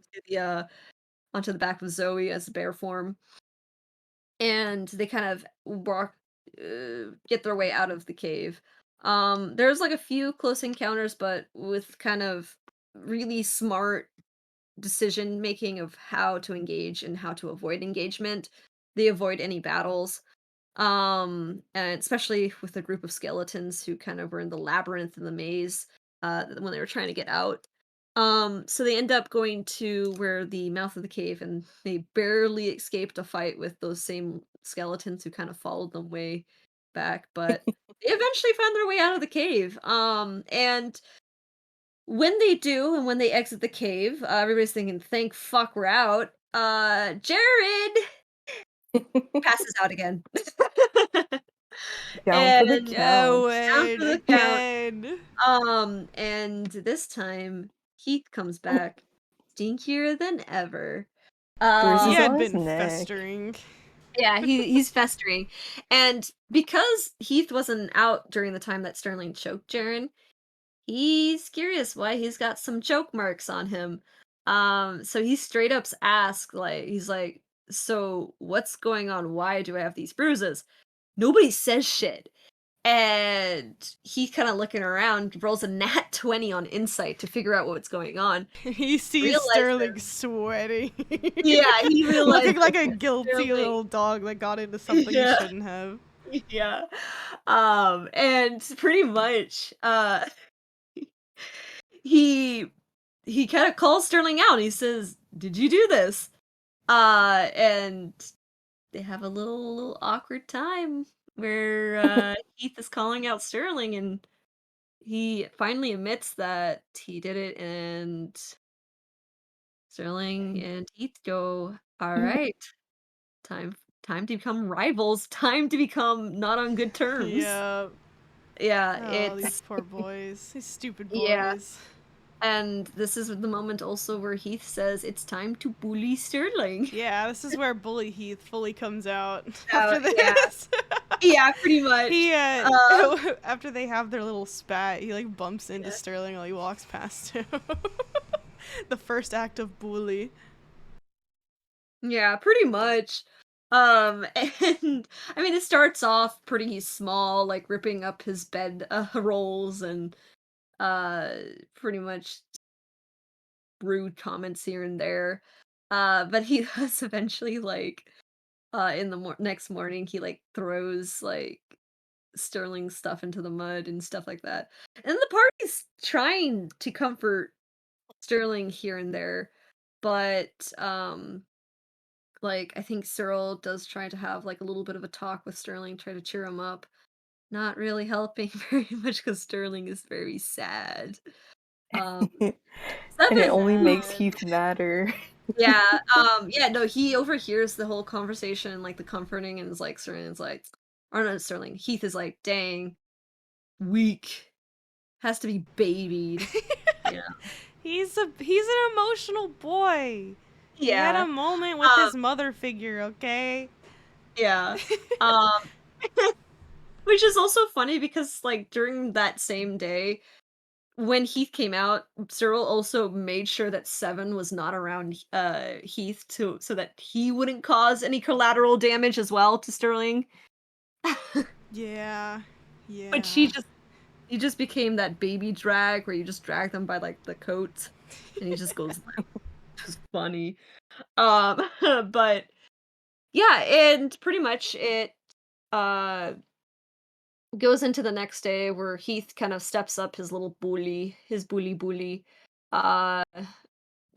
onto the back of Zoe as bear form. And they kind of get their way out of the cave. There's like a few close encounters, but with kind of really smart decision making of how to engage and how to avoid engagement. They avoid any battles. And especially with a group of skeletons who kind of were in the labyrinth and the maze when they were trying to get out. So they end up going to where the mouth of the cave, and they barely escaped a fight with those same skeletons who kind of followed them way back, but they eventually found their way out of the cave. And when they do, and when they exit the cave, everybody's thinking, "Thank fuck we're out." Jared passes out again. Down for the And count. No Down for the way, count. again. And this time Heath comes back stinkier than ever. Bruises He on had his been neck. festering. Yeah, he's festering. And because Heath wasn't out during the time that Sterling choked Jaren, he's curious why he's got some choke marks on him. So he straight up asks, like, he's like, so what's going on? Why do I have these bruises? Nobody says shit. And he's kind of looking around, rolls a nat 20 on insight to figure out what's going on. He sees Realizes- Sterling sweating. Yeah, he realizes looking like a guilty Sterling- little dog that got into something Yeah. he shouldn't have. Yeah. And pretty much, he kind of calls Sterling out. He says, "Did you do this?" And they have a little awkward time where Heath is calling out Sterling, and he finally admits that he did it, and Sterling and Heath go, "All right, time to become rivals. Time to become not on good terms." Yeah. Yeah, Oh, it's these poor boys. These stupid boys. Yeah. And this is the moment also where Heath says it's time to bully Sterling. Yeah, this is where Bully Heath fully comes out Oh, after yeah. this. Yeah, pretty much. He Uh, after they have their little spat, he like bumps into Sterling while he walks past him. The first act of Bully. Yeah, pretty much. And I mean, it starts off pretty small, like ripping up his bed rolls and pretty much rude comments here and there. But he does eventually like in the next morning he like throws like Sterling's stuff into the mud and stuff like that. And the party's trying to comfort Sterling here and there, but like I think Cyril does try to have like a little bit of a talk with Sterling, try to cheer him up. Not really helping very much because Sterling is very sad. Um, And it Seven- only makes Heath madder. yeah, yeah, no, he overhears the whole conversation, like the comforting, and is like, Sterling's like, or not Sterling, Heath is like, dang, weak, has to be babied. He's an emotional boy. He had a Yeah, moment with his mother figure, okay? yeah. Um, which is also funny because, like, during that same day, when Heath came out, Cyril also made sure that Seven was not around Heath so that he wouldn't cause any collateral damage as well to Sterling. Yeah. Yeah. But he just became that baby drag where you just drag them by like the coat and he just goes just funny. But yeah, and pretty much it goes into the next day where Heath kind of steps up his little bully, his bully. Uh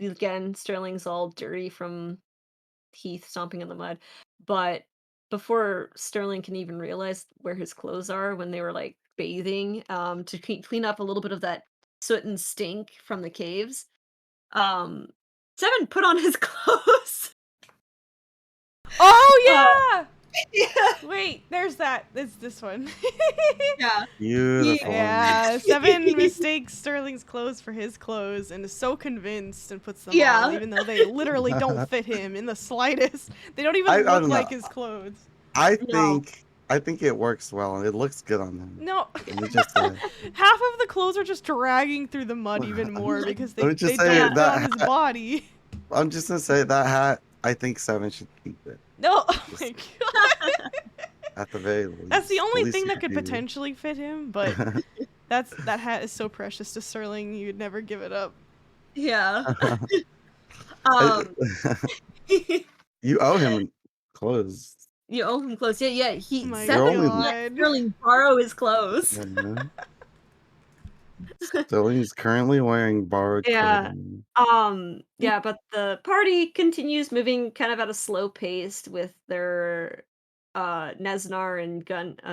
Again, Sterling's all dirty from Heath stomping in the mud. But before Sterling can even realize where his clothes are when they were like bathing, to clean up a little bit of that soot and stink from the caves, Seven put on his clothes. Oh yeah! Yeah. Wait, there's that. It's this one. Yeah. Beautiful. Yeah, Seven mistakes Sterling's clothes for his clothes and is so convinced and puts them Yeah. on, even though they literally don't fit him in the slightest. They don't even I look don't like know. his clothes. I No. think it works well and it looks good on him. No, Let me just say. half of the clothes are just dragging through the mud even more because they, Let me just they say don't fit that on his hat- body. I'm just gonna say that hat. I think Seven should keep it No, oh my god. at the very least. That's the only least thing you that could do. potentially fit him, but that hat is so precious to Sterling, you'd never give it up. Yeah. I- Um you owe him clothes. You owe him clothes. Yeah, he My Seven only- let Sterling borrow his clothes. Mhm. Sterling's currently wearing borrowed Yeah. clothing. Yeah, but the party continues moving kind of at a slow pace with their Nesnar and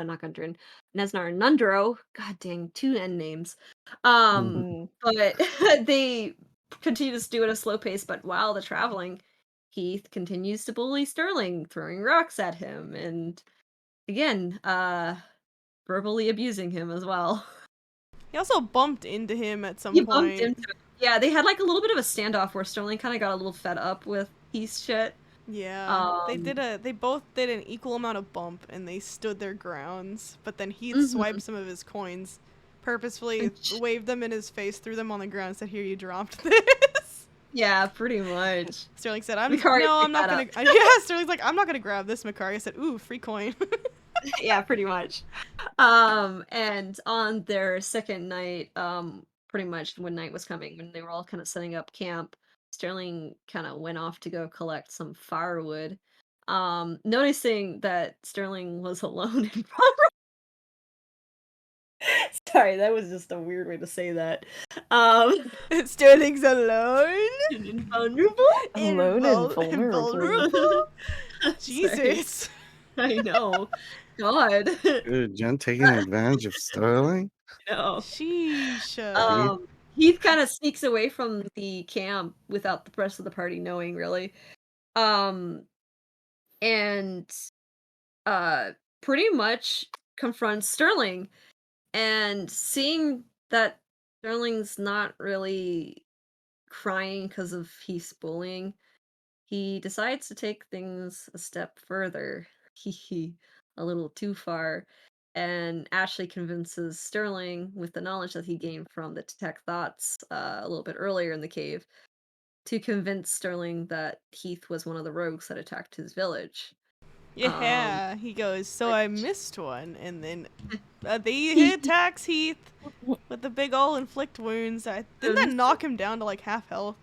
not Gundren, Nesnar and Nundro. God dang, two N names. Mm. But they continue to do it at a slow pace, but while they're traveling, Heath continues to bully Sterling, throwing rocks at him, and again, verbally abusing him as well. He also bumped into him at some He point. bumped into him. Yeah, they had like a little bit of a standoff where Sterling kind of got a little fed up with Heath's shit. Yeah, Um, they both did an equal amount of bump, and they stood their grounds. But then Heath Mhm. swiped some of his coins, purposefully waved them in his face, threw them on the ground, and said, "Here, you dropped this." Yeah, pretty much. Sterling said, Makari "No, I'm picked not that gonna." Yeah, Sterling's like, "I'm not gonna grab this." Makari said, "Ooh, free coin." Yeah, pretty much. And on their second night, pretty much when night was coming, when they were all kind of setting up camp, Sterling kind of went off to go collect some firewood. Noticing that Sterling was alone in front. Sorry, that was just a weird way to say that. Sterling's alone. Invulnerable. Alone and vulnerable. Invulnerable. Sorry. Jesus. I know. God. Dude, Jen taking advantage of Sterling? No. Sheesh. Heath kind of sneaks away from the camp without the rest of the party knowing, really. Um, and pretty much confronts Sterling, and seeing that Sterling's not really crying because of Heath's bullying, he decides to take things a step further. A little too far. And Ashley convinces Sterling, with the knowledge that he gained from the Detect Thoughts a little bit earlier in the cave, to convince Sterling that Heath was one of the rogues that attacked his village. Yeah, he goes, so I which- missed one, and then he attacks Heath with the big ol' inflict wounds. Didn't that knock him down to like half health?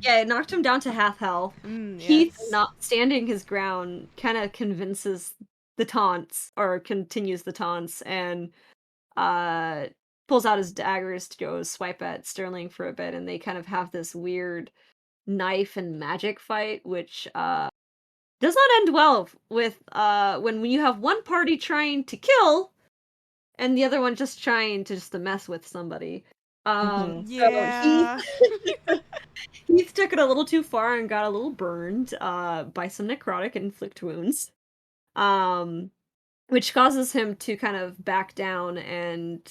Yeah, it knocked him down to half health. Heath, Yes. not standing his ground, kind of convinces the taunts, or continues the taunts, and pulls out his daggers to go swipe at Sterling for a bit, and they kind of have this weird knife and magic fight, which does not end well with when you have one party trying to kill and the other one just trying to mess with somebody. So Yeah. Heath took it a little too far and got a little burned by some necrotic inflict wounds, which causes him to kind of back down and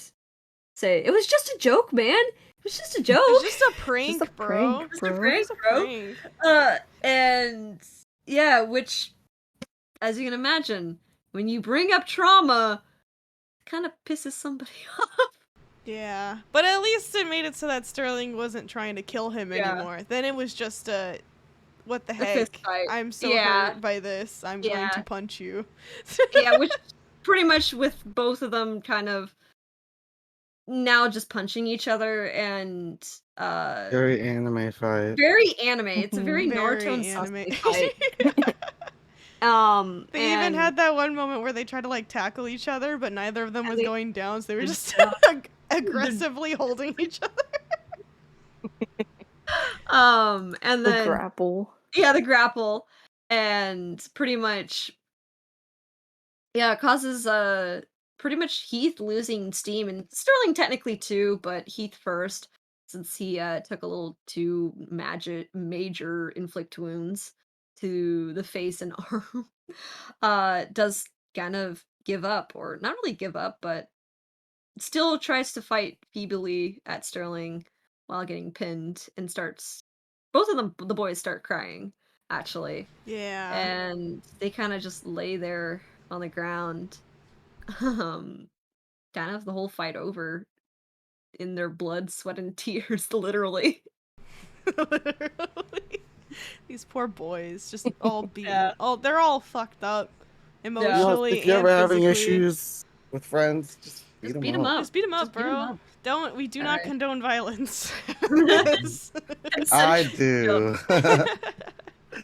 say, "It was just a joke, man. It was just a joke. It's just a prank, Just a bro. prank, Just a bro. prank, Just a bro." prank. And yeah, which, as you can imagine, when you bring up trauma, kind of pisses somebody off. Yeah, but at least it made it so that Sterling wasn't trying to kill him Yeah. anymore. Then it was just a, what the A fist heck? fight. I'm so Yeah. hurt by this. I'm going Yeah. to punch you. Yeah, which pretty much with both of them kind of now just punching each other, and Very anime fight. very anime. It's a very Very Naruto and anime. Sasuke fight. They even and- had that one moment where they tried to like tackle each other, but neither of them And was they- going down, so they were they're just stuck. aggressively holding each other. and The then grapple. yeah, the grapple, and pretty much it causes pretty much Heath losing steam, and Sterling technically too, but Heath first, since he took a little too major inflict wounds to the face and arm. Does kind of give up, or not really give up, but still tries to fight feebly at Sterling while getting pinned, and starts, both of them, the boys start crying, actually. Yeah. And they kind of just lay there on the ground, kind of the whole fight over in their blood, sweat, and tears, literally. Literally. These poor boys, just all beaten. Yeah. They're all fucked up You know, emotionally. if you're and ever having physically. issues with friends, just beat Just them beat 'em up. Just beat them up, Just beat 'em bro. up. We do not Alright. condone violence. I do.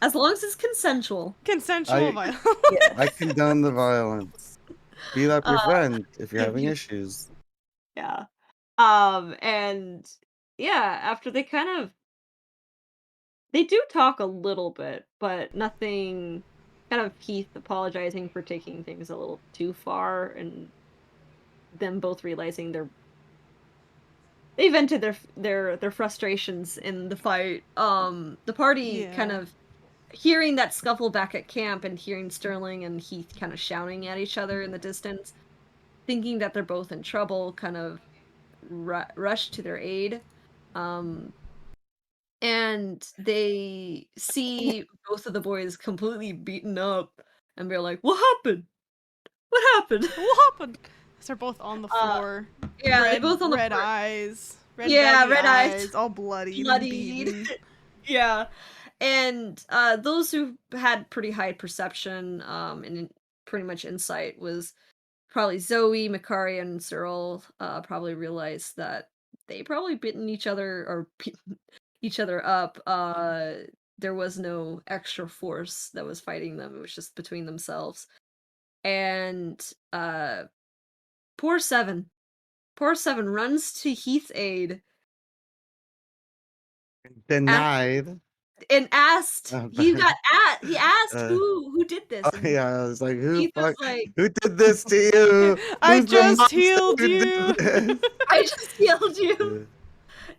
As long as it's consensual. Consensual I- violence. I condone the violence. Beat up your friend if you're yeah, having you- issues. Yeah. And yeah, after they do talk a little bit, but nothing, kind of Heath apologizing for taking things a little too far, and them both realizing they vented their frustrations in the fight. The party kind Yeah. of hearing that scuffle back at camp, and hearing Sterling and Heath kind of shouting at each other in the distance, thinking that they're both in trouble, kind of rush to their aid. And they see both of the boys completely beaten up, and they're like, "What happened? What happened?" What happened? They're both on the floor. Yeah, red, they're both on the red floor. eyes. Red Yeah, baggy red eyes. all bloodied. and Bloodied. beaten. Yeah. And those who had pretty high perception and pretty much insight was probably Zoe, Makari, and Cyril probably realized that they probably bitten each other or beaten each other up. There was no extra force that was fighting them. It was just between themselves. And poor Seven. Poor Seven runs to Heath's aid Denied. and asked. Uh, He got at. He asked uh, who did this, and yeah, I was like, Heath was like, who did this to you? I Who's the just monster healed who you. did this? "I just healed you."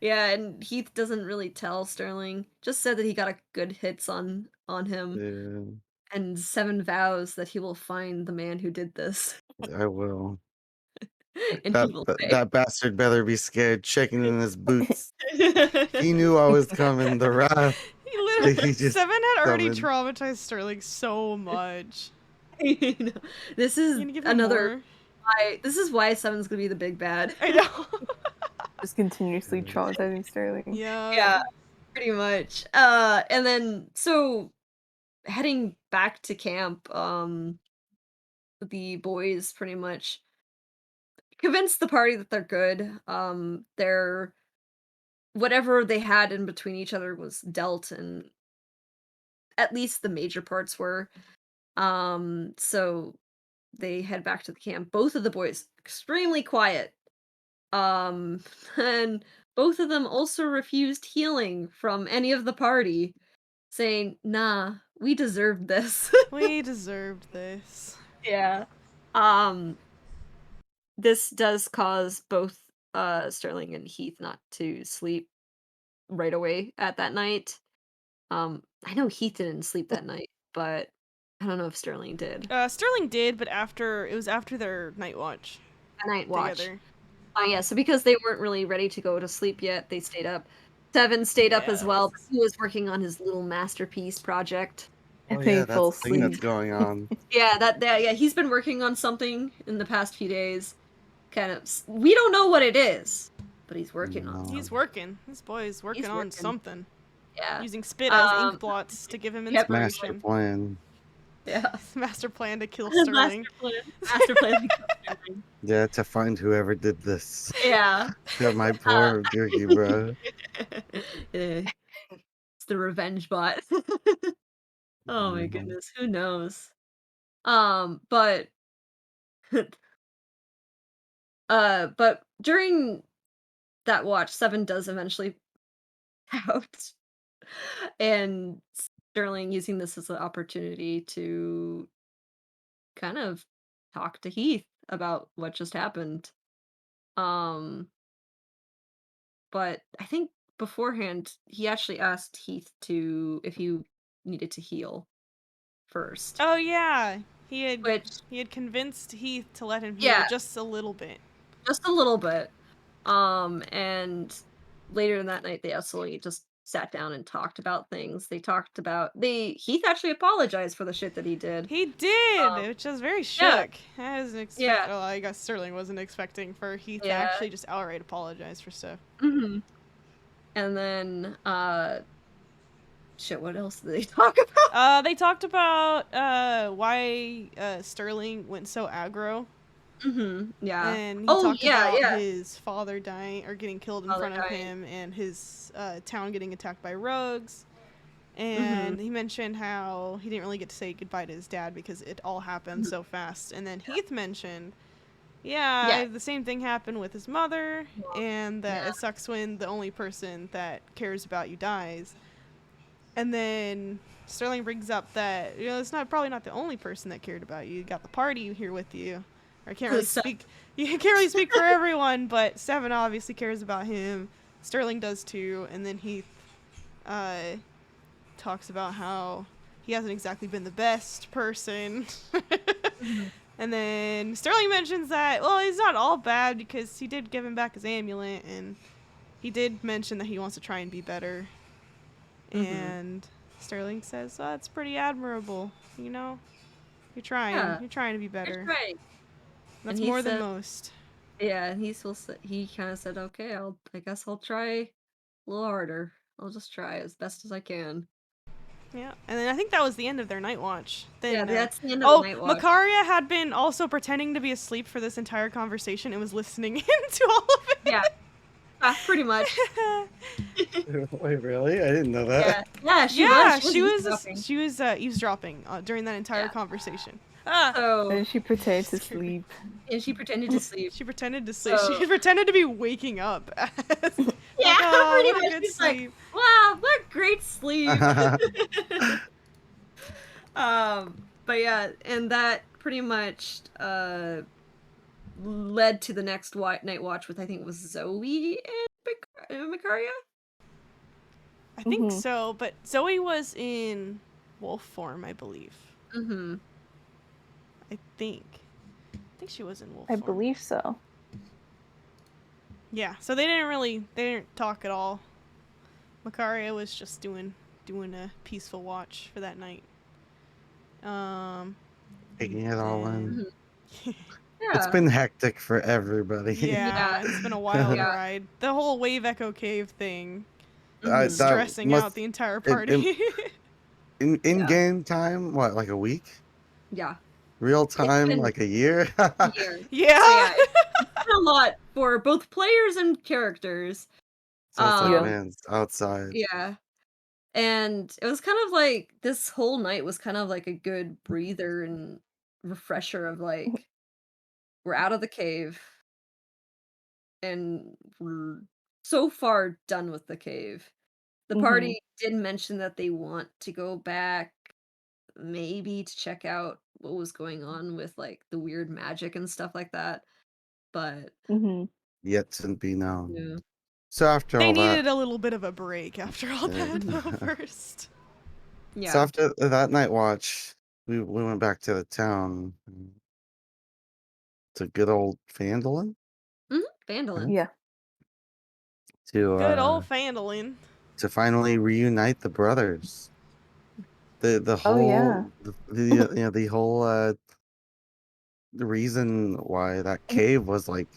Yeah, Yeah, and Heath doesn't really tell Sterling. Just said that he got a good hits on him, yeah, and Seven vows that he will find the man who did this, I will. and he will say. That bastard better be scared, shaking in his boots. He knew I was coming. The wrath He that literally he just Seven had already summoned. traumatized Sterling so much. You know, this You is gonna give him another more? why. This is why Seven's gonna be the big bad. I know. Just continuously Yeah. traumatizing Sterling. Yeah, pretty much. And then so heading back to camp, the boys pretty much convinced the party that they're good. They're whatever they had in between each other was dealt, and at least the major parts were. So they head back to the camp. Both of the boys extremely quiet. Um, and both of them also refused healing from any of the party, saying, "Nah, we deserved this." We deserved this. Yeah. Um, this does cause both Sterling and Heath not to sleep right away at that night. I know Heath didn't sleep that night, but I don't know if Sterling did. Sterling did, but it was after their night watch A night watch. together. Yeah, so because they weren't really ready to go to sleep yet, they stayed up. Seven stayed up as well, but he was working on his little masterpiece project. Oh They yeah, fall that's the thing that's asleep. going on. Yeah, yeah, he's been working on something in the past few days. Kind of, we don't know what it is, but he's working on No. something. He's working. This boy is working on working. something. Yeah, Using spit as Um, ink blots to give him yep. Master inspiration. plan. yeah. Master plan to kill Master Sterling. plan. Master plan. Yeah, to find whoever did this. Yeah. Got my poor jerky, bro. It's the revenge bot. Oh my Mhm. goodness, who knows? But but during that watch, Seven does eventually out, and Sterling using this as an opportunity to kind of talk to Heath about what just happened. Um, but I think beforehand he actually asked Heath to if he needed to heal first, Oh yeah, which he had convinced Heath to let him heal yeah, just a little bit. just a little bit. And later in that night, they absolutely just sat down and talked about things. They talked about Heath actually apologized for the shit that he did. He did, Um, which was very yeah, shook. I wasn't yeah, expect. Well, I guess Sterling wasn't expecting for Heath to yeah. actually just outright apologize for stuff. hmm And then, shit. What else did they talk about? They talked about why Sterling went so aggro, Yeah. and he Oh, talked yeah, about yeah. his father dying or getting killed in Father front of dying. him, and his town getting attacked by rogues. hmm And he mentioned how he didn't really get to say goodbye to his dad because it all happened so fast. And then Heath mentioned, Yeah. the same thing happened with his mother, and that Yeah. it sucks when the only person that cares about you dies. And then Sterling brings up that it's probably not the only person that cared about you. You got the party here with you. I can't really So- speak. You can't really speak for everyone, but Seven obviously cares about him. Sterling does too. And then Heath talks about how he hasn't exactly been the best person. Mhm. And then Sterling mentions that, well, he's not all bad because he did give him back his amulet, and he did mention that he wants to try and be better. Mhm. And Sterling says, oh, that's pretty admirable, You're trying. Yeah. You're trying to be You're better. right. That's he more than said- most. Yeah, and he kind of said, "Okay, I guess I'll try a little harder. I'll just try as best as I can." Yeah, and then I think that was the end of their night watch. Then, Yeah, that's the end of the night watch. Makaria had been also pretending to be asleep for this entire conversation and was listening into all of it. Yeah, pretty much. Wait, really? I didn't know that. Yeah, she was. She was eavesdropping during that entire conversation. So, And she pretended to Scared me. sleep. and she pretended to sleep. She pretended to sleep. So- She pretended to be waking up. Yeah, oh, pretty what a much. good She's sleep. like, wow, what great sleep. But yeah, and that pretty much led to the next night watch with, I think it was Zoe and Makaria. I think Mhm. so, but Zoe was in wolf form, I believe. Mm-hmm. I think she was in wolf I form. believe so. Yeah, so they didn't talk at all. Makaria was just doing a peaceful watch for that night. Taking it all in. Yeah. It's been hectic for everybody. Yeah, it's been a wild Yeah. ride. The whole Wave Echo Cave thing, That stressing must- out the entire it- party. in Yeah. game time, what, like a week? Yeah. Real time, been- like a year? Here. yeah. So yeah, it's been a lot for both players and characters. So it's like, Yeah. man, it's outside. Yeah. And it was kind of like this whole night was kind of like a good breather and refresher of like, we're out of the cave and we're so far done with the cave. The Mhm. party did mention that they want to go back maybe to check out what was going on with like the weird magic and stuff like that. But Mm-hmm. Yet to be known. yeah. So after They all needed that, a little bit of a break after all that though first. Yeah. so after that night watch, we went back to the town to good old Phandalin Vandalin. Yeah. to Good old Phandalin. to finally reunite the brothers. The whole yeah. the whole the reason why that cave was like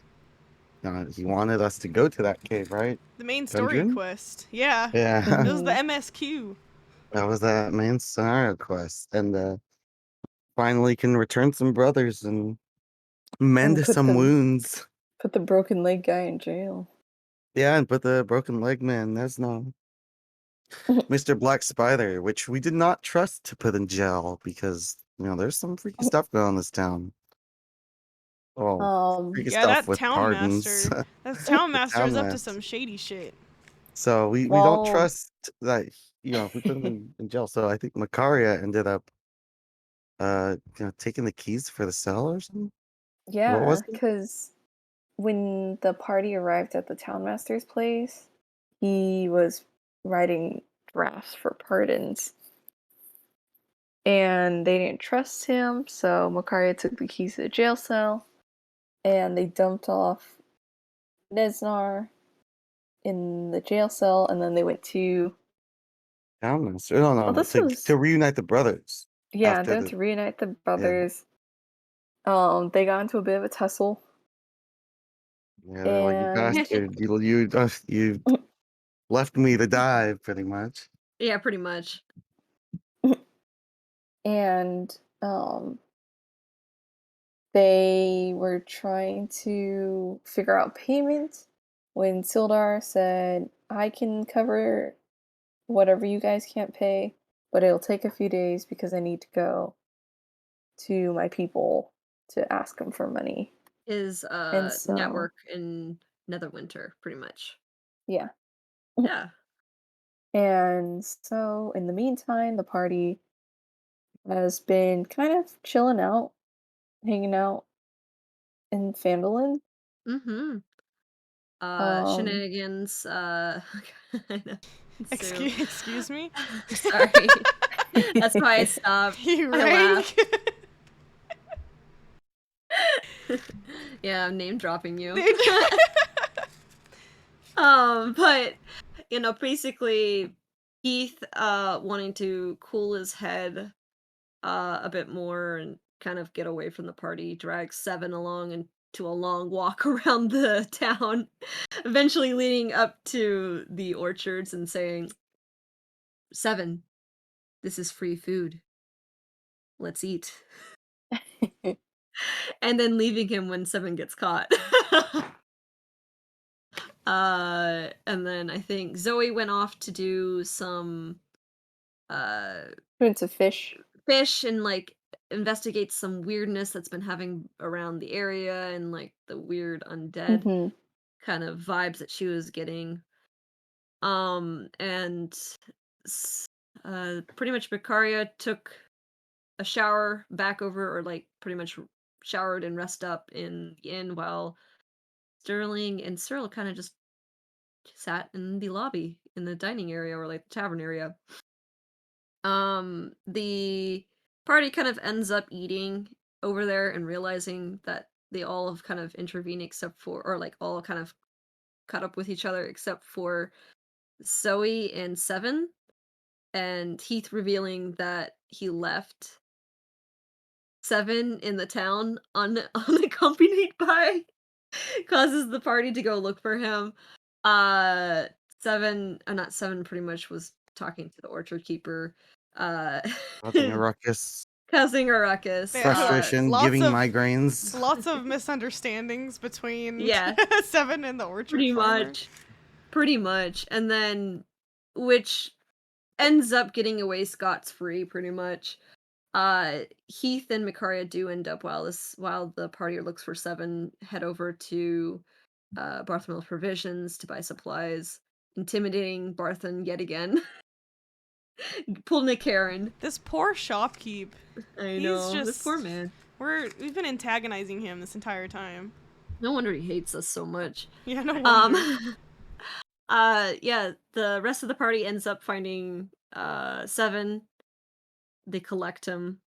he wanted us to go to that cave, right? The main story Gundren? quest. Yeah. Yeah. It was the MSQ. That was that main scenario quest, and finally can return some brothers and mend put some them- wounds. Put the broken leg guy in jail. Yeah, and put the broken leg man. There's no Mr. Black Spider, which we did not trust to put in jail because there's some freaky stuff going on in this town. Oh, freaky Yeah, stuff that with town pardons. master. That town master is up to master. some shady shit. So we Well- don't trust that if we put him in jail. So I think Makaria ended up taking the keys for the cell or something. Yeah, was it? because when the party arrived at the townmaster's place, he was writing drafts for pardons. And they didn't trust him, so Makaria took the keys to the jail cell, and they dumped off Nesnar in the jail cell, and then they went to Townmaster. No, this to, was- to reunite the brothers. yeah, After then the- to reunite the brothers. They got into a bit of a tussle. Yeah, they're like, you And- bastard, you left me to die, pretty much. Yeah, pretty much. And they were trying to figure out payment when Sildar said, I can cover whatever you guys can't pay, but it'll take a few days because I need to go to my people to ask them for money. His And so- network in Netherwinter, pretty much. Yeah. Yeah. And so in the meantime, the party has been kind of chilling out, hanging out in Phandalin. Mm-hmm. Shenanigans, I know. So- Excuse me? Sorry. That's why I stopped. You I rank? Yeah, I'm name dropping you. But basically Keith wanting to cool his head a bit more and kind of get away from the party, drags Seven along into a long walk around the town, eventually leading up to the orchards and saying, Seven, This is free food. Let's eat. And then leaving him when Seven gets caught. And then I think Zoe went off to do some Doing some fish. fish and like investigate some weirdness that's been having around the area and like the weird undead Mhm. kind of vibes that she was getting. And pretty much Vicaria took a shower back over, or like pretty much showered and rest up in the inn, while Sterling and Cyril kind of just sat in the lobby in the dining area, or like the tavern area. The party kind of ends up eating over there and realizing that they all have kind of intervened except for, or like all kind of caught up with each other except for Zoe and Seven, and Heath revealing that he left Seven in the town unaccompanied by causes the party to go look for him. Seven, not Seven, pretty much was talking to the orchard keeper, Causing a ruckus, causing a ruckus. Yeah. frustration, Lots giving of- migraines. Lots of misunderstandings between Yeah. Seven and the orchard Pretty farmer. pretty much, and then which ends up getting away scot-free, pretty much. Heath and Mikaria do end up, while the party looks for Seven, head over to Bartholomew Provisions to buy supplies, intimidating Barthen yet again. Pulling a Karen. This poor shopkeep. I He's know, this just- poor man. We've been antagonizing him this entire time. No wonder he hates us so much. Yeah, no wonder. Yeah, the rest of the party ends up finding Seven. They collect him.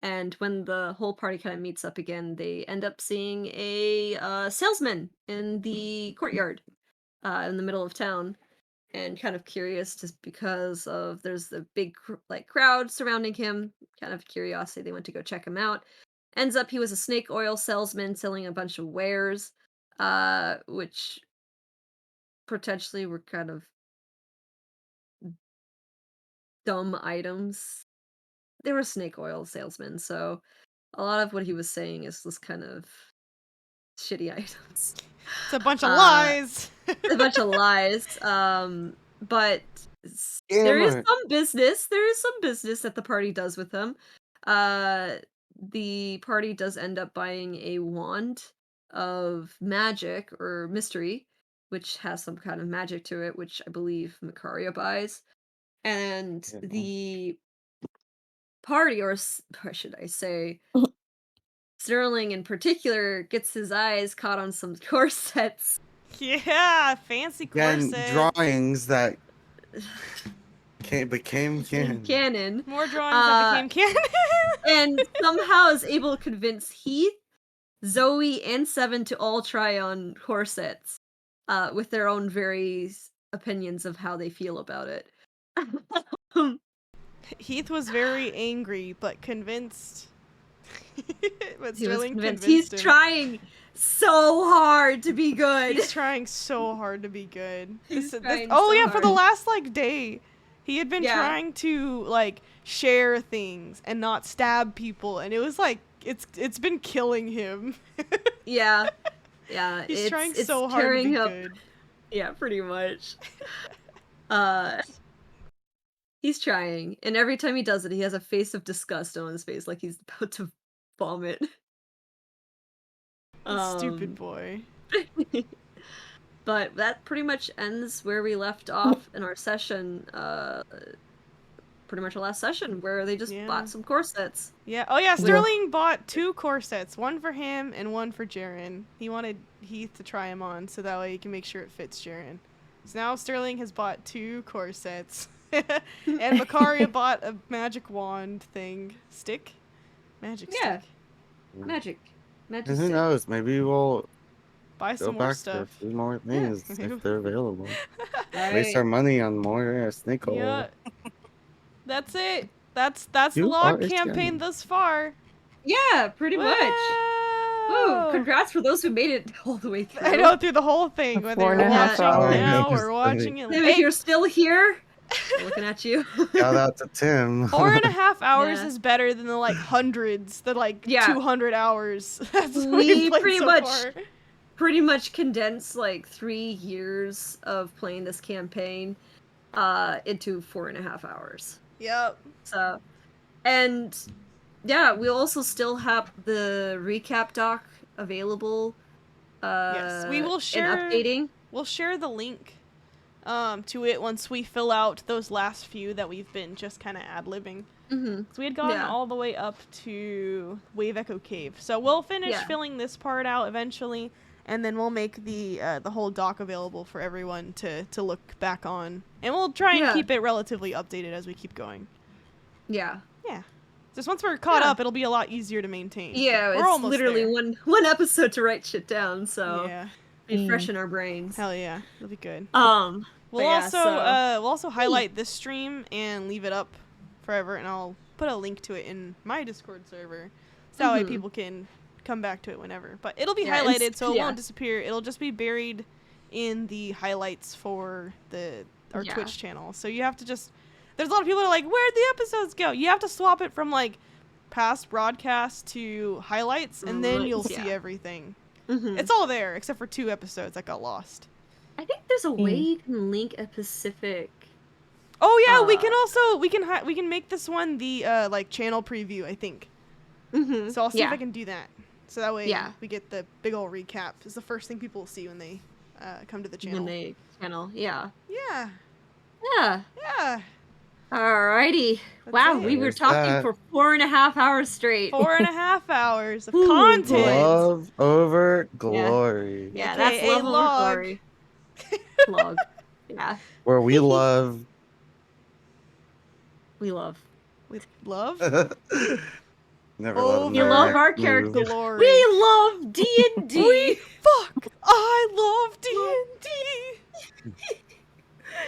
And when the whole party kind of meets up again, they end up seeing a salesman in the courtyard in the middle of town, and kind of curious just because of there's the big crowd surrounding him. Kind of curiosity, they went to go check him out. Ends up he was a snake oil salesman selling a bunch of wares, which potentially were kind of dumb items. They were snake oil salesmen, so a lot of what he was saying is this kind of shitty items. It's a bunch of uh, lies. A bunch of lies. But there is Scammer. some business. There is some business that the party does with him. The party does end up buying a wand of magic or mystery, which has some kind of magic to it, which I believe Mikaria buys. And Mhm. the party, or should I say, Sterling in particular, gets his eyes caught on some corsets. Yeah, fancy Again, corset. drawings that became canon. Canon. More drawings that became canon. And somehow is able to convince Heath, Zoe, and Seven to all try on corsets, with their own various opinions of how they feel about it. Heath was very angry, but convinced. But He was Sterling convinced. convinced He's him. trying so hard to be good. He's trying so hard to be good. He's This- trying oh so yeah, for the hard. last like day, he had been Yeah. trying to like share things and not stab people, and it was like it's been killing him. Yeah. Yeah. He's trying it's so hard to tearing be up. good. Yeah, pretty much. He's trying, and every time he does it, he has a face of disgust on his face, like he's about to vomit. Stupid boy. But that pretty much ends where we left off in our session. Pretty much our last session, where they just Yeah. bought some corsets. Yeah. Oh yeah, Sterling bought 2 corsets, one for him and one for Jaren. He wanted Heath to try him on, so that way he can make sure it fits Jaren. So now Sterling has bought 2 corsets, and Makaria bought a magic wand thing, stick, magic Yeah. stick. Magic. Magic. And who stick. knows? Maybe we'll Buy go some more back for a stuff. few more things maybe. if they're available. Right. Waste our money on more snake oil. Yeah. That's it. That's the You log are a campaign gem. thus far. Yeah, pretty much. Ooh, Whoa! congrats for those who made it all the way through. I know, through the whole thing, whether Four you're and a half watching hours. now Yeah. or watching it. And if Hey, you're still here, Looking at you. Shout out to Tim. 4.5 hours Yeah. is better than the like hundreds, the like Yeah. 200 hours. That's what We we've played pretty so much- far. Pretty much condensed like 3 years of playing this campaign into 4.5 hours. Yep. So, and yeah, we also still have the recap doc available. Yes, we will and share- updating. We'll share the link to it once we fill out those last few that we've been just kind of ad-libbing. Mm-hmm. So we had gone Yeah. all the way up to Wave Echo Cave. So we'll finish Yeah. filling this part out eventually, and then we'll make the whole doc available for everyone to look back on. And we'll try and Yeah. keep it relatively updated as we keep going. Yeah. Just once we're caught Yeah. up, it'll be a lot easier to maintain. Yeah, We're it's almost literally there. one episode to write shit down, so Yeah. be fresh in our brains. Hell yeah. It'll be good. We'll We'll yeah, also so- we'll also highlight this stream and leave it up forever, and I'll put a link to it in my Discord server, so that way Mhm. people can come back to it whenever. But it'll be Yeah, and highlighted, so it yeah. won't disappear. It'll just be buried in the highlights for our Yeah. Twitch channel. So you have to just. There's a lot of people that are like, where'd the episodes go? You have to swap it from like past broadcasts to highlights, and then Right, you'll see yeah. everything. Mhm. It's all there except for 2 episodes that got lost. I think there's a way you can link a specific. Oh yeah, we Uh, can also we can make this one the like channel preview, I think. Mm-hmm. So I'll see yeah. if I can do that. So that way Yeah. we get the big old recap. Is the first thing people will see when they come to the channel. When they channel, yeah, Yeah. yeah. Yeah. Alrighty. That's Wow, it. we were There's talking that. for 4.5 hours straight. 4.5 hours of Ooh, content. boy. Love over glory. Yeah, AKA that's love over log. glory. Log. Yeah, Where we love. we love. We love Never Oh, let 'em we know love that our move. character. glory. We love D&D. Fuck. I love D&D.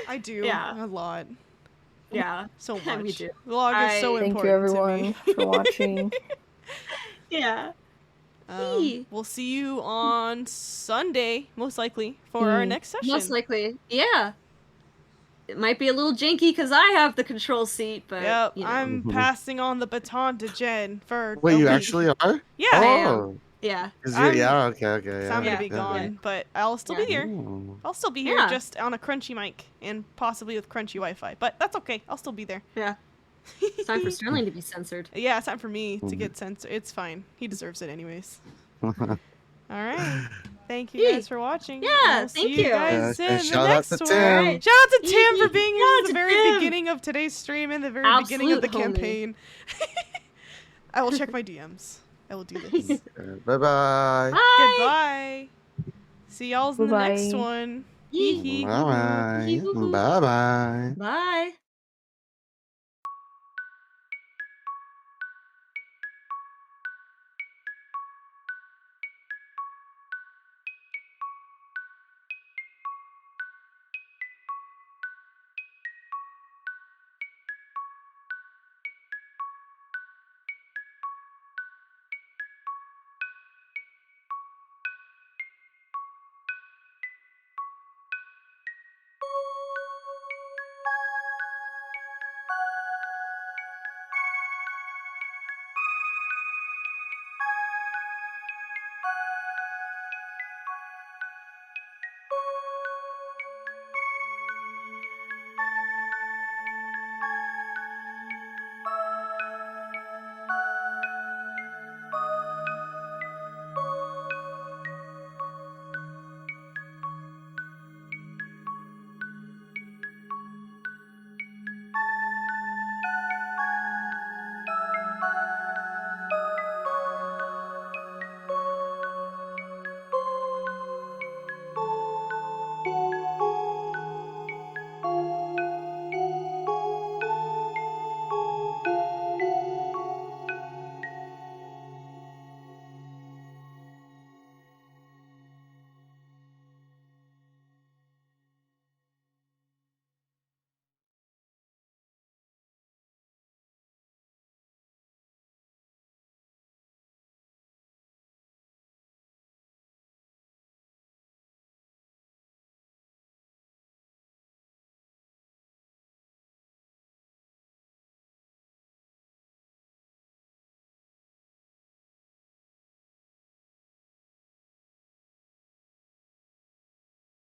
I do. Yeah. A lot. Yeah, So Yeah, much. we do. Log is so I- Thank you, important to everyone, me. for watching. yeah. We'll see you on Sunday, most likely, for our next session. Most likely, yeah. It might be a little janky because I have the control seat, but Yep, you know. I'm Mhm. passing on the baton to Jen for. Wait, a you week. actually are? Yeah, Oh. yeah. 'Cause I'm- yeah, okay, okay. so Yeah, I'm gonna Yeah, be yeah, gone, but I'll still be Yeah. here. Ooh. I'll still be here, Yeah. just on a crunchy mic and possibly with crunchy Wi-Fi. But that's okay. I'll still be there. Yeah. It's time for Sterling to be censored. Yeah, it's time for me to Mhm. get censored. It's fine. He deserves it anyways. Yeah, All right. Thank you Yeah. guys for watching. Yeah, and I'll see thank you you. guys and in shout the out next to one. Tim. Alright. Shout out to Tim for being here Shout at out the to very Tim. beginning of today's stream and the very beginning of the Absolute homie. campaign. I will check my DMs. I will do this. Bye bye. Bye. Goodbye. See y'all in the next Bye-bye. one. Yee. Hee hee. Bye bye. Bye bye. Bye.